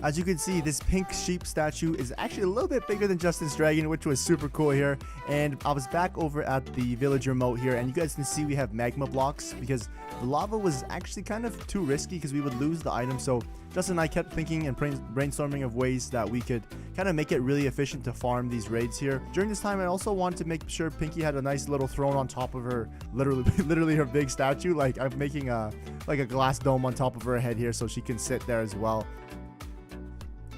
Speaker 1: As you can see, this pink sheep statue is actually a little bit bigger than Justin's dragon, which was super cool here. And I was back over at the villager moat here, and you guys can see we have magma blocks because the lava was actually kind of too risky because we would lose the item. So Justin and I kept thinking and brainstorming of ways that we could kind of make it really efficient to farm these raids here. During this time, I also wanted to make sure Pinky had a nice little throne on top of her, literally her big statue. Like I'm making a glass dome on top of her head here so she can sit there as well.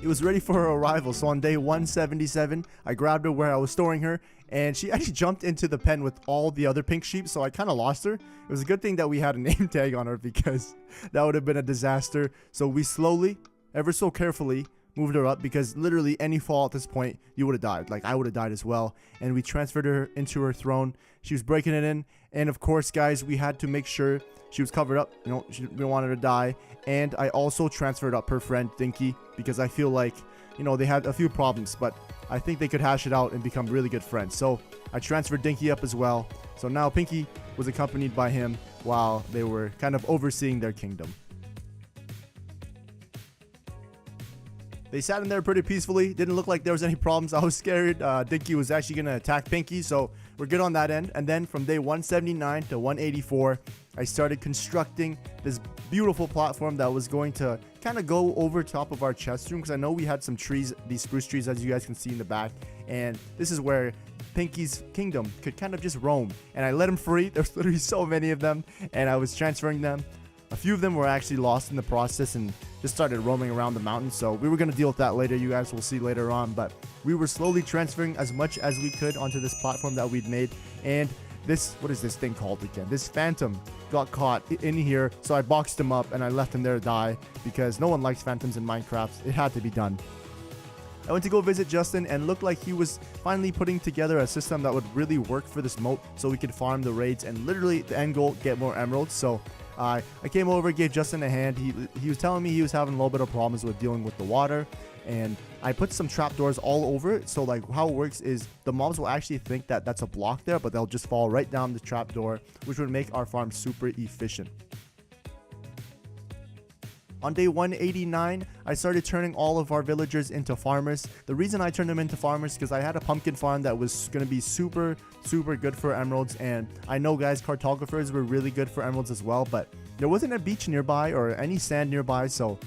Speaker 1: It was ready for her arrival, so on day 177, I grabbed her where I was storing her, and she actually jumped into the pen with all the other pink sheep, so I kind of lost her. It was a good thing that we had a name tag on her because that would have been a disaster. So we slowly, ever so carefully, moved her up because literally any fall at this point, you would have died. Like I would have died as well. And we transferred her into her throne. She was breaking it in, and of course, guys, we had to make sure she was covered up. We didn't want her to die. And I also transferred up her friend Dinky because I feel like, they had a few problems, but I think they could hash it out and become really good friends. So I transferred Dinky up as well. So now Pinky was accompanied by him while they were kind of overseeing their kingdom. They sat in there pretty peacefully. Didn't look like there was any problems. I was scared Dinky was actually going to attack Pinky, so we're good on that end. And then from day 179 to 184, I started constructing this beautiful platform that was going to kind of go over top of our chest room, because I know we had some trees, these spruce trees, as you guys can see in the back, and this is where Pinky's kingdom could kind of just roam. And I let him free. There's literally so many of them, and I was transferring them. A few of them were actually lost in the process and just started roaming around the mountain, so we were going to deal with that later. You guys will see later on, but we were slowly transferring as much as we could onto this platform that we'd made. And this, what is this thing called again? This phantom got caught in here, so I boxed him up and I left him there to die, because no one likes phantoms in Minecraft. It had to be done. I went to go visit Justin, and looked like he was finally putting together a system that would really work for this moat, so we could farm the raids and literally the end goal, get more emeralds. So I came over, gave Justin a hand. He was telling me he was having a little bit of problems with dealing with the water, and I put some trapdoors all over it. So like how it works is the mobs will actually think that that's a block there, but they'll just fall right down the trapdoor, which would make our farm super efficient. On day 189, I started turning all of our villagers into farmers. The reason I turned them into farmers is because I had a pumpkin farm that was going to be super good for emeralds, and I know, guys, cartographers were really good for emeralds as well, but there wasn't a beach nearby or any sand nearby, so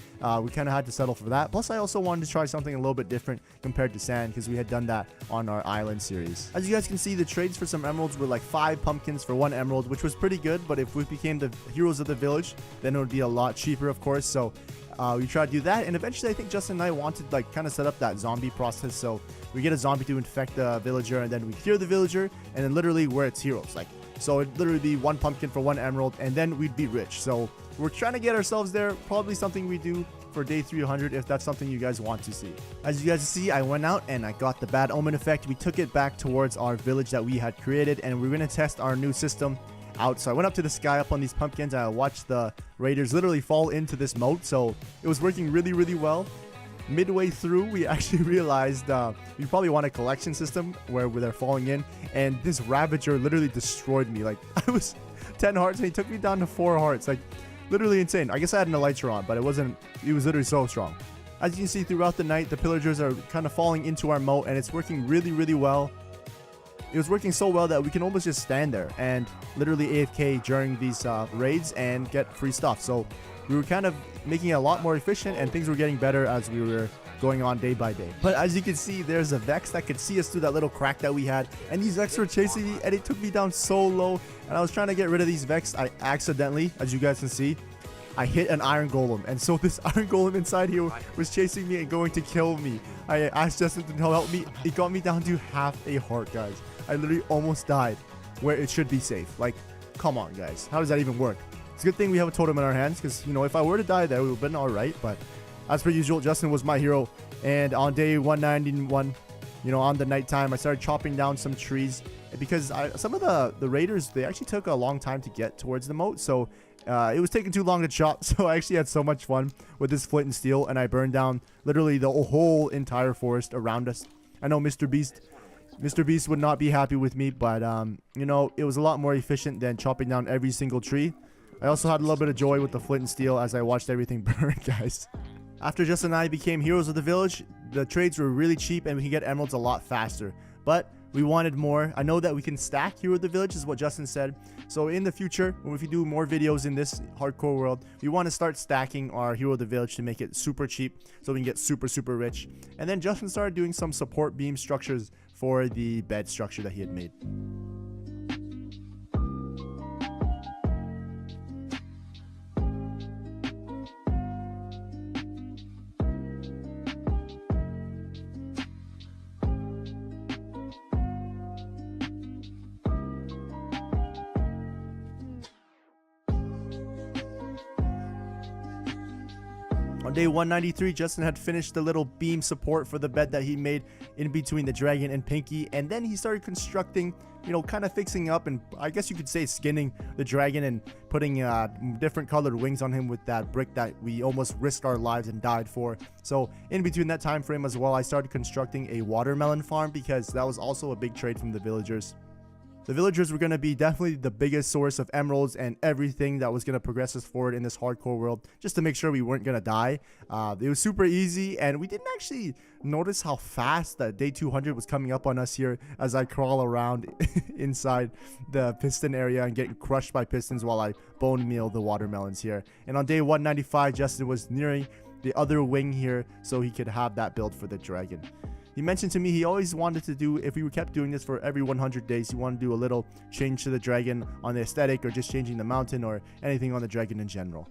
Speaker 1: we kind of had to settle for that. Plus, I also wanted to try something a little bit different compared to sand, because we had done that on our island series. As you guys can see, the trades for some emeralds were like 5 pumpkins for 1 emerald, which was pretty good, but if we became the heroes of the village, then it would be a lot cheaper, of course. So we tried to do that, and eventually I think Justin and I wanted like kind of set up that zombie process. So we get a zombie to infect the villager, and then we cure the villager, and then literally we're its heroes. Like, so it'd literally be 1 pumpkin for 1 emerald, and then we'd be rich. So we're trying to get ourselves there. Probably something we do for day 300 if that's something you guys want to see. As you guys see, I went out and I got the bad omen effect. We took it back towards our village that we had created, and we're going to test our new system out. So I went up to the sky up on these pumpkins, and I watched the raiders literally fall into this moat. So it was working really well. Midway through, we actually realized we probably want a collection system where they're falling in, and this Ravager literally destroyed me. Like, I was 10 hearts and he took me down to 4 hearts. Like, literally insane. I guess I had an elytra on, but it was literally so strong. As you can see, throughout the night, the pillagers are kind of falling into our moat, and it's working really well. It was working so well that we can almost just stand there and literally AFK during these raids and get free stuff. So we were kind of making it a lot more efficient, and things were getting better as we were going on day by day. But as you can see, there's a Vex that could see us through that little crack that we had, and these Vex were chasing me, and it took me down so low, and I was trying to get rid of these Vex. I accidentally, as you guys can see, I hit an iron golem, and so this iron golem inside here was chasing me and going to kill me. I asked Justin to help me. It got me down to half a heart, guys. I literally almost died where it should be safe. Like, come on, guys. How does that even work? It's a good thing we have a totem in our hands, because, you know, if I were to die there, it would have been alright. But as per usual, Justin was my hero. And on day 191, you know, on the nighttime, I started chopping down some trees, because some of the raiders, they actually took a long time to get towards the moat. So it was taking too long to chop. So I actually had so much fun with this flint and steel, and I burned down literally the whole entire forest around us. I know Mr. Beast would not be happy with me, but you know, it was a lot more efficient than chopping down every single tree. I also had a little bit of joy with the flint and steel as I watched everything burn, guys. After Justin and I became heroes of the village, the trades were really cheap and we can get emeralds a lot faster. But we wanted more. I know that we can stack Hero of the Village, is what Justin said. So in the future, if we do more videos in this hardcore world, we want to start stacking our Hero of the Village to make it super cheap, so we can get super rich. And then Justin started doing some support beam structures for the bed structure that he had made. On day 193, Justin had finished the little beam support for the bed that he made in between the dragon and Pinky, and then he started constructing, you know, kind of fixing up, and I guess you could say skinning the dragon and putting different colored wings on him with that brick that we almost risked our lives and died for. So in between that time frame as well, I started constructing a watermelon farm, because that was also a big trade from the villagers. The villagers were going to be definitely the biggest source of emeralds and everything that was going to progress us forward in this hardcore world, just to make sure we weren't going to die. It was super easy, and we didn't actually notice how fast that day 200 was coming up on us here as I crawl around inside the piston area and getting crushed by pistons while I bone meal the watermelons here. And on day 195, Justin was nearing the other wing here so he could have that build for the dragon. He mentioned to me he always wanted to do, if we kept doing this for every 100 days, he wanted to do a little change to the dragon on the aesthetic, or just changing the mountain, or anything on the dragon in general.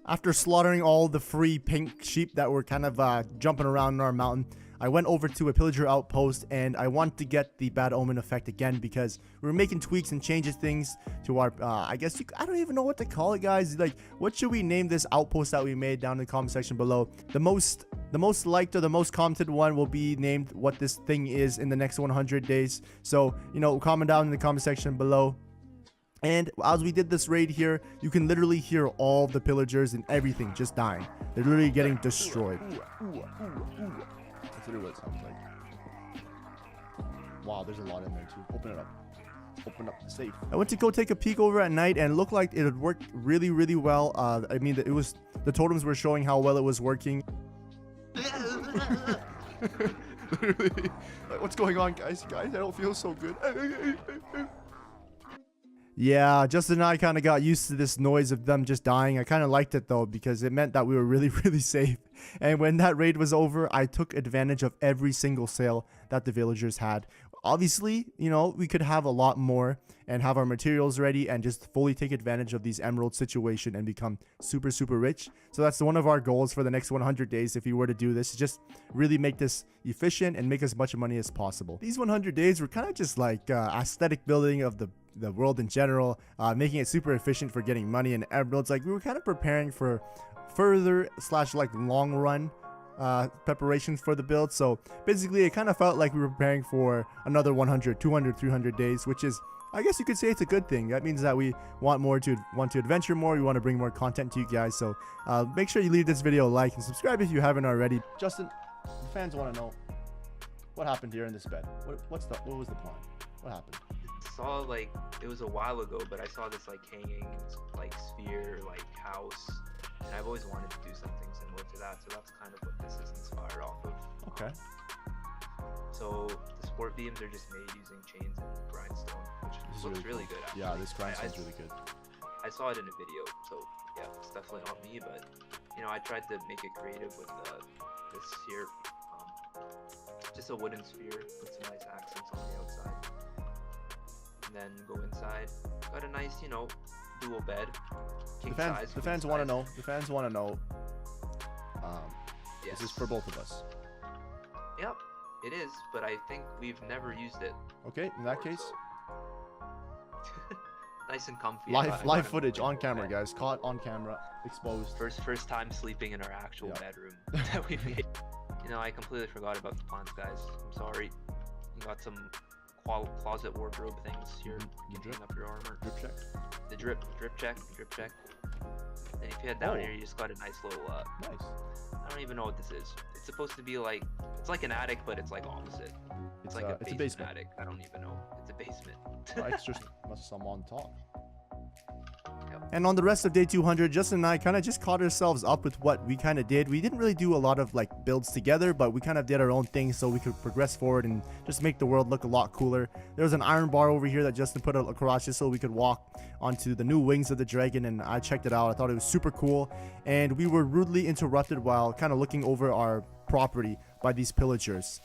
Speaker 1: After slaughtering all the free pink sheep that were kind of jumping around in our mountain, I went over to a pillager outpost, and I wanted to get the bad omen effect again because we were making tweaks and changes things to our, I don't even know what to call it, guys. Like, what should we name this outpost that we made down in the comment section below? The most liked or the most commented one will be named what this thing is in the next 100 days. So, you know, comment down in the comment section below. And as we did this raid here, you can literally hear all the pillagers and everything just dying. They're literally getting destroyed. That's literally what it sounds like. Wow, there's a lot in there too. Open it up. Open up the safe. I went to go take a peek over at night, and it looked like it had worked really, really well. I mean, it was, the totems were showing how well it was working. Literally, like, what's going on, guys? I don't feel so good. Yeah, Justin and I kind of got used to this noise of them just dying. I kind of liked it though, because it meant that we were really, really safe. And when that raid was over, I took advantage of every single sale that the villagers had. Obviously, you know, we could have a lot more and have our materials ready and just fully take advantage of these emerald situation and become super, super rich. So that's one of our goals for the next 100 days if we were to do this, is just really make this efficient and make as much money as possible. These 100 days were kind of just like aesthetic building of the world in general, making it super efficient for getting money and emeralds. Like, we were kind of preparing for further / like long run preparations for the build. So basically it kind of felt like we were preparing for another 100, 200, 300 days, which is, I guess you could say, it's a good thing. That means that we want to adventure more. We want to bring more content to you guys. So make sure you leave this video a like and subscribe if you haven't already. Justin, the fans want to know what happened here in this bed. What was the plan? What happened?
Speaker 4: Saw, like, it was a while ago, but I saw this like hanging like sphere like house, and I've always wanted to do something similar to that, so that's kind of what this is inspired off of.
Speaker 1: Okay.
Speaker 4: So the support beams are just made using chains and grindstone, which looks really good. Actually.
Speaker 1: Yeah, this grindstone's really good.
Speaker 4: I saw it in a video, so yeah, it's definitely on me. But you know, I tried to make it creative with this here, just a wooden sphere with some nice accents on the outside. And then go inside. Got a nice, you know, dual bed. King size.
Speaker 1: The fans want to know. The fans want to know.
Speaker 4: Yes.
Speaker 1: This is for both of us.
Speaker 4: Yep, it is. But I think we've never used it.
Speaker 1: Okay, in that case.
Speaker 4: So. Nice and comfy.
Speaker 1: Live footage on camera, guys. Caught on camera. Exposed.
Speaker 4: First time sleeping in our actual bedroom that we made. You know, I completely forgot about the plants, guys. I'm sorry. You got some closet wardrobe things here.
Speaker 1: You drip
Speaker 4: up your armor.
Speaker 1: Drip check.
Speaker 4: The drip check. And if you head down here, you just got a nice little
Speaker 1: nice.
Speaker 4: I don't even know what this is. It's supposed to be like, it's like an attic, but it's like opposite. It's like
Speaker 1: it's a basement.
Speaker 4: attic. I don't even know. It's a basement.
Speaker 1: It's just some on top.
Speaker 4: Yep.
Speaker 1: And on the rest of day 200, Justin and I kind of just caught ourselves up with what we kind of did. We didn't really do a lot of like builds together, but we kind of did our own thing so we could progress forward and just make the world look a lot cooler. There was an iron bar over here that Justin put across just so we could walk onto the new wings of the dragon, and I checked it out. I thought it was super cool, and we were rudely interrupted while kind of looking over our property by these pillagers.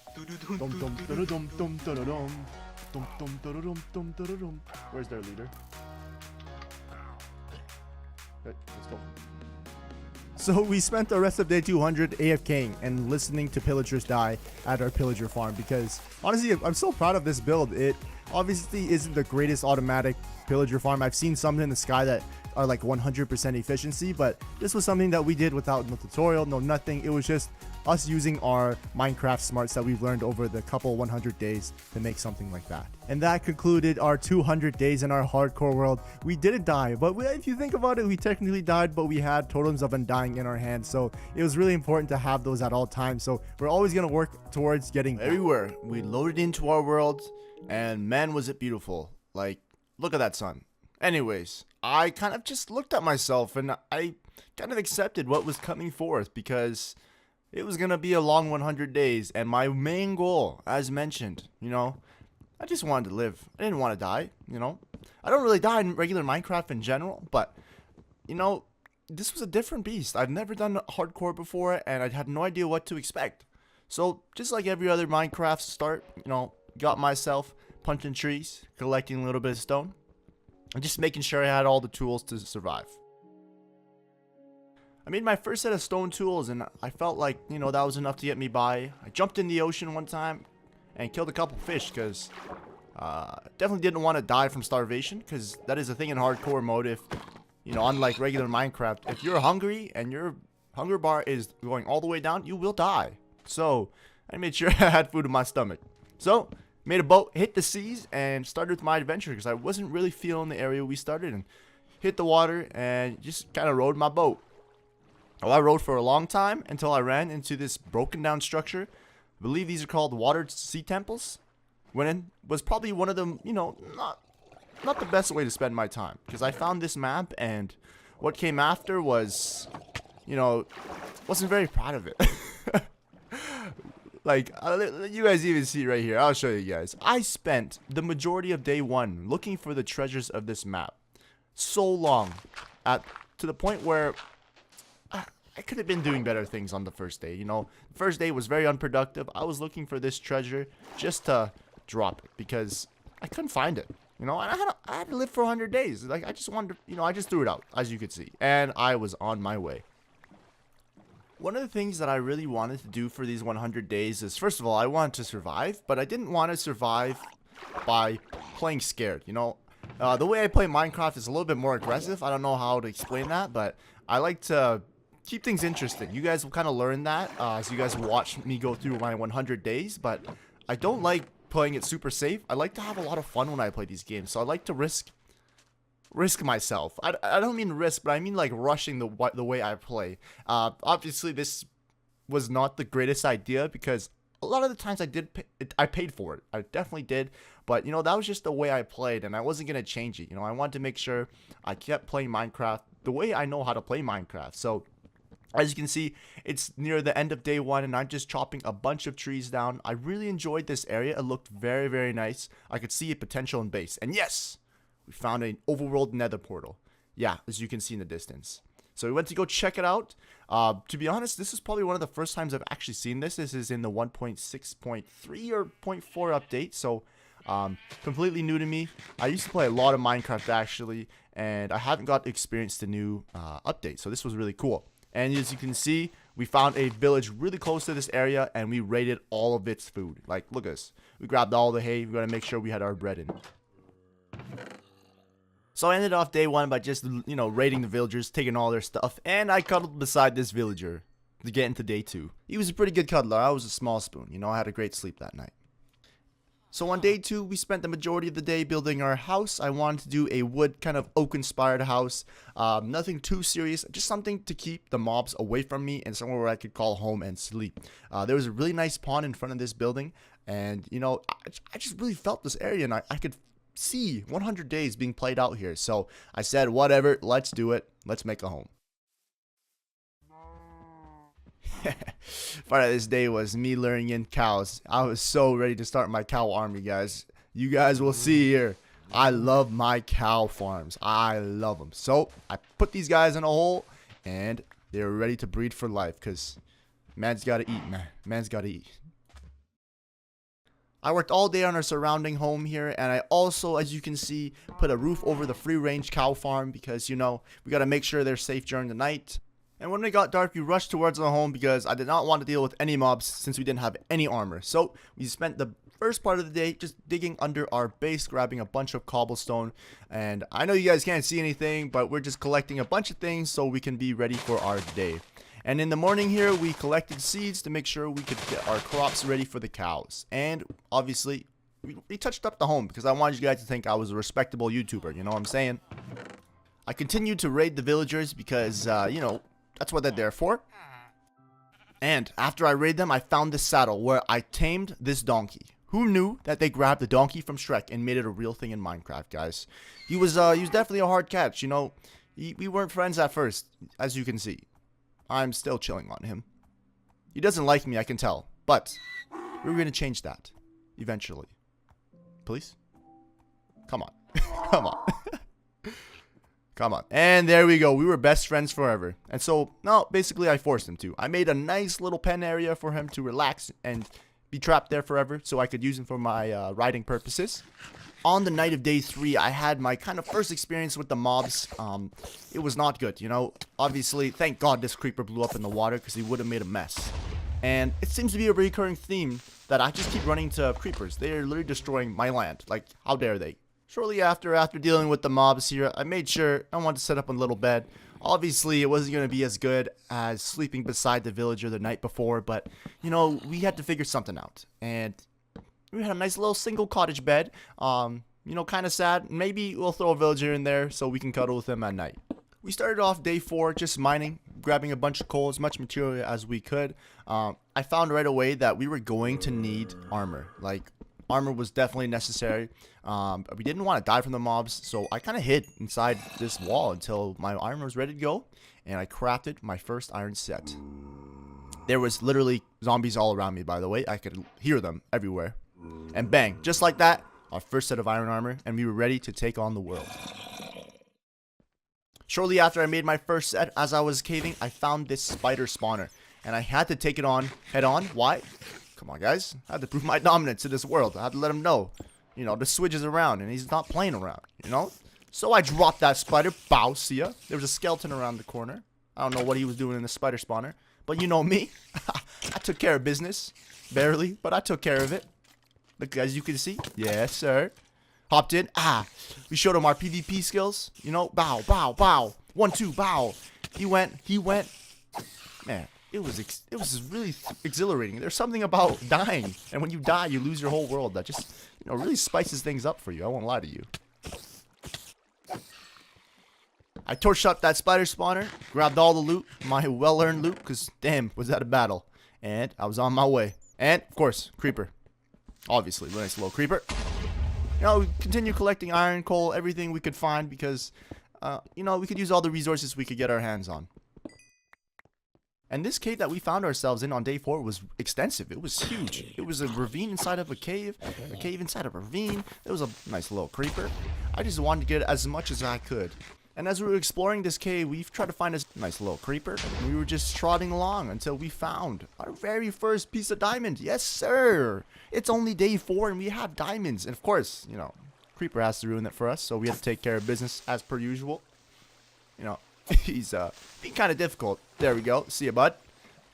Speaker 1: Where's their leader? Let's go. So we spent the rest of day 200 AFKing and listening to pillagers die at our pillager farm, because honestly, I'm so proud of this build. It obviously isn't the greatest automatic pillager farm. I've seen some in the sky that are like 100% efficiency, but this was something that we did without no tutorial, no nothing. It was just us using our Minecraft smarts that we've learned over the couple 100 days to make something like that. And that concluded our 200 days in our hardcore world. We didn't die, but if you think about it, we technically died, but we had totems of undying in our hands, so it was really important to have those at all times. So we're always going to work towards getting everywhere. We loaded into our world, and man was it beautiful. Like, look at that sun. Anyways, I kind of just looked at myself and I kind of accepted what was coming forth because it was gonna be a long 100 days, and my main goal, as mentioned, I just wanted to live. I didn't want to die, I don't really die in regular Minecraft in general, but, this was a different beast. I'd never done hardcore before, and I had no idea what to expect. So, just like every other Minecraft start, got myself punching trees, collecting a little bit of stone, and just making sure I had all the tools to survive. I made my first set of stone tools, and I felt like, that was enough to get me by. I jumped in the ocean one time and killed a couple fish because definitely didn't want to die from starvation, because that is a thing in hardcore mode. If, unlike regular Minecraft, if you're hungry and your hunger bar is going all the way down, you will die. So I made sure I had food in my stomach. So made a boat, hit the seas, and started with my adventure because I wasn't really feeling the area we started, and hit the water and just kind of rode my boat. Well, I rode for a long time until I ran into this broken down structure. I believe these are called water sea temples. Went in, was probably one of them, not the best way to spend my time, because I found this map, and what came after was, wasn't very proud of it. Like, you guys even see right here. I'll show you guys. I spent the majority of day one looking for the treasures of this map. So long. To the point where I could have been doing better things on the first day. The first day was very unproductive. I was looking for this treasure just to drop it because I couldn't find it. And I had to live for 100 days. Like, I just wanted to, I just threw it out, as you could see. And I was on my way. One of the things that I really wanted to do for these 100 days is, first of all, I wanted to survive, but I didn't want to survive by playing scared. The way I play Minecraft is a little bit more aggressive. I don't know how to explain that, but I like to keep things interesting. You guys will kind of learn that as you guys watch me go through my 100 days, but I don't like playing it super safe. I like to have a lot of fun when I play these games, so I like to risk myself. I don't mean risk, but I mean like rushing the way I play. Obviously, this was not the greatest idea because a lot of the times I paid for it. I definitely did, but that was just the way I played, and I wasn't gonna change it. I wanted to make sure I kept playing Minecraft the way I know how to play Minecraft. So, as you can see, it's near the end of day one, and I'm just chopping a bunch of trees down. I really enjoyed this area. It looked very, very nice. I could see a potential in base. And yes, we found an overworld nether portal. Yeah, as you can see in the distance. So we went to go check it out. To be honest, this is probably one of the first times I've actually seen this. This is in the 1.6.3 or 0.4 update. So completely new to me. I used to play a lot of Minecraft actually, and I haven't got to experience the new update. So this was really cool. And as you can see, we found a village really close to this area, and we raided all of its food. Like, look at this. We grabbed all the hay. We got to make sure we had our bread in. So I ended off day one by just, raiding the villagers, taking all their stuff, and I cuddled beside this villager to get into day two. He was a pretty good cuddler. I was a small spoon. I had a great sleep that night. So on day two, we spent the majority of the day building our house. I wanted to do a wood kind of oak-inspired house. Nothing too serious, just something to keep the mobs away from me and somewhere where I could call home and sleep. There was a really nice pond in front of this building, and I just really felt this area, and I could see 100 days being played out here. So I said, whatever, let's do it. Let's make a home. Part of this day was me luring in cows. I was so ready to start my cow army, guys. You guys will see here. I love my cow farms. I love them. So I put these guys in a hole, and they're ready to breed for life, because man's got to eat, man. Man's got to eat. I worked all day on our surrounding home here, and I also, as you can see, put a roof over the free-range cow farm because, we got to make sure they're safe during the night. And when it got dark, we rushed towards the home because I did not want to deal with any mobs since we didn't have any armor. So we spent the first part of the day just digging under our base, grabbing a bunch of cobblestone. And I know you guys can't see anything, but we're just collecting a bunch of things so we can be ready for our day. And in the morning here, we collected seeds to make sure we could get our crops ready for the cows. And obviously, we touched up the home because I wanted you guys to think I was a respectable YouTuber, you know what I'm saying? I continued to raid the villagers because, that's what they're there for. And after I raided them, I found this saddle where I tamed this donkey. Who knew that they grabbed the donkey from Shrek and made it a real thing in Minecraft, guys? He was definitely a hard catch, you know. We weren't friends at first, as you can see. I'm still chilling on him. He doesn't like me, I can tell. But we're going to change that eventually. Please? Come on. Come on. Come on. And there we go. We were best friends forever. And so, no, basically I forced him to. I made a nice little pen area for him to relax and be trapped there forever so I could use him for my riding purposes. On the night of day 3, I had my kind of first experience with the mobs. It was not good, you know. Obviously, thank God this creeper blew up in the water because he would have made a mess. And it seems to be a recurring theme that I just keep running to creepers. They are literally destroying my land. Like, how dare they? Shortly after dealing with the mobs here, I made sure I wanted to set up a little bed. Obviously, it wasn't going to be as good as sleeping beside the villager the night before, but, you know, we had to figure something out. And we had a nice little single cottage bed. You know, kind of sad. Maybe we'll throw a villager in there so we can cuddle with him at night. We started off day 4 just mining, grabbing a bunch of coal, as much material as we could. I found right away that we were going to need armor. Like, armor was definitely necessary. We didn't want to die from the mobs, so I kind of hid inside this wall until my armor was ready to go, and I crafted my first iron set. There was literally zombies all around me, by the way. I could hear them everywhere. And bang, just like that, our first set of iron armor, and we were ready to take on the world. Shortly after I made my first set, as I was caving, I found this spider spawner, and I had to take it on head on. Why? Come on, guys. I had to prove my dominance in this world. I had to let him know, you know, the switch is around, and he's not playing around, you know? So I dropped that spider. Bow, see ya. There was a skeleton around the corner. I don't know what he was doing in the spider spawner, but you know me. I took care of business. Barely, but I took care of it. Look, as you can see. Yes, sir. Hopped in. We showed him our PvP skills. You know, bow, bow, bow. 1, 2, bow. He went. Man, it was really exhilarating. There's something about dying, and when you die, you lose your whole world. That just, you know, really spices things up for you. I won't lie to you. I torched up that spider spawner, grabbed all the loot, my well-earned loot, because damn, was that a battle. And I was on my way. And, of course, creeper. Obviously, nice little creeper. You know, we continue collecting iron, coal, everything we could find because, you know, we could use all the resources we could get our hands on. And this cave that we found ourselves in on day 4 was extensive. It was huge. It was a ravine inside of a cave inside of a ravine. There was a nice little creeper. I just wanted to get as much as I could. And as we were exploring this cave, we tried to find a nice little creeper. And we were just trotting along until we found our very first piece of diamond. Yes, sir. It's only day 4 and we have diamonds. And of course, you know, creeper has to ruin it for us. So we have to take care of business as per usual. You know, he's being kind of difficult. There we go. See ya, bud.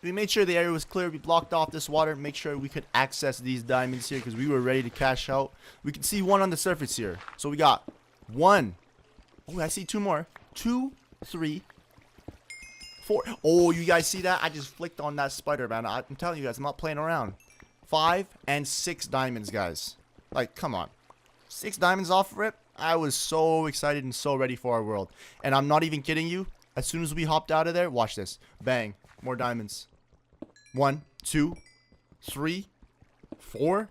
Speaker 1: We made sure the area was clear. We blocked off this water. Make sure we could access these diamonds here because we were ready to cash out. We can see one on the surface here. So we got 1. Oh, I see 2 more. 2, 3, 4. Oh, you guys see that? I just flicked on that spider, man. I'm telling you guys, I'm not playing around. 5 and 6 diamonds, guys. Like, come on. 6 diamonds off rip? I was so excited and so ready for our world. And I'm not even kidding you. As soon as we hopped out of there, watch this. Bang. More diamonds. 1, 2, 3, 4,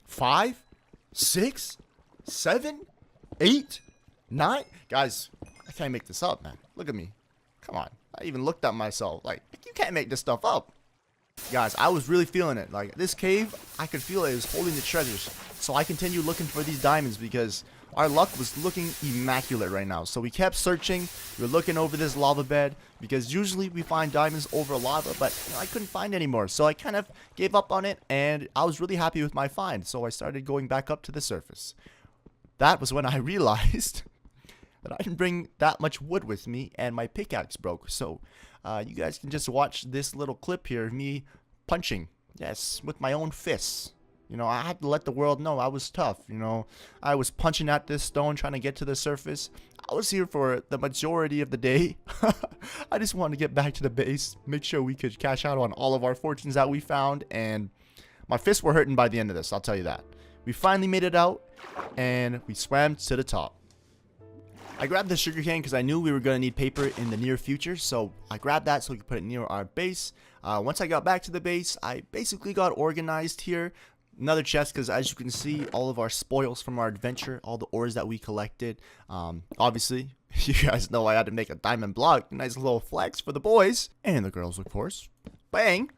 Speaker 1: 5, 6, 7, 8, 9. Guys, I can't make this up, man. Look at me. Come on. I even looked at myself. Like, you can't make this stuff up. Guys, I was really feeling it. Like, this cave, I could feel it was holding the treasures. So I continued looking for these diamonds because our luck was looking immaculate right now. So we kept searching. We were looking over this lava bed because usually we find diamonds over lava, but you know, I couldn't find any more. So I kind of gave up on it, and I was really happy with my find. So I started going back up to the surface. That was when I realized that I didn't bring that much wood with me, and my pickaxe broke. So you guys can just watch this little clip here of me punching. Yes, with my own fists. You know, I had to let the world know I was tough. You know, I was punching at this stone trying to get to the surface. I was here for the majority of the day. I just wanted to get back to the base, make sure we could cash out on all of our fortunes that we found, and my fists were hurting by the end of this, I'll tell you that. We finally made it out, and we swam to the top. I grabbed the sugarcane because I knew we were going to need paper in the near future, so I grabbed that so we could put it near our base. Once I got back to the base, I basically got organized here. Another chest, because as you can see, all of our spoils from our adventure, all the ores that we collected. Obviously, you guys know I had to make a diamond block. Nice little flex for the boys. And the girls, of course. Bang!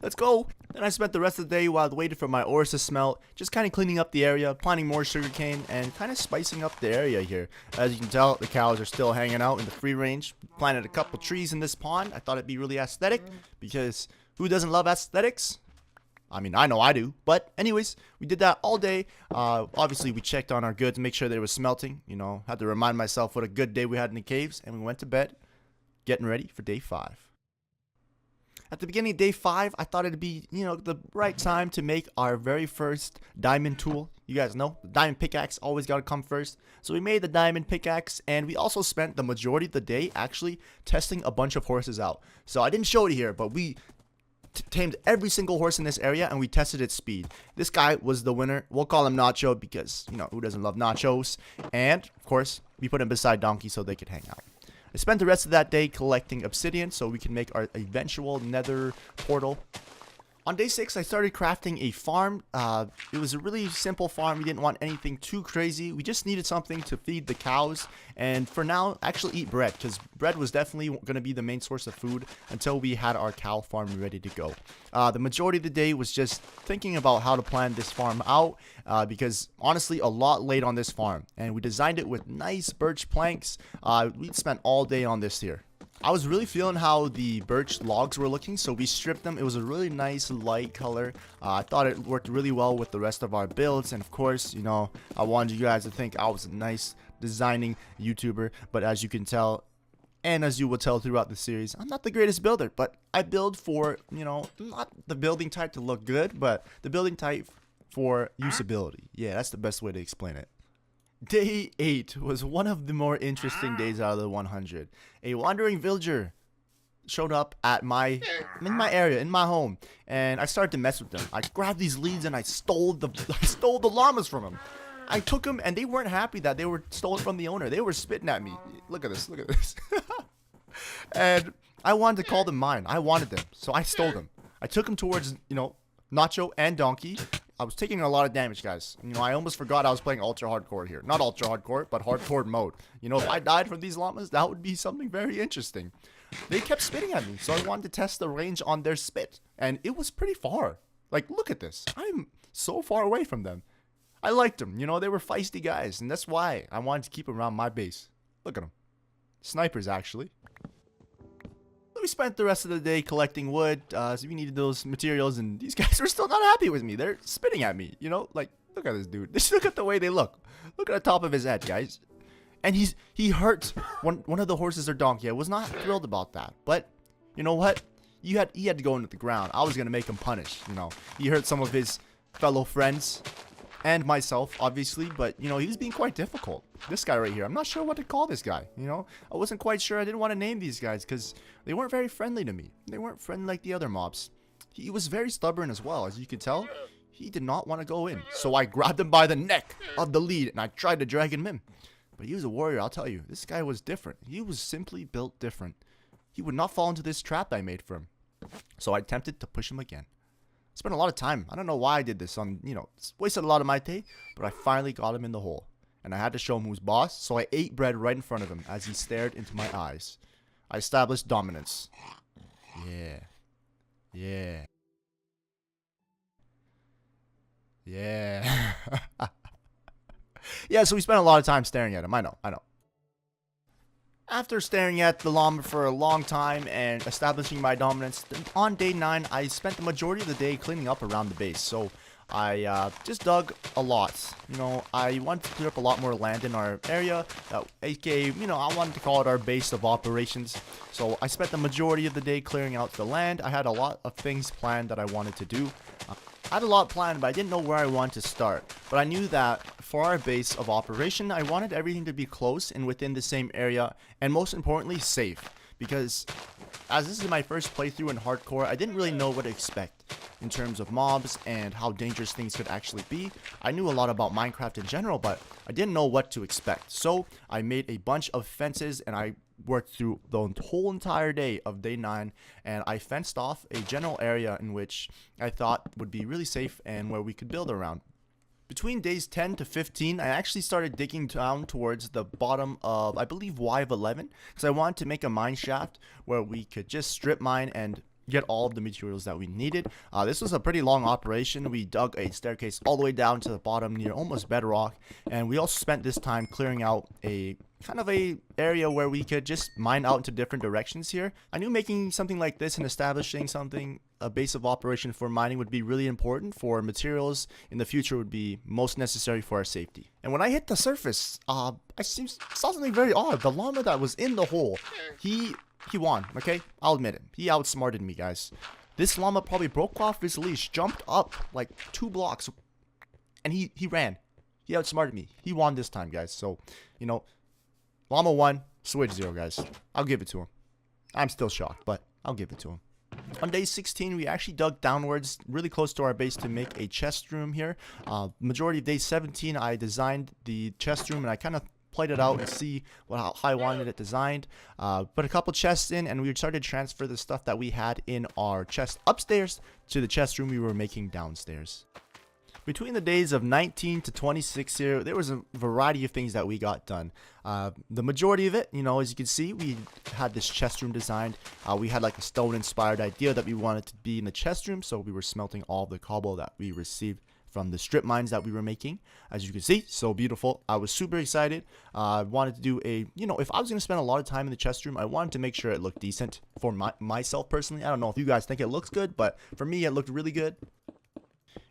Speaker 1: Let's go! Then I spent the rest of the day while I waited for my ores to smelt, just kind of cleaning up the area, planting more sugarcane, and kind of spicing up the area here. As you can tell, the cows are still hanging out in the free range. Planted a couple trees in this pond. I thought it'd be really aesthetic, because who doesn't love aesthetics? I mean, I know I do. But anyways, we did that all day. Obviously, we checked on our goods, make sure they were smelting. You know, had to remind myself what a good day we had in the caves. And we went to bed, getting ready for day 5. At the beginning of day 5, I thought it'd be, you know, the right time to make our very first diamond tool. You guys know, the diamond pickaxe always got to come first. So we made the diamond pickaxe, and we also spent the majority of the day actually testing a bunch of horses out. So I didn't show it here, but we tamed every single horse in this area, and we tested its speed. This guy was the winner. We'll call him Nacho because, you know, who doesn't love nachos? And, of course, we put him beside Donkey so they could hang out. I spent the rest of that day collecting obsidian so we can make our eventual nether portal. On day 6, I started crafting a farm. It was a really simple farm. We didn't want anything too crazy. We just needed something to feed the cows. And for now, actually eat bread, because bread was definitely going to be the main source of food until we had our cow farm ready to go. The majority of the day was just thinking about how to plan this farm out, because honestly, a lot laid on this farm. And we designed it with nice birch planks. We spent all day on this here. I was really feeling how the birch logs were looking, so we stripped them. It was a really nice light color. I thought it worked really well with the rest of our builds, and of course, you know, I wanted you guys to think I was a nice designing YouTuber, but as you can tell, and as you will tell throughout the series, I'm not the greatest builder, but I build for, you know, not the building type to look good, but the building type for usability. Yeah, that's the best way to explain it. Day 8 was one of the more interesting days out of the 100. A wandering villager showed up at in my area, in my home, and I started to mess with them. I grabbed these leads and I stole the llamas from them. I took them, and they weren't happy that they were stolen from the owner. They were spitting at me. Look at this, look at this. And I wanted to call them mine. I wanted them, so I stole them. I took them towards, you know, Nacho and Donkey. I was taking a lot of damage, guys. You know, I almost forgot I was playing ultra hardcore here. Not ultra hardcore, but hardcore mode. You know, if I died from these llamas, that would be something very interesting. They kept spitting at me, so I wanted to test the range on their spit. And it was pretty far. Like, look at this. I'm so far away from them. I liked them. You know, they were feisty guys, and that's why I wanted to keep them around my base. Look at them. Snipers, actually. We spent the rest of the day collecting wood, so we needed those materials, and these guys were still not happy with me. They're spitting at me, you know? Like, look at this dude. Just look at the way they look. Look at the top of his head, guys. And he hurt one of the horses or donkey. I was not thrilled about that. But, you know what? He had to go into the ground. I was going to make him punish, you know. He hurt some of his fellow friends. And myself, obviously, but, you know, he was being quite difficult. This guy right here, I'm not sure what to call this guy, you know? I wasn't quite sure. I didn't want to name these guys because they weren't very friendly to me. They weren't friendly like the other mobs. He was very stubborn as well, as you could tell. He did not want to go in. So I grabbed him by the neck of the lead, and I tried to drag him in. But he was a warrior, I'll tell you. This guy was different. He was simply built different. He would not fall into this trap I made for him. So I attempted to push him again. Spent a lot of time. I don't know why I did this on, you know, wasted a lot of my day, but I finally got him in the hole. And I had to show him who's boss, so I ate bread right in front of him as he stared into my eyes. I established dominance. Yeah. Yeah. Yeah. Yeah, so we spent a lot of time staring at him. I know. After staring at the llama for a long time and establishing my dominance, on day 9, I spent the majority of the day cleaning up around the base. So I just dug a lot. You know, I wanted to clear up a lot more land in our area. aka, you know, I wanted to call it our base of operations. So I spent the majority of the day clearing out the land. I had a lot of things planned that I wanted to do. I had a lot planned, but I didn't know where I wanted to start. But I knew that for our base of operation, I wanted everything to be close and within the same area, and most importantly, safe. Because as this is my first playthrough in hardcore, I didn't really know what to expect in terms of mobs and how dangerous things could actually be. I knew a lot about Minecraft in general, but I didn't know what to expect. So I made a bunch of fences, and I worked through the whole entire day of day 9, and I fenced off a general area in which I thought would be really safe and where we could build around. Between days 10 to 15, I actually started digging down towards the bottom of, I believe, Y of 11, because I wanted to make a mine shaft where we could just strip mine and get all of the materials that we needed. This was a pretty long operation. We dug a staircase all the way down to the bottom near almost bedrock, and we also spent this time clearing out a kind of a area where we could just mine out into different directions here. I knew making something like this and establishing a base of operation for mining would be really important for materials in the future, would be most necessary for our safety. And when I hit the surface, I saw something very odd. The llama that was in the hole, he won, okay? I'll admit it. He outsmarted me, guys. This llama probably broke off his leash, jumped up like 2 blocks, and he ran. He outsmarted me. He won this time, guys. So, you know, llama 1, switch 0, guys. I'll give it to him. I'm still shocked, but I'll give it to him. On day 16, we actually dug downwards really close to our base to make a chest room here. Majority of day 17, I designed the chest room, and I kind of played it out and see how I wanted it designed. Put a couple chests in, and we started to transfer the stuff that we had in our chest upstairs to the chest room we were making downstairs. Between the days of 19 to 26 here, there was a variety of things that we got done. The majority of it, you know, as you can see, we had this chest room designed. We had like a stone inspired idea that we wanted to be in the chest room, so we were smelting all the cobble that we received from the strip mines that we were making. As you can see, so beautiful. I was super excited. I wanted to do a, you know, if I was going to spend a lot of time in the chest room, I wanted to make sure it looked decent for myself personally. I don't know if you guys think it looks good, but for me, it looked really good.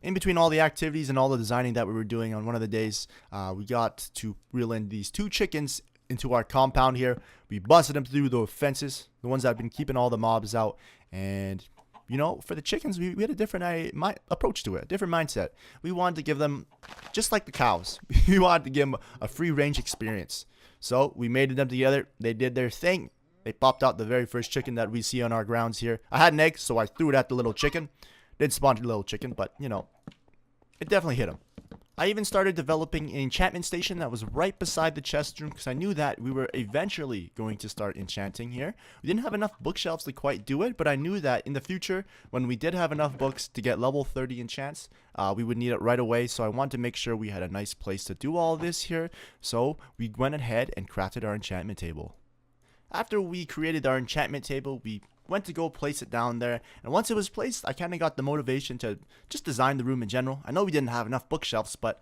Speaker 1: In between all the activities and all the designing that we were doing on one of the days, we got to reel in these 2 chickens into our compound here. We busted them through the fences, the ones that have been keeping all the mobs out. And, you know, for the chickens, we had a different approach to it, a different mindset. We wanted to give them, just like the cows, we wanted to give them a free range experience. So we mated them together. They did their thing. They popped out the very first chicken that we see on our grounds here. I had an egg, so I threw it at the little chicken. Did spawn a little chicken, but, you know, it definitely hit him. I even started developing an enchantment station that was right beside the chest room, because I knew that we were eventually going to start enchanting here. We didn't have enough bookshelves to quite do it, but I knew that in the future, when we did have enough books to get level 30 enchants, we would need it right away. So I wanted to make sure we had a nice place to do all this here. So we went ahead and crafted our enchantment table. After we created our enchantment table, we went to go place it down there, and once it was placed, I kind of got the motivation to just design the room in general. I know we didn't have enough bookshelves, but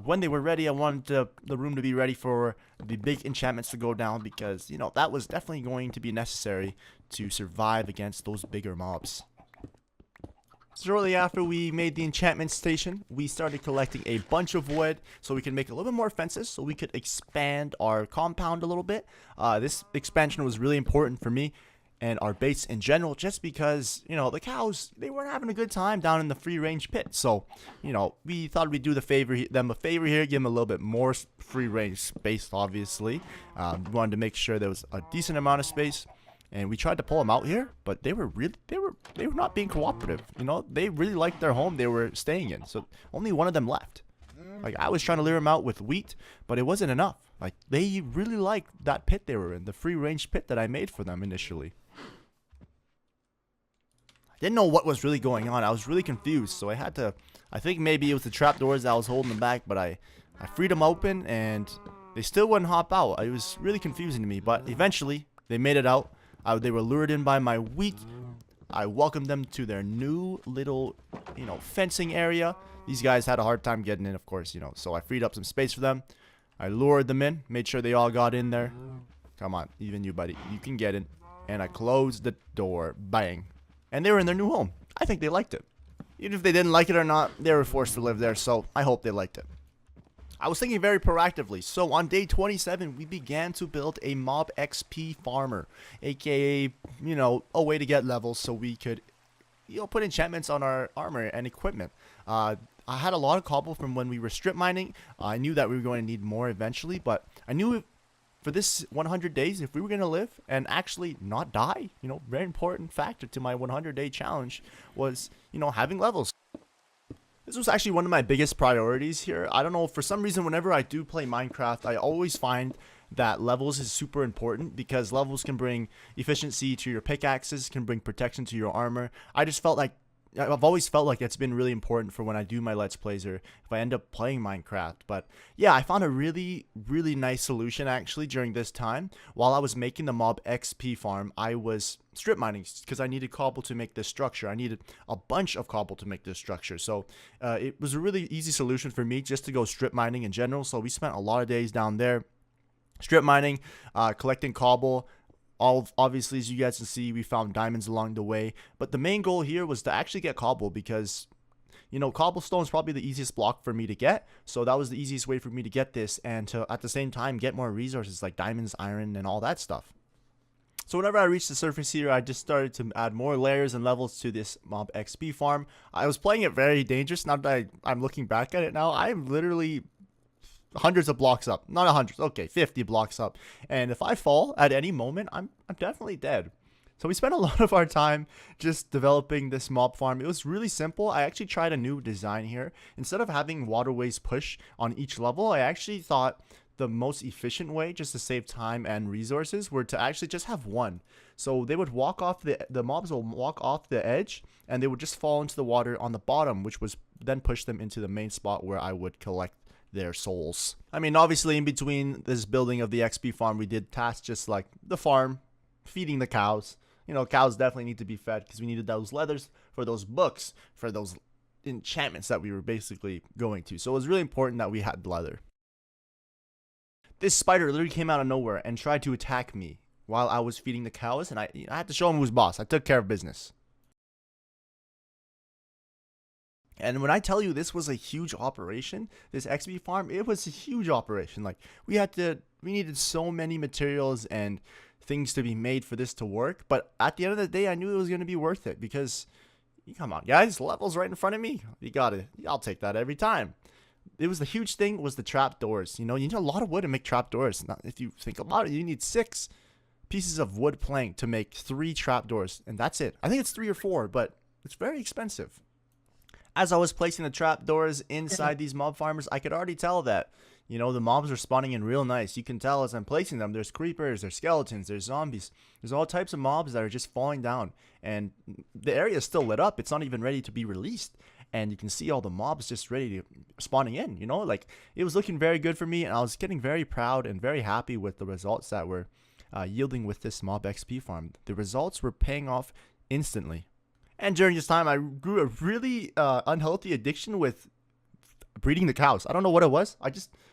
Speaker 1: when they were ready, I wanted the room to be ready for the big enchantments to go down, because, you know, that was definitely going to be necessary to survive against those bigger mobs. Shortly after we made the enchantment station, we started collecting a bunch of wood so we could make a little bit more fences, so we could expand our compound a little bit. This expansion was really important for me and our base in general, just because, you know, the cows, they weren't having a good time down in the free range pit. So, you know, we thought we'd do them a favor here, give them a little bit more free range space, obviously. We wanted to make sure there was a decent amount of space, and we tried to pull them out here, but they were not being cooperative. You know, they really liked their home they were staying in, so only one of them left. Like, I was trying to lure them out with wheat, but it wasn't enough. Like, they really liked that pit they were in, the free range pit that I made for them initially. I didn't know what was really going on. I was really confused, so I think maybe it was the trapdoors that was holding them back, but I freed them open, and they still wouldn't hop out. It was really confusing to me, but eventually they made it out. They were lured in by my wheat. I welcomed them to their new little, you know, fencing area. These guys had a hard time getting in, of course, you know, so I freed up some space for them. I lured them in, made sure they all got in there. Come on, even you, buddy, you can get in. And I closed the door. Bang. And they were in their new home. I think they liked it. Even if they didn't like it or not, they were forced to live there, so I hope they liked it. I was thinking very proactively, so on day 27, we began to build a mob XP farmer, aka, you know, a way to get levels so we could, you know, put enchantments on our armor and equipment. I had a lot of cobble from when we were strip mining. I knew that we were going to need more eventually, but I knew for this 100 days, if we were going to live and actually not die, you know, very important factor to my 100-day challenge was, you know, having levels. This was actually one of my biggest priorities here. I don't know, for some reason, whenever I do play Minecraft, I always find that levels is super important because levels can bring efficiency to your pickaxes, can bring protection to your armor. I've always felt like it's been really important for when I do my Let's Plays or if I end up playing Minecraft. But yeah, I found a really, really nice solution actually during this time. While I was making the mob XP farm, I was strip mining because I needed cobble to make this structure. I needed a bunch of cobble to make this structure. So it was a really easy solution for me just to go strip mining in general. So we spent a lot of days down there strip mining, collecting cobble. Obviously, as you guys can see, we found diamonds along the way, but the main goal here was to actually get cobble because, you know, cobblestone is probably the easiest block for me to get, so that was the easiest way for me to get this and to at the same time get more resources like diamonds, iron, and all that stuff. So whenever I reached the surface here, I just started to add more layers and levels to this mob XP farm. I was playing it very dangerous. Now that I'm looking back at it now, I'm literally hundreds of blocks up, not 100, okay, 50 blocks up, and if I fall at any moment, I'm definitely dead. So we spent a lot of our time just developing this mob farm. It was really simple. I actually tried a new design here. Instead of having waterways push on each level, I actually thought the most efficient way just to save time and resources were to actually just have one. So they would walk off the mobs will walk off the edge and they would just fall into the water on the bottom, which was then push them into the main spot where I would collect their souls. I mean, obviously in between this building of the XP farm, we did tasks just like the farm, feeding the cows. You know, cows definitely need to be fed because we needed those leathers for those books, for those enchantments that we were basically going to. So it was really important that we had leather. This spider literally came out of nowhere and tried to attack me while I was feeding the cows, and I had to show him who's boss. I took care of business. And when I tell you this was a huge operation, this XP farm, it was a huge operation. Like we needed so many materials and things to be made for this to work. But at the end of the day, I knew it was going to be worth it because, come on, guys, levels right in front of me. I'll take that every time. It was the huge thing was the trap doors. You know, you need a lot of wood to make trap doors. Now, if you think about it, you need 6 pieces of wood plank to make 3 trap doors, and that's it. I think it's 3 or 4, but it's very expensive. As I was placing the trapdoors inside these mob farmers, I could already tell that, you know, the mobs are spawning in real nice. You can tell as I'm placing them, there's creepers, there's skeletons, there's zombies. There's all types of mobs that are just falling down. And the area is still lit up. It's not even ready to be released. And you can see all the mobs just ready to spawning in, you know, like it was looking very good for me. And I was getting very proud and very happy with the results that were yielding with this mob XP farm. The results were paying off instantly. And during this time, I grew a really unhealthy addiction with breeding the cows. I don't know what it was.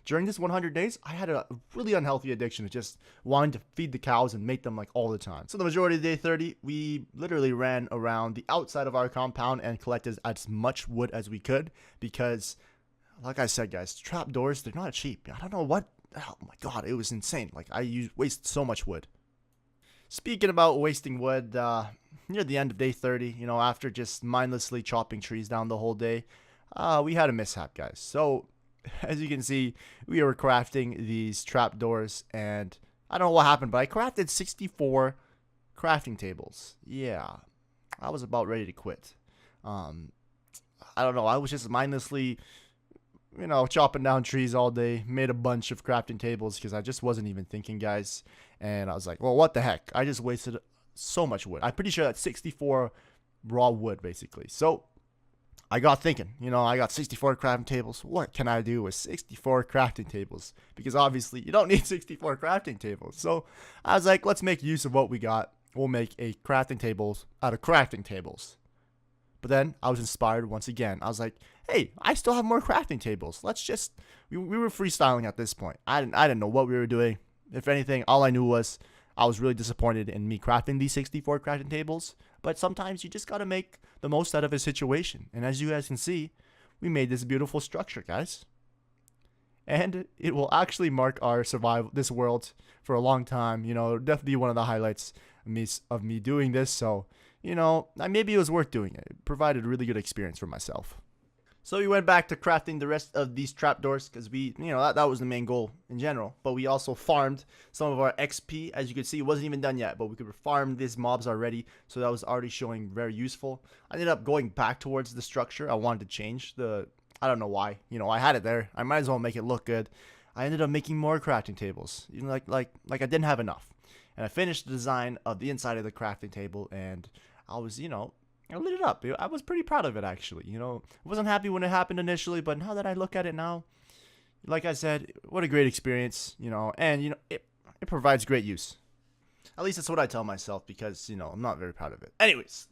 Speaker 1: During this 100 days, I had a really unhealthy addiction to just wanting to feed the cows and mate them like all the time. So the majority of day 30, we literally ran around the outside of our compound and collected as much wood as we could because, like I said, guys, trapdoors, they're not cheap. I don't know what, oh my god, it was insane. Like I wasted so much wood. Speaking about wasting wood, near the end of day 30, you know, after just mindlessly chopping trees down the whole day, we had a mishap, guys. So, as you can see, we were crafting these trapdoors, and I don't know what happened, but I crafted 64 crafting tables. Yeah, I was about ready to quit. I don't know, I was just mindlessly, you know, chopping down trees all day, made a bunch of crafting tables because I just wasn't even thinking, guys. And I was like, well, what the heck? I just wasted so much wood. I'm pretty sure that's 64 raw wood, basically. So I got thinking, you know, I got 64 crafting tables. What can I do with 64 crafting tables? Because obviously you don't need 64 crafting tables. So I was like, let's make use of what we got. We'll make a crafting tables out of crafting tables. But then I was inspired once again. I was like, hey, I still have more crafting tables. Let's just, we were freestyling at this point. I didn't know what we were doing. If anything, all I knew was I was really disappointed in me crafting these 64 crafting tables. But sometimes you just got to make the most out of a situation. And as you guys can see, we made this beautiful structure, guys. And it will actually mark our survival, this world, for a long time. You know, definitely one of the highlights of me doing this. So, you know, maybe it was worth doing it. It provided a really good experience for myself. So we went back to crafting the rest of these trapdoors because we, you know, that was the main goal in general. But we also farmed some of our XP. As you can see, it wasn't even done yet, but we could farm these mobs already. So that was already showing very useful. I ended up going back towards the structure. I wanted to change I don't know why. You know, I had it there. I might as well make it look good. I ended up making more crafting tables, you know, like I didn't have enough. And I finished the design of the inside of the crafting table, and I was, you know, I lit it up. I was pretty proud of it, actually. You know, I wasn't happy when it happened initially, but now that I look at it now, like I said, what a great experience, you know, and, you know, it provides great use. At least that's what I tell myself, because, you know, I'm not very proud of it. Anyways,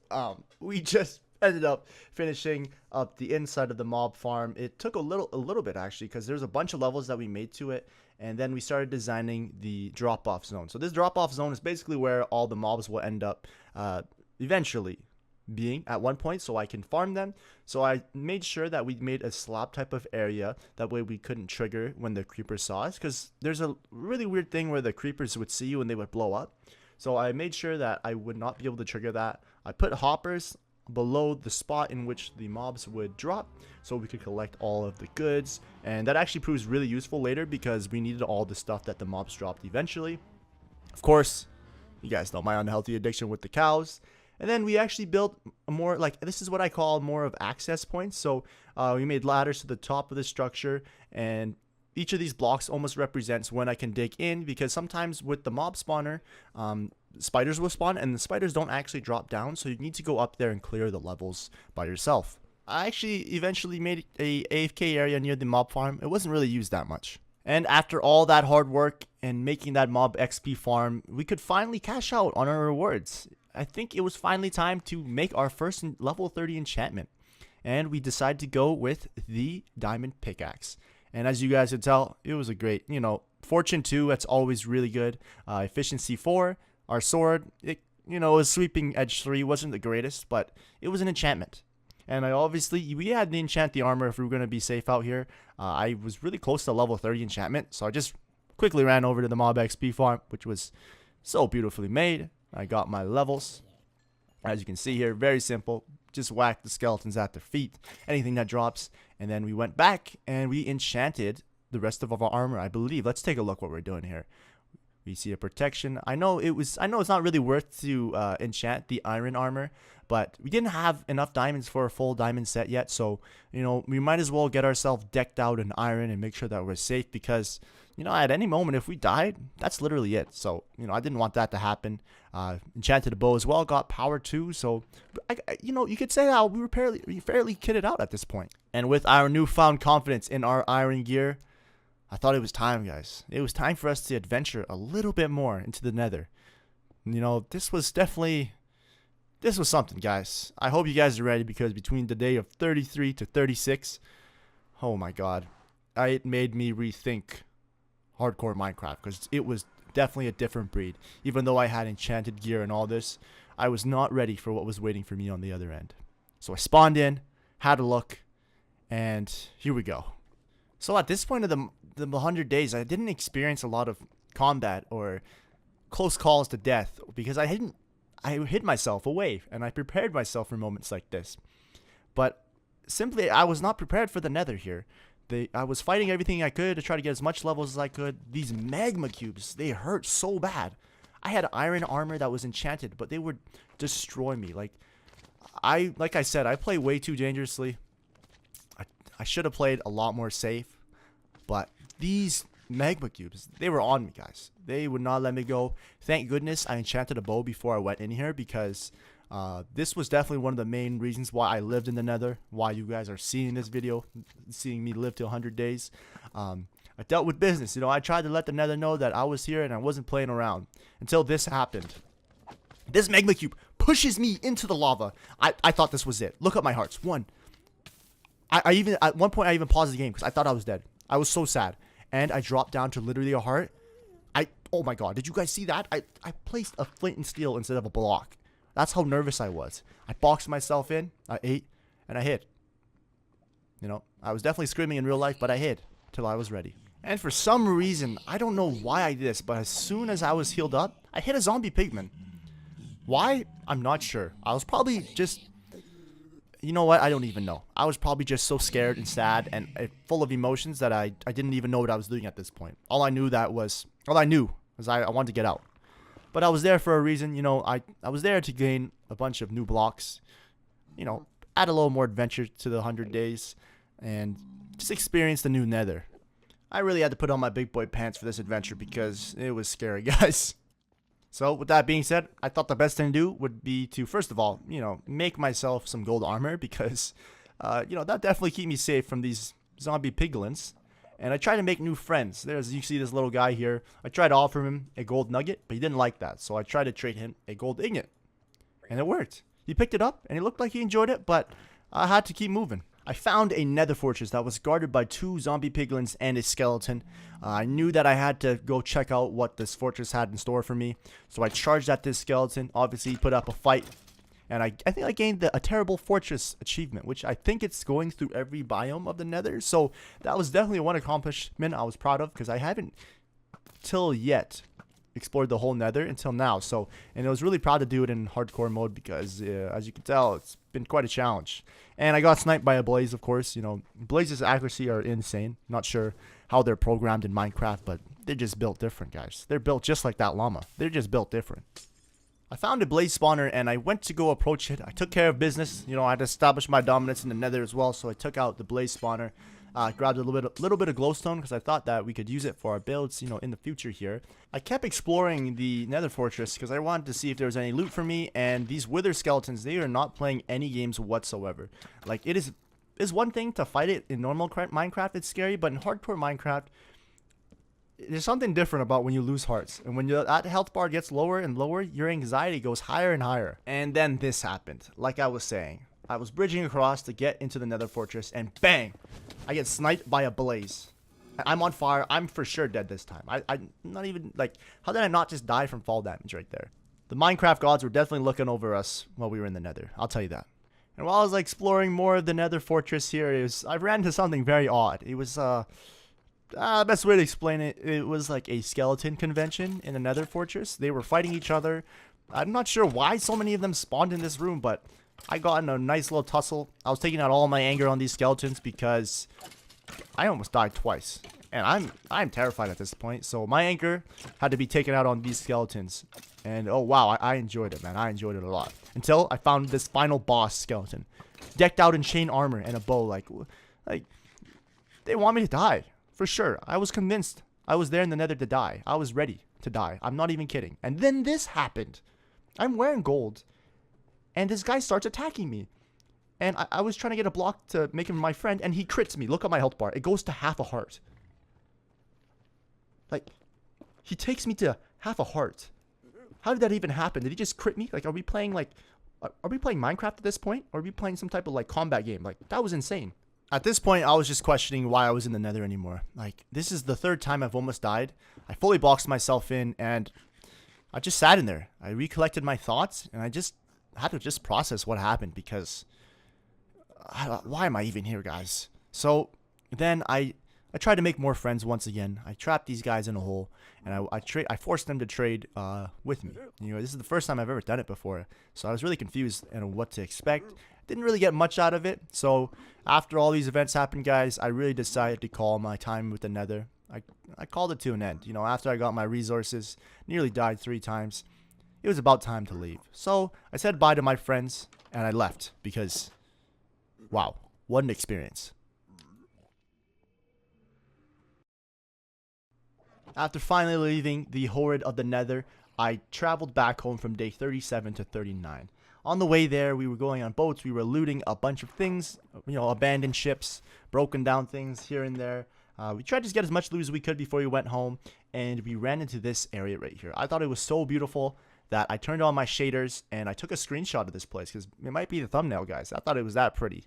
Speaker 1: we just ended up finishing up the inside of the mob farm. It took a little bit, actually, because there's a bunch of levels that we made to it, and then we started designing the drop-off zone. So this drop-off zone is basically where all the mobs will end up eventually being at one point, so I can farm them. So I made sure that we made a slab type of area, that way we couldn't trigger when the creepers saw us, because there's a really weird thing where the creepers would see you and they would blow up. So I made sure that I would not be able to trigger that. I put hoppers below the spot in which the mobs would drop, so we could collect all of the goods, and that actually proves really useful later, because we needed all the stuff that the mobs dropped eventually. Of course, you guys know my unhealthy addiction with the cows. And then we actually built a more, like, this is what I call more of access points. So we made ladders to the top of the structure, and each of these blocks almost represents when I can dig in, because sometimes with the mob spawner, spiders will spawn, and the spiders don't actually drop down, so you need to go up there and clear the levels by yourself. I actually eventually made a AFK area near the mob farm. It wasn't really used that much. And after all that hard work and making that mob XP farm, we could finally cash out on our rewards. I think it was finally time to make our first level 30 enchantment. And we decided to go with the diamond pickaxe. And as you guys can tell, it was a great, you know, fortune 2, that's always really good. Efficiency 4, our sword, it, you know, was sweeping edge 3, wasn't the greatest, but it was an enchantment. And we had to enchant the armor if we were going to be safe out here. I was really close to level 30 enchantment, so I just quickly ran over to the mob XP farm, which was so beautifully made. I got my levels. As you can see here, very simple. Just whack the skeletons at their feet, anything that drops. And then we went back and we enchanted the rest of our armor, I believe. Let's take a look what we're doing here. We see a protection. I know it's not really worth to enchant the iron armor, but we didn't have enough diamonds for a full diamond set yet, so, you know, we might as well get ourselves decked out in iron and make sure that we're safe, because, you know, at any moment if we died, that's literally it. So, you know, I didn't want that to happen. Enchanted a bow as well, got power 2, so, you know, you could say that we were fairly kitted out at this point. And with our newfound confidence in our iron gear, I thought it was time, guys. It was time for us to adventure a little bit more into the nether. You know, this was something, guys. I hope you guys are ready, because between the day of 33 to 36, oh my god, it made me rethink hardcore Minecraft, because it was definitely a different breed. Even though I had enchanted gear and all this, I was not ready for what was waiting for me on the other end. So I spawned in, had a look, and here we go. So at this point of the 100 days, I didn't experience a lot of combat or close calls to death, because I hid myself away, and I prepared myself for moments like this. But simply, I was not prepared for the nether here. I was fighting everything I could to try to get as much levels as I could. These magma cubes, they hurt so bad. I had iron armor that was enchanted, but they would destroy me. Like I said, I play way too dangerously. I should have played a lot more safe, but these magma cubes, they were on me, guys. They would not let me go. Thank goodness I enchanted a bow before I went in here, because this was definitely one of the main reasons why I lived in the nether, why you guys are seeing this video, seeing me live to 100 days. I dealt with business. You know, I tried to let the nether know that I was here and I wasn't playing around, until this happened. This magma cube pushes me into the lava. I thought this was it. Look at my hearts. One. At one point I even paused the game because I thought I was dead. I was so sad. And I dropped down to literally a heart. Oh my god, did you guys see that? I placed a flint and steel instead of a block. That's how nervous I was. I boxed myself in, I ate, and I hid. You know, I was definitely screaming in real life, but I hid till I was ready. And for some reason, I don't know why I did this, but as soon as I was healed up, I hit a zombie pigman. Why? I'm not sure. I was probably just... You know what? I don't even know. I was probably just so scared and sad and full of emotions that I didn't even know what I was doing at this point. All I knew was I wanted to get out. But I was there for a reason. You know, I was there to gain a bunch of new blocks. You know, add a little more adventure to the 100 days. And just experience the new nether. I really had to put on my big boy pants for this adventure because it was scary, guys. So with that being said, I thought the best thing to do would be to, first of all, make myself some gold armor because, that definitely keep me safe from these zombie piglins. And I tried to make new friends. You see this little guy here. I tried to offer him a gold nugget, but he didn't like that. So I tried to trade him a gold ingot. And it worked. He picked it up, and it looked like he enjoyed it, but I had to keep moving. I found a nether fortress that was guarded by 2 zombie piglins and a skeleton. I knew that I had to go check out what this fortress had in store for me. So I charged at this skeleton. Obviously, he put up a fight. And I think I gained a terrible fortress achievement, which I think it's going through every biome of the nether. So that was definitely one accomplishment I was proud of because I haven't till yet explored the whole nether until now. And I was really proud to do it in hardcore mode because as you can tell, it's been quite a challenge. And I got sniped by a blaze, of course. Blazes' accuracy are insane. Not sure how they're programmed in Minecraft, but they're just built different, guys. They're built just like that llama. They're just built different. I found a blaze spawner and I went to go approach it. I took care of business. I had to establish my dominance in the nether as well. So I took out the blaze spawner, grabbed a little bit of glowstone because I thought that we could use it for our builds, in the future here. I kept exploring the nether fortress because I wanted to see if there was any loot for me. And these wither skeletons, they are not playing any games whatsoever. Like, it is one thing to fight it in normal Minecraft. It's scary, but in hardcore Minecraft, there's something different about when you lose hearts. And when that health bar gets lower and lower, your anxiety goes higher and higher. And then this happened. Like I was saying, I was bridging across to get into the nether fortress and bang, I get sniped by a blaze. I'm on fire. I'm for sure dead this time. I'm not even, how did I not just die from fall damage right there? The Minecraft gods were definitely looking over us while we were in the nether. I'll tell you that. And while I was exploring more of the nether fortress here, I ran into something very odd. It was, the best way to explain it, it was like a skeleton convention in the nether fortress. They were fighting each other. I'm not sure why so many of them spawned in this room, but I got in a nice little tussle. I was taking out all my anger on these skeletons because I almost died twice. And I'm terrified at this point. So my anger had to be taken out on these skeletons. And oh wow, I enjoyed it, man. I enjoyed it a lot. Until I found this final boss skeleton. Decked out in chain armor and a bow. Like they want me to die. For sure. I was convinced I was there in the nether to die. I was ready to die. I'm not even kidding. And then this happened. I'm wearing gold. And this guy starts attacking me. And I was trying to get a block to make him my friend. And he crits me. Look at my health bar. It goes to half a heart. He takes me to half a heart. How did that even happen? Did he just crit me? Are we playing Minecraft at this point? Or are we playing some type of combat game? That was insane. At this point, I was just questioning why I was in the nether anymore. This is the 3rd time I've almost died. I fully boxed myself in, and I just sat in there. I recollected my thoughts, and I just had to just process what happened because why am I even here, guys? So then I tried to make more friends once again. I trapped these guys in a hole, and I forced them to trade with me. This is the first time I've ever done it before, so I was really confused on what to expect. Didn't really get much out of it. So after all these events happened, guys, I really decided to call my time with the nether. I called it to an end. After I got my resources, nearly died 3 times, it was about time to leave. So I said bye to my friends and I left because, wow, what an experience. After finally leaving the horrid of the nether, I traveled back home from day 37 to 39. On the way there, we were going on boats. We were looting a bunch of things, abandoned ships, broken down things here and there. We tried to get as much loot as we could before we went home, and we ran into this area right here. I thought it was so beautiful that I turned on my shaders, and I took a screenshot of this place because it might be the thumbnail, guys. I thought it was that pretty.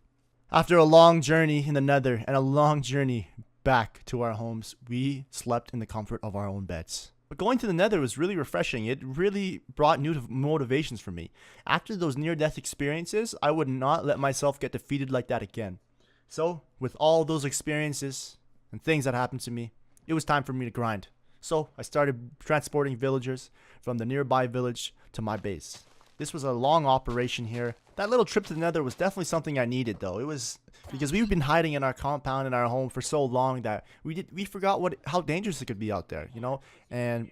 Speaker 1: After a long journey in the nether and a long journey back to our homes, we slept in the comfort of our own beds. But going to the nether was really refreshing. It really brought new motivations for me. After those near-death experiences, I would not let myself get defeated like that again. So, with all those experiences and things that happened to me, it was time for me to grind. So, I started transporting villagers from the nearby village to my base. This was a long operation here. That little trip to the nether was definitely something I needed, though. It was because we've been hiding in our compound in our home for so long that we forgot how dangerous it could be out there, And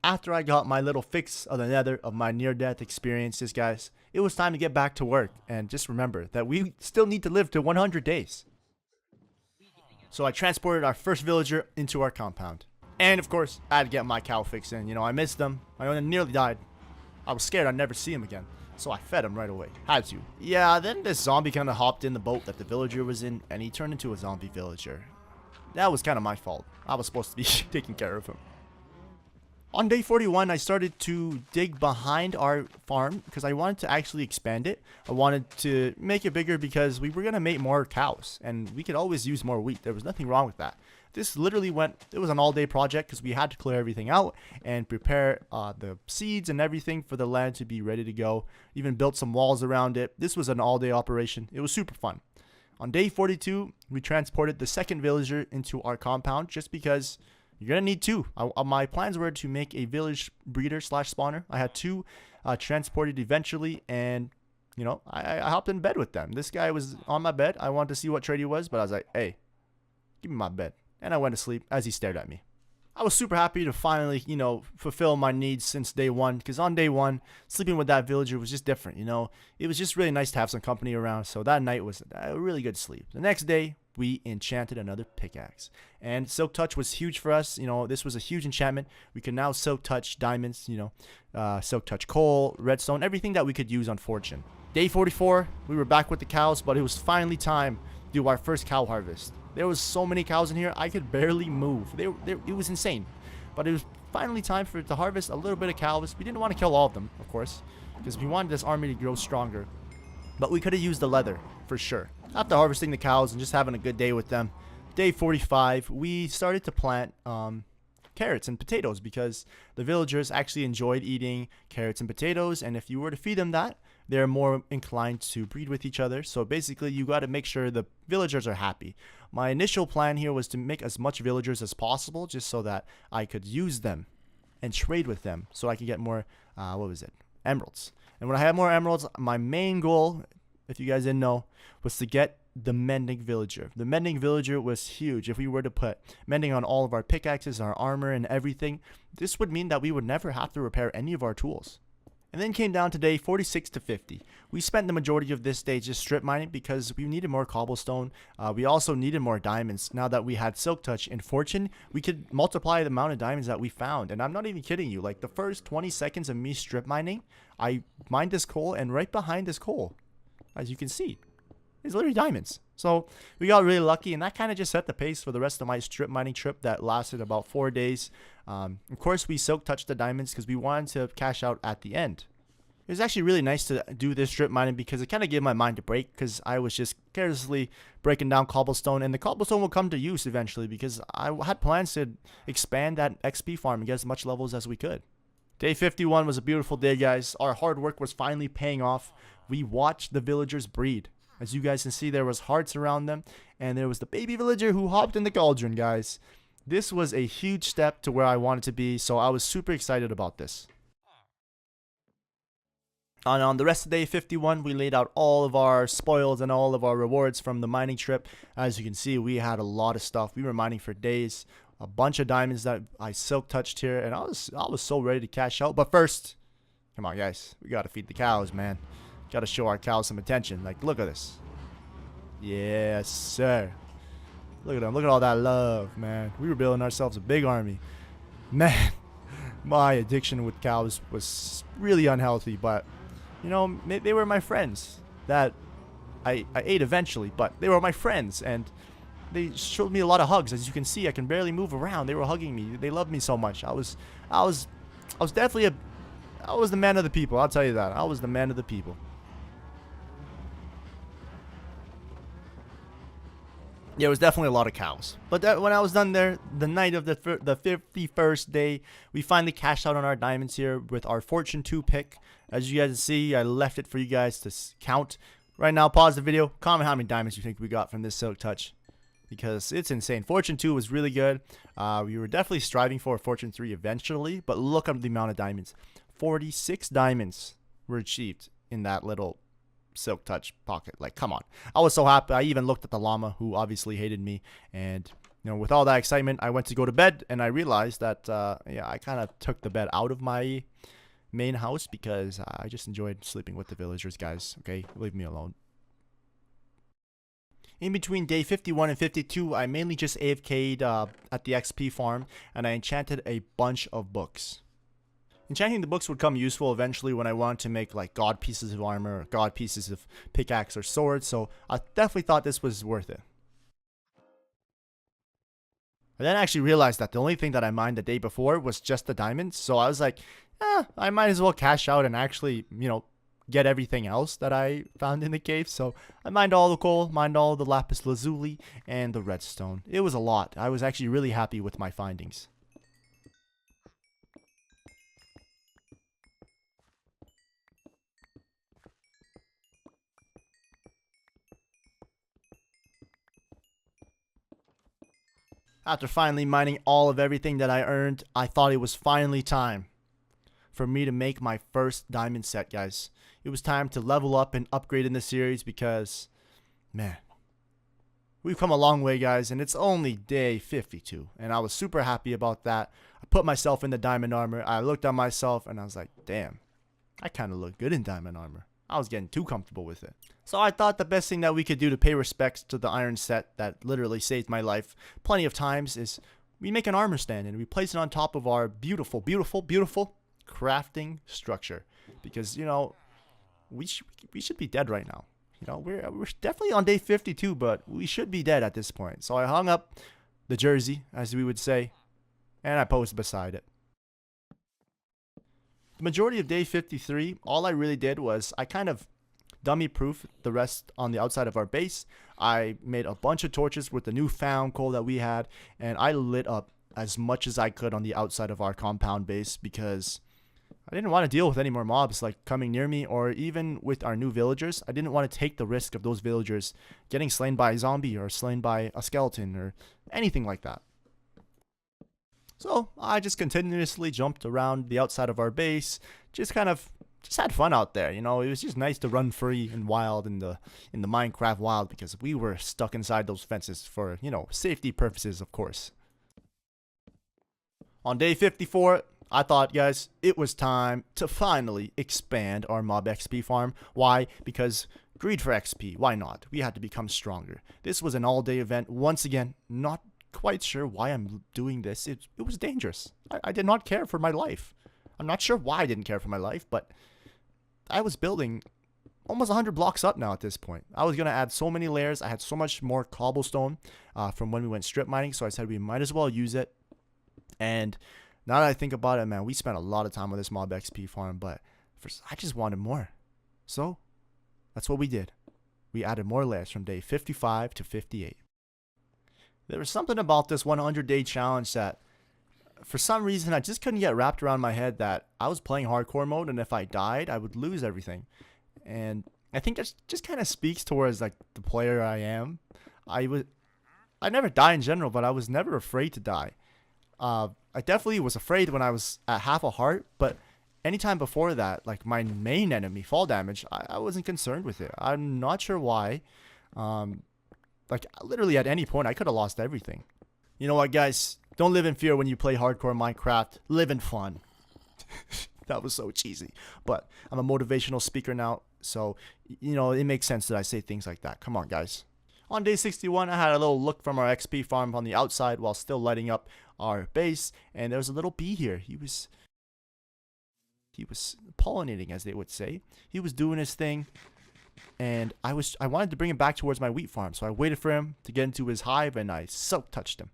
Speaker 1: after I got my little fix of the nether, of my near-death experiences, guys, it was time to get back to work. And just remember that we still need to live to 100 days. So I transported our first villager into our compound. And of course, I had to get my cow fix in. You know, I missed him. I nearly died. I was scared I'd never see him again. So I fed him right away. Had to. Yeah, then this zombie kind of hopped in the boat that the villager was in, and he turned into a zombie villager. That was kind of my fault. I was supposed to be taking care of him. On day 41, I started to dig behind our farm because I wanted to actually expand it. I wanted to make it bigger because we were going to make more cows, and we could always use more wheat. There was nothing wrong with that. This literally it was an all-day project because we had to clear everything out and prepare the seeds and everything for the land to be ready to go. Even built some walls around it. This was an all-day operation. It was super fun. On day 42, we transported the second villager into our compound just because you're going to need two. My plans were to make a village breeder / spawner. I had two transported eventually, and, you know, I hopped in bed with them. This guy was on my bed. I wanted to see what trade he was, but I was like, hey, give me my bed. And I went to sleep as he stared at me. I was super happy to finally, you know, fulfill my needs since day one. Because on day one, sleeping with that villager was just different, you know. It was just really nice to have some company around. So that night was a really good sleep. The next day, we enchanted another pickaxe. And Silk Touch was huge for us. You know, this was a huge enchantment. We could now Silk Touch diamonds, you know, Silk Touch coal, redstone, everything that we could use on Fortune. Day 44, we were back with the cows, but it was finally time to do our first cow harvest. There was so many cows in here, I could barely move. It was insane. But it was finally time for it to harvest a little bit of cows. We didn't want to kill all of them, of course, because we wanted this army to grow stronger. But we could have used the leather, for sure. After harvesting the cows and just having a good day with them, day 45, we started to plant carrots and potatoes because the villagers actually enjoyed eating carrots and potatoes. And if you were to feed them that, they're more inclined to breed with each other. So basically, you got to make sure the villagers are happy. My initial plan here was to make as much villagers as possible just so that I could use them and trade with them so I could get more, emeralds. And when I had more emeralds, my main goal, if you guys didn't know, was to get the mending villager. The mending villager was huge. If we were to put mending on all of our pickaxes, our armor, and everything, this would mean that we would never have to repair any of our tools. And then came down to day 46 to 50. We spent the majority of this day just strip mining because we needed more cobblestone. We also needed more diamonds. Now that we had Silk Touch and Fortune, we could multiply the amount of diamonds that we found. And I'm not even kidding you. Like the first 20 seconds of me strip mining, I mined this coal, and right behind this coal, as you can see, is literally diamonds. So we got really lucky, and that kind of just set the pace for the rest of my strip mining trip that lasted about 4 days. Of course, we Silk Touched the diamonds because we wanted to cash out at the end. It was actually really nice to do this strip mining because it kind of gave my mind a break because I was just carelessly breaking down cobblestone, and the cobblestone will come to use eventually because I had plans to expand that XP farm and get as much levels as we could. Day 51 was a beautiful day, guys. Our hard work was finally paying off. We watched the villagers breed. As you guys can see, there was hearts around them, and there was the baby villager who hopped in the cauldron, guys. This was a huge step to where I wanted to be, so I was super excited about this. And on the rest of day 51, we laid out all of our spoils and all of our rewards from the mining trip. As you can see, we had a lot of stuff. We were mining for days. A bunch of diamonds that I Silk Touched here, and I was so ready to cash out. But first, come on, guys. We got to feed the cows, man. Got to show our cows some attention. Like, look at this. Yes, sir. Look at them. Look at all that love, man. We were building ourselves a big army. Man, my addiction with cows was really unhealthy, but, you know, they were my friends that I ate eventually, but they were my friends, and they showed me a lot of hugs. As you can see, I can barely move around. They were hugging me. They loved me so much. I was definitely I was the man of the people. I'll tell you that. I was the man of the people. Yeah, it was definitely a lot of cows. But when I was done there, the night of the 51st day, we finally cashed out on our diamonds here with our Fortune 2 pick. As you guys see, I left it for you guys to count. Right now, pause the video. Comment how many diamonds you think we got from this Silk Touch, because it's insane. Fortune 2 was really good. We were definitely striving for Fortune 3 eventually, but look at the amount of diamonds. 46 diamonds were achieved in that little Silk Touch pocket. Like, come on. I was so happy. I even looked at the llama, who obviously hated me, and you know, with all that excitement, I went to go to bed, and I realized that yeah, I kind of took the bed out of my main house because I just enjoyed sleeping with the villagers, guys. Okay, leave me alone. In between day 51 and 52, I mainly just AFK'd at the XP farm, and I enchanted a bunch of books. Enchanting the books would come useful eventually when I wanted to make like god pieces of armor, or god pieces of pickaxe or sword, so I definitely thought this was worth it. I then actually realized that the only thing that I mined the day before was just the diamonds, so I was like, I might as well cash out and actually, get everything else that I found in the cave. So I mined all the coal, mined all the lapis lazuli, and the redstone. It was a lot. I was actually really happy with my findings. After finally mining all of everything that I earned, I thought it was finally time for me to make my first diamond set, guys. It was time to level up and upgrade in the series because, man, we've come a long way, guys, and it's only day 52, and I was super happy about that. I put myself in the diamond armor. I looked at myself, and I was like, damn, I kind of look good in diamond armor. I was getting too comfortable with it. So I thought the best thing that we could do to pay respects to the iron set that literally saved my life plenty of times is we make an armor stand and we place it on top of our beautiful, beautiful, beautiful crafting structure. Because, we should be dead right now. We're definitely on day 52, but we should be dead at this point. So I hung up the jersey, as we would say, and I posed beside it. The majority of day 53, all I really did was I kind of dummy-proof the rest on the outside of our base. I made a bunch of torches with the newfound coal that we had, and I lit up as much as I could on the outside of our compound base because I didn't want to deal with any more mobs like coming near me, or even with our new villagers. I didn't want to take the risk of those villagers getting slain by a zombie or slain by a skeleton or anything like that. So I just continuously jumped around the outside of our base, just had fun out there. It was just nice to run free and wild in the Minecraft wild because we were stuck inside those fences for, safety purposes, of course. On day 54, I thought, guys, it was time to finally expand our mob XP farm. Why? Because greed for XP. Why not? We had to become stronger. This was an all-day event. Once again, not quite sure why I'm doing this. It was dangerous. I did not care for my life. I'm not sure why I didn't care for my life, but I was building almost 100 blocks up now at this point. I was going to add so many layers. I had so much more cobblestone from when we went strip mining, so I said we might as well use it. And now that I think about it, man, we spent a lot of time on this mob XP farm, but I just wanted more. So that's what we did. We added more layers from day 55 to 58. There was something about this 100-day challenge that, for some reason, I just couldn't get wrapped around my head that I was playing hardcore mode, and if I died, I would lose everything. And I think that just kind of speaks towards like the player I am. I never die in general, but I was never afraid to die. I definitely was afraid when I was at half a heart, but anytime before that, like my main enemy, fall damage, I wasn't concerned with it. I'm not sure why. Like, literally at any point, I could have lost everything. You know what, guys? Don't live in fear when you play hardcore Minecraft. Live in fun. That was so cheesy. But I'm a motivational speaker now, so, it makes sense that I say things like that. Come on, guys. On day 61, I had a little look from our XP farm on the outside while still lighting up our base, and there was a little bee here. He was pollinating, as they would say. He was doing his thing. And I wanted to bring him back towards my wheat farm, so I waited for him to get into his hive, and I silk touched him.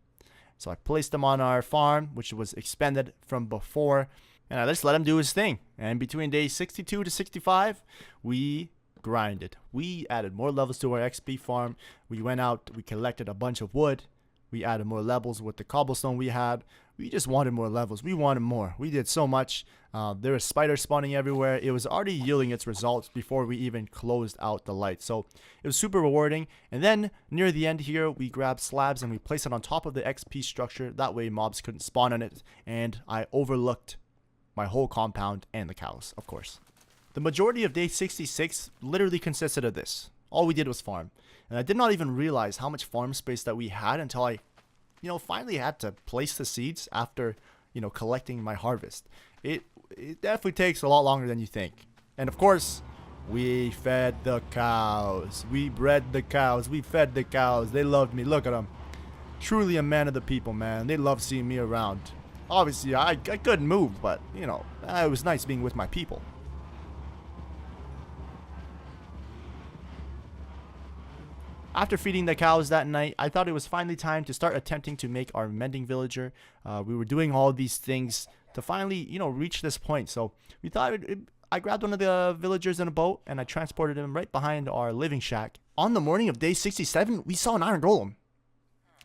Speaker 1: So I placed him on our farm, which was expanded from before, and I just let him do his thing. And between days 62 to 65, we grinded. We added more levels to our XP farm. We went out, we collected a bunch of wood. We added more levels with the cobblestone we had. We just wanted more levels. We wanted more. We did so much. There were spiders spawning everywhere. It was already yielding its results before we even closed out the light. So it was super rewarding. And then near the end here, we grabbed slabs and we placed it on top of the XP structure. That way mobs couldn't spawn on it. And I overlooked my whole compound and the cows, of course. The majority of day 66 literally consisted of this. All we did was farm. And I did not even realize how much farm space that we had until I, finally had to place the seeds after, collecting my harvest. It definitely takes a lot longer than you think. And of course, We fed the cows. We bred the cows. We fed the cows. They loved me. Look at them. Truly a man of the people, man. They love seeing me around. Obviously, I couldn't move, but, you know, it was nice being with my people. After feeding the cows that night, I thought it was finally time to start attempting to make our mending villager. We were doing all these things to finally, you know, reach this point. So we thought I grabbed one of the villagers in a boat and I transported him right behind our living shack. On the morning of day 67, we saw an iron golem.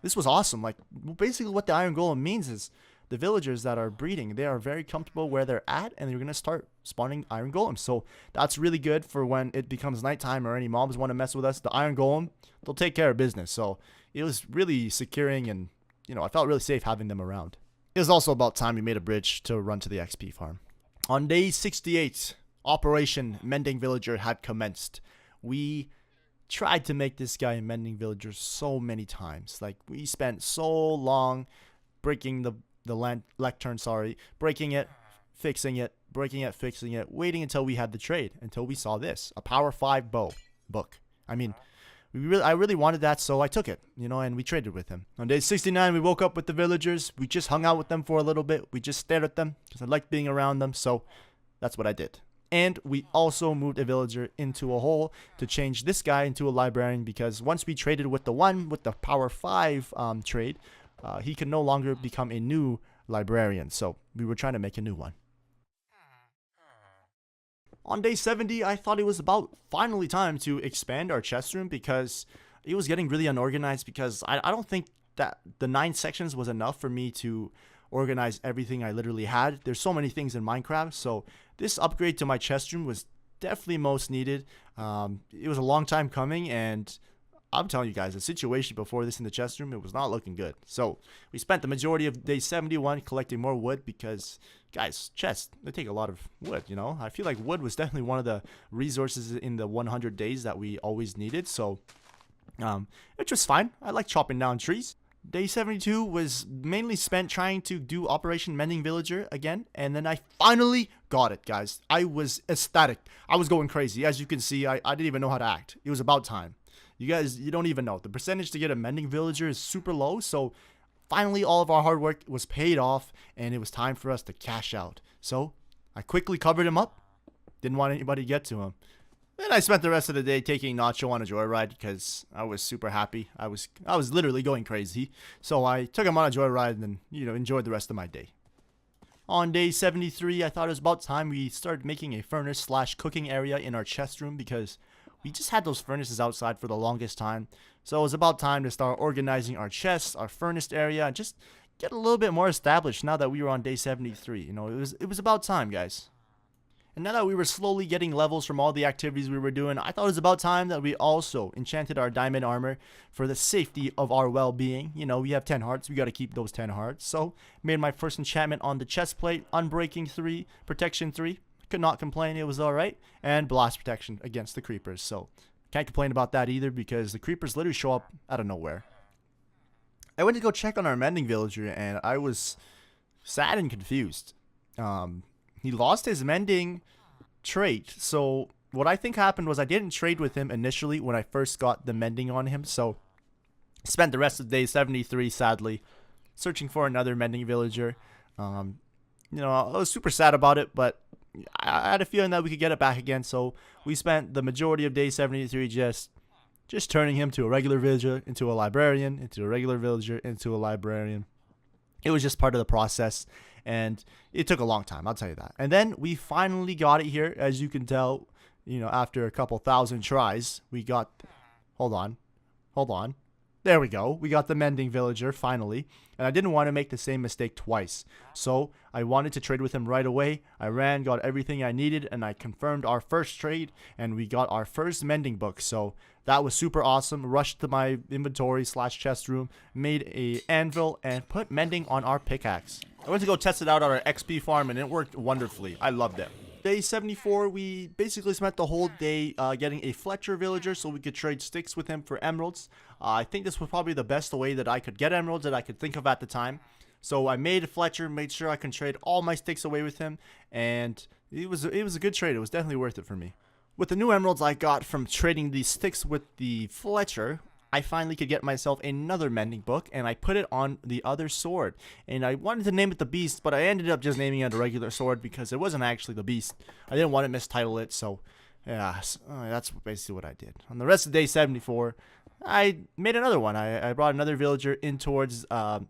Speaker 1: This was awesome. Like, basically what the iron golem means is the villagers that are breeding, they are very comfortable where they're at, and they're going to start spawning iron golems. So that's really good for when it becomes nighttime or any mobs want to mess with us. The iron golem, they'll take care of business. So it was really securing, and, you know, I felt really safe having them around. It was also about time we made a bridge to run to the XP farm. On day 68, Operation Mending Villager had commenced. We tried to make this guy a mending villager so many times. Like, we spent so long breaking the lectern, breaking it, fixing it, breaking it, fixing it, waiting until we had the trade, until we saw this, a power 5 book. I mean, I really wanted that, so I took it, you know, and we traded with him. On day 69, we woke up with the villagers. We just hung out with them for a little bit. We just stared at them because I liked being around them, so that's what I did. And we also moved a villager into a hole to change this guy into a librarian, because once we traded with the one with the power 5 trade, he can no longer become a new librarian. So we were trying to make a new one. On day 70, I thought it was about finally time to expand our chest room, because it was getting really unorganized, because I don't think that the 9 sections was enough for me to organize everything I literally had. There's so many things in Minecraft, so this upgrade to my chest room was definitely most needed. It was a long time coming, and I'm telling you guys, the situation before this in the chest room, it was not looking good. So we spent the majority of day 71 collecting more wood, because, guys, chests, they take a lot of wood, you know. I feel like wood was definitely one of the resources in the 100 days that we always needed. So which was fine. I like chopping down trees. Day 72 was mainly spent trying to do Operation Mending Villager again, and then I finally got it, guys. I was ecstatic. I was going crazy. As you can see, I didn't even know how to act. It was about time. You guys, you don't even know. The percentage to get a Mending Villager is super low, so finally all of our hard work was paid off, and it was time for us to cash out. So I quickly covered him up. Didn't want anybody to get to him. Then I spent the rest of the day taking Nacho on a joyride, because I was super happy. I was literally going crazy. So I took him on a joyride and then, you know, enjoyed the rest of my day. On day 73, I thought it was about time we started making a furnace/cooking area in our chest room, because we just had those furnaces outside for the longest time. So it was about time to start organizing our chests, our furnace area, and just get a little bit more established now that we were on day 73. You know, it was about time, guys. And now that we were slowly getting levels from all the activities we were doing, I thought it was about time that we also enchanted our diamond armor for the safety of our well-being. You know, we have 10 hearts. We got to keep those 10 hearts. So, made my first enchantment on the chest plate, Unbreaking 3, Protection 3. Could not complain. It was alright. And Blast Protection against the creepers. So, can't complain about that either, because the creepers literally show up out of nowhere. I went to go check on our mending villager, and I was sad and confused. He lost his mending trait. So what I think happened was I didn't trade with him initially when I first got the mending on him. So spent the rest of day 73, sadly, searching for another mending villager. You know, I was super sad about it, but I had a feeling that we could get it back again. So we spent the majority of day 73 just turning him to a regular villager, into a librarian, into a regular villager, into a librarian. It was just part of the process, and it took a long time, I'll tell you that. And then we finally got it here, as you can tell, you know, after a couple thousand tries, we got, hold on, there we go, we got the mending villager, finally, and I didn't want to make the same mistake twice, so I wanted to trade with him right away. I ran, got everything I needed, and I confirmed our first trade, and we got our first mending book, so that was super awesome. Rushed to my inventory/chest room, made a anvil, and put mending on our pickaxe. I went to go test it out on our XP farm, and it worked wonderfully. I loved it. Day 74, we basically spent the whole day getting a Fletcher villager so we could trade sticks with him for emeralds. I think this was probably the best way that I could get emeralds that I could think of at the time. So I made a Fletcher, made sure I can trade all my sticks away with him, and it was a good trade. It was definitely worth it for me. With the new emeralds I got from trading these sticks with the Fletcher, I finally could get myself another mending book, and I put it on the other sword. And I wanted to name it the Beast, but I ended up just naming it a regular sword because it wasn't actually the Beast. I didn't want to mistitle it, so yeah, that's basically what I did. On the rest of day 74, I made another one. I brought another villager in towards a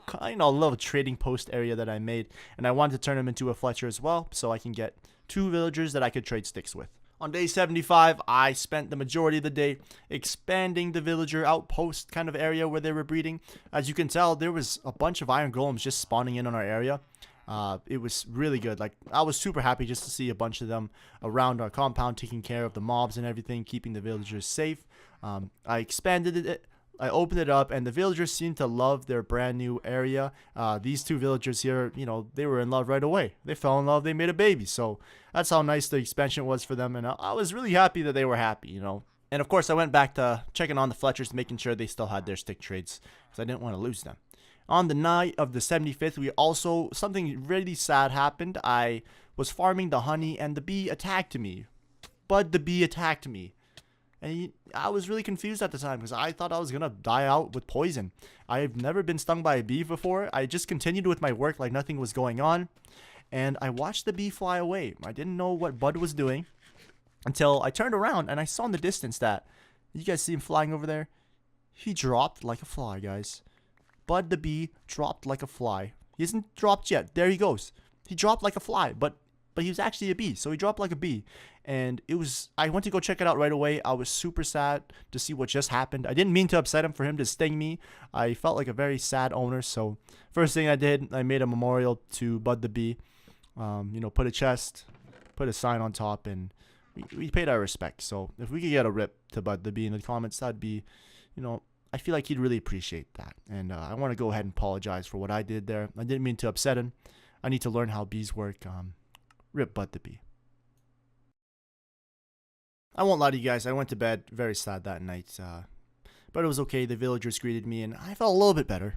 Speaker 1: kind of little trading post area that I made, and I wanted to turn him into a Fletcher as well, so I can get 2 villagers that I could trade sticks with. On day 75, I spent the majority of the day expanding the villager outpost kind of area where they were breeding. As you can tell, there was a bunch of iron golems just spawning in on our area. It was really good. Like, I was super happy just to see a bunch of them around our compound taking care of the mobs and everything, keeping the villagers safe. I expanded it. I opened it up, and the villagers seemed to love their brand new area. These 2 villagers here, you know, they were in love right away. They fell in love. They made a baby. So that's how nice the expansion was for them. And I was really happy that they were happy, you know. And of course, I went back to checking on the Fletchers, making sure they still had their stick trades because I didn't want to lose them. On the night of the 75th, we also, something really sad happened. I was farming the honey, and the bee attacked me. Bud the bee attacked me. And I was really confused at the time because I thought I was going to die out with poison. I've never been stung by a bee before. I just continued with my work like nothing was going on. And I watched the bee fly away. I didn't know what Bud was doing until I turned around and I saw in the distance that, you guys see him flying over there? He dropped like a fly, guys. Bud the bee dropped like a fly. He isn't dropped yet. There he goes. He dropped like a fly, but he was actually a bee, so he dropped like a bee. And I went to go check it out right away. I was super sad to see what just happened. I didn't mean to upset him for him to sting me. I felt like a very sad owner, so first thing I did, I made a memorial to Bud the bee. You know, put a chest, put a sign on top, and we paid our respect. So if we could get a rip to Bud the bee in the comments, that'd be, you know, I feel like he'd really appreciate that. And I want to go ahead and apologize for what I did there. I didn't mean to upset him. I need to learn how bees work. Rip Bud the bee. I won't lie to you guys, I went to bed very sad that night, but it was okay. The villagers greeted me, and I felt a little bit better.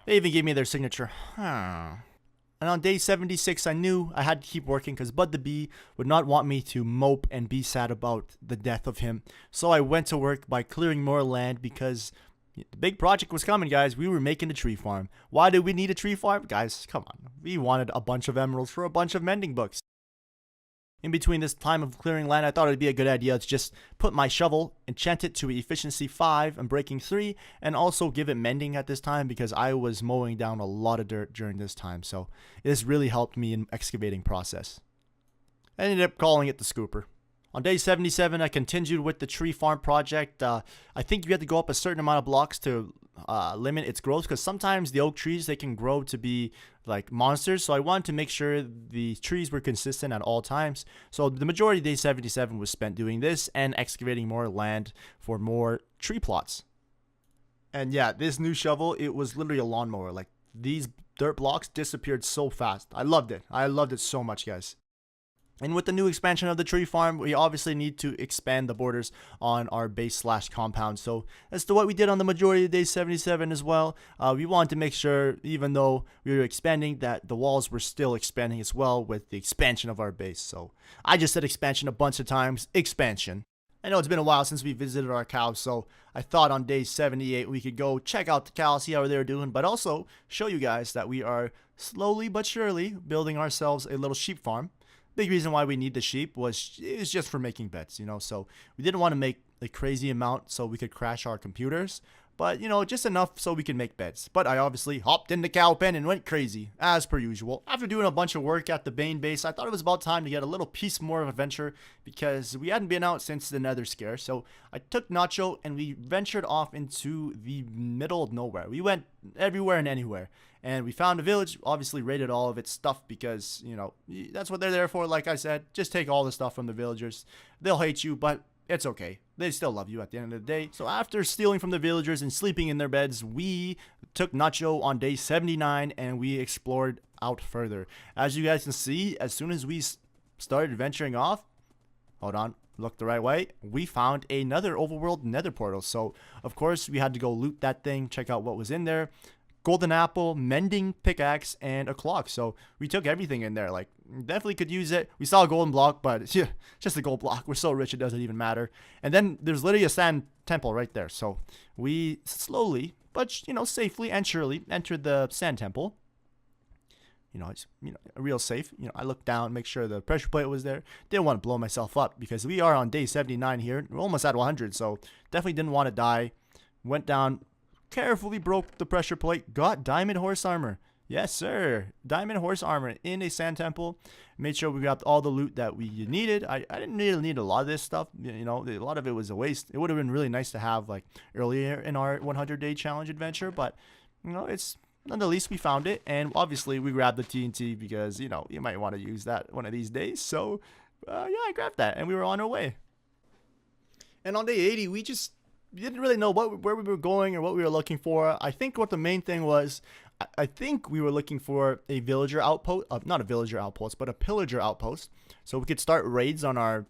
Speaker 1: They even gave me their signature. And on day 76, I knew I had to keep working because Bud the bee would not want me to mope and be sad about the death of him. So I went to work by clearing more land because the big project was coming, guys. We were making a tree farm. Why did we need a tree farm? Guys, come on. We wanted a bunch of emeralds for a bunch of mending books. In between this time of clearing land, I thought it would be a good idea to just put my shovel, enchant it to efficiency 5 and breaking 3, and also give it mending at this time because I was mowing down a lot of dirt during this time. So this really helped me in excavating process. I ended up calling it the scooper. On day 77, I continued with the tree farm project. I think you have to go up a certain amount of blocks to limit its growth because sometimes the oak trees, they can grow to be like monsters. So I wanted to make sure the trees were consistent at all times. So the majority of day 77 was spent doing this and excavating more land for more tree plots. And yeah, this new shovel, it was literally a lawnmower. Like, these dirt blocks disappeared so fast. I loved it. I loved it so much, guys. And with the new expansion of the tree farm, we obviously need to expand the borders on our base/compound. So that's what we did on the majority of day 77 as well. We wanted to make sure, even though we were expanding, that the walls were still expanding as well with the expansion of our base. So I just said expansion a bunch of times. Expansion. I know it's been a while since we visited our cows, so I thought on day 78 we could go check out the cows, see how they're doing, but also show you guys that we are slowly but surely building ourselves a little sheep farm. Big reason why we need the sheep was just for making beds, you know, so we didn't want to make a crazy amount so we could crash our computers, but, you know, just enough so we can make beds. But I obviously hopped in the cow pen and went crazy, as per usual. After doing a bunch of work at the main base, I thought it was about time to get a little piece more of adventure because we hadn't been out since the Nether scare. So I took Nacho and we ventured off into the middle of nowhere. We went everywhere and anywhere. And we found a village, obviously raided all of its stuff because, you know, that's what they're there for. Like I said, just take all the stuff from the villagers. They'll hate you, but it's okay. They still love you at the end of the day. So after stealing from the villagers and sleeping in their beds, we took Nacho on day 79 and we explored out further. As you guys can see, as soon as we started venturing off, hold on, look the right way, we found another overworld nether portal. So, of course, we had to go loot that thing, check out what was in there. golden apple, mending pickaxe, and a clock. So we took everything in there. Like, definitely could use it. We saw a golden block, but yeah, just a gold block. We're so rich it doesn't even matter. And then there's literally a sand temple right there. So we slowly, but you know, safely and surely entered the sand temple. You know, it's, you know, real safe. You know, I looked down, make sure the pressure plate was there. Didn't want to blow myself up because we are on day 79 here. We're almost at 100, so definitely didn't want to die. Went down, carefully broke the pressure plate, got diamond horse armor. Yes, sir. Diamond horse armor in a sand temple. Made sure we grabbed all the loot that we needed. I didn't really need a lot of this stuff. You know, a lot of it was a waste. It would have been really nice to have like earlier in our 100-day challenge adventure, but you know, it's nonetheless, we found it, and obviously we grabbed the TNT because, you know, you might want to use that one of these days. So, yeah, I grabbed that, and we were on our way. And on day 80, we didn't really know where we were going or what we were looking for. I think what the main thing was, I think we were looking for a villager outpost, not a villager outpost, but a pillager outpost, so we could start raids on our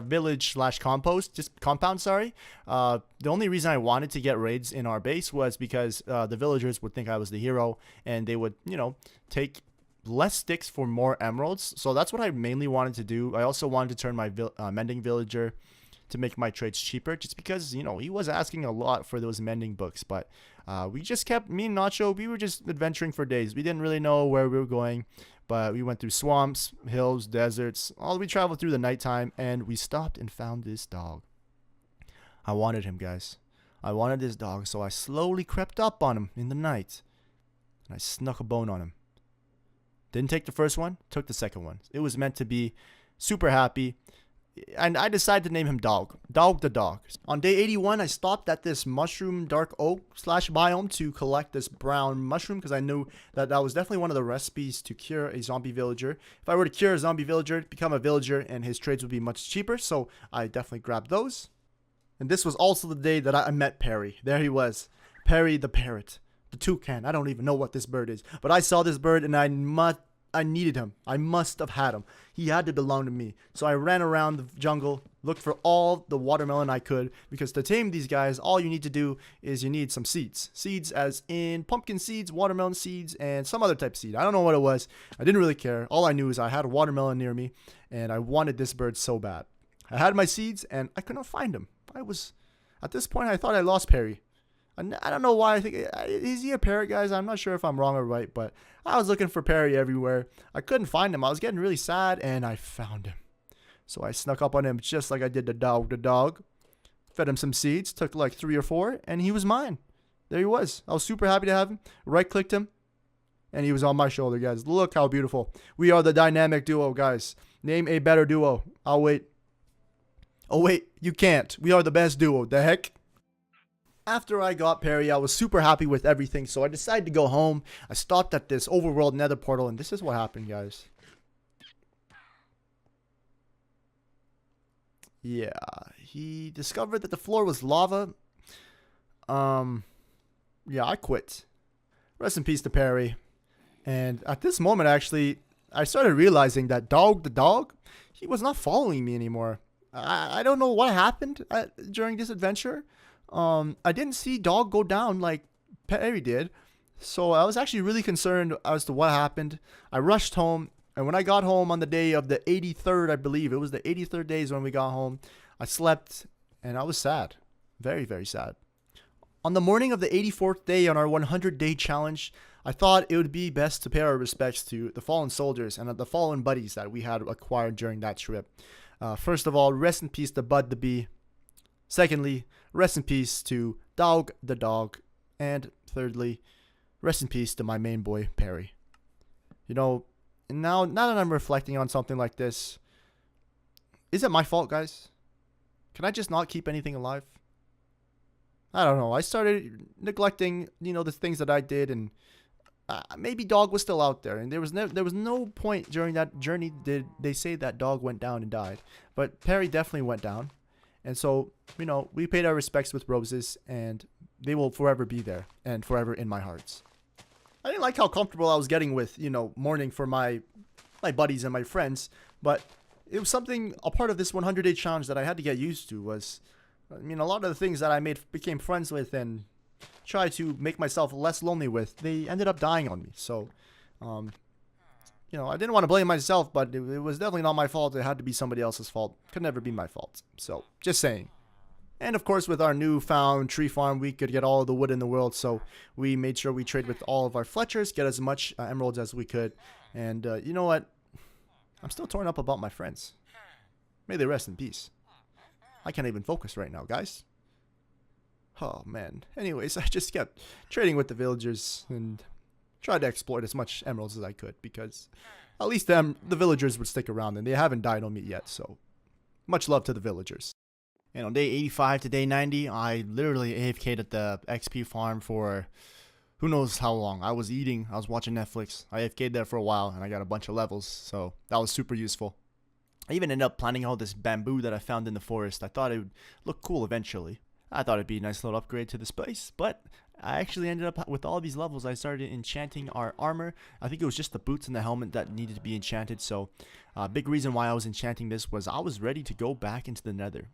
Speaker 1: village / compound, sorry. The only reason I wanted to get raids in our base was because the villagers would think I was the hero, and they would, you know, take less sticks for more emeralds. So that's what I mainly wanted to do. I also wanted to turn my mending villager to make my trades cheaper, just because, you know, he was asking a lot for those mending books. But we just kept, me and Nacho, we were just adventuring for days. We didn't really know where we were going. But we went through swamps, hills, deserts. We traveled through the nighttime, and we stopped and found this dog. I wanted him, guys. I wanted this dog, so I slowly crept up on him in the night, and I snuck a bone on him. Didn't take the first one, took the second one. It was meant to be. Super happy. And I decided to name him Dog. Dog the dog. On day 81, I stopped at this mushroom dark oak / biome to collect this brown mushroom because I knew that that was definitely one of the recipes to cure a zombie villager. If I were to cure a zombie villager, become a villager, and his trades would be much cheaper. So I definitely grabbed those. And this was also the day that I met Perry. There he was. Perry the parrot. The toucan. I don't even know what this bird is. But I saw this bird and I needed him. I must have had him. He had to belong to me. So I ran around the jungle, looked for all the watermelon I could, because to tame these guys, all you need to do is you need some seeds. Seeds as in pumpkin seeds, watermelon seeds, and some other type of seed. I don't know what it was. I didn't really care. All I knew is I had a watermelon near me, and I wanted this bird so bad. I had my seeds, and I could not find him. At this point, I thought I lost Perry. I don't know why. I think, is he a parrot, guys? I'm not sure if I'm wrong or right, but I was looking for Perry everywhere. I couldn't find him. I was getting really sad, and I found him. So I snuck up on him just like I did the dog. Fed him some seeds, took like 3 or 4, and he was mine. There he was. I was super happy to have him. Right-clicked him, and he was on my shoulder, guys. Look how beautiful. We are the dynamic duo, guys. Name a better duo. I'll wait. Oh, wait. You can't. We are the best duo. The heck? After I got Perry, I was super happy with everything, so I decided to go home. I stopped at this overworld nether portal, and this is what happened, guys. Yeah, he discovered that the floor was lava. Yeah, I quit. Rest in peace to Perry. And at this moment, actually, I started realizing that Dog the dog, he was not following me anymore. I don't know what happened during this adventure. I didn't see Dog go down like Perry did. So I was actually really concerned as to what happened. I rushed home, and when I got home on the day of the 83rd, I believe, it was the 83rd days when we got home, I slept, and I was sad. Very, very sad. On the morning of the 84th day on our 100-day challenge, I thought it would be best to pay our respects to the fallen soldiers and the fallen buddies that we had acquired during that trip. First of all, rest in peace to Bud the Bee. Secondly, rest in peace to Dog the dog. And thirdly, rest in peace to my main boy, Perry. You know, now that I'm reflecting on something like this, is it my fault, guys? Can I just not keep anything alive? I don't know. I started neglecting, the things that I did, and maybe Dog was still out there. And there was no point during that journey did they say that Dog went down and died. But Perry definitely went down. And so, we paid our respects with roses, and they will forever be there and forever in my hearts. I didn't like how comfortable I was getting with, mourning for my buddies and my friends, but it was something, a part of this 100-day challenge that I had to get used to was, a lot of the things that I became friends with and try to make myself less lonely with, they ended up dying on me. So, you know, I didn't want to blame myself, but it was definitely not my fault. It had to be somebody else's fault. Could never be my fault. So, just saying. And of course, with our newfound tree farm, we could get all of the wood in the world. So we made sure we trade with all of our Fletchers, get as much emeralds as we could. And you know what? I'm still torn up about my friends. May they rest in peace. I can't even focus right now, guys. Oh, man. Anyways, I just kept trading with the villagers and tried to exploit as much emeralds as I could, because at least the villagers would stick around, and they haven't died on me yet. So much love to the villagers. And on day 85 to day 90, I literally AFK'd at the XP farm for who knows how long. I was eating, I was watching Netflix. I AFK'd there for a while, and I got a bunch of levels, so that was super useful. I even ended up planting all this bamboo that I found in the forest. I thought it would look cool eventually. I thought it'd be a nice little upgrade to this place, but I actually ended up with all these levels. I started enchanting our armor. I think it was just the boots and the helmet that needed to be enchanted, so a big reason why I was enchanting this was I was ready to go back into the nether.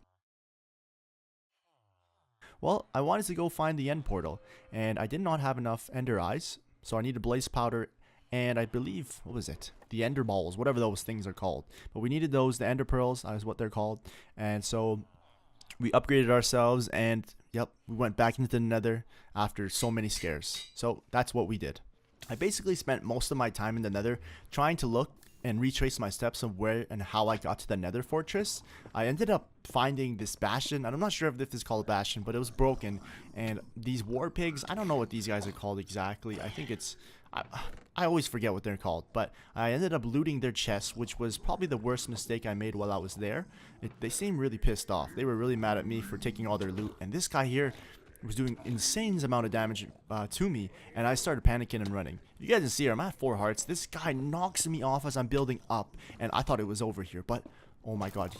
Speaker 1: Well, I wanted to go find the end portal, and I did not have enough ender eyes, so I needed blaze powder, and I believe, what was it? The ender balls, whatever those things are called. But we needed those, the ender pearls is what they're called, and so we upgraded ourselves, and yep, we went back into the nether after so many scares. So that's what we did. I basically spent most of my time in the nether trying to look and retrace my steps of where and how I got to the nether fortress. I ended up finding this bastion, and I'm not sure if this is called a bastion, but it was broken, and these war pigs, I don't know what these guys are called exactly. I think it's, I always forget what they're called, but I ended up looting their chests, which was probably the worst mistake I made while I was there. They seemed really pissed off. They were really mad at me for taking all their loot, and this guy here was doing insane amount of damage to me, and I started panicking and running. You guys can see here, I'm at 4 hearts. This guy knocks me off as I'm building up, and I thought it was over here, but oh my god,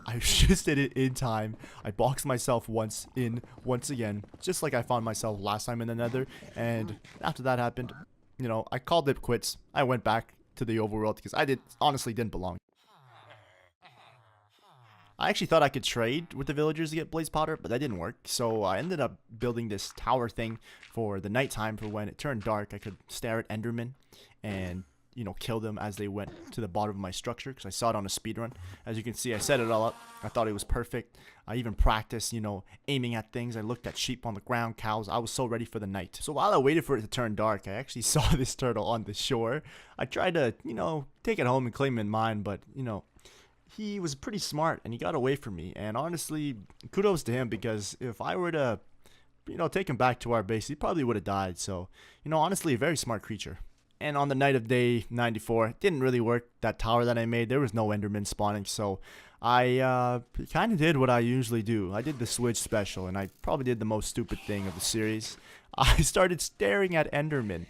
Speaker 1: I just did it in time. I boxed myself once again, just like I found myself last time in the nether, and after that happened, you know, I called it quits. I went back to the overworld because I honestly didn't belong. I actually thought I could trade with the villagers to get blaze powder, but that didn't work. So I ended up building this tower thing for the nighttime, for when it turned dark. I could stare at endermen and, you know, kill them as they went to the bottom of my structure, because I saw it on a speedrun. As you can see, I set it all up. I thought it was perfect. I even practiced, you know, aiming at things. I looked at sheep on the ground, cows. I was so ready for the night. So while I waited for it to turn dark, I actually saw this turtle on the shore. I tried to, you know, take it home and claim it in mine, but, you know, he was pretty smart and he got away from me. And honestly, kudos to him, because if I were to, you know, take him back to our base, he probably would have died. So, you know, honestly, a very smart creature. And on the night of day 94, it didn't really work. That tower that I made, there was no enderman spawning. So I kind of did what I usually do. I did the switch special, and I probably did the most stupid thing of the series. I started staring at endermen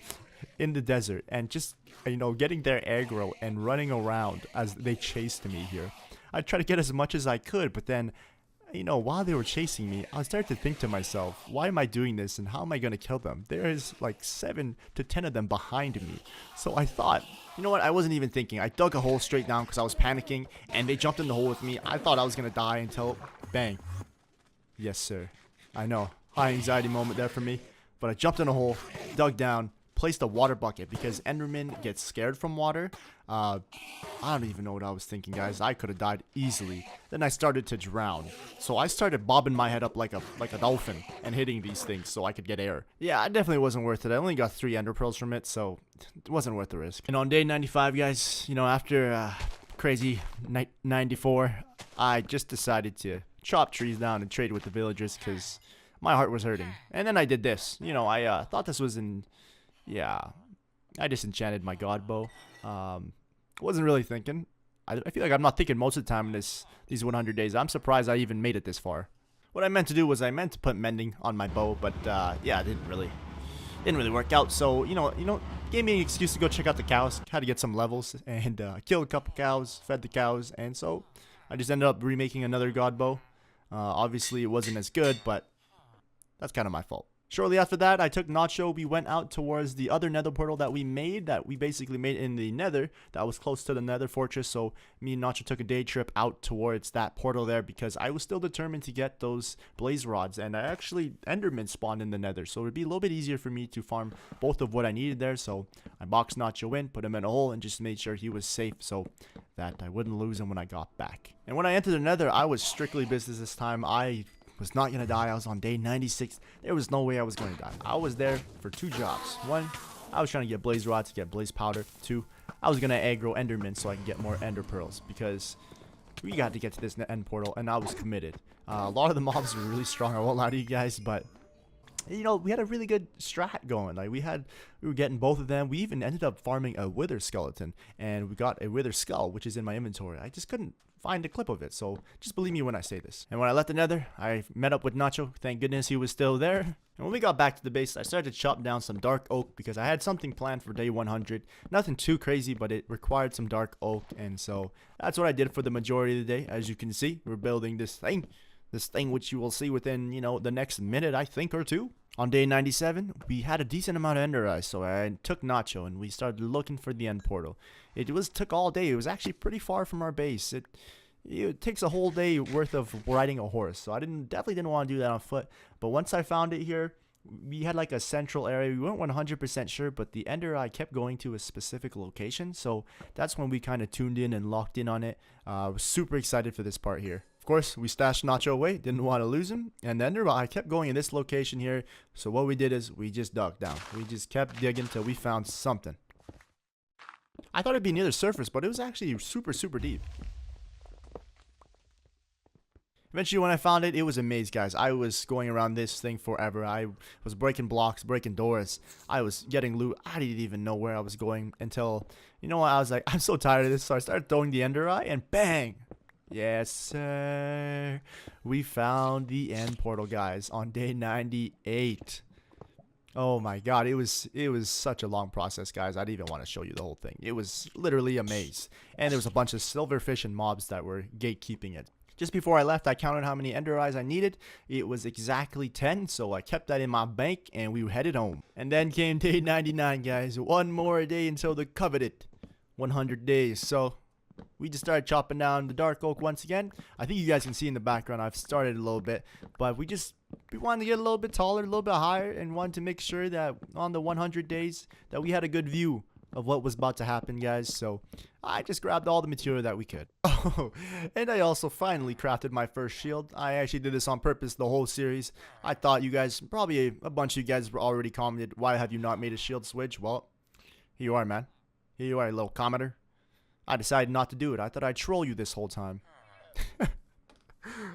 Speaker 1: in the desert and just, you know, getting their aggro and running around as they chased me here. I tried to get as much as I could, but then, you know, while they were chasing me, I started to think to myself, why am I doing this and how am I going to kill them? There's like 7 to 10 of them behind me. So I thought, you know what, I wasn't even thinking. I dug a hole straight down because I was panicking, and they jumped in the hole with me. I thought I was going to die until, bang. Yes, sir. I know, high anxiety moment there for me. But I jumped in a hole, dug down, placed a water bucket, because endermen get scared from water. I don't even know what I was thinking, guys. I could have died easily. Then I started to drown, so I started bobbing my head up like a dolphin and hitting these things so I could get air. Yeah, it definitely wasn't worth it. I only got 3 ender pearls from it, so it wasn't worth the risk. And on day 95, guys, you know, after crazy night 94, I just decided to chop trees down and trade with the villagers because my heart was hurting. And then I did this. You know, I thought this was in... Yeah, I disenchanted my god bow. Wasn't really thinking. I feel like I'm not thinking most of the time in these 100 days. I'm surprised I even made it this far. What I meant to do was I meant to put mending on my bow, but yeah, it didn't really work out. So you know, gave me an excuse to go check out the cows. Had to get some levels and kill a couple cows, fed the cows, and so I just ended up remaking another god bow. Obviously, it wasn't as good, but that's kind of my fault. Shortly after that, I took Nacho. We went out towards the other nether portal that we basically made in the nether that was close to the nether fortress. So me and Nacho took a day trip out towards that portal there because I was still determined to get those blaze rods. And I actually enderman spawned in the nether. So it would be a little bit easier for me to farm both of what I needed there. So I boxed Nacho in, put him in a hole, and just made sure he was safe so that I wouldn't lose him when I got back. And when I entered the nether, I was strictly business this time. I was not going to die. I was on day 96. There was no way I was going to die. I was there for 2 jobs. 1, I was trying to get blaze rods to get blaze powder. 2, I was going to aggro endermen so I can get more ender pearls because we got to get to this end portal and I was committed. A lot of the mobs were really strong. I won't lie to you guys, but you know, we had a really good strat going. Like we were getting both of them. We even ended up farming a wither skeleton and we got a wither skull, which is in my inventory. I just couldn't find a clip of it, so just believe me when I say this. And when I left the nether, I met up with Nacho. Thank goodness he was still there. And when we got back to the base, I started to chop down some dark oak because I had something planned for day 100. Nothing too crazy, but it required some dark oak, and so that's what I did for the majority of the day. As you can see, we're building this thing which you will see within, you know, the next minute, I think, or 2. On day 97, we had a decent amount of ender eyes, so I took Nacho and we started looking for the end portal. It took all day. It was actually pretty far from our base. It takes a whole day worth of riding a horse, so I definitely didn't want to do that on foot. But once I found it here, we had like a central area. We weren't 100% sure, but the ender eye kept going to a specific location, so that's when we kind of tuned in and locked in on it. I was super excited for this part here. Of course, we stashed Nacho away, didn't want to lose him, and the ender eye kept going in this location here, so what we did is we just dug down. We just kept digging till we found something. I thought it'd be near the surface, but it was actually super, super deep. Eventually, when I found it, it was a maze, guys. I was going around this thing forever. I was breaking blocks, breaking doors. I was getting loot. I didn't even know where I was going until, you know what, I was like, I'm so tired of this, so I started throwing the ender eye, and bang! Yes, sir. We found the end portal, guys, on day 98. Oh my god, it was such a long process, guys. I didn't even want to show you the whole thing. It was literally a maze. And there was a bunch of silverfish and mobs that were gatekeeping it. Just before I left, I counted how many ender eyes I needed. It was exactly 10, so I kept that in my bank and we headed home. And then came day 99, guys. One more day until the coveted 100 days. So we just started chopping down the dark oak once again. I think you guys can see in the background I've started a little bit, but we wanted to get a little bit taller, a little bit higher, and wanted to make sure that on the 100 days that we had a good view of what was about to happen, guys. So I just grabbed all the material that we could. Oh, and I also finally crafted my first shield. I actually did this on purpose the whole series. I thought you guys, probably a bunch of you guys were already commented, why have you not made a shield switch? Well, here you are, man. Here you are, little commenter. I decided not to do it. I thought I'd troll you this whole time.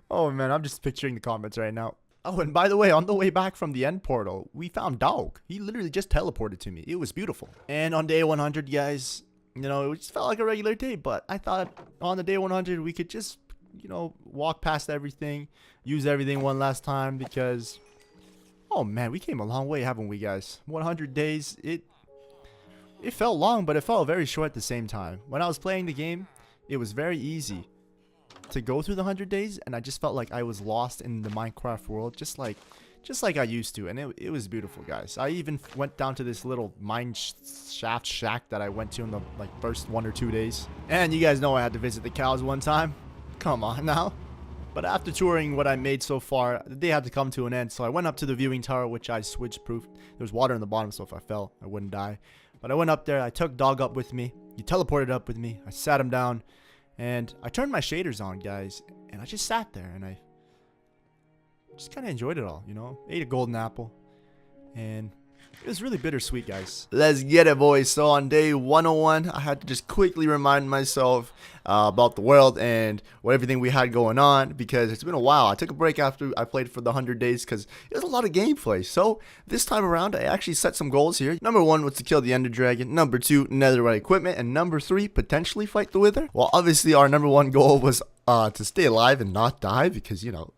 Speaker 1: Oh man, I'm just picturing the comments right now. Oh, and by the way, on the way back from the end portal, we found Dog. He literally just teleported to me. It was beautiful. And on day 100, guys, you know, it just felt like a regular day, but I thought on the day 100, we could just, you know, walk past everything, use everything one last time because, oh man, we came a long way, haven't we, guys? 100 days, it felt long, but it felt very short at the same time. When I was playing the game, it was very easy to go through the 100 days, and I just felt like I was lost in the Minecraft world, just like I used to, and it was beautiful, guys. I even went down to this little mine shack that I went to in the first 1 or 2 days. And you guys know I had to visit the cows one time. Come on now. But after touring what I made so far, the day had to come to an end, so I went up to the viewing tower, which I switch-proofed. There was water in the bottom, so if I fell, I wouldn't die. But I went up there, I took Dog up with me, he teleported up with me, I sat him down, and I turned my shaders on, guys, and I just sat there, and I just kind of enjoyed it all, you know? Ate a golden apple, and it was really bittersweet, guys. Let's get it, boys. So on day 101, I had to just quickly remind myself about the world and everything we had going on because it's been a while. I took a break after I played for the 100 days because it was a lot of gameplay. So this time around, I actually set some goals here. Number 1 was to kill the Ender Dragon. Number 2, netherite equipment. And number 3, potentially fight the Wither. Well, obviously, our number 1 goal was to stay alive and not die because, you know,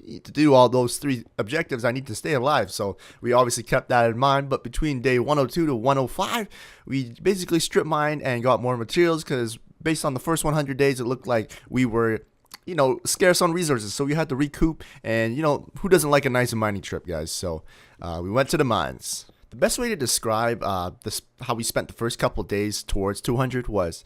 Speaker 1: to do all those 3 objectives, I need to stay alive. So we obviously kept that in mind. But between day 102 to 105, we basically strip mined and got more materials because based on the first 100 days, it looked like we were you know, scarce on resources, so we had to recoup. And you know, who doesn't like a nice mining trip, guys? So we went to the mines. The best way to describe how we spent the first couple days towards 200 was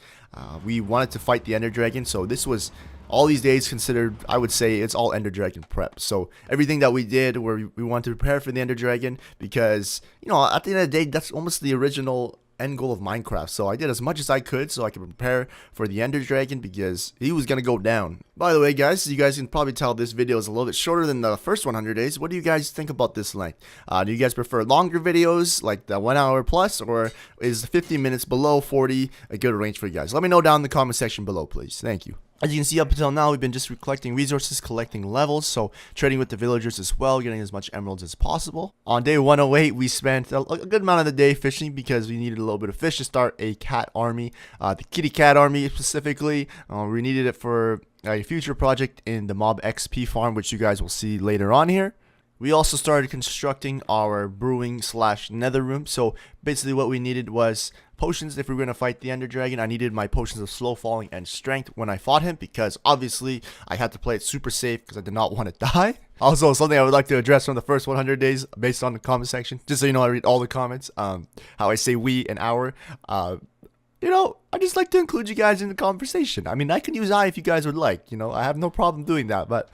Speaker 1: we wanted to fight the Ender Dragon. So this was all these days considered, I would say, it's all Ender Dragon prep. So everything that we did, where we wanted to prepare for the Ender Dragon, because you know, at the end of the day, that's almost the original end goal of Minecraft. So I did as much as I could so I could prepare for the Ender Dragon, because he was gonna go down. By the way, guys, you guys can probably tell this video is a little bit shorter than the first 100 days. What do you guys think about this length? Do you guys prefer longer videos like the 1 hour plus, or is 50 minutes below 40 a good range for you guys? Let me know down in the comment section below, please. Thank you. As you can see, up until now, we've been just collecting resources, collecting levels, so trading with the villagers as well, getting as much emeralds as possible. On day 108, we spent a good amount of the day fishing because we needed a little bit of fish to start a cat army, the kitty cat army specifically. We needed it for a future project in the mob XP farm, which you guys will see later on here. We also started constructing our brewing / nether room. So basically what we needed was potions if we were going to fight the Ender Dragon. I needed my potions of slow falling and strength when I fought him, because obviously I had to play it super safe because I did not want to die. Also, something I would like to address from the first 100 days based on the comment section, just so you know, I read all the comments, how I say we and our. You know, I just like to include you guys in the conversation. I mean, I can use I if you guys would like, you know, I have no problem doing that, but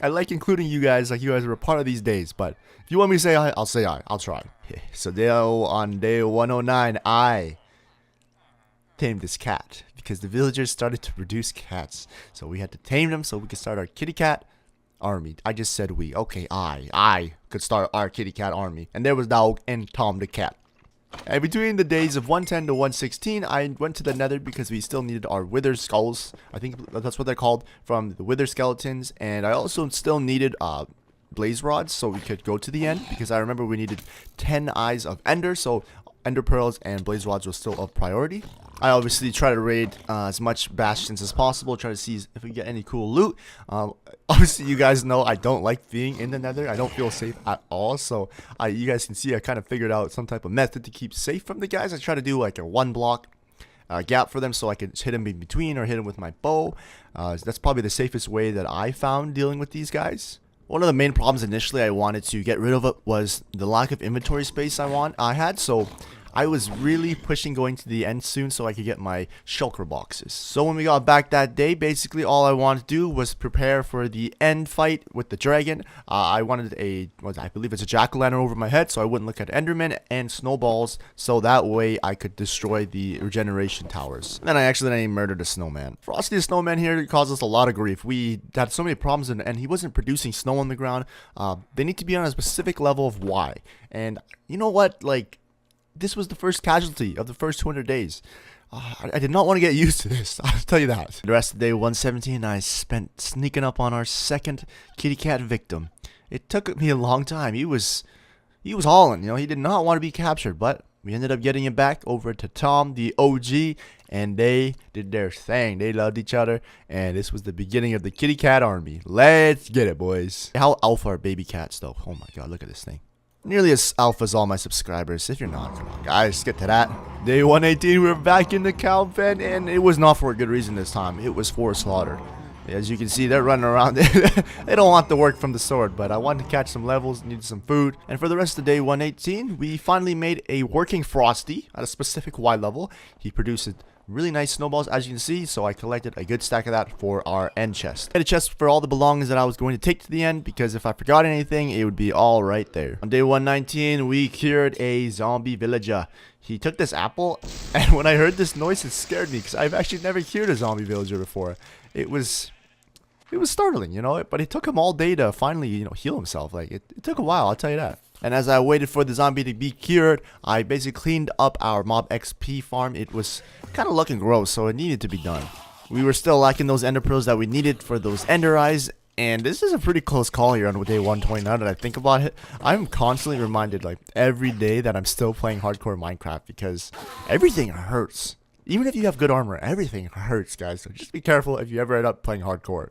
Speaker 1: I like including you guys, like you guys are a part of these days. But if you want me to say I, I'll say I. I'll try. So on day 109, I tamed this cat because the villagers started to produce cats. So we had to tame them so we could start our kitty cat army. I just said we. Okay, I could start our kitty cat army. And there was Dog and Tom the cat. And between the days of 110 to 116, I went to the nether because we still needed our wither skulls. I think that's what they're called, from the wither skeletons. And I also still needed blaze rods so we could go to the end, because I remember we needed 10 eyes of ender. So ender pearls and blaze rods were still of priority. I obviously try to raid as much bastions as possible, try to see if we get any cool loot. Obviously, you guys know I don't like being in the nether. I don't feel safe at all. So you guys can see I kind of figured out some type of method to keep safe from the guys. I try to do like a 1 block gap for them so I could hit them in between or hit them with my bow. That's probably the safest way that I found dealing with these guys. One of the main problems initially I wanted to get rid of it was the lack of inventory space I had. So I was really pushing going to the end soon so I could get my shulker boxes. So when we got back that day, basically all I wanted to do was prepare for the end fight with the dragon. I wanted I believe it's a jack-o'-lantern over my head so I wouldn't look at endermen, and snowballs so that way I could destroy the regeneration towers. Then I accidentally murdered a snowman. Frosty the snowman here caused us a lot of grief. We had so many problems and he wasn't producing snow on the ground. They need to be on a specific level of Y. And you know what, like, this was the first casualty of the first 200 days. I did not want to get used to this, I'll tell you that. The rest of day 117, I spent sneaking up on our second kitty cat victim. It took me a long time. He was hauling, you know, he did not want to be captured, but we ended up getting him back over to Tom, the OG, and they did their thing. They loved each other, and this was the beginning of the kitty cat army. Let's get it, boys. How alpha are baby cats, though? Oh my god, look at this thing. Nearly as alpha as all my subscribers. If you're not, come on guys, get to that. Day 118, we're back in the cow pen, and it was not for a good reason this time. It was for slaughter. As you can see, they're running around. They don't want the work from the sword, but I wanted to catch some levels, needed some food. And for the rest of day 118, we finally made a working Frosty at a specific Y level. He produced really nice snowballs, as you can see, so I collected a good stack of that for our end chest. I had a chest for all the belongings that I was going to take to the end, because if I forgot anything, it would be all right there. On day 119, we cured a zombie villager. He took this apple, and when I heard this noise, it scared me, because I've actually never cured a zombie villager before. It was startling, you know, but it took him all day to finally, you know, heal himself. Like, it took a while, I'll tell you that. And as I waited for the zombie to be cured, I basically cleaned up our mob XP farm. It was kind of looking gross, so it needed to be done. We were still lacking those ender pearls that we needed for those ender eyes, and this is a pretty close call here on day 120. Now that I think about it, I'm constantly reminded, like, every day that I'm still playing hardcore Minecraft, because everything hurts. Even if you have good armor, everything hurts, guys. So just be careful if you ever end up playing hardcore.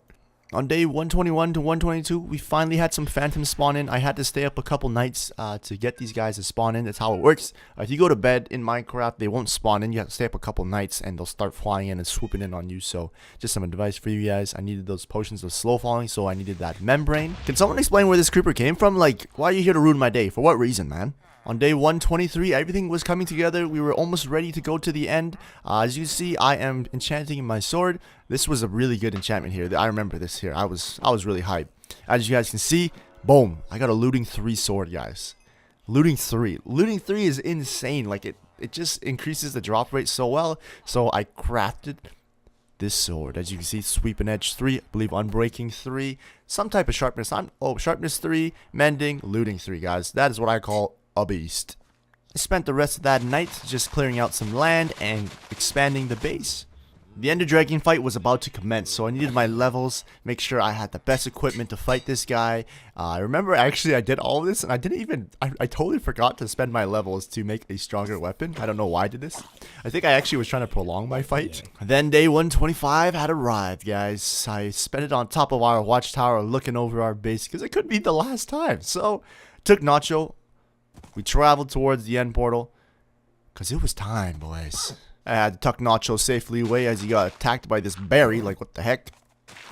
Speaker 1: On day 121 to 122, we finally had some phantoms spawn in. I had to stay up a couple nights to get these guys to spawn in. That's how it works. If you go to bed in Minecraft, they won't spawn in. You have to stay up a couple nights and they'll start flying in and swooping in on you. So just some advice for you guys. I needed those potions of slow falling, so I needed that membrane. Can someone explain where this creeper came from? Like, why are you here to ruin my day? For what reason, man? On day 123, everything was coming together. We were almost ready to go to the end. As you see, I am enchanting my sword. This was a really good enchantment here. I remember this here. I was really hyped. As you guys can see, boom, I got a looting 3 sword, guys. Looting 3. Looting 3 is insane. Like, it just increases the drop rate so well. So I crafted this sword. As you can see, sweeping edge 3, I believe unbreaking 3, some type of sharpness. Sharpness 3, mending, looting 3, guys. That is what I call a beast. I spent the rest of that night just clearing out some land and expanding the base. The Ender Dragon fight was about to commence, so I needed my levels, make sure I had the best equipment to fight this guy. I remember actually I did all of this and I didn't even, I totally forgot to spend my levels to make a stronger weapon. I don't know why I did this. I think I actually was trying to prolong my fight. Then day 125 had arrived, guys. I spent it on top of our watchtower looking over our base because it could be the last time. So, took Nacho. We traveled towards the end portal because it was time, boys. I had to tuck Nacho safely away as he got attacked by this berry. Like, what the heck?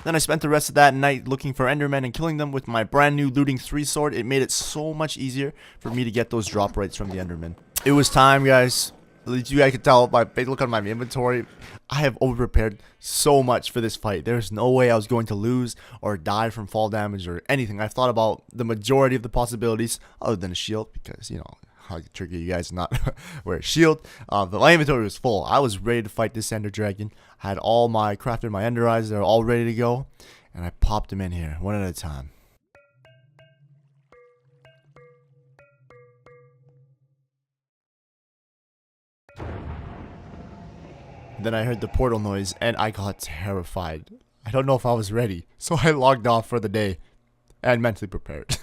Speaker 1: Then I spent the rest of that night looking for endermen and killing them with my brand new looting 3 sword. It made it so much easier for me to get those drop rates from the endermen. It was time, guys. At least you guys could tell by look at my inventory. I have over-prepared so much for this fight. There's no way I was going to lose or die from fall damage or anything. I've thought about the majority of the possibilities other than a shield because, you know, how tricky you guys not wear a shield. But my inventory was full. I was ready to fight this Ender Dragon. I had all my crafted my Ender Eyes. They're all ready to go. And I popped them in here one at a time. Then I heard the portal noise and I got terrified. I don't know if I was ready. So I logged off for the day and mentally prepared.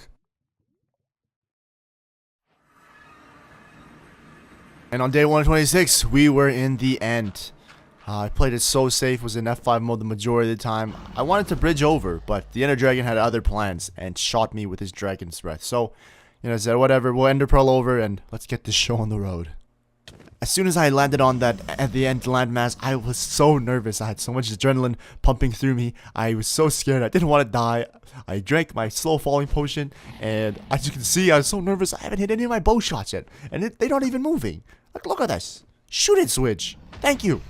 Speaker 1: And on day 126, we were in the end. I played it so safe, was in F5 mode the majority of the time. I wanted to bridge over, but the Ender Dragon had other plans and shot me with his Dragon's Breath. So, you know, I said, whatever, we'll Ender Pearl over and let's get this show on the road. As soon as I landed on that at the end landmass, I was so nervous. I had so much adrenaline pumping through me. I was so scared. I didn't want to die. I drank my slow falling potion, and as you can see, I was so nervous. I haven't hit any of my bow shots yet, and they're not even moving. Look at this. Shoot it, Switch. Thank you.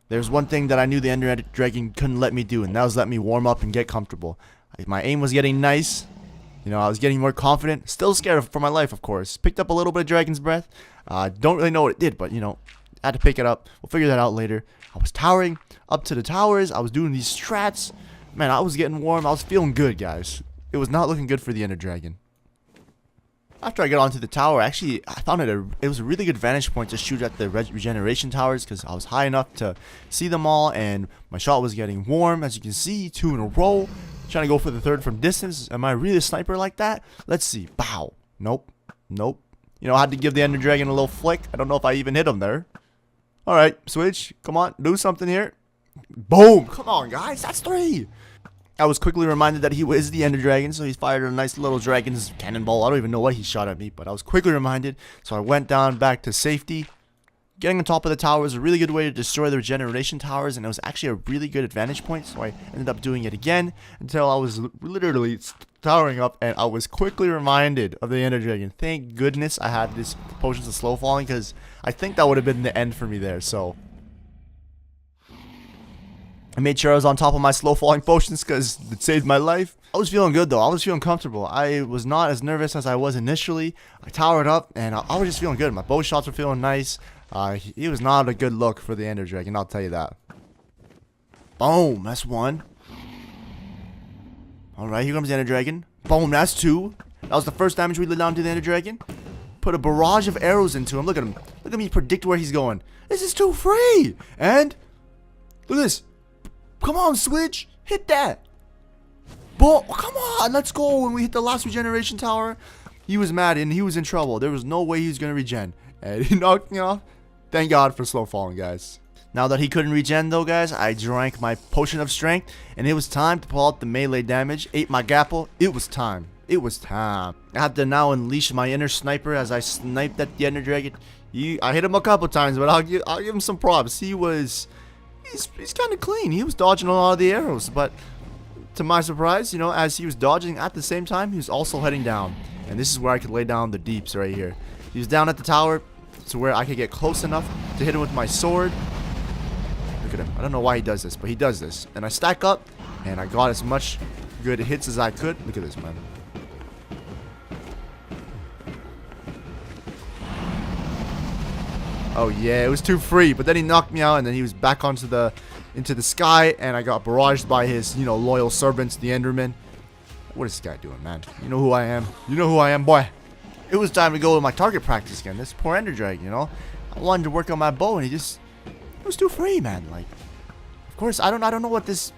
Speaker 1: There's one thing that I knew the Ender Dragon couldn't let me do, and that was let me warm up and get comfortable. My aim was getting nice. You know, I was getting more confident. Still scared for my life, of course. Picked up a little bit of Dragon's Breath. Don't really know what it did, but, you know, I had to pick it up. We'll figure that out later. I was towering up to the towers. I was doing these strats. Man, I was getting warm. I was feeling good, guys. It was not looking good for the Ender Dragon. After I got onto the tower, actually, I found it was a really good vantage point to shoot at the regeneration towers because I was high enough to see them all, and my shot was getting warm. As you can see, 2 in a row. Trying to go for the 3rd from distance. Am I really a sniper like that? Let's see. Bow. Nope. Nope. You know, I had to give the Ender Dragon a little flick. I don't know if I even hit him there. Alright, Switch. Come on. Do something here. Boom. Come on, guys. That's 3. I was quickly reminded that he was the Ender Dragon, so he fired a nice little dragon's cannonball. I don't even know what he shot at me, but I was quickly reminded. So I went down back to safety. Getting on top of the tower was a really good way to destroy the regeneration towers, and it was actually a really good advantage point, so I ended up doing it again until I was literally towering up, and I was quickly reminded of the Ender Dragon. Thank goodness I had this potions of slow falling, because I think that would have been the end for me there, so I made sure I was on top of my slow falling potions because it saved my life. I was feeling good though. I was feeling comfortable. I was not as nervous as I was initially. I towered up and I was just feeling good. My bow shots were feeling nice. It was not a good look for the Ender Dragon, I'll tell you that. Boom, that's 1. Alright, here comes the Ender Dragon. Boom, that's 2. That was the first damage we did down to the Ender Dragon. Put a barrage of arrows into him. Look at him. Look at me predict where he's going. This is too free. And look at this. Come on, Switch. Hit that. Boom. Come on. Let's go. When we hit the last regeneration tower, he was mad and he was in trouble. There was no way he was going to regen. And he knocked me off. Thank God for slow falling, guys. Now that he couldn't regen though, guys, I drank my potion of strength, and it was time to pull out the melee damage. Ate my gapple. It was time. It was time. I had to now unleash my inner sniper as I sniped at the Ender Dragon. I hit him a couple times, but I'll give him some props. He's kind of clean. He was dodging a lot of the arrows, but to my surprise, you know, as he was dodging at the same time, he was also heading down. And this is where I could lay down the deeps right here. He was down at the tower to where I could get close enough to hit him with my sword. Look at him. I don't know why he does this, but he does this. And I stack up, and I got as much good hits as I could. Look at this, man. Oh yeah, it was too free, but then he knocked me out, and then he was back into the sky, and I got barraged by his, you know, loyal servants, the Endermen. What is this guy doing, man? You know who I am. You know who I am, boy. It was time to go to my target practice again. This poor Ender Dragon, you know. I wanted to work on my bow, and it was too free, man. Like, of course, I don't know what this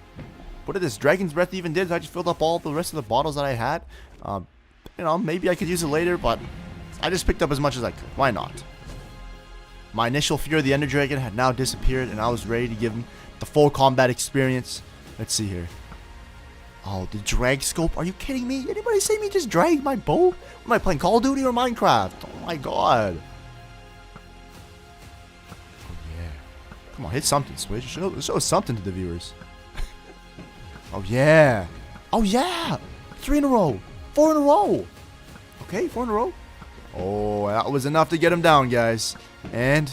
Speaker 1: Dragon's Breath even did. I just filled up all the rest of the bottles that I had. You know, maybe I could use it later, but I just picked up as much as I could. Why not? My initial fear of the Ender Dragon had now disappeared, and I was ready to give him the full combat experience. Let's see here. Oh, the drag scope? Are you kidding me? Anybody see me just drag my bow? Am I playing Call of Duty or Minecraft? Oh my god. Oh yeah. Come on, hit something, Switch. Show something to the viewers. Oh yeah. Oh yeah. 3 in a row. 4 in a row. Okay, 4 in a row. Oh, that was enough to get him down, guys. And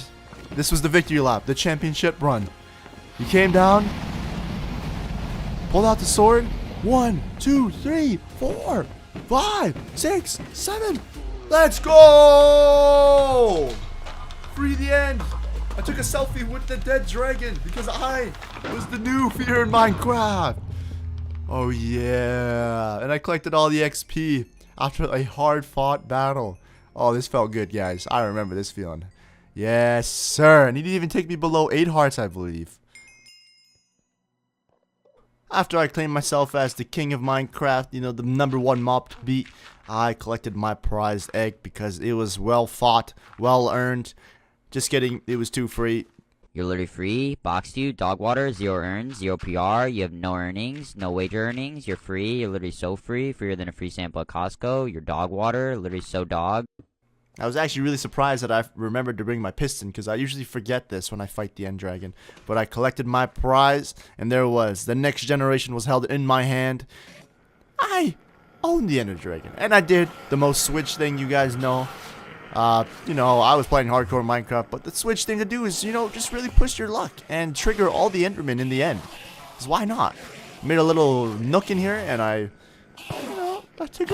Speaker 1: this was the victory lap, the championship run. He came down, pulled out the sword. 1, 2, 3, 4, 5, 6, 7. Let's go! Free the end. I took a selfie with the dead dragon because I was the new fear in Minecraft. Oh yeah. And I collected all the XP after a hard-fought battle. Oh, this felt good, guys. I remember this feeling. Yes, sir. And he didn't even take me below 8 hearts, I believe. After I claimed myself as the king of Minecraft, you know, the #1 mob to beat, I collected my prized egg because it was well fought, well earned. Just kidding, it was too free.
Speaker 5: You're literally free. Boxed you. Dog water. 0 earns. 0 PR. You have no earnings. No wager earnings. You're free. You're literally so free. Freer than a free sample at Costco. Your dog water. Literally so dog.
Speaker 1: I was actually really surprised that I remembered to bring my piston because I usually forget this when I fight the End Dragon. But I collected my prize, and there it was. The next generation was held in my hand. I owned the Ender Dragon, and I did the most Switch thing you guys know. You know, I was playing hardcore Minecraft, but the Switch thing to do is, you know, just really push your luck and trigger all the Endermen in the end. Because why not? Made a little nook in here, and I took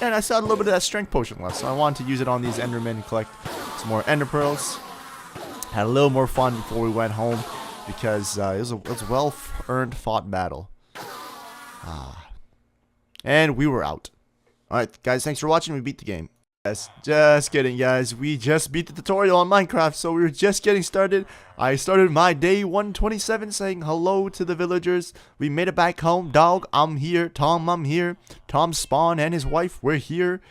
Speaker 1: and I saw a little bit of that strength potion left, so I wanted to use it on these Endermen and collect some more Ender Pearls. Had a little more fun before we went home because it was a well-earned fought battle. And we were out. Alright, guys, thanks for watching. We beat the game. Yes, just kidding, guys. We just beat the tutorial on Minecraft, so we were just getting started. I started my day 127 saying hello to the villagers. We made it back home. Dog, I'm here. Tom, I'm here. Tom Spawn and his wife, we're here.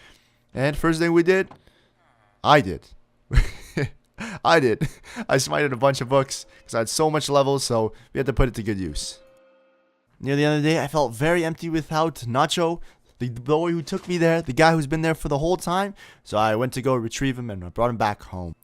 Speaker 1: And first thing we did, I did. I smited a bunch of books because I had so much levels, so we had to put it to good use. Near the end of the day, I felt very empty without Nacho, the boy who took me there, the guy who's been there for the whole time. So I went to go retrieve him and I brought him back home.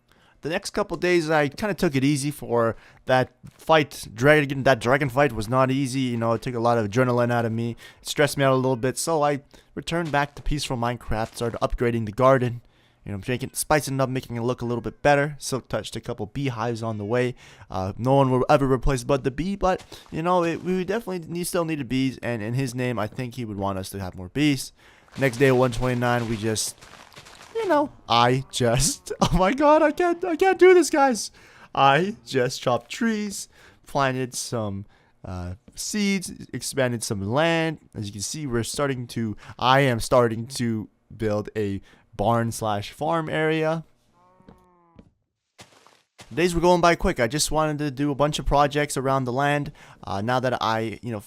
Speaker 1: The next couple days, I kind of took it easy for that fight. That dragon fight was not easy. You know, it took a lot of adrenaline out of me. It stressed me out a little bit. So I returned back to peaceful Minecraft, started upgrading the garden. You know, spicing it up, making it look a little bit better. Silk touched a couple beehives on the way. No one will ever replace Bud the Bee, but, you know, we definitely still needed bees. And in his name, I think he would want us to have more bees. Next day, 129, we just, you know, oh my god, I can't do this, guys. I just chopped trees, planted some seeds, expanded some land. As you can see, I am starting to build a barn/farm area. Days were going by quick. I just wanted to do a bunch of projects around the land. Now that I, you know,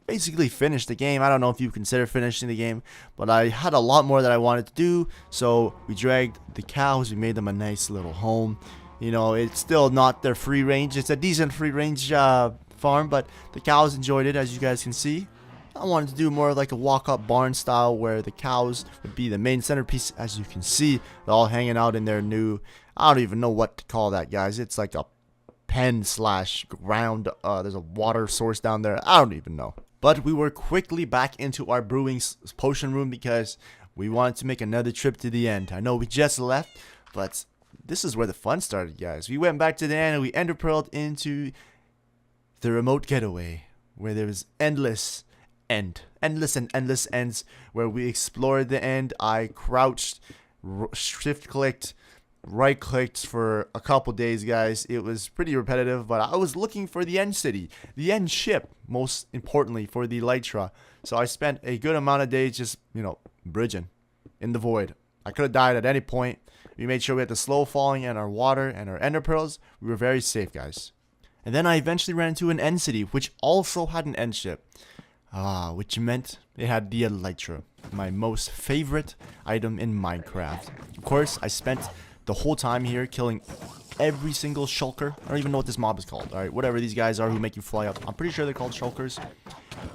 Speaker 1: basically finished the game. I don't know if you consider finishing the game, but I had a lot more that I wanted to do. So we dragged the cows. We made them a nice little home. You know, it's still not their free range. It's a decent free range farm, but the cows enjoyed it, as you guys can see. I wanted to do more like a walk-up barn style where the cows would be the main centerpiece. As you can see, they're all hanging out in their new, I don't even know what to call that, guys. It's like a pen slash ground. There's a water source down there. I don't even know. But we were quickly back into our brewing potion room because we wanted to make another trip to the end. I know we just left, but this is where the fun started, guys. We went back to the end and we ender pearled into the remote getaway where there was endless and endless ends where we explored the end. I crouched, shift clicked, right clicked for a couple days, guys. It was pretty repetitive, but I was looking for the end city, the end ship, most importantly for the Elytra. So I spent a good amount of days just, you know, bridging in the void. I could have died at any point. We made sure we had the slow falling and our water and our ender pearls. We were very safe, guys. And then I eventually ran into an end city, which also had an end ship. Which meant it had the Elytra, my most favorite item in Minecraft. Of course, I spent the whole time here killing every single shulker. I don't even know what this mob is called. Alright, whatever these guys are who make you fly up. I'm pretty sure they're called shulkers.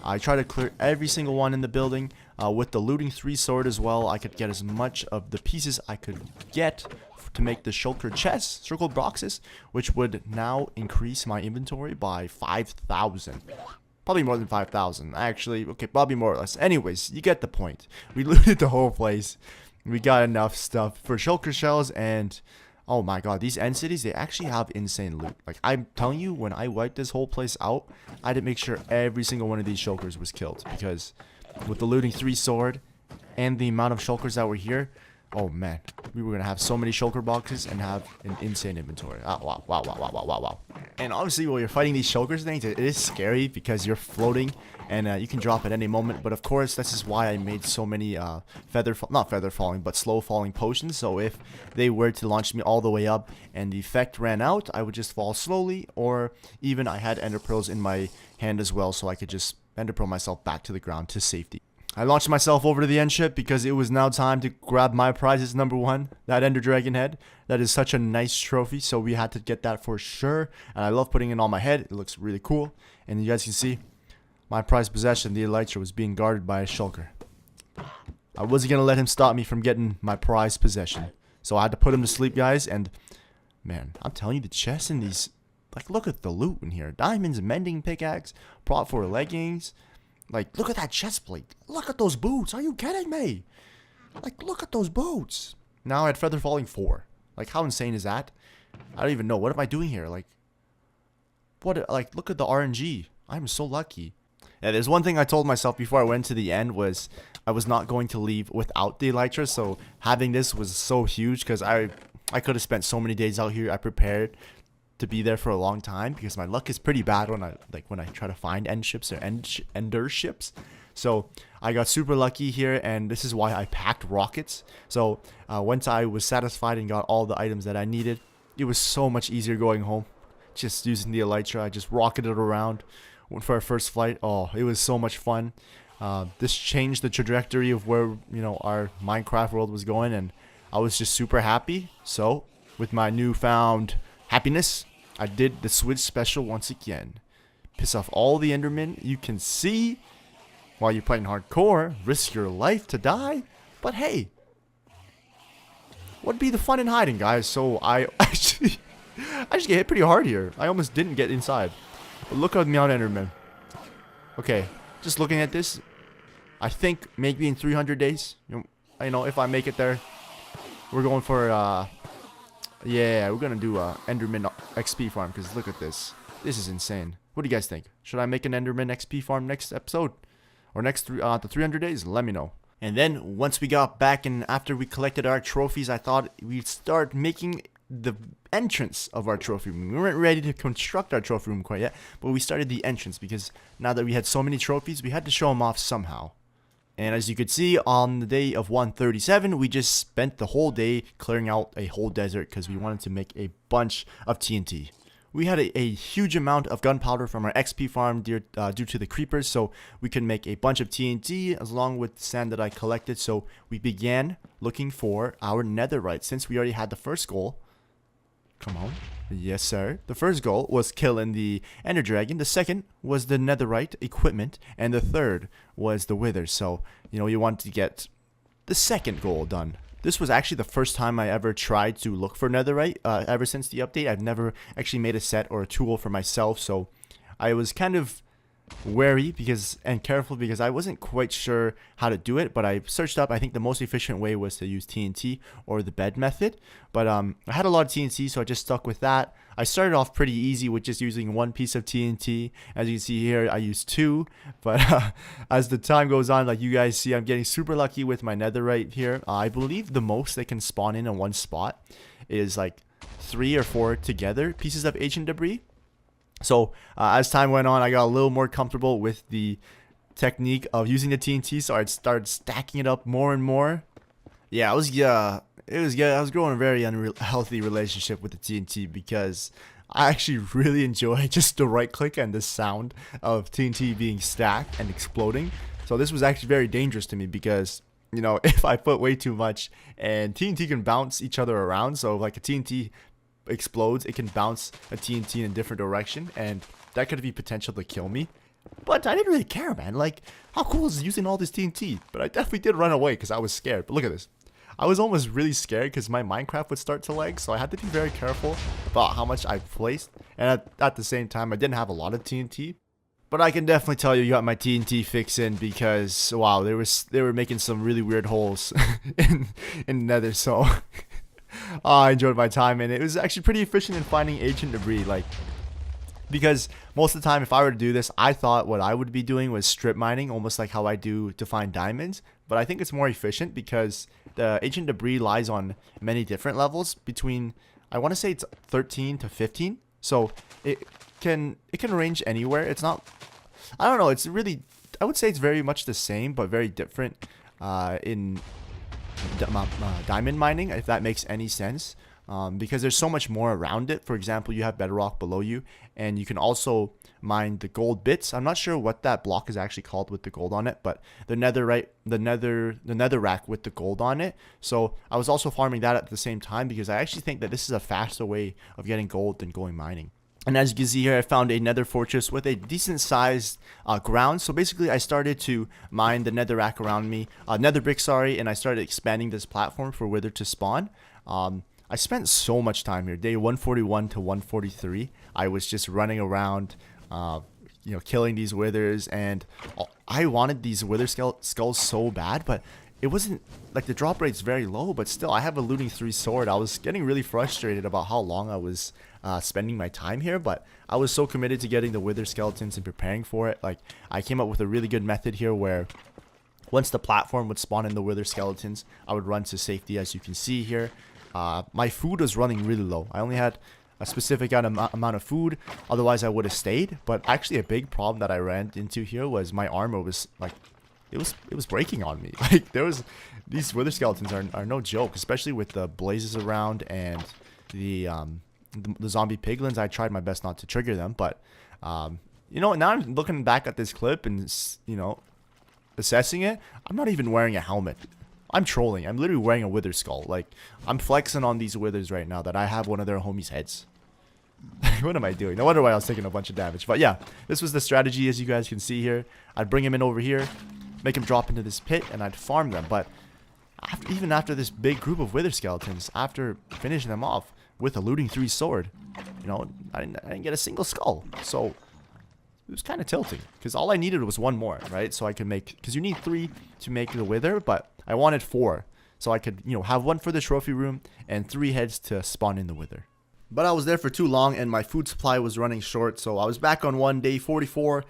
Speaker 1: I tried to clear every single one in the building. With the looting 3 sword as well, I could get as much of the pieces I could get to make the shulker chests, circle boxes, which would now increase my inventory by 5,000. Probably more than 5,000. Actually, okay, probably more or less. Anyways, you get the point. We looted the whole place. We got enough stuff for shulker shells, and oh my god, these end cities, they actually have insane loot. Like, I'm telling you, when I wiped this whole place out, I had to make sure every single one of these shulkers was killed, because with the looting 3 sword and the amount of shulkers that were here, oh man, we were gonna have so many shulker boxes and have an insane inventory. Wow. And obviously, while you're fighting these shulkers things, it is scary because you're floating and you can drop at any moment. But of course, this is why I made so many not feather falling, but slow falling potions. So if they were to launch me all the way up and the effect ran out, I would just fall slowly. Or even I had ender pearls in my hand as well, so I could just ender pearl myself back to the ground to safety. I launched myself over to the end ship because it was now time to grab my prizes. Number 1, that Ender Dragon head. That is such a nice trophy, so we had to get that for sure. And I love putting it on my head. It looks really cool. And you guys can see, my prized possession, the Elytra, was being guarded by a shulker. I wasn't going to let him stop me from getting my prized possession. So I had to put him to sleep, guys. And, man, I'm telling you, the chests in these... Like, look at the loot in here. Diamonds, mending pickaxe, prop 4 leggings... Like, look at that chest plate. Look at those boots. Are you kidding me? Like, look at those boots. Now I had feather falling 4. Like, how insane is that? I don't even know. What am I doing here? Like, what? Like, look at the RNG. I'm so lucky. Yeah, there's one thing I told myself before I went to the end was I was not going to leave without the Elytra. So having this was so huge because I could have spent so many days out here. I prepared to be there for a long time because my luck is pretty bad when I try to find end ships or ender ships. So I got super lucky here, and this is why I packed rockets. So once I was satisfied and got all the items that I needed, it was so much easier going home. Just using the Elytra, I just rocketed around. Went for our first flight. Oh, it was so much fun. This changed the trajectory of where our Minecraft world was going, and I was just super happy. So with my newfound happiness, I did the Switch special once again. Piss off all the Endermen you can see while you're playing hardcore. Risk your life to die. But hey, what'd be the fun in hiding, guys? So I just get hit pretty hard here. I almost didn't get inside. But look at me on Enderman. Okay, just looking at this, I think maybe in 300 days, if I make it there, we're going for yeah, we're gonna do a Enderman XP farm because look at this. This is insane. What do you guys think? Should I make an Enderman XP farm next episode? Or next the 300 days? Let me know. And then once we got back and after we collected our trophies, I thought we'd start making the entrance of our trophy room. We weren't ready to construct our trophy room quite yet, but we started the entrance because now that we had so many trophies, we had to show them off somehow. And as you could see, on the day of 137, we just spent the whole day clearing out a whole desert because we wanted to make a bunch of TNT. We had a huge amount of gunpowder from our XP farm due to the creepers, so we could make a bunch of TNT along with sand that I collected. So we began looking for our netherite since we already had the first goal, Come on. Yes, sir. The first goal was killing the Ender Dragon. The second was the Netherite equipment. And the third was the Wither. So, you know, you want to get the second goal done. This was actually the first time I ever tried to look for Netherite. Ever since the update, I've never actually made a set or a tool for myself. So, I was kind of wary and careful because I wasn't quite sure how to do it, but I searched up. I think the most efficient way was to use TNT or the bed method, but I had a lot of TNT, so I just stuck with that. I started off pretty easy with just using one piece of TNT. As you can see here, I used two, but as the time goes on, like you guys see, I'm getting super lucky with my netherite here. I believe the most they can spawn in one spot is like 3 or 4 together pieces of ancient debris. So as time went on, I got a little more comfortable with the technique of using the TNT, so I'd start stacking it up more and more. Yeah, I was growing a very unhealthy relationship with the TNT because I actually really enjoy just the right click and the sound of TNT being stacked and exploding. So this was actually very dangerous to me because, you know, if I put way too much, and TNT can bounce each other around, so like a TNT explodes, it can bounce a TNT in a different direction, and that could be potential to kill me. But I didn't really care, man. Like, how cool is using all this TNT? But I definitely did run away because I was scared. But look at this. I was almost really scared because my Minecraft would start to lag, so I had to be very careful about how much I placed. And at the same time, I didn't have a lot of TNT. But I can definitely tell you got my TNT fix in because, wow, they were making some really weird holes in Nether, so I enjoyed my time, and it was actually pretty efficient in finding ancient debris, like, because most of the time if I were to do this, I thought what I would be doing was strip mining, almost like how I do to find diamonds, but I think it's more efficient because the ancient debris lies on many different levels between, I want to say it's 13 to 15, so it can range anywhere. It's not, I don't know, it's really, I would say it's very much the same but very different in diamond mining, if that makes any sense, because there's so much more around it. For example, you have bedrock below you, and you can also mine the gold bits. I'm not sure what that block is actually called with the gold on it, but the netherite, the nether rack with the gold on it. So I was also farming that at the same time because I actually think that this is a faster way of getting gold than going mining. And as you can see here, I found a nether fortress with a decent sized ground. So basically I started to mine the nether rack around me, nether brick, sorry, and I started expanding this platform for wither to spawn. I spent so much time here. Day 141 to 143, I was just running around, you know, killing these withers, and I wanted these wither skulls so bad, but it wasn't, like, the drop rate's very low, but still, I have a looting 3 sword. I was getting really frustrated about how long I was spending my time here, but I was so committed to getting the wither skeletons and preparing for it. Like, I came up with a really good method here where once the platform would spawn in the wither skeletons, I would run to safety, as you can see here. My food was running really low. I only had a specific amount of food, otherwise I would have stayed. But actually a big problem that I ran into here was my armor was like, it was breaking on me. Like, these wither skeletons are no joke, especially with the blazes around and the zombie piglins. I tried my best not to trigger them, but you know, now I'm looking back at this clip and, you know, assessing it, I'm not even wearing a helmet. I'm trolling. I'm literally wearing a wither skull. Like, I'm flexing on these withers right now that I have one of their homies' heads. What am I doing? No wonder why I was taking a bunch of damage. But yeah, this was the strategy, as you guys can see here. I'd bring him in over here, make him drop into this pit, and I'd farm them. But even after this big group of wither skeletons, after finishing them off with a looting 3 sword, you know, I didn't get a single skull. So it was kind of tilting, because all I needed was 1 more, right? So I could make, because you need 3 to make the wither, but I wanted 4, so I could, you know, have 1 for the trophy room and 3 heads to spawn in the wither. But I was there for too long and my food supply was running short, so I was back on day 44,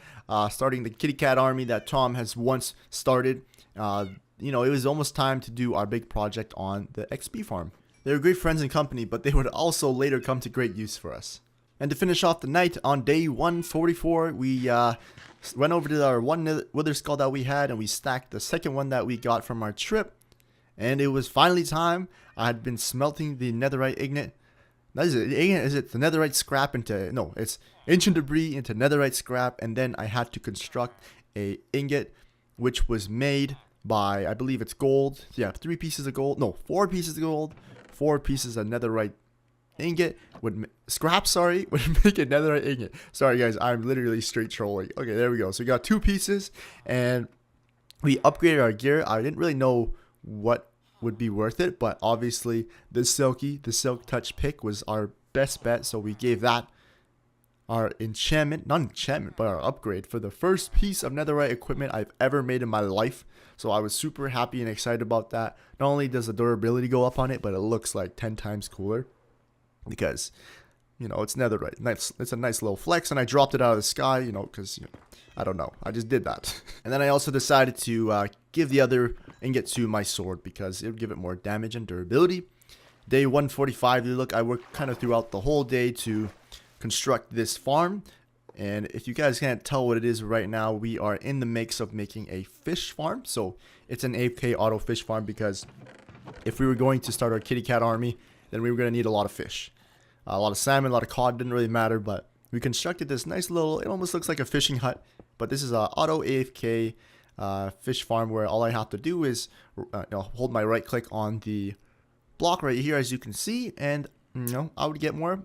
Speaker 1: starting the kitty cat army that Tom has once started. You know, it was almost time to do our big project on the XP farm. They were great friends and company, but they would also later come to great use for us. And to finish off the night, on day 144, we went over to our 1 wither skull that we had, and we stacked the second one that we got from our trip. And it was finally time. I had been smelting the netherite ignet. Is it the netherite scrap into, no, it's ancient debris into netherite scrap, and then I had to construct a ingot, which was made by, I believe it's gold. Yeah, 3 pieces of gold, no, 4 pieces of gold, 4 pieces of netherite ingot scrap, sorry, would make a netherite ingot. Sorry guys, I'm literally straight trolling. Okay, there we go. So we got 2 pieces and we upgraded our gear. I didn't really know what would be worth it, but obviously the silk touch pick was our best bet, so we gave that our enchantment, not enchantment, but our upgrade for the first piece of netherite equipment I've ever made in my life. So I was super happy and excited about that. Not only does the durability go up on it, but it looks like 10 times cooler because, you know, it's netherite. It's a nice little flex, and I dropped it out of the sky, you know, because, you know, I don't know. I just did that. And then I also decided to give the other ingot to my sword because it would give it more damage and durability. Day 145, look, I worked kind of throughout the whole day to construct this farm. And if you guys can't tell what it is right now, we are in the mix of making a fish farm. So it's an AFK auto fish farm because if we were going to start our kitty cat army, then we were going to need a lot of fish. A lot of salmon, a lot of cod, didn't really matter, but we constructed this nice little, it almost looks like a fishing hut, but this is a auto AFK fish farm where all I have to do is hold my right click on the block right here, as you can see, and I would get more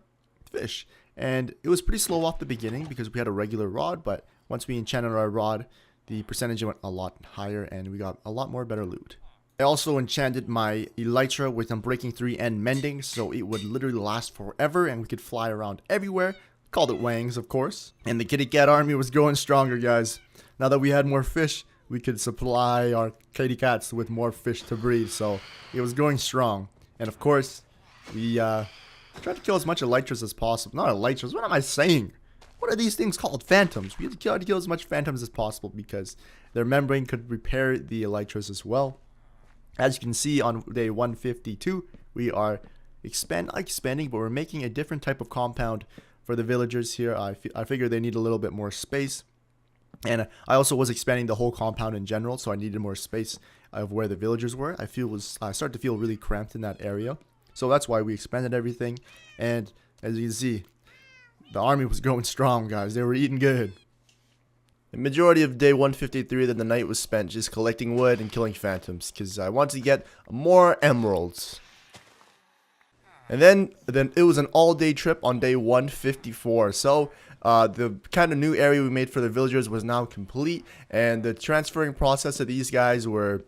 Speaker 1: fish. And it was pretty slow off the beginning because we had a regular rod, but once we enchanted our rod, the percentage went a lot higher and we got a lot more better loot. I also enchanted my elytra with Unbreaking 3 and Mending, so it would literally last forever and we could fly around everywhere. Called it Wangs, of course. And the kitty cat army was growing stronger, guys. Now that we had more fish, we could supply our kitty cats with more fish to breed, so it was going strong. And of course, we tried to kill as much elytras as possible. Not elytras, what am I saying? What are these things called? Phantoms. We tried to kill as much phantoms as possible because their membrane could repair the elytras as well. As you can see on day 152, we are expanding, but we're making a different type of compound for the villagers here. I figure they need a little bit more space. And I also was expanding the whole compound in general, so I needed more space of where the villagers were. I started to feel really cramped in that area. So that's why we expanded everything. And as you can see, the army was going strong, guys. They were eating good. The majority of day 153 then the night was spent just collecting wood and killing phantoms because I wanted to get more emeralds. And then it was an all-day trip on day 154. So the kind of new area we made for the villagers was now complete, and the transferring process of these guys were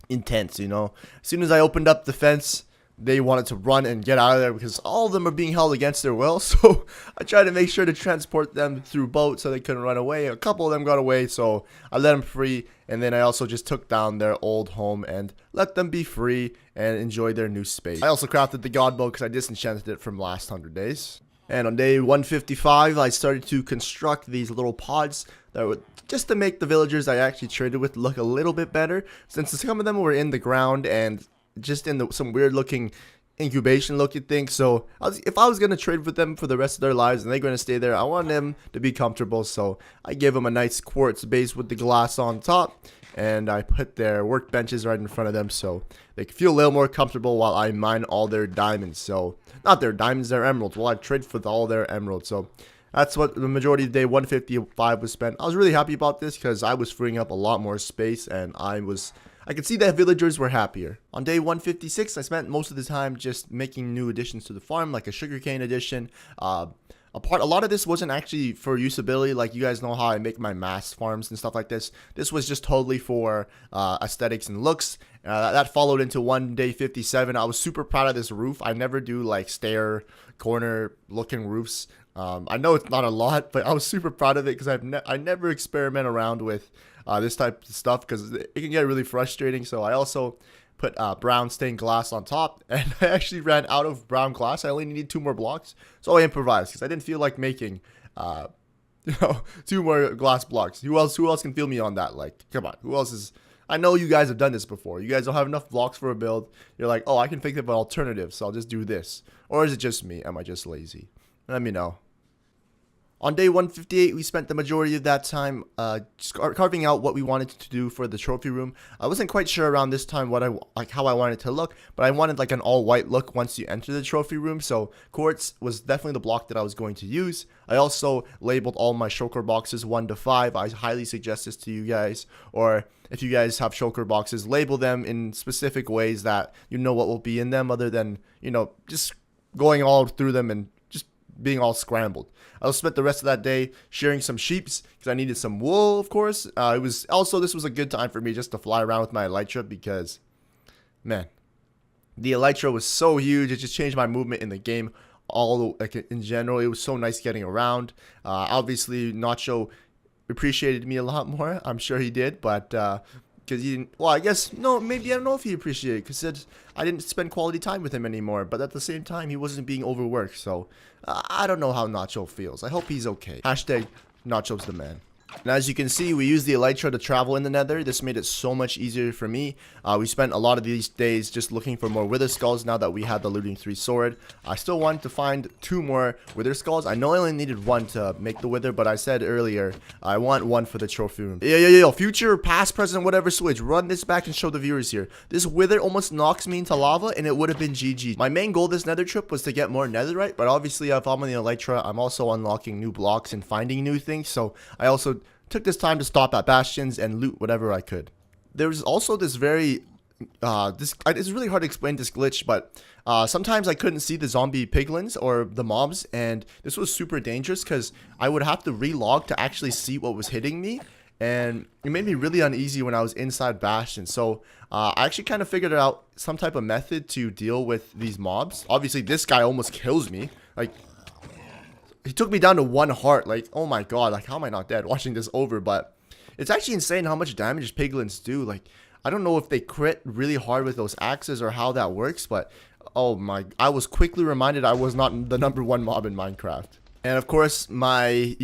Speaker 1: intense, you know. As soon as I opened up the fence, they wanted to run and get out of there because all of them are being held against their will. So I tried to make sure to transport them through boat so they couldn't run away. A couple of them got away, so I let them free. And then I also just took down their old home and let them be free and enjoy their new space. I also crafted the god bow because I disenchanted it from last 100 days. And on day 155, I started to construct these little pods that would just to make the villagers I actually traded with look a little bit better, since some of them were in the ground and just in some weird looking incubation looking thing. So if I was going to trade with them for the rest of their lives and they're going to stay there, I want them to be comfortable. So I gave them a nice quartz base with the glass on top, and I put their workbenches right in front of them so they could feel a little more comfortable while I mine all their diamonds. So not their diamonds, their emeralds. Well, I trade for all their emeralds. So that's what the majority of day 155 was spent. I was really happy about this because I was freeing up a lot more space, and I could see that villagers were happier. On day 156, I spent most of the time just making new additions to the farm, like a sugarcane addition. A lot of this wasn't actually for usability, like you guys know how I make my mass farms and stuff like this. This was just totally for aesthetics and looks. That followed into day 57. I was super proud of this roof. I never do like stair corner looking roofs. I know it's not a lot, but I was super proud of it because I never experiment around with this type of stuff because it can get really frustrating. So I also put brown stained glass on top, and I actually ran out of brown glass. I only needed 2 more blocks, so I improvised because I didn't feel like making 2 more glass blocks. Who else can feel me on that? Like, come on, who else is? I know you guys have done this before. You guys don't have enough blocks for a build. You're like, oh, I can think of an alternative, so I'll just do this. Or is it just me? Am I just lazy? Let me know. On day 158, we spent the majority of that time just carving out what we wanted to do for the trophy room. I wasn't quite sure around this time how I wanted it to look, but I wanted like an all-white look once you enter the trophy room, so quartz was definitely the block that I was going to use. I also labeled all my shulker boxes 1 to 5. I highly suggest this to you guys, or if you guys have shulker boxes, label them in specific ways that you know what will be in them, other than, just going all through them and just being all scrambled. I also spent the rest of that day shearing some sheeps because I needed some wool, of course. This was a good time for me just to fly around with my elytra because, man, the elytra was so huge. It just changed my movement in the game. Like in general, it was so nice getting around. Obviously, Nacho appreciated me a lot more. I'm sure he did, but because he didn't. Well, I guess no. Maybe I don't know if he appreciated it because I didn't spend quality time with him anymore. But at the same time, he wasn't being overworked. So I don't know how Nacho feels. I hope he's okay. Hashtag Nacho's the man. And as you can see, we used the elytra to travel in the nether. This made it so much easier for me. We spent a lot of these days just looking for more wither skulls now that we had the looting 3 sword. I still wanted to find 2 more wither skulls. I know I only needed 1 to make the wither, but I said earlier, I want 1 for the trophy room. Yo, future, past, present, whatever switch. Run this back and show the viewers here. This wither almost knocks me into lava and it would have been GG. My main goal this nether trip was to get more netherite, but obviously if I'm on the elytra, I'm also unlocking new blocks and finding new things. So I also took this time to stop at bastions and loot whatever I could. There was also this very it's really hard to explain this glitch, but sometimes I couldn't see the zombie piglins or the mobs, and this was super dangerous because I would have to relog to actually see what was hitting me, and it made me really uneasy when I was inside bastion. So I actually kind of figured out some type of method to deal with these mobs. Obviously this guy almost kills me. Like, he took me down to 1 heart. Like, oh my god, like, how am I not dead watching this over? But it's actually insane how much damage piglins do. Like, I don't know if they crit really hard with those axes or how that works, but oh my, I was quickly reminded I was not the #1 mob in Minecraft. And of course, my,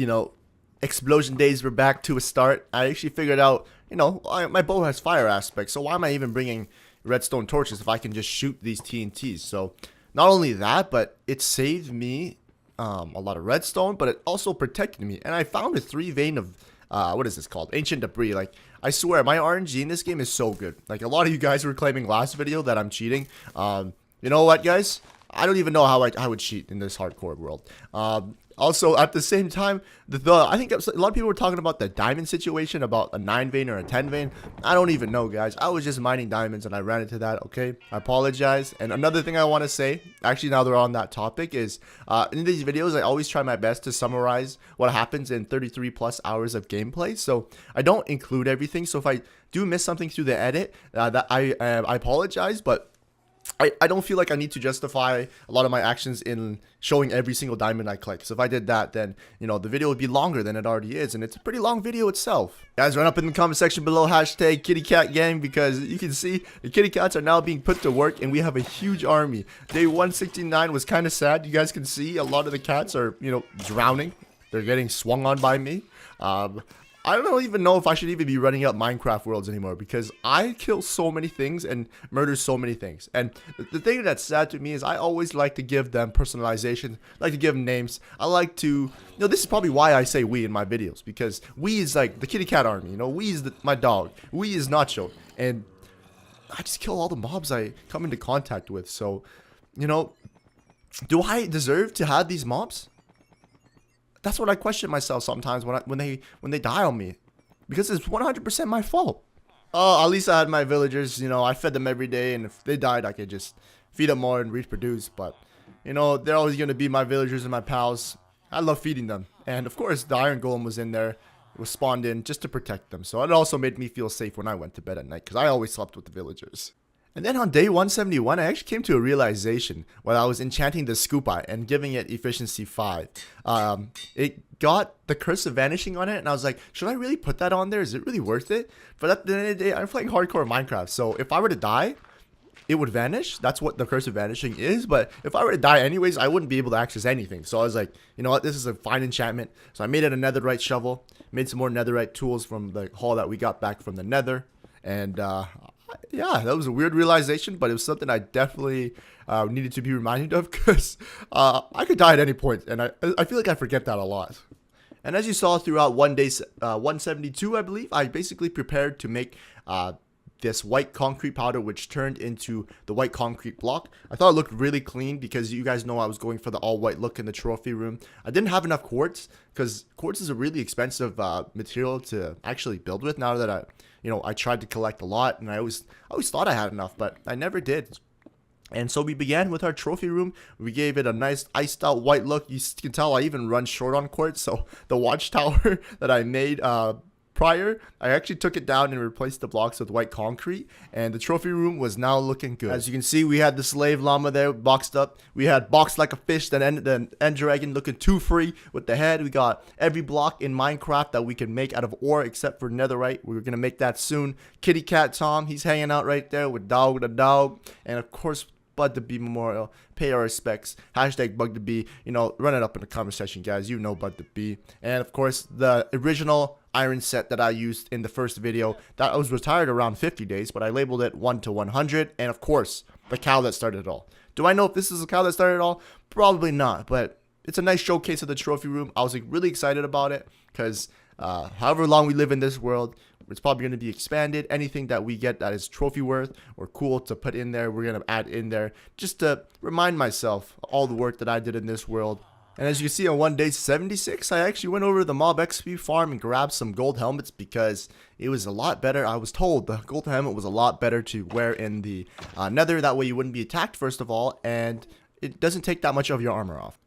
Speaker 1: explosion days were back to a start. I actually figured out, my bow has fire aspects, so why am I even bringing redstone torches if I can just shoot these TNTs? So not only that, but it saved me a lot of redstone, but it also protected me. And I found a 3 vein of what is this called, ancient debris. Like, I swear my RNG in this game is so good. Like, a lot of you guys were claiming last video that I'm cheating. You know what, guys, I don't even know how I would cheat in this hardcore world. Also, at the same time, I think a lot of people were talking about the diamond situation, about a 9 vein or a 10 vein. I don't even know, guys. I was just mining diamonds and I ran into that, okay? I apologize. And another thing I want to say, actually now they're on that topic, is in these videos, I always try my best to summarize what happens in 33 plus hours of gameplay. So I don't include everything. So if I do miss something through the edit, I apologize, but I don't feel like I need to justify a lot of my actions in showing every single diamond I collect. So if I did that, then, the video would be longer than it already is. And it's a pretty long video itself. Guys, run up in the comment section below, hashtag kitty cat gang, because you can see the kitty cats are now being put to work and we have a huge army. Day 169 was kind of sad. You guys can see a lot of the cats are, drowning. They're getting swung on by me. I don't even know if I should even be running up Minecraft worlds anymore because I kill so many things and murder so many things. And the thing that's sad to me is I always like to give them personalization, like to give them names. I like to, this is probably why I say we in my videos, because we is like the kitty cat army, we is my dog, we is Nacho. And I just kill all the mobs I come into contact with. So, do I deserve to have these mobs? That's what I question myself sometimes when they die on me, because it's 100% my fault. Oh, at least I had my villagers. I fed them every day, and if they died, I could just feed them more and reproduce. But they're always gonna be my villagers and my pals. I love feeding them, and of course, the iron golem was in there. It was spawned in just to protect them. So it also made me feel safe when I went to bed at night, because I always slept with the villagers. And then on day 171, I actually came to a realization while I was enchanting the scoop eye and giving it efficiency 5. It got the curse of vanishing on it, and I was like, should I really put that on there? Is it really worth it? But at the end of the day, I'm playing hardcore Minecraft, so if I were to die, it would vanish. That's what the curse of vanishing is. But if I were to die anyways, I wouldn't be able to access anything. So I was like, you know what, this is a fine enchantment. So I made it a netherite shovel, made some more netherite tools from the haul that we got back from the nether, and yeah, that was a weird realization, but it was something I definitely needed to be reminded of, because I could die at any point, and I feel like I forget that a lot. And as you saw throughout 172, I believe, I basically prepared to make this white concrete powder, which turned into the white concrete block. I thought it looked really clean because you guys know I was going for the all white look in the trophy room. I didn't have enough quartz because quartz is a really expensive material to actually build with. Now that I tried to collect a lot, and I always thought I had enough, but I never did. And so we began with our trophy room. We gave it a nice iced out white look. You can tell I even run short on quartz. So the watchtower that I made prior, I actually took it down and replaced the blocks with white concrete, and the trophy room was now looking good. As you can see, we had the slave llama there boxed up. We had boxed like a fish, then end dragon looking too free with the head. We got every block in Minecraft that we can make out of ore except for netherite. We're gonna make that soon. Kitty cat Tom, he's hanging out right there with dog the dog, and of course Bud the Bee Memorial. Pay our respects. Hashtag Bug the Bee. You know, run it up in the comment section, guys. You know Bud the Bee. And of course, the original iron set that I used in the first video, that was retired around 50 days, but I labeled it 1 to 100. And of course, the cow that started it all. Do I know if this is the cow that started it all? Probably not, but it's a nice showcase of the trophy room. I was like really excited about it because however long we live in this world, it's probably going to be expanded. Anything that we get that is trophy worth or cool to put in there, we're going to add in there just to remind myself all the work that I did in this world. And as you can see on one day 76, I actually went over to the Mob XP farm and grabbed some gold helmets because it was a lot better. I was told the gold helmet was a lot better to wear in the nether. That way you wouldn't be attacked first of all, and it doesn't take that much of your armor off.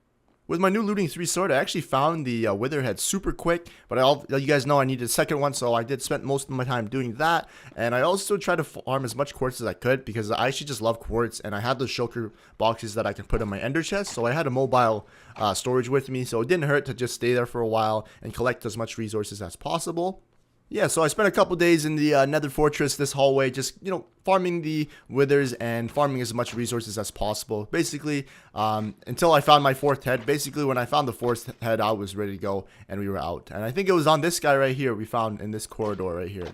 Speaker 1: With my new looting 3 sword, I actually found the witherhead super quick, but you guys know I needed a second one, so I did spend most of my time doing that. And I also tried to farm as much quartz as I could because I actually just love quartz, and I had those shulker boxes that I can put in my ender chest, so I had a mobile storage with me, so it didn't hurt to just stay there for a while and collect as much resources as possible. Yeah, so I spent a couple days in the nether fortress, this hallway, just, you know, farming the withers and farming as much resources as possible. Basically, until I found my 4th head. Basically, when I found the 4th head, I was ready to go, and we were out. And I think it was on this guy right here we found in this corridor right here.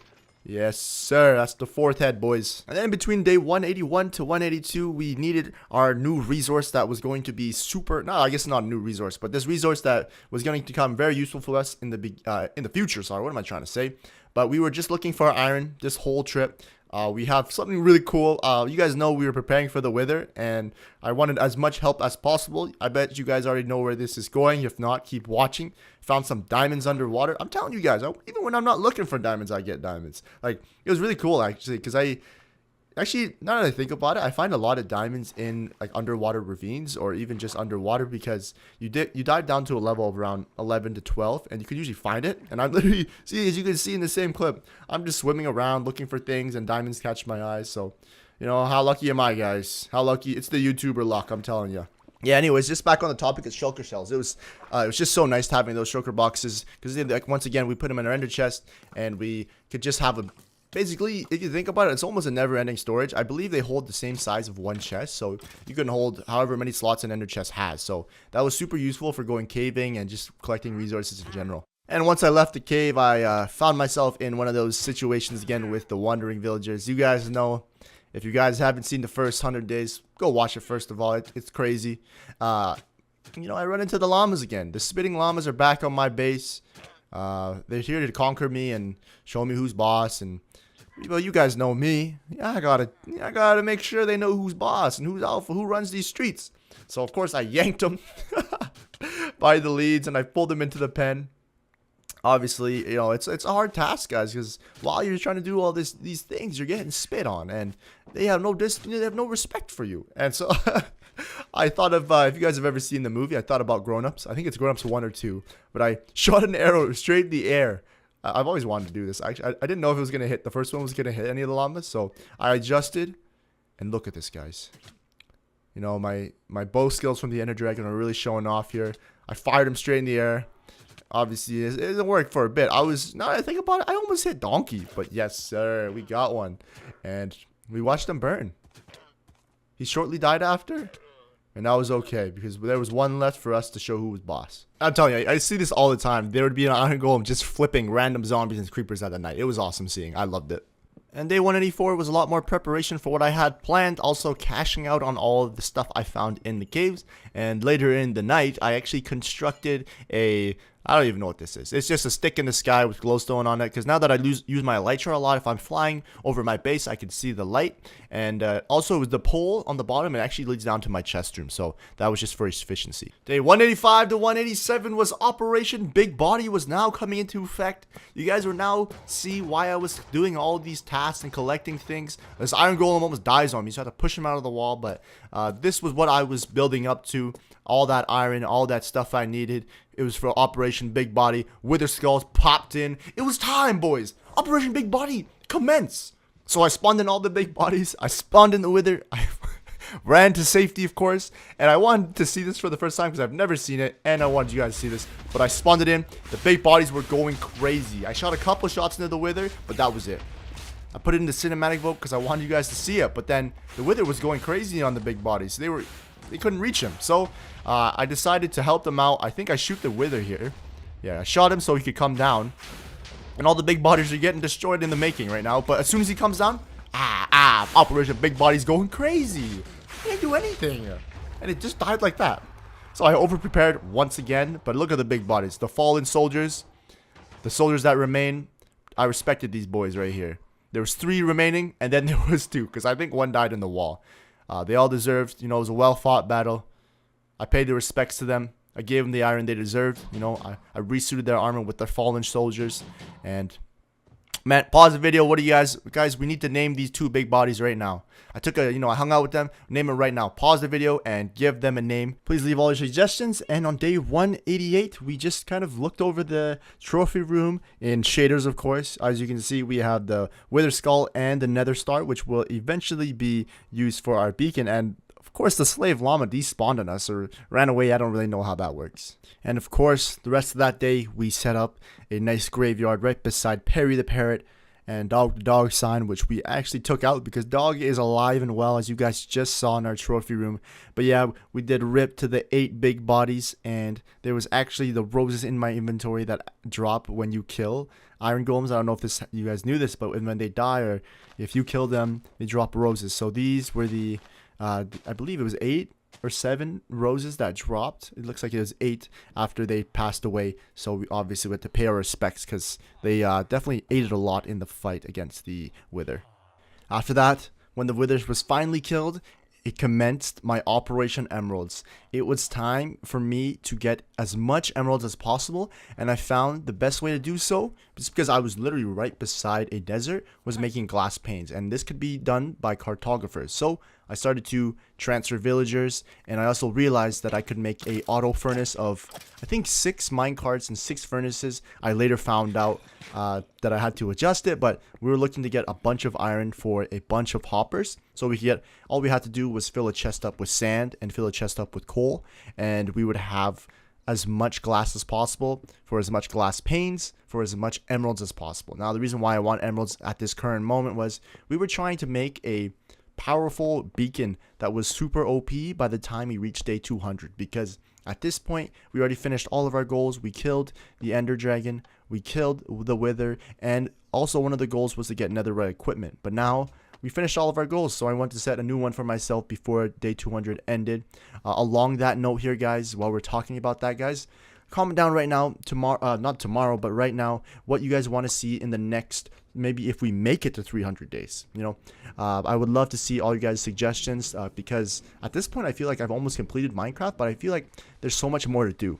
Speaker 1: Yes, sir. That's the 4th head, boys. And then between day 181 to 182, we needed our new resource that was going to be super... No, I guess not a new resource, but this resource that was going to become very useful for us in the future. Sorry, what am I trying to say? But we were just looking for iron this whole trip. We have something really cool. You guys know we were preparing for the wither, and I wanted as much help as possible. I bet you guys already know where this is going. If not, keep watching. Found some diamonds underwater. I'm telling you guys, even when I'm not looking for diamonds, I get diamonds. Like, it was really cool, actually, because actually, now that I think about it, I find a lot of diamonds in like underwater ravines or even just underwater because you dive down to a level of around 11 to 12 and you can usually find it. And I literally, see, as you can see in the same clip, I'm just swimming around looking for things and diamonds catch my eyes. So, you know, how lucky am I, guys? How lucky? It's the YouTuber luck, I'm telling you. Yeah, anyways, just back on the topic of shulker shells. It was just so nice having those shulker boxes because, like, once again, we put them in our ender chest and we could just have a... Basically, if you think about it, it's almost a never-ending storage. I believe they hold the same size of one chest, so you can hold however many slots an ender chest has. So that was super useful for going caving and just collecting resources in general. And once I left the cave, I found myself in one of those situations again with the wandering villagers. You guys know, if you guys haven't seen the first 100 days, go watch it first of all. It's crazy. You know, I run into the llamas again. The spitting llamas are back on my base. They're here to conquer me and show me who's boss. And well, you guys know me. Yeah, I gotta make sure they know who's boss and who's alpha, who runs these streets. So of course I yanked them by the leads and I pulled them into the pen. Obviously, you know, it's a hard task, guys, because while you're trying to do all these things, you're getting spit on, and they have no they have no respect for you. And so I thought of if you guys have ever seen the movie, I thought about Grown Ups. I think it's Grown Ups 1 or 2, but I shot an arrow straight in the air. I've always wanted to do this. Actually, I didn't know if it was gonna hit. The first one was gonna hit any of the llamas, so I adjusted. And look at this, guys. You know, my bow skills from the Ender Dragon are really showing off here. I fired him straight in the air. Obviously, it didn't work for a bit. Now that I think about it, I almost hit Donkey. But yes, sir, we got one. And we watched him burn. He shortly died after. And that was okay, because there was one left for us to show who was boss. I'm telling you, I see this all the time. There would be an iron golem just flipping random zombies and creepers at the night. It was awesome seeing. I loved it. And day 184 was a lot more preparation for what I had planned, also cashing out on all of the stuff I found in the caves. And later in the night, I actually constructed a I don't even know what this is. It's just a stick in the sky with glowstone on it. Because now that I use my elytra a lot, if I'm flying over my base, I can see the light. And also, with the pole on the bottom, it actually leads down to my chest room. So that was just for efficiency. Day 185 to 187 was Operation Big Body was now coming into effect. You guys will now see why I was doing all these tasks and collecting things. This iron golem almost dies on me, so I had to push him out of the wall. But this was what I was building up to. All that iron, all that stuff I needed. It was for Operation Big Body. Wither Skulls popped in. It was time, boys. Operation Big Body, commence. So I spawned in all the big bodies. I spawned in the Wither. I ran to safety, of course. And I wanted to see this for the first time because I've never seen it. And I wanted you guys to see this. But I spawned it in. The big bodies were going crazy. I shot a couple shots into the Wither, but that was it. I put it in the cinematic vote because I wanted you guys to see it. But then the Wither was going crazy on the big bodies. They couldn't reach him. So I decided to help them out. I think I shoot the Wither here. Yeah, I shot him so he could come down. And all the big bodies are getting destroyed in the making right now. But as soon as he comes down, Operation Big Body's going crazy. He didn't do anything. And it just died like that. So I over-prepared once again. But look at the big bodies. The fallen soldiers. The soldiers that remain. I respected these boys right here. There was 3 remaining. And then there was 2. Because I think 1 died in the wall. They all deserved, it was a well-fought battle. I paid the respects to them. I gave them the iron they deserved. I resuited their armor with their fallen soldiers. And, man, pause the video. What do you guys, we need to name these 2 big bodies right now. I took I hung out with them. Name it right now. Pause the video and give them a name. Please leave all your suggestions. And on day 188, we just kind of looked over the trophy room in shaders, of course. As you can see, we have the Wither Skull and the Nether Star, which will eventually be used for our beacon. And of course, the slave llama despawned on us or ran away. I don't really know how that works. And of course, the rest of that day, we set up a nice graveyard right beside Perry the Parrot and Dog the Dog sign, which we actually took out because Dog is alive and well, as you guys just saw in our trophy room. But yeah, we did rip to the 8 big bodies, and there was actually the roses in my inventory that drop when you kill iron golems. I don't know if you guys knew this, but when they die or if you kill them, they drop roses. So these were the I believe it was 8 or 7 roses that dropped. It looks like it was 8 after they passed away. So we obviously had to pay our respects because they definitely aided a lot in the fight against the Wither. After that, when the Wither was finally killed, it commenced my Operation Emeralds. It was time for me to get as much emeralds as possible, and I found the best way to do so, just because I was literally right beside a desert, was making glass panes, and this could be done by cartographers. So I started to transfer villagers, and I also realized that I could make a auto furnace of, I think, 6 minecarts and 6 furnaces. I later found out that I had to adjust it, but we were looking to get a bunch of iron for a bunch of hoppers. So we could get, all we had to do was fill a chest up with sand and fill a chest up with coal, and we would have as much glass as possible for as much glass panes for as much emeralds as possible. Now, the reason why I want emeralds at this current moment was we were trying to make a powerful beacon that was super OP by the time we reached day 200, because at this point we already finished all of our goals. We killed the Ender Dragon, we killed the Wither, and also one of the goals was to get netherite equipment. But now we finished all of our goals, so I want to set a new one for myself before day 200 ended. Along that note here, guys, while we're talking about that, guys, comment down right now, not tomorrow, but right now, what you guys want to see in the next, maybe if we make it to 300 days. I would love to see all you guys' suggestions, because at this point I feel like I've almost completed Minecraft, but I feel like there's so much more to do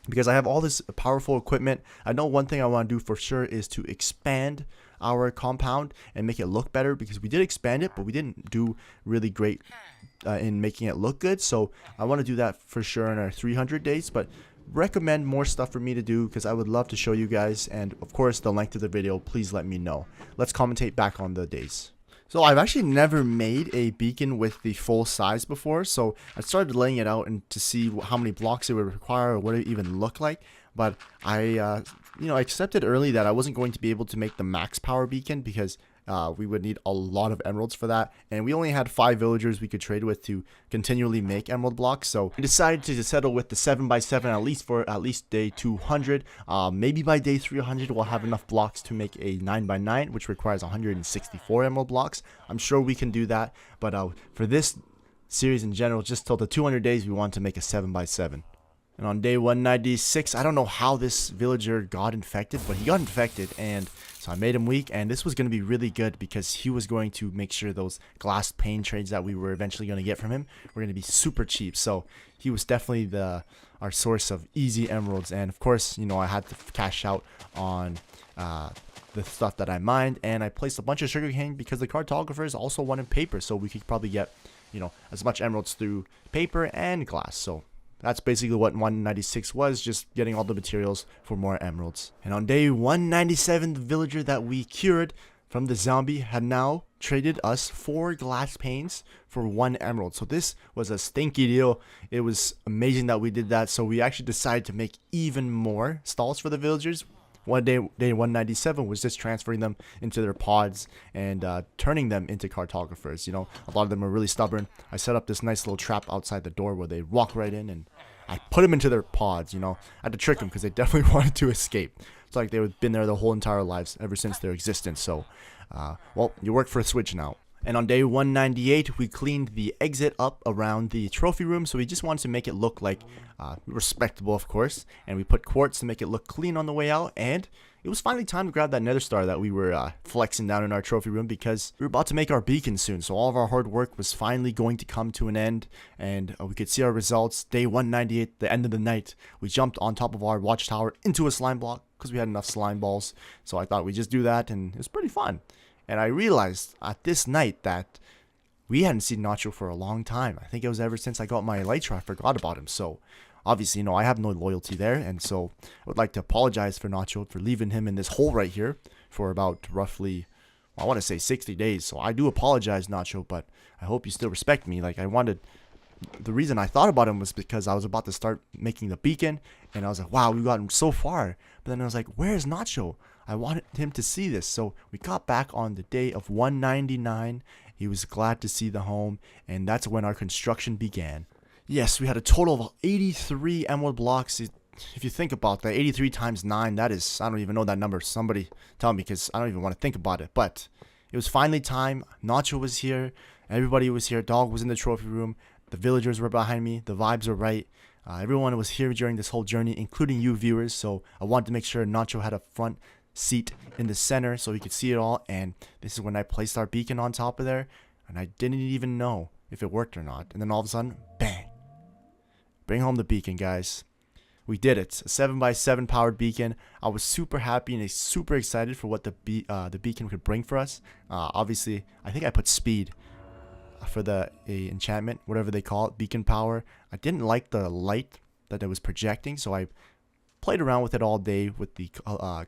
Speaker 1: because I have all this powerful equipment. I know one thing I want to do for sure is to expand our compound and make it look better, because we did expand it, but we didn't do really great in making it look good. So I want to do that for sure in our 300 days, but recommend more stuff for me to do because I would love to show you guys. And of course, the length of the video, please let me know. Let's commentate back on the days. So I've actually never made a beacon with the full size before, so I started laying it out and to see how many blocks it would require or what it even looked like. But I accepted early that I wasn't going to be able to make the max power beacon because we would need a lot of emeralds for that, and we only had 5 villagers we could trade with to continually make emerald blocks. So I decided to settle with the 7x7 at least for at least day 200. Maybe by day 300 we'll have enough blocks to make a 9x9, which requires 164 emerald blocks. I'm sure we can do that, but for this series in general, just till the 200 days, we want to make a 7x7. And on day 196, I don't know how this villager got infected, but he got infected, and so I made him weak, and this was going to be really good because he was going to make sure those glass pane trades that we were eventually going to get from him were going to be super cheap. So he was definitely our source of easy emeralds, and of course, you know, I had to cash out on the stuff that I mined, and I placed a bunch of sugarcane because the cartographers also wanted paper, so we could probably get, you know, as much emeralds through paper and glass. So that's basically what 196 was, just getting all the materials for more emeralds. And on day 197, the villager that we cured from the zombie had now traded us 4 glass panes for 1 emerald. So this was a stinky deal. It was amazing that we did that. So we actually decided to make even more stalls for the villagers. Day 197 was just transferring them into their pods and turning them into cartographers. You know, a lot of them are really stubborn. I set up this nice little trap outside the door where they walk right in, and I put them into their pods. You know, I had to trick them because they definitely wanted to escape. It's like they've been there their whole entire lives ever since their existence. So, well, you work for a Switch now. And on day 198, we cleaned the exit up around the trophy room, so we just wanted to make it look like respectable, of course. And we put quartz to make it look clean on the way out, and it was finally time to grab that nether star that we were flexing down in our trophy room because we were about to make our beacon soon. So all of our hard work was finally going to come to an end, and we could see our results. Day 198, the end of the night, we jumped on top of our watchtower into a slime block because we had enough slime balls. So I thought we'd just do that, and it was pretty fun. And I realized at this night that we hadn't seen Nacho for a long time. I think it was ever since I got my elytra, I forgot about him. So obviously, you know, I have no loyalty there. And so I would like to apologize for Nacho for leaving him in this hole right here for about roughly, I want to say 60 days. So I do apologize, Nacho, but I hope you still respect me. Like, the reason I thought about him was because I was about to start making the beacon, and I was like, wow, we've gotten so far. But then I was like, where's Nacho? I wanted him to see this. So we got back on the day of 199. He was glad to see the home, and that's when our construction began. Yes, we had a total of 83 emerald blocks. If you think about that, 83 times 9, that is, I don't even know that number. Somebody tell me, because I don't even want to think about it. But it was finally time. Nacho was here. Everybody was here. Dog was in the trophy room. The villagers were behind me. The vibes were right. Everyone was here during this whole journey, including you viewers. So I wanted to make sure Nacho had a front seat in the center so he could see it all. And this is when I placed our beacon on top of there, and I didn't even know if it worked or not. And then all of a sudden, bang! Bring home the beacon, guys. We did it. A 7x7 powered beacon. I was super happy and super excited for what the beacon could bring for us. Obviously, I think I put speed for the enchantment, whatever they call it, beacon power. I didn't like the light that it was projecting, so I played around with it all day with the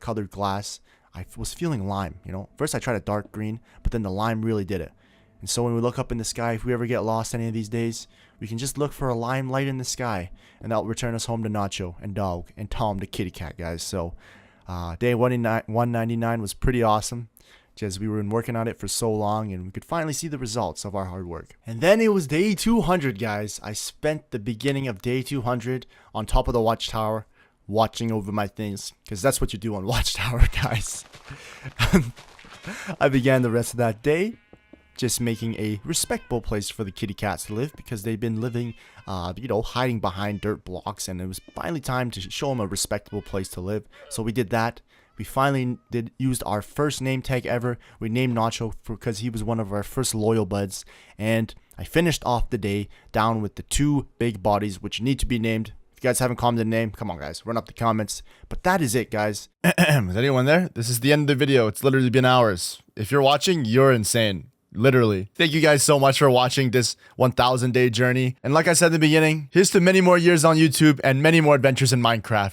Speaker 1: colored glass. I was feeling lime, you know. First I tried a dark green, but then the lime really did it. And so when we look up in the sky, if we ever get lost any of these days, we can just look for a lime light in the sky, and that'll return us home to Nacho and Dog and Tom the kitty cat, guys. So day 199 was pretty awesome, because we were working on it for so long, and we could finally see the results of our hard work. And then it was day 200, guys. I spent the beginning of day 200 on top of the watchtower, watching over my things, because that's what you do on Watchtower, guys. I began the rest of that day just making a respectable place for the kitty cats to live, because they've been living, you know, hiding behind dirt blocks, and it was finally time to show them a respectable place to live. So we did that. We finally used our first name tag ever. We named Nacho because he was one of our first loyal buds, and I finished off the day down with the 2 big bodies, which need to be named. If you guys haven't commented a name, come on, guys, run up the comments. But that is it, guys. Is anyone there? This is the end of the video. It's literally been hours. If you're watching, you're insane. Literally. Thank you guys so much for watching this 1,000-day journey. And like I said in the beginning, here's to many more years on YouTube and many more adventures in Minecraft.